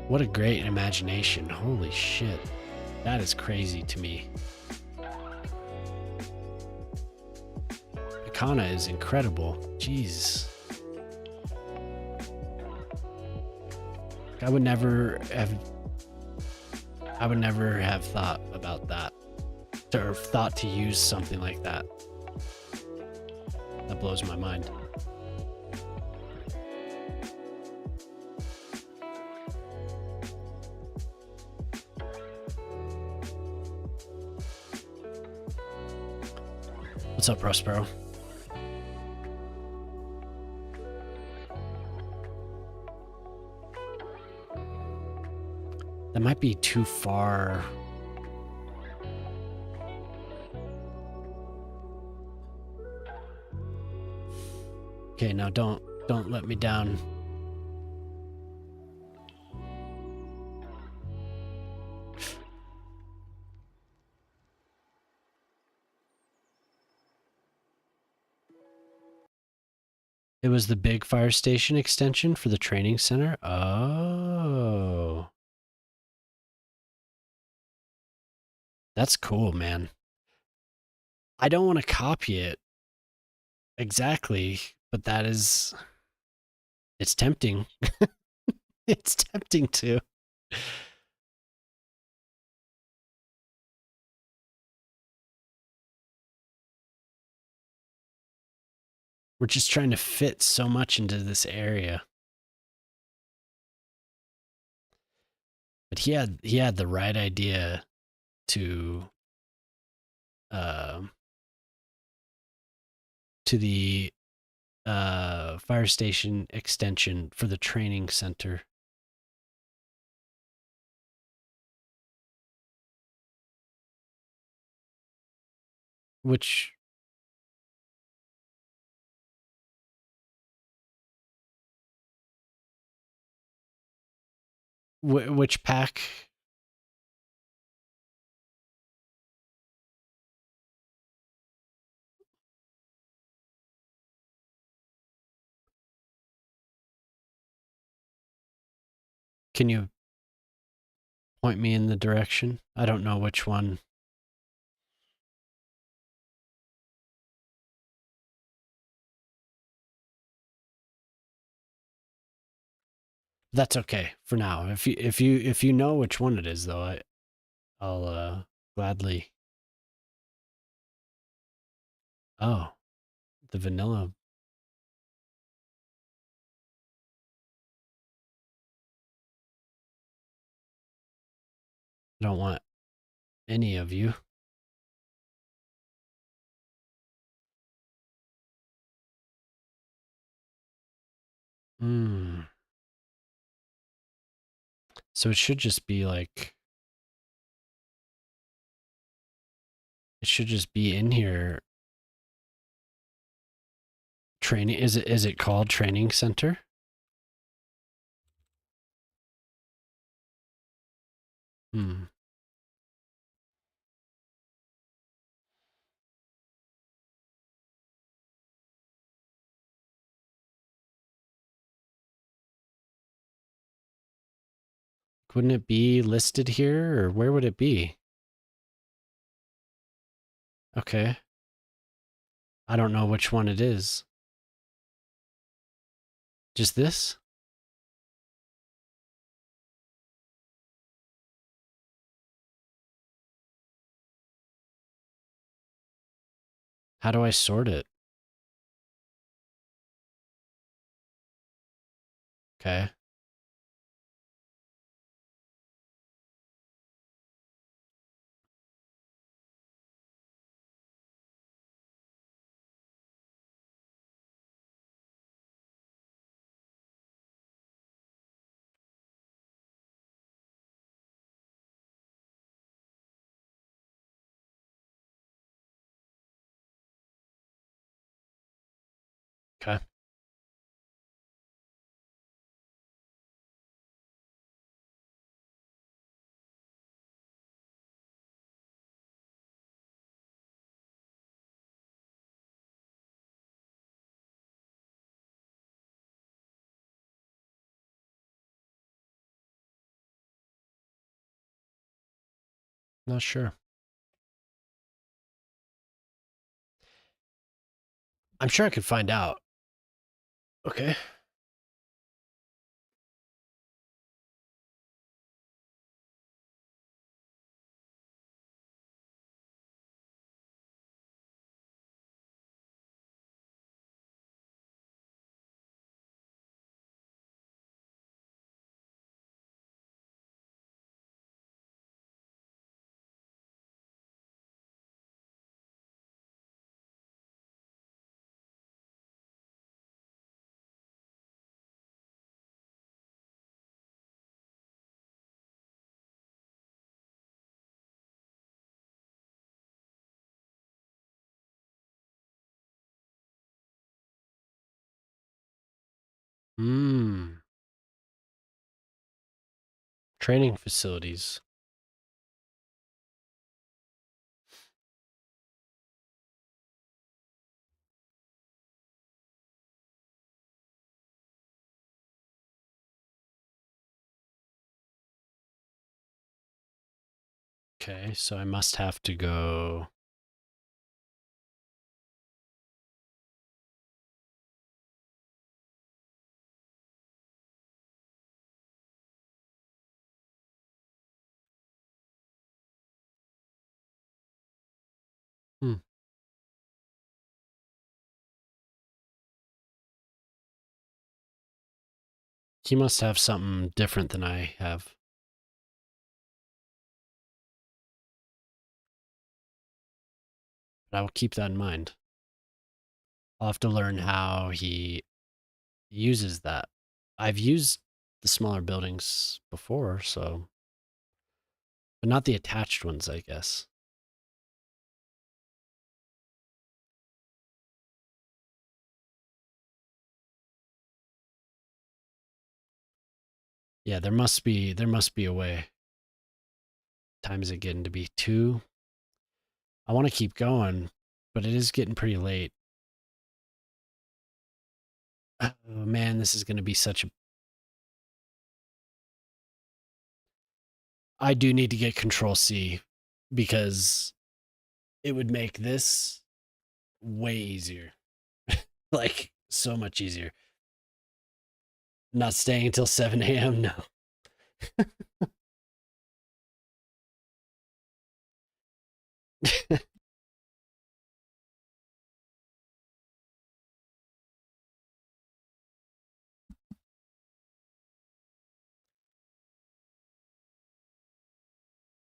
What a great imagination. Holy shit. That is crazy to me. Ikana is incredible. Jeez. I would never have thought about that. Or thought to use something like that. That blows my mind. What's up, Prospero? That might be too far. Okay, now don't let me down. It was the big fire station extension for the training center? Oh. That's cool, man. I don't want to copy it exactly, but it's tempting. It's tempting to. We're just trying to fit so much into this area. But he had the right idea to the fire station extension for the training center. Which Which pack? Can you point me in the direction? I don't know which one. That's okay for now. If you know which one it is though, I'll gladly. Oh, the vanilla. I don't want any of you. Hmm. So it should just be like, it should just be in here. Training, is it called training center? Hmm. Wouldn't it be listed here, or where would it be? Okay. I don't know which one it is. Just this? How do I sort it? Okay. Okay. Not sure. I'm sure I could find out. Okay. Hmm. Training facilities. Okay, so I must have to go. Hmm. He must have something different than I have. But I will keep that in mind. I'll have to learn how he uses that. I've used the smaller buildings before, so, but not the attached ones, I guess. Yeah, there must be a way. Time is it getting to be 2? I want to keep going, but it is getting pretty late. Oh man, this is going to be such a. I do need to get Control C because it would make this way easier. Like so much easier. Not staying until 7 a.m. No.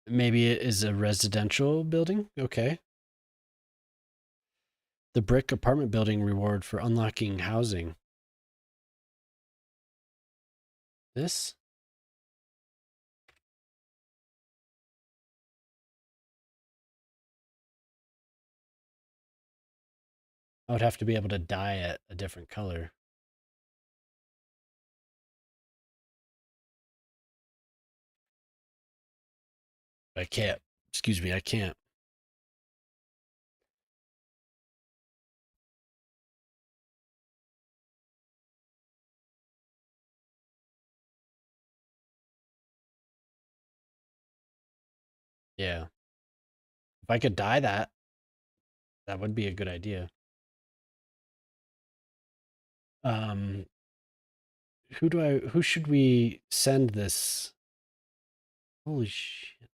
Maybe it is a residential building. Okay. The brick apartment building reward for unlocking housing. This? I would have to be able to dye it a different color. I can't. Excuse me, I can't. Yeah. If I could dye that, that would be a good idea. Um, who should we send this? Holy shit.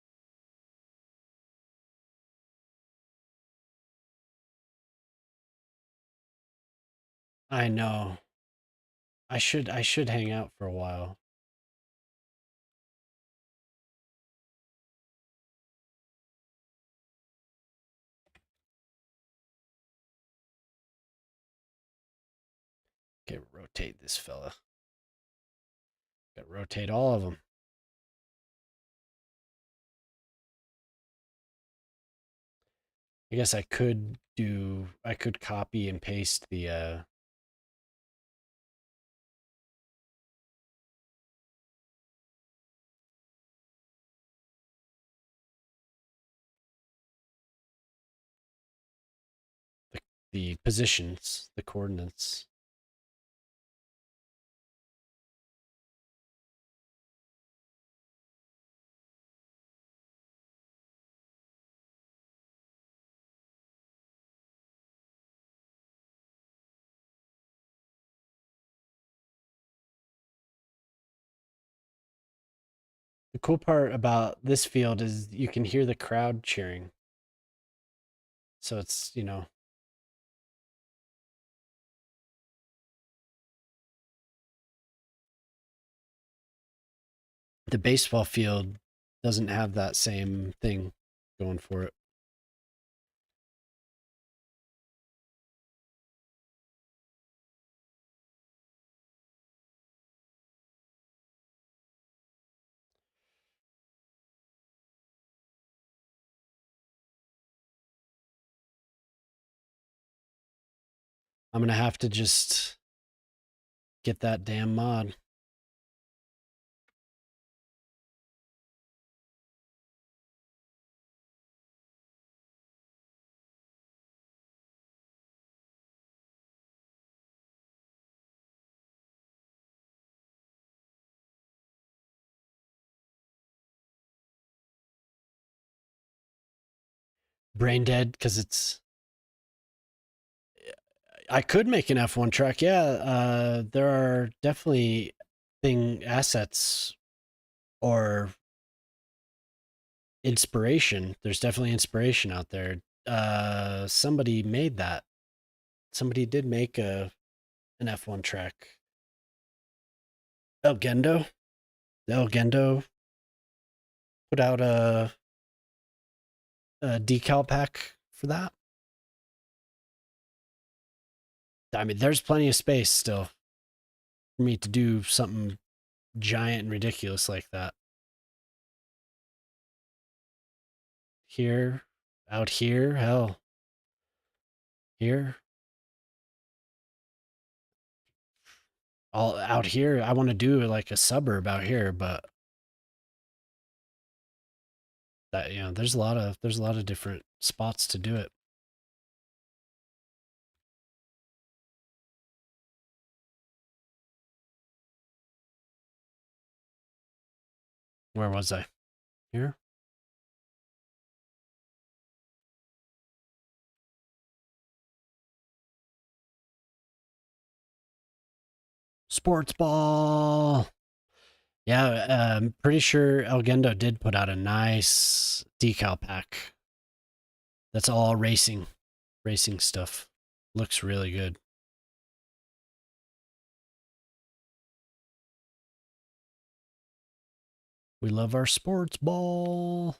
I know. I should hang out for a while. Okay, rotate this fella. Got to rotate all of them. I guess I could copy and paste the positions, the coordinates. The cool part about this field is you can hear the crowd cheering. So it's, the baseball field doesn't have that same thing going for it. I'm going to have to just get that damn mod. Brain dead because it's. I could make an F1 track. Yeah, there are definitely assets or inspiration. There's definitely inspiration out there. Somebody made that. Somebody did make an F1 track. El Gendo. El Gendo put out a decal pack for that. I mean, there's plenty of space still for me to do something giant and ridiculous like that. Here, out here, hell, here. all out here. I want to do like a suburb out here, but that, you know, there's a lot of different spots to do it. Where was I? Here? Sports ball. Yeah, I'm pretty sure Elgendo did put out a nice decal pack. That's all racing stuff. Looks really good. We love our sports ball.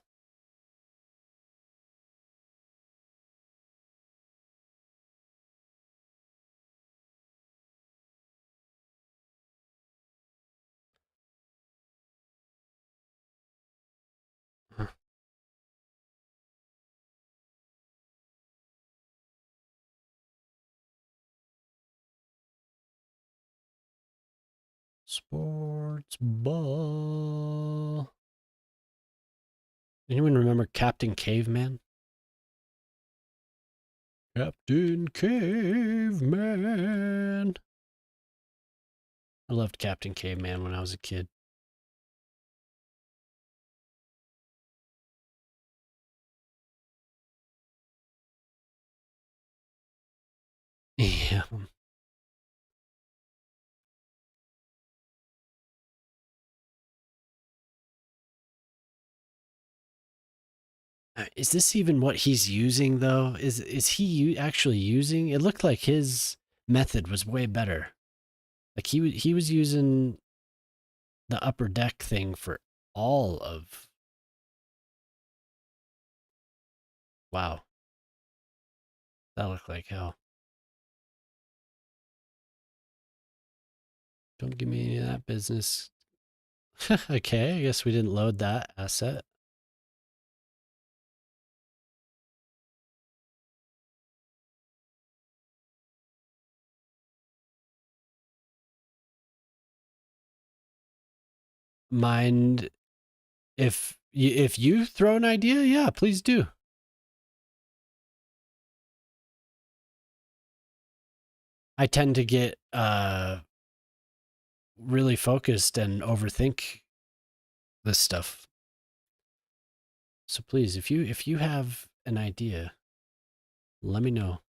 Huh. Sports ball. Anyone remember Captain Caveman? Captain Caveman. I loved Captain Caveman when I was a kid. Yeah. Is this even what he's using though? Is he actually using? It looked like his method was way better. Like he was using the upper deck thing for all of. Wow, that looked like hell. Don't give me any of that business. Okay, I guess we didn't load that asset. Mind if you throw an idea, yeah, please do. I tend to get really focused and overthink this stuff. So please, if you have an idea, let me know.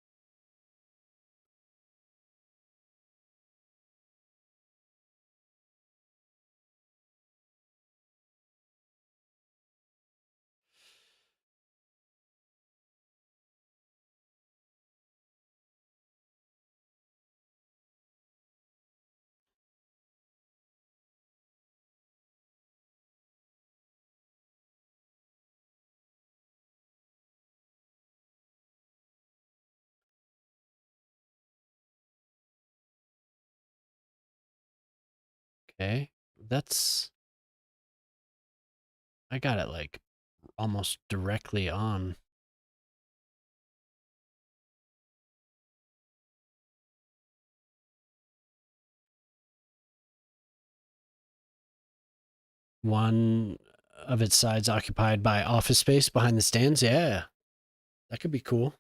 Okay. I got it like almost directly on. One of its sides occupied by office space behind the stands. Yeah. That could be cool.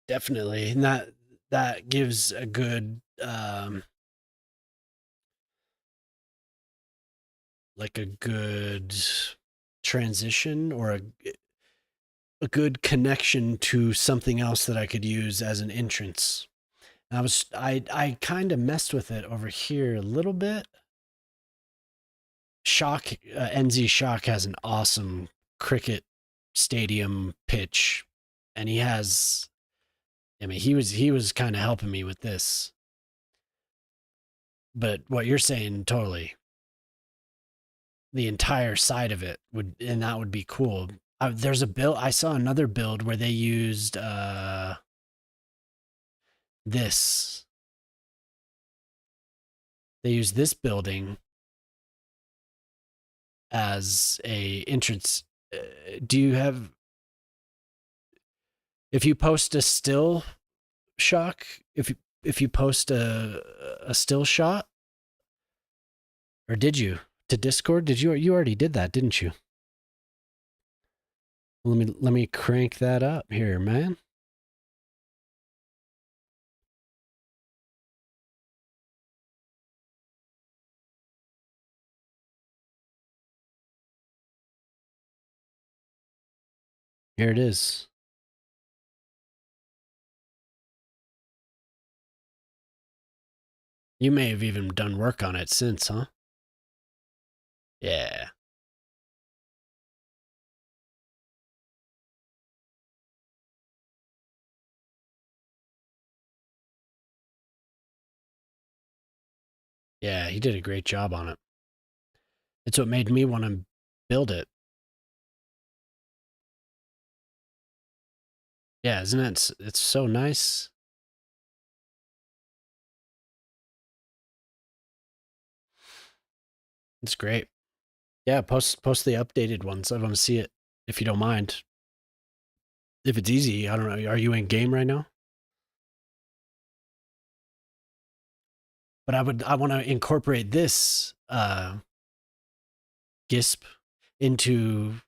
Definitely. And that gives a good like a good transition or a good connection to something else that I could use as an entrance. I kind of messed with it over here a little bit. Shock NZ Shock has an awesome cricket stadium pitch, and he has. I mean, he was kind of helping me with this, but what you're saying totally. The entire side of it would, and that would be cool. There's a build. I saw another build where they used this. They used this building as a entrance. Do you have If you post a still shock, if you post a still shot, or did you to Discord? Did you already did that, didn't you? Let me crank that up here, man. Here it is. You may have even done work on it since, huh? Yeah. Yeah, he did a great job on it. It's what made me want to build it. Yeah, isn't it? It's so nice. It's great. Yeah, post the updated ones. I want to see it if you don't mind. If it's easy, I don't know. Are you in game right now? But I want to incorporate this GISP into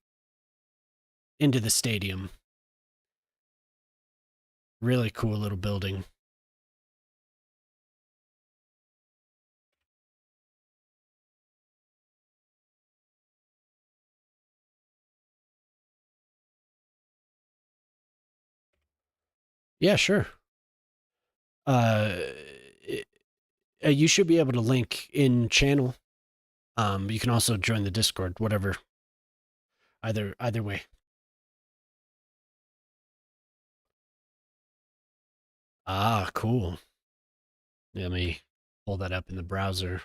the stadium. Really cool little building. Yeah, sure. Uh, you should be able to link in channel. You can also join the Discord, whatever. Either way. Ah, cool. Yeah, let me pull that up in the browser.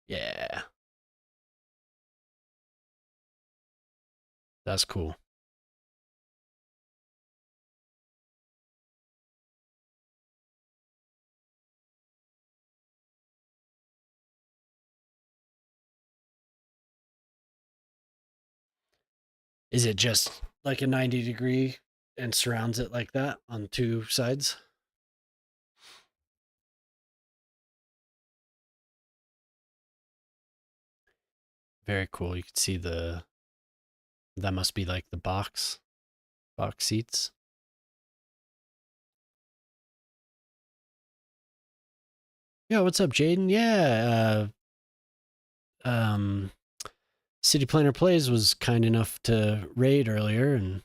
Yeah. That's cool. Is it just like a 90-degree and surrounds it like that on two sides? Very cool. You can see that must be like the box seats. Yeah, what's up, Jaden? Yeah, City Planner Plays was kind enough to raid earlier, and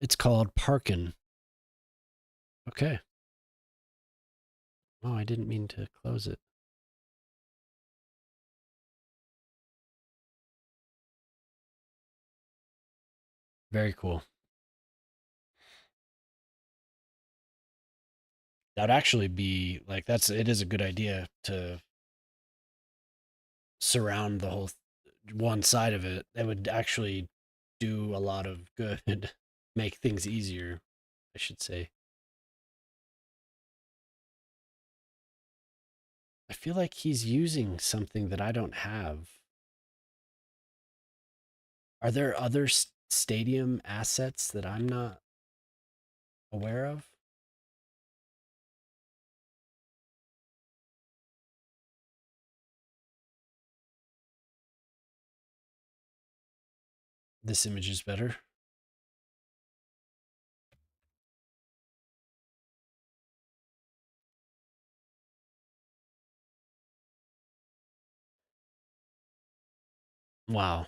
it's called Parkin. Okay. Oh, I didn't mean to close it. Very cool. That'd actually be like it is a good idea to surround the whole one side of it. That would actually do a lot of good, make things easier, I should say. I feel like he's using something that I don't have. Are there other stadium assets that I'm not aware of? This image is better. Wow.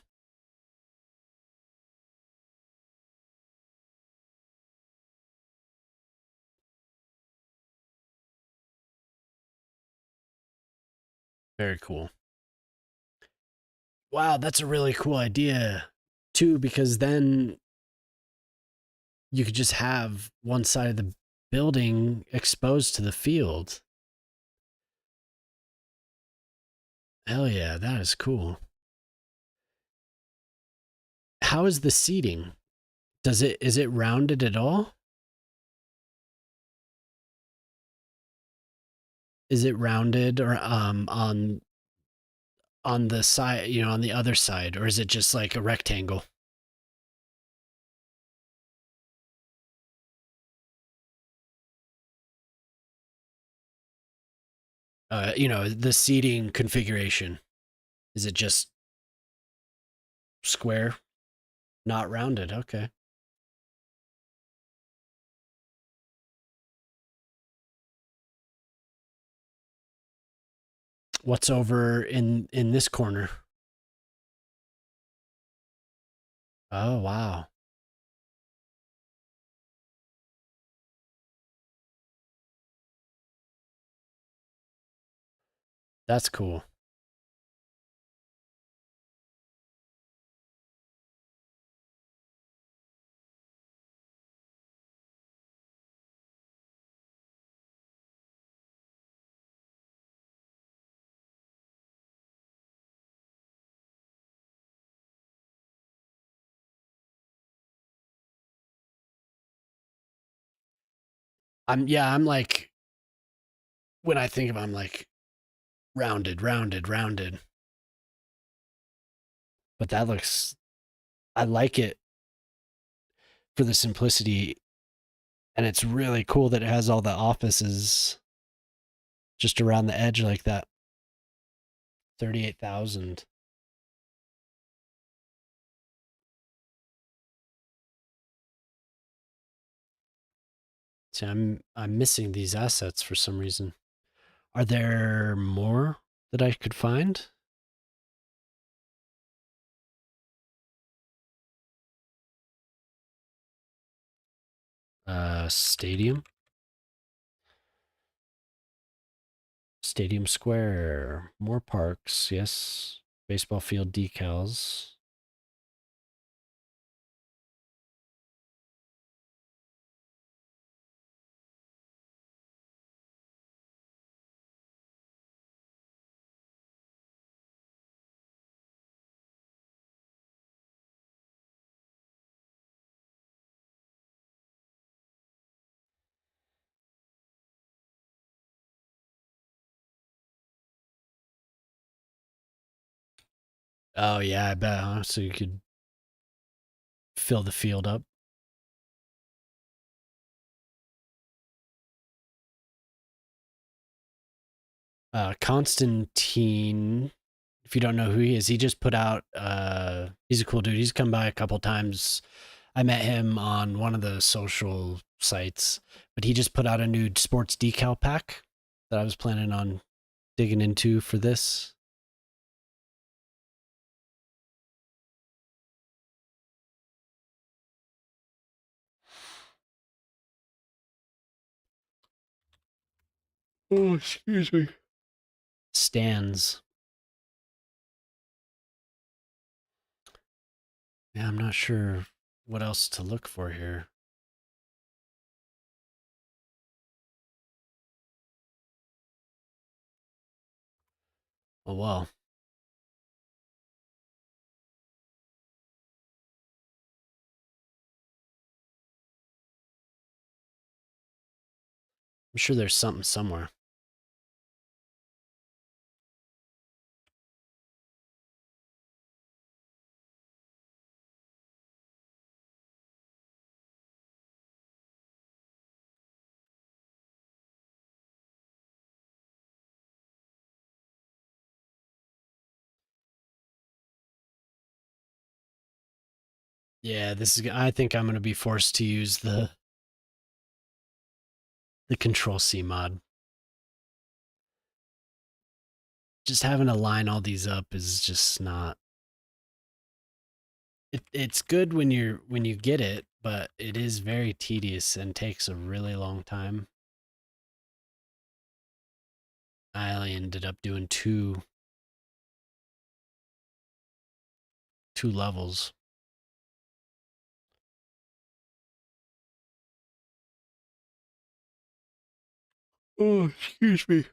Very cool. Wow, that's a really cool idea too, because then you could just have one side of the building exposed to the field. Hell yeah, that is cool. How is the seating? Is it rounded at all? Is it rounded or on on the side, on the other side, or is it just like a rectangle? The seating configuration. Is it just square, not rounded? Okay. What's over in this corner? Oh, wow. That's cool. I'm like, when I think of it, I'm like rounded, rounded, rounded. But that looks, I like it for the simplicity. And it's really cool that it has all the offices just around the edge like that. 38,000. See, I'm missing these assets for some reason. Are there more that I could find? Stadium. Stadium Square. More parks, yes. Baseball field decals. Oh yeah, I bet, huh? So you could fill the field up. Constantine, if you don't know who he is, he just put out he's a cool dude. He's come by a couple times. I met him on one of the social sites, but he just put out a new sports decal pack that I was planning on digging into for this. Oh, excuse me. Stands. Yeah, I'm not sure what else to look for here. Oh well. I'm sure there's something somewhere. Yeah, this is. I think I'm gonna be forced to use the Control C mod. Just having to line all these up is just not. It's good when you get it, but it is very tedious and takes a really long time. I only ended up doing two levels. Oh, excuse me.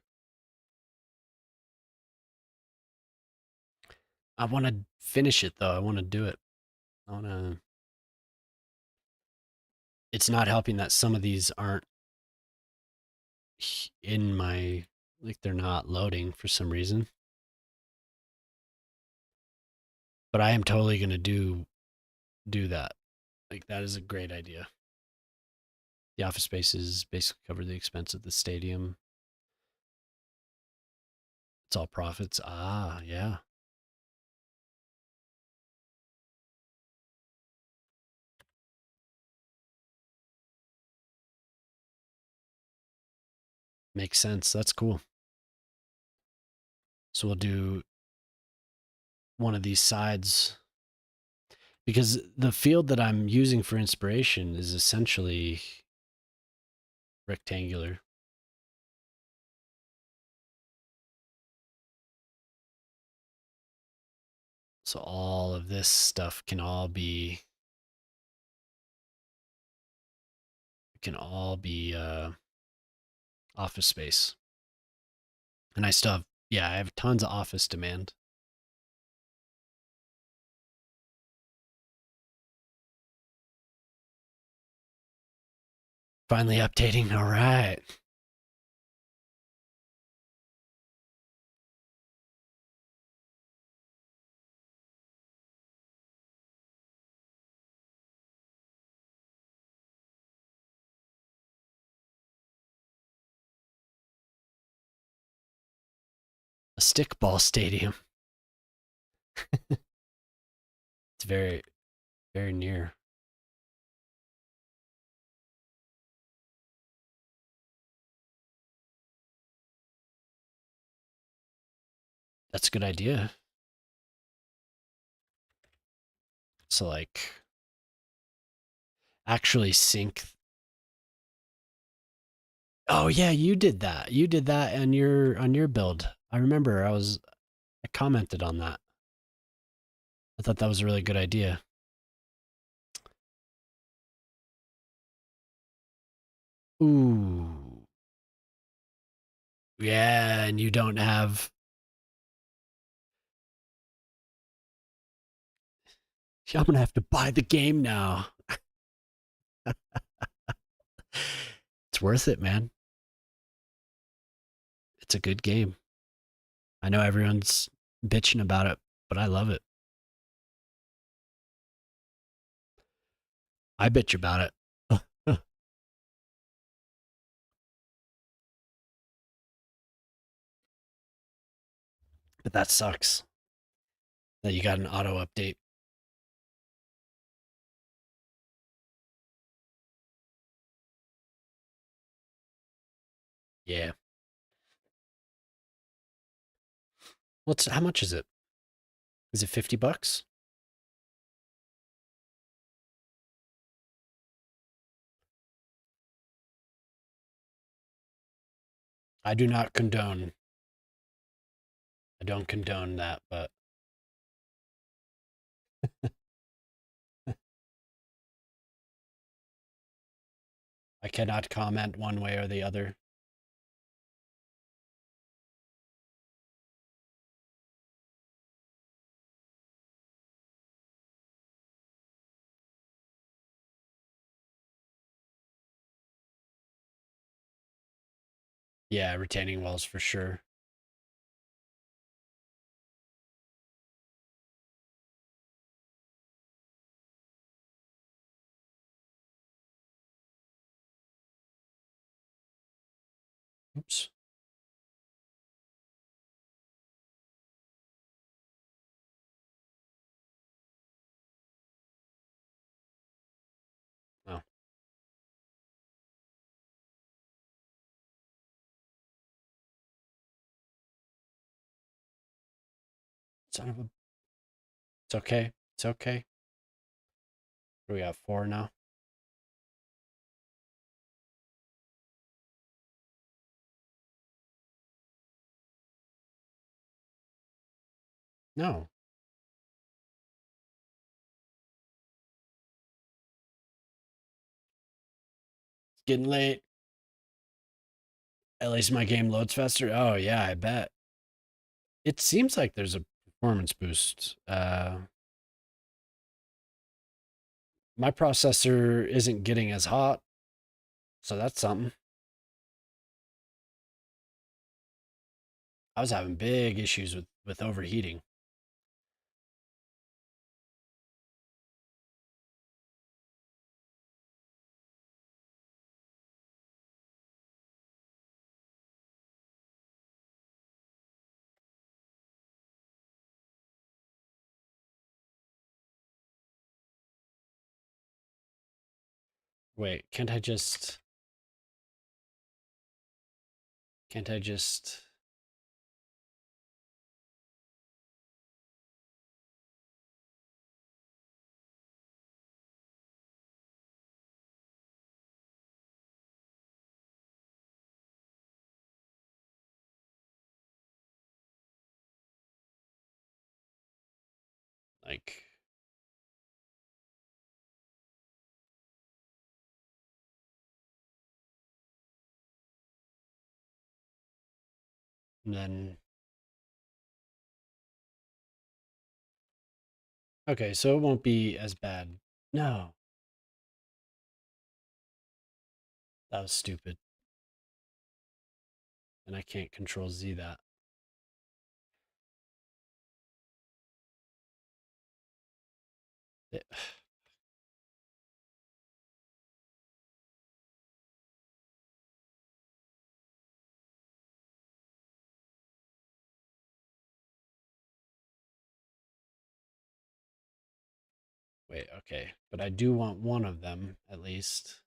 I want to finish it though. I want to do it. I want to. It's not helping that some of these aren't in my, like they're not loading for some reason. But I am totally gonna do that. Like that is a great idea. The office spaces basically cover the expense of the stadium. It's all profits. Ah, yeah. Makes sense. That's cool. So we'll do one of these sides because the field that I'm using for inspiration is essentially rectangular. So all of this stuff can all be office space. And I still have, yeah, I have tons of office demand. Finally updating. All right. A stickball stadium. It's very, very near. That's a good idea. So like actually sync. Oh yeah, you did that. You did that on your build. I remember I commented on that. I thought that was a really good idea. Ooh. Yeah, and you don't have I'm gonna have to buy the game now. It's worth it, man. It's a good game. I know everyone's bitching about it, but I love it. I bitch about it. But that sucks that you got an auto update. Yeah. How much is it? Is it $50? I do not condone. I don't condone that, but I cannot comment one way or the other. Yeah, retaining walls for sure. Oops. Oh, son of a. It's okay. It's okay. We got 4 now. No, it's getting late. At least my game loads faster. Oh yeah, I bet. It seems like there's a performance boost. My processor isn't getting as hot, so that's something. I was having big issues with overheating. Wait, can't I just... Can't I just... Like... And then... Okay, so it won't be as bad. No. That was stupid. And I can't control Z that. It- Wait, okay. But I do want one of them, at least.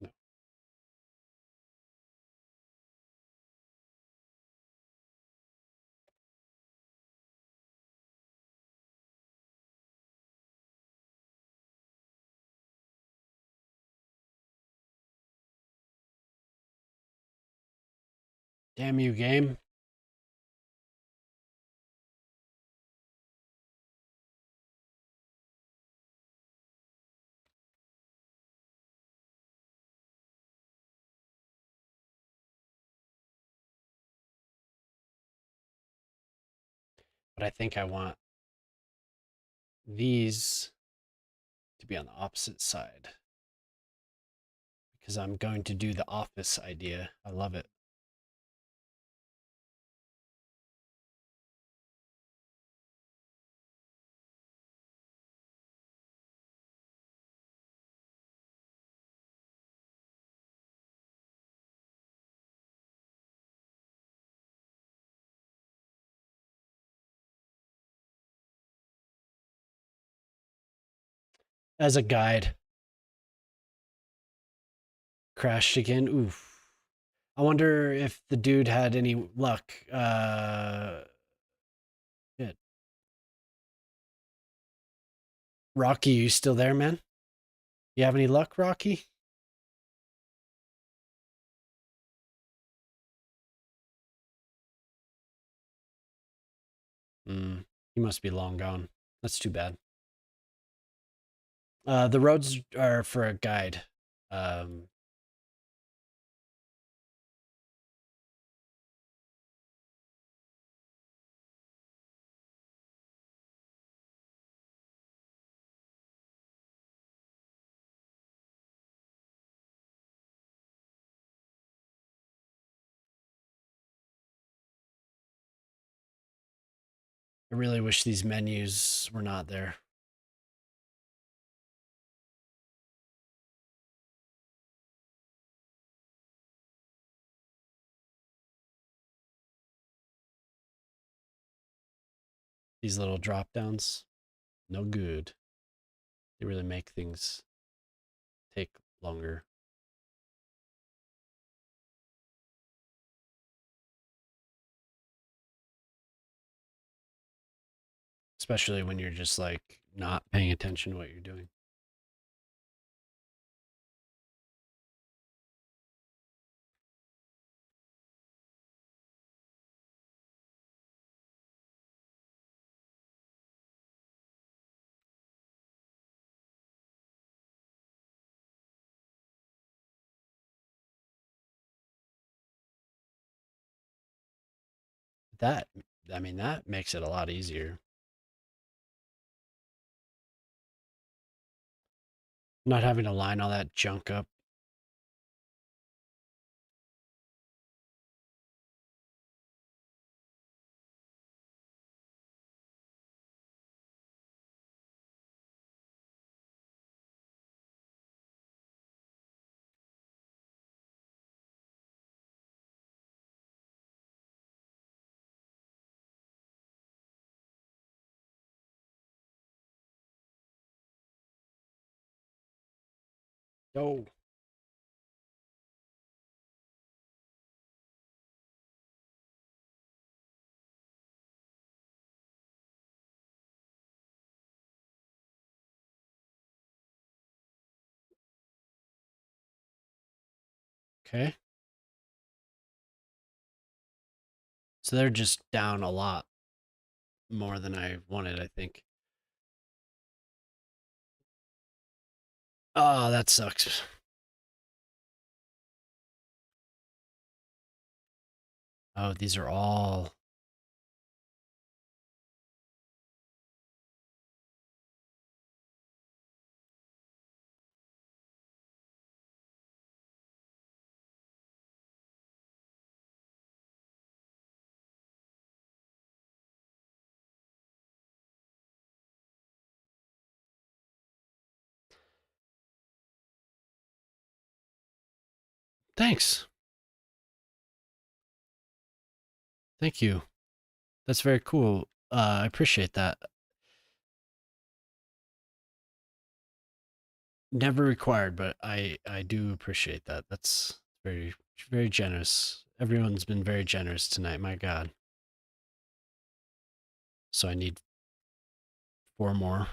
No. Damn you, game. But I think I want these to be on the opposite side. Because I'm going to do the office idea. I love it. As a guide. Crashed again. Oof. I wonder if the dude had any luck. Shit. Rocky, you still there, man? You have any luck, Rocky? He must be long gone. That's too bad. The roads are for a guide. Um, I really wish these menus were not there. These little drop downs, no good. They really make things take longer. Especially when you're just like not paying attention to what you're doing. That, I mean, that makes it a lot easier. Not having to line all that junk up. Oh. Okay. So they're just down a lot more than I wanted, I think. Oh, that sucks. Oh, these are all. Thanks. Thank you. That's very cool. I appreciate that. Never required, but I do appreciate that. That's very generous. Everyone's been very generous tonight. My God. So I need 4 more.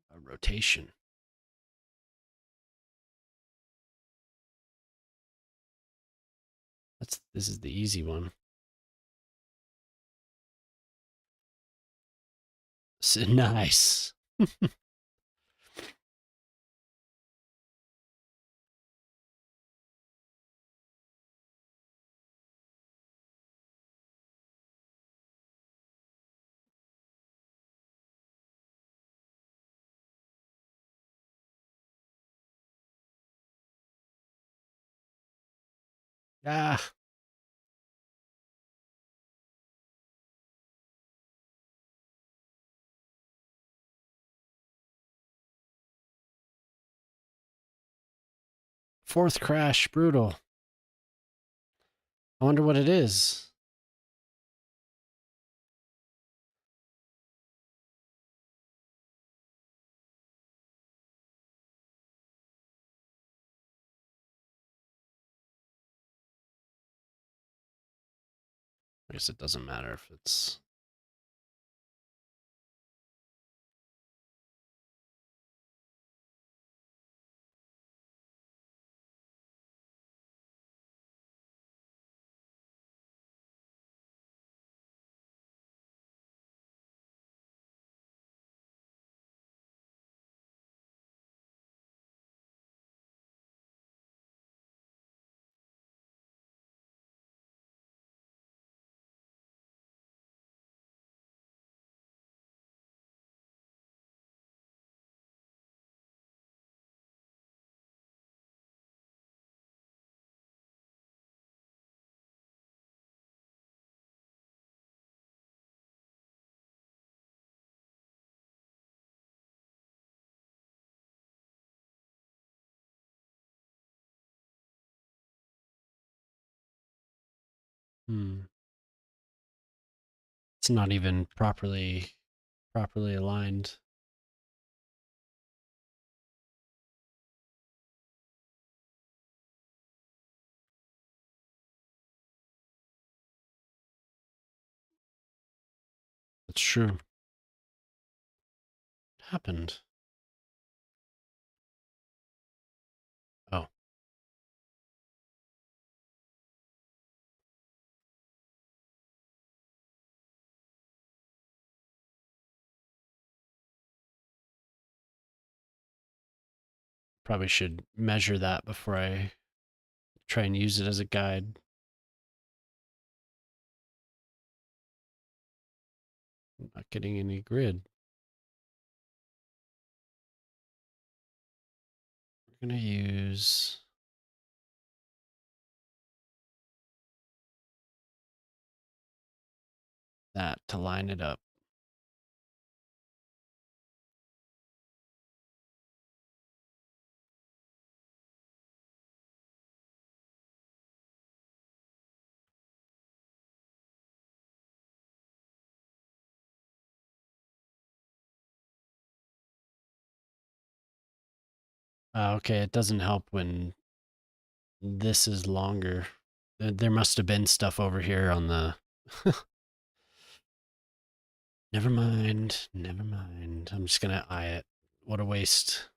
A rotation. This is the easy one. Nice. Ah, 4th crash, brutal. I wonder what it is. I guess it doesn't matter if it's. Hmm. It's not even properly aligned. That's true. What happened? Oh, probably should measure that before I try and use it as a guide. I'm not getting any grid. We're gonna use. that to line it up. Okay, it doesn't help when this is longer. There must have been stuff over here on the... Never mind. Never mind. I'm just going to eye it. What a waste.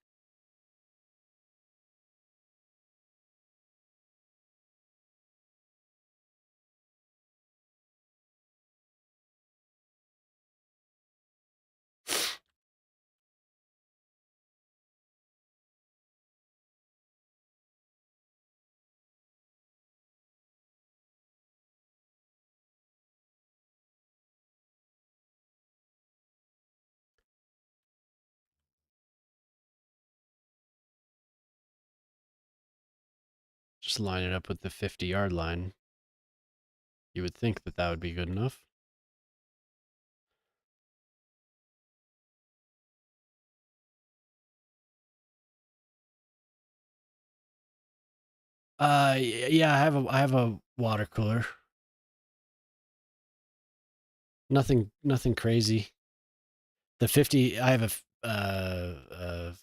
Just line it up with the 50-yard line. You would think that that would be good enough. Yeah, I have a water cooler. Nothing crazy. The 50, I have a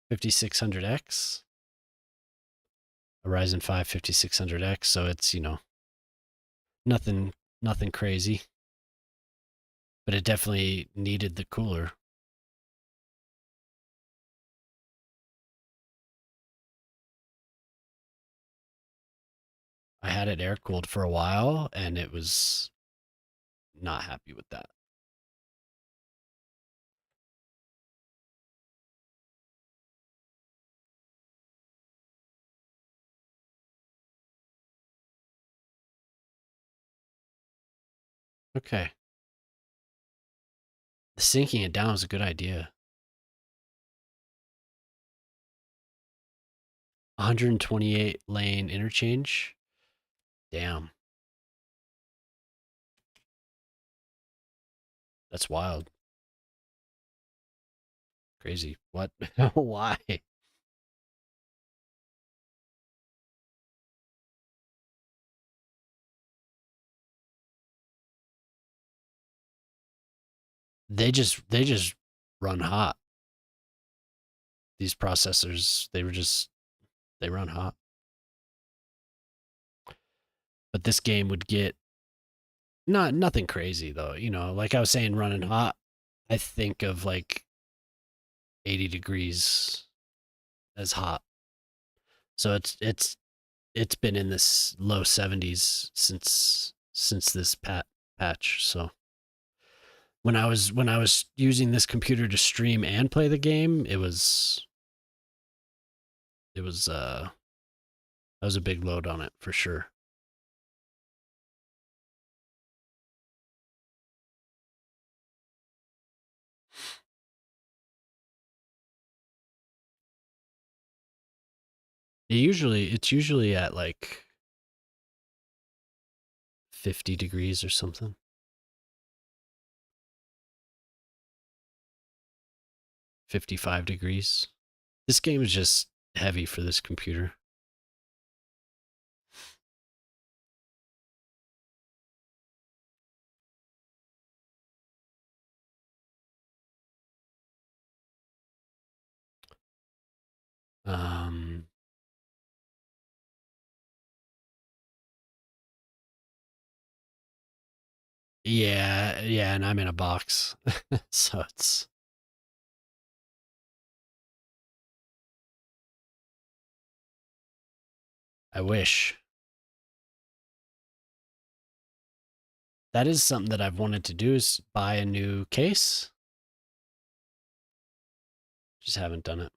5600X, a Ryzen 5 5600X, so it's, you know, nothing crazy. But it definitely needed the cooler. I had it air cooled for a while and it was not happy with that. Okay. Sinking it down is a good idea. 128 lane interchange. Damn. That's wild. Crazy. What? Why? They just run hot. These processors, they run hot. But this game would get nothing crazy though. You know, like I was saying, running hot. I think of like 80 degrees as hot. So it's been in this low 70s since this patch. So when I was using this computer to stream and play the game, it was that was a big load on it for sure. It's usually at like 50 degrees or something. 55 degrees. This game is just heavy for this computer. Um, yeah, and I'm in a box. So I wish. That is something that I've wanted to do is buy a new case. Just haven't done it.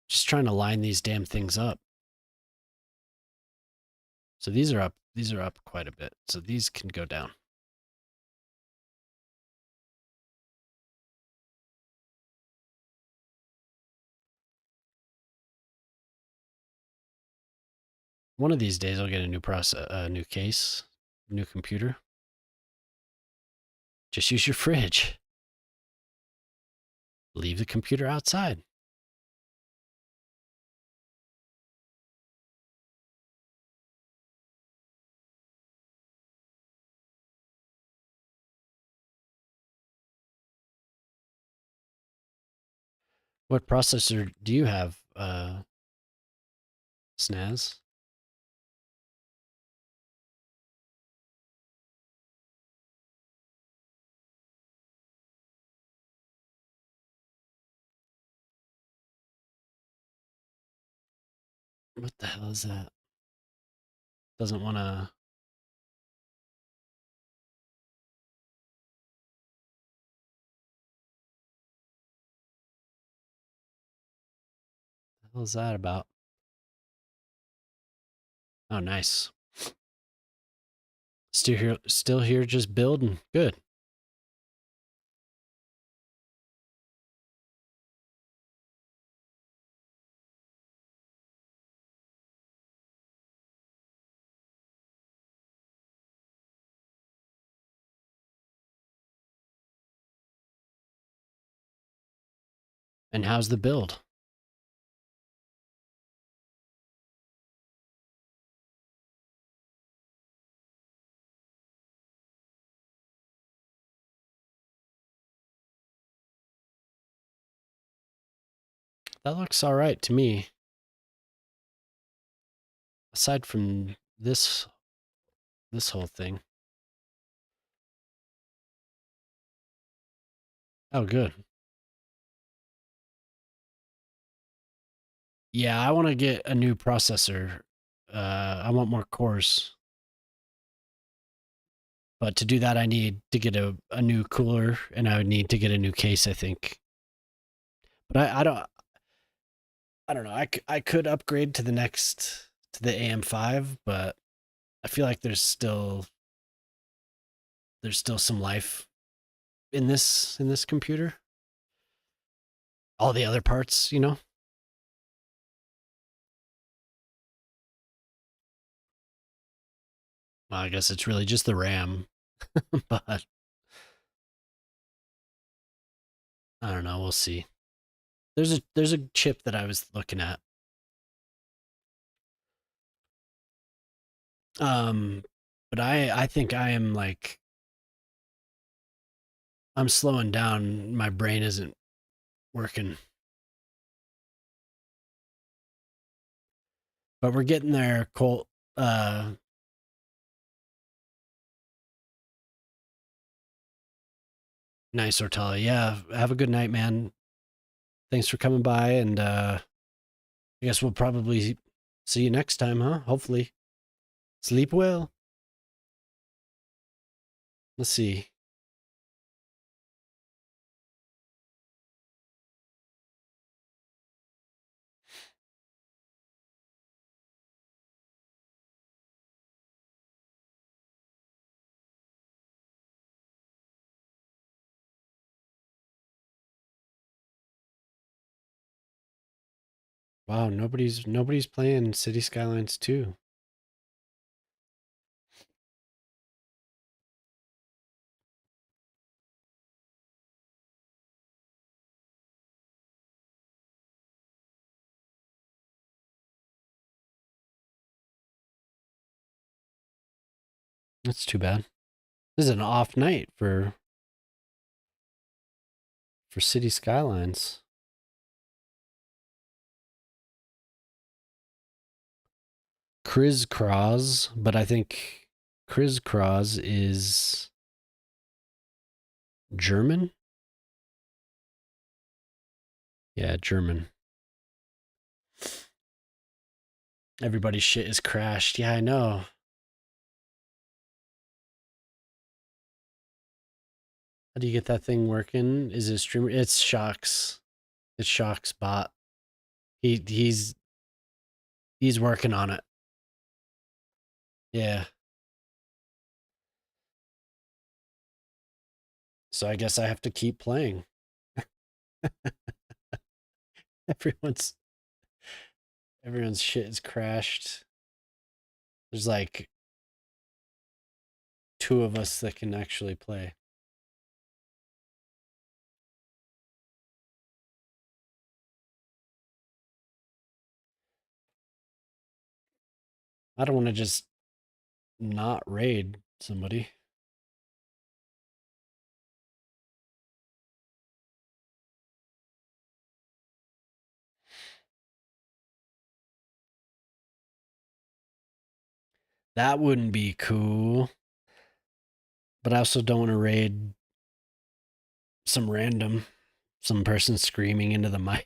Just trying to line these damn things up. So these are up quite a bit. So these can go down. One of these days I'll get a new new case, new computer. Just use your fridge. Leave the computer outside. What processor do you have, Snaz? What the hell is that? Doesn't want to. What the hell is that about? Oh, nice. Still here, just building. Good. And how's the build? That looks all right to me. Aside from this whole thing. Oh, good. Yeah, I want to get a new processor. I want more cores. But to do that, I need to get a new cooler, and I would need to get a new case, I think. But I don't know. I could upgrade to the AM5, but I feel like there's still some life in this computer. All the other parts, you know. Well, I guess it's really just the RAM, but I don't know. We'll see. There's a chip that I was looking at. Um, but I think I am like I'm slowing down. My brain isn't working, but we're getting there. Colt, nice Ortella. Yeah, have a good night, man. Thanks for coming by, and I guess we'll probably see you next time, huh? Hopefully. Sleep well. Let's see. Wow, nobody's playing City Skylines 2. That's too bad. This is an off night for City Skylines. Kriz Kraz, but I think Kriz Kraz is German. Yeah, German. Everybody's shit is crashed. Yeah, I know. How do you get that thing working? Is it a streamer? It's Shock's. It's Shock's bot. He's working on it. Yeah. So I guess I have to keep playing. Everyone's everyone's shit is crashed. There's like two of us that can actually play. I don't want to just not raid somebody. That wouldn't be cool. But I also don't want to raid some person screaming into the mic.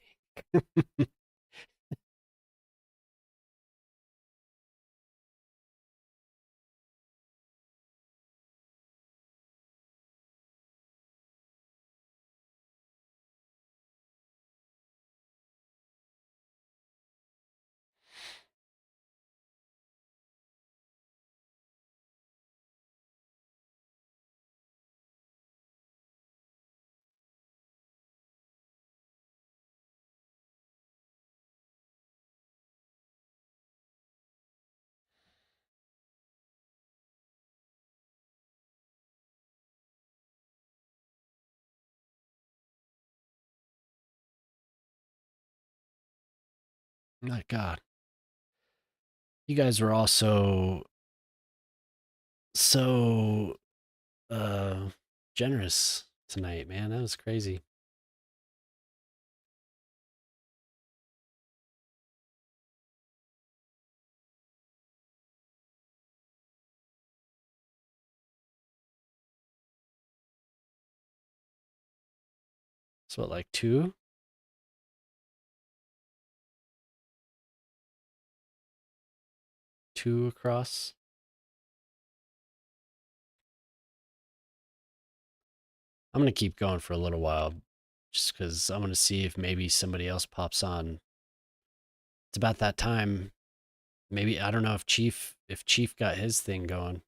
My God. You guys were all so uh generous tonight, man. That was crazy. So what, like two across? I'm gonna keep going for a little while just because I'm gonna see if maybe somebody else pops on. It's about that time. Maybe I don't know if Chief got his thing going.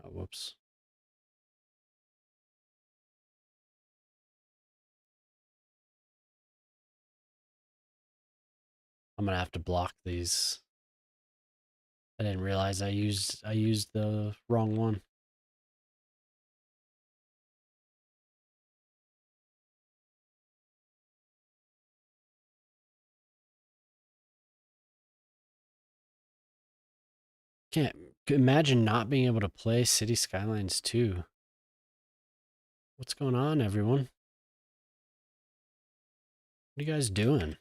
Oh, whoops. I'm gonna have to block these. I didn't realize I used the wrong one. Can't imagine not being able to play City Skylines 2. What's going on, everyone? What are you guys doing?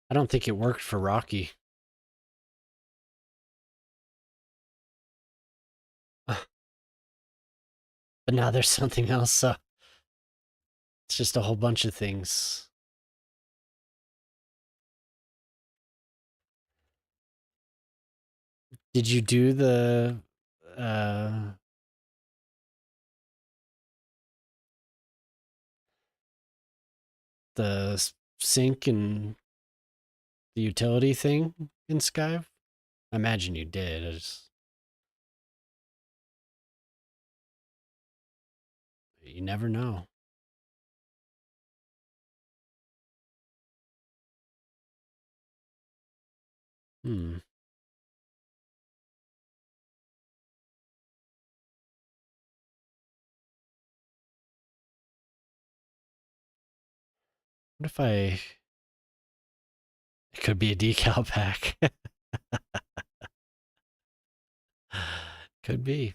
I don't think it worked for Rocky. But now there's something else, so it's just a whole bunch of things. Did you do uh the sync and the utility thing in Skype? I imagine you did. You never know. Hmm. What if I? It could be a decal pack. Could be.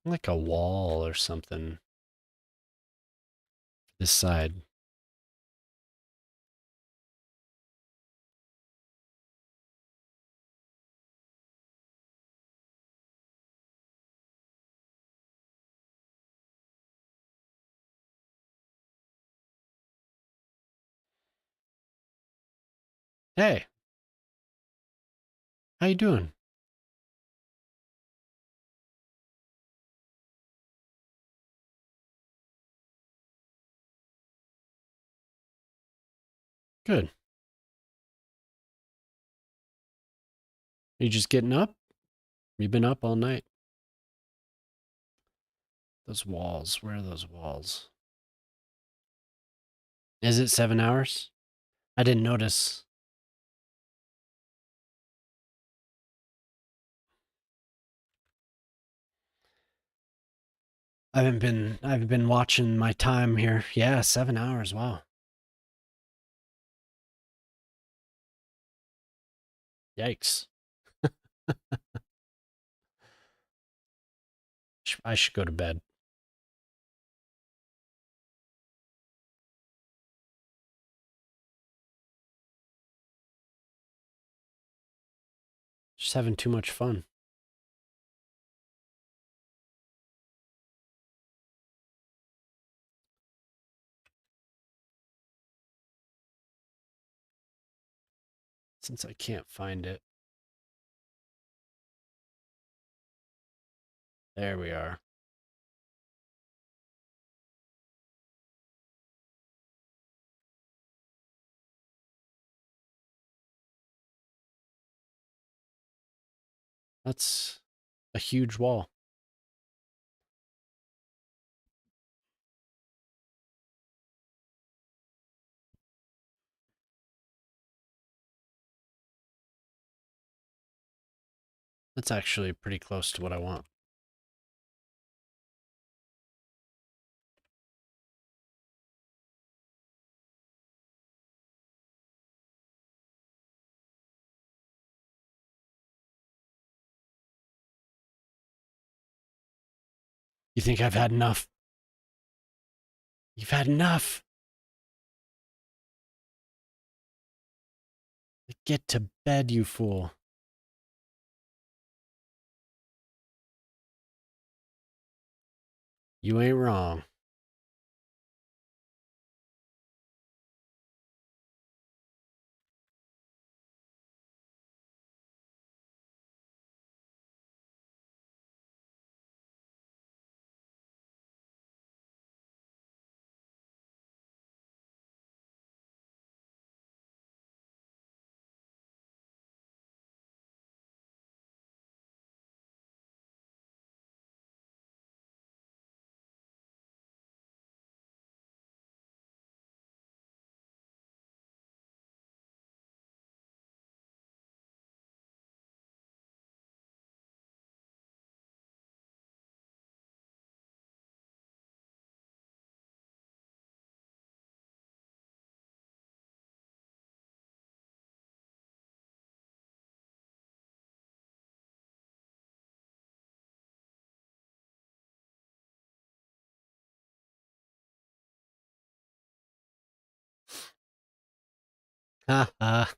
Like a wall or something. This side. Hey, how you doing? Good. You just getting up? You've been up all night. Those walls. Where are those walls? Is it 7 hours? I didn't notice. I've been watching my time here. Yeah, 7 hours. Wow. Yikes. I should go to bed. Just having too much fun. Since I can't find it. There we are. That's a huge wall. That's actually pretty close to what I want. You think I've had enough? You've had enough. Get to bed, you fool. You ain't wrong. Ha ha.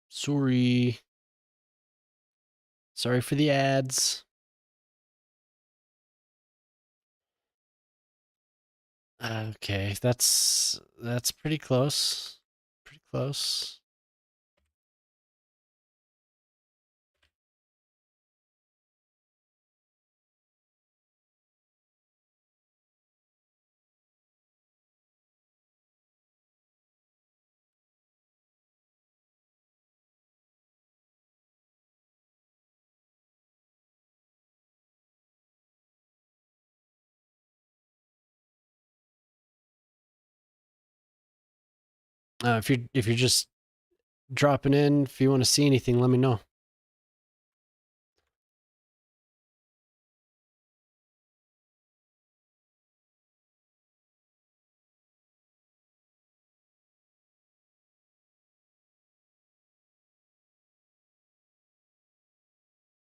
Sorry. Sorry for the ads. Okay, that's pretty close. Pretty close. If you're just dropping in, if you want to see anything, let me know.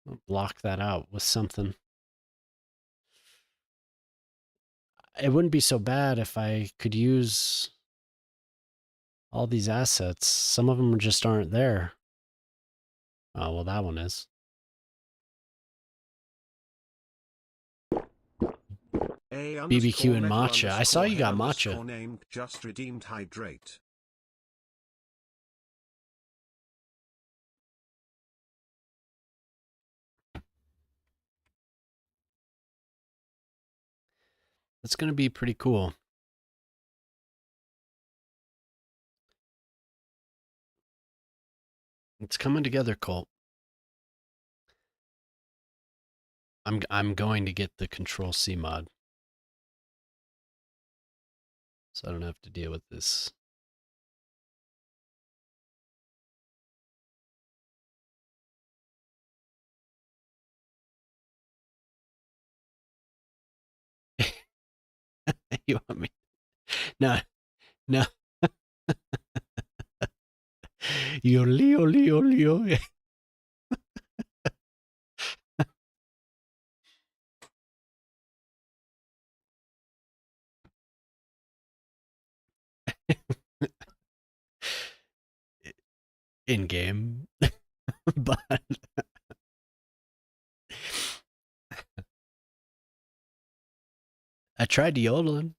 I'll block that out with something. It wouldn't be so bad if I could use all these assets. Some of them just aren't there. Oh, well, that one is. BBQ and matcha. I saw you got matcha. Name just redeemed hydrate. That's going to be pretty cool. It's coming together, Colt. I'm going to get the Control C mod, so I don't have to deal with this. You want me? No, no. Yoli, yoli, yoli, yoli. In game, but I tried to yodeling.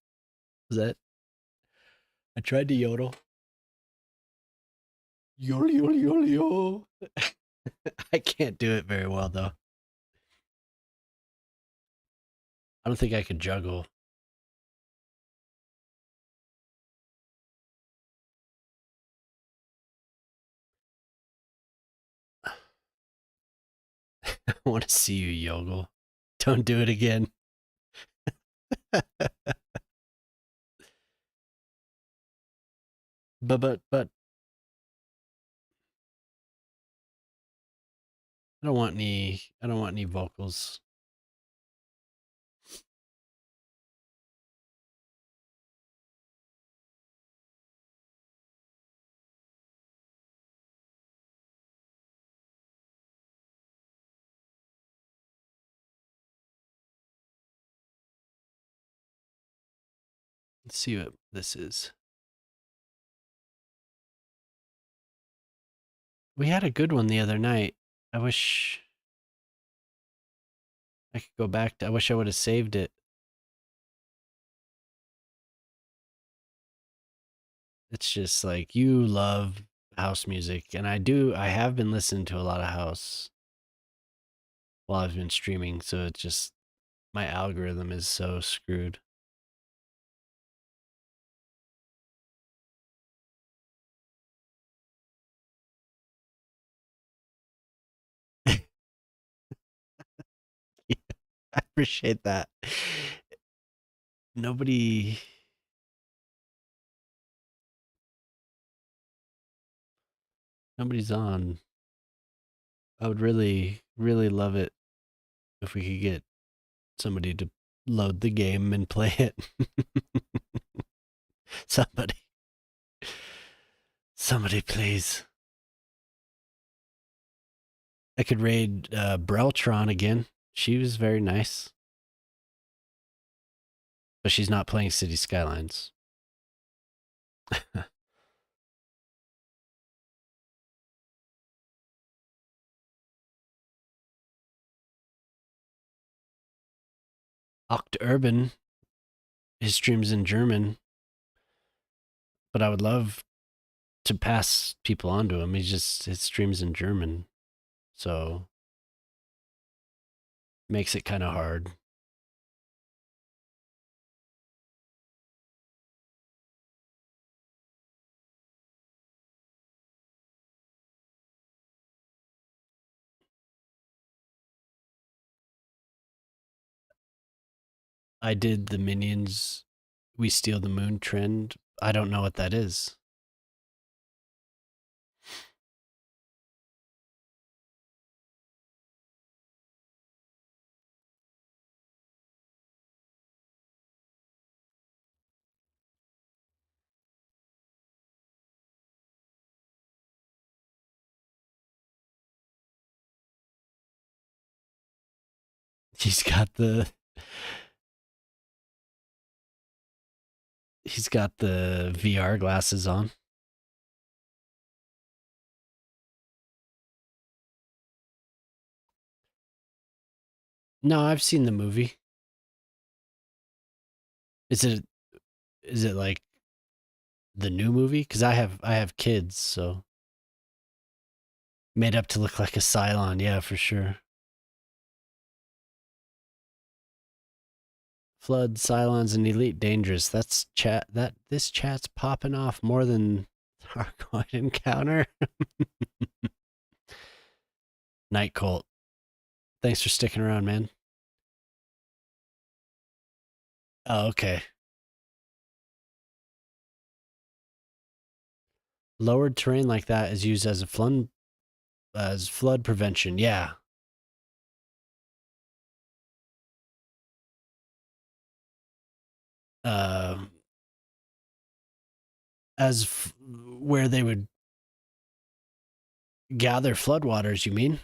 Was that? I tried to yodel. Yoli, yoli, yoli, yo. I can't do it very well though. I don't think I could juggle. I want to see you yogle. Don't do it again. But I don't want any vocals. Let's see what this is. We had a good one the other night. I wish I could go back to, I wish I would have saved it. It's just like you love house music, and I have been listening to a lot of house while I've been streaming, so it's just my algorithm is so screwed. I appreciate that. Nobody nobody's on. I would really, really love it if we could get somebody to load the game and play it. Somebody. Somebody, please. I could raid Breltron again. She was very nice. But she's not playing Cities Skylines. Oct Urban, his streams in German, but I would love to pass people on to him. His streams in German, so makes it kind of hard. I did the Minions We Steal the Moon trend. I don't know what that is. He's got the he's got the VR glasses on. No, I've seen the movie. Is it like the new movie? Because I have kids, so made up to look like a Cylon. Yeah, for sure. Flood, Cylons, and Elite Dangerous. That's chat. This chat's popping off more than Harcourt Encounter. Night Colt. Thanks for sticking around, man. Oh, okay. Lowered terrain like that is used as flood prevention. Yeah. Uh, where they would gather floodwaters, you mean?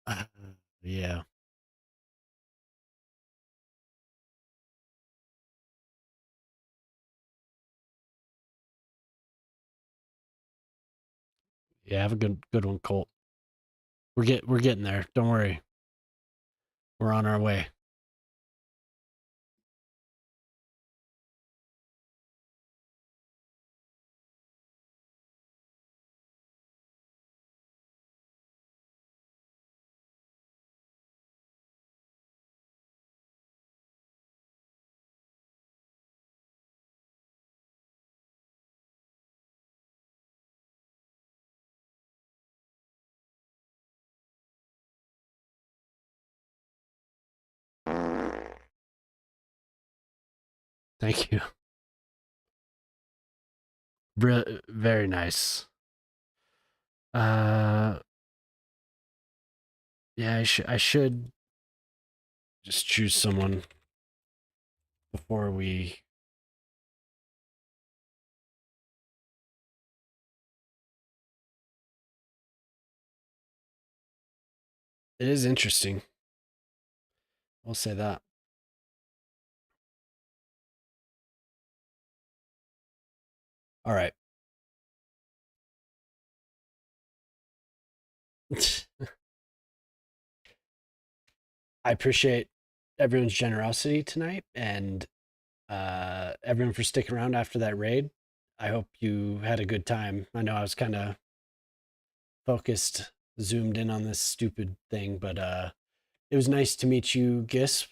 Uh, yeah. Yeah, have a good one, Colt. We're getting there. Don't worry. We're on our way. Thank you. Very nice. Yeah, I should just choose someone before we. It is interesting. I'll say that. All right. I appreciate everyone's generosity tonight and everyone for sticking around after that raid. I hope you had a good time. I know I was kind of focused, zoomed in on this stupid thing, but it was nice to meet you, Gisp,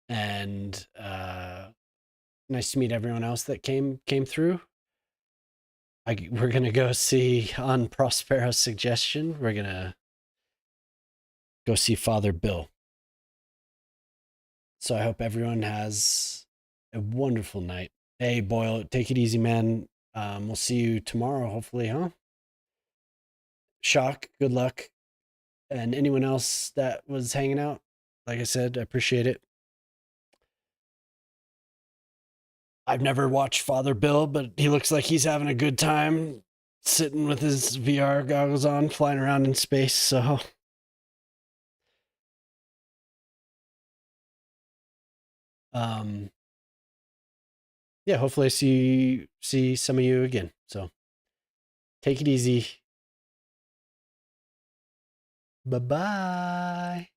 and nice to meet everyone else that came through. We're gonna go see on Prospero's suggestion. We're gonna go see Father Bill. So I hope everyone has a wonderful night. Hey, Boyle, take it easy, man. We'll see you tomorrow, hopefully, huh? Shock, good luck. And anyone else that was hanging out, like I said, I appreciate it. I've never watched Father Bill, but he looks like he's having a good time sitting with his VR goggles on, flying around in space. So, um, yeah, hopefully I see some of you again. So, take it easy. Bye bye.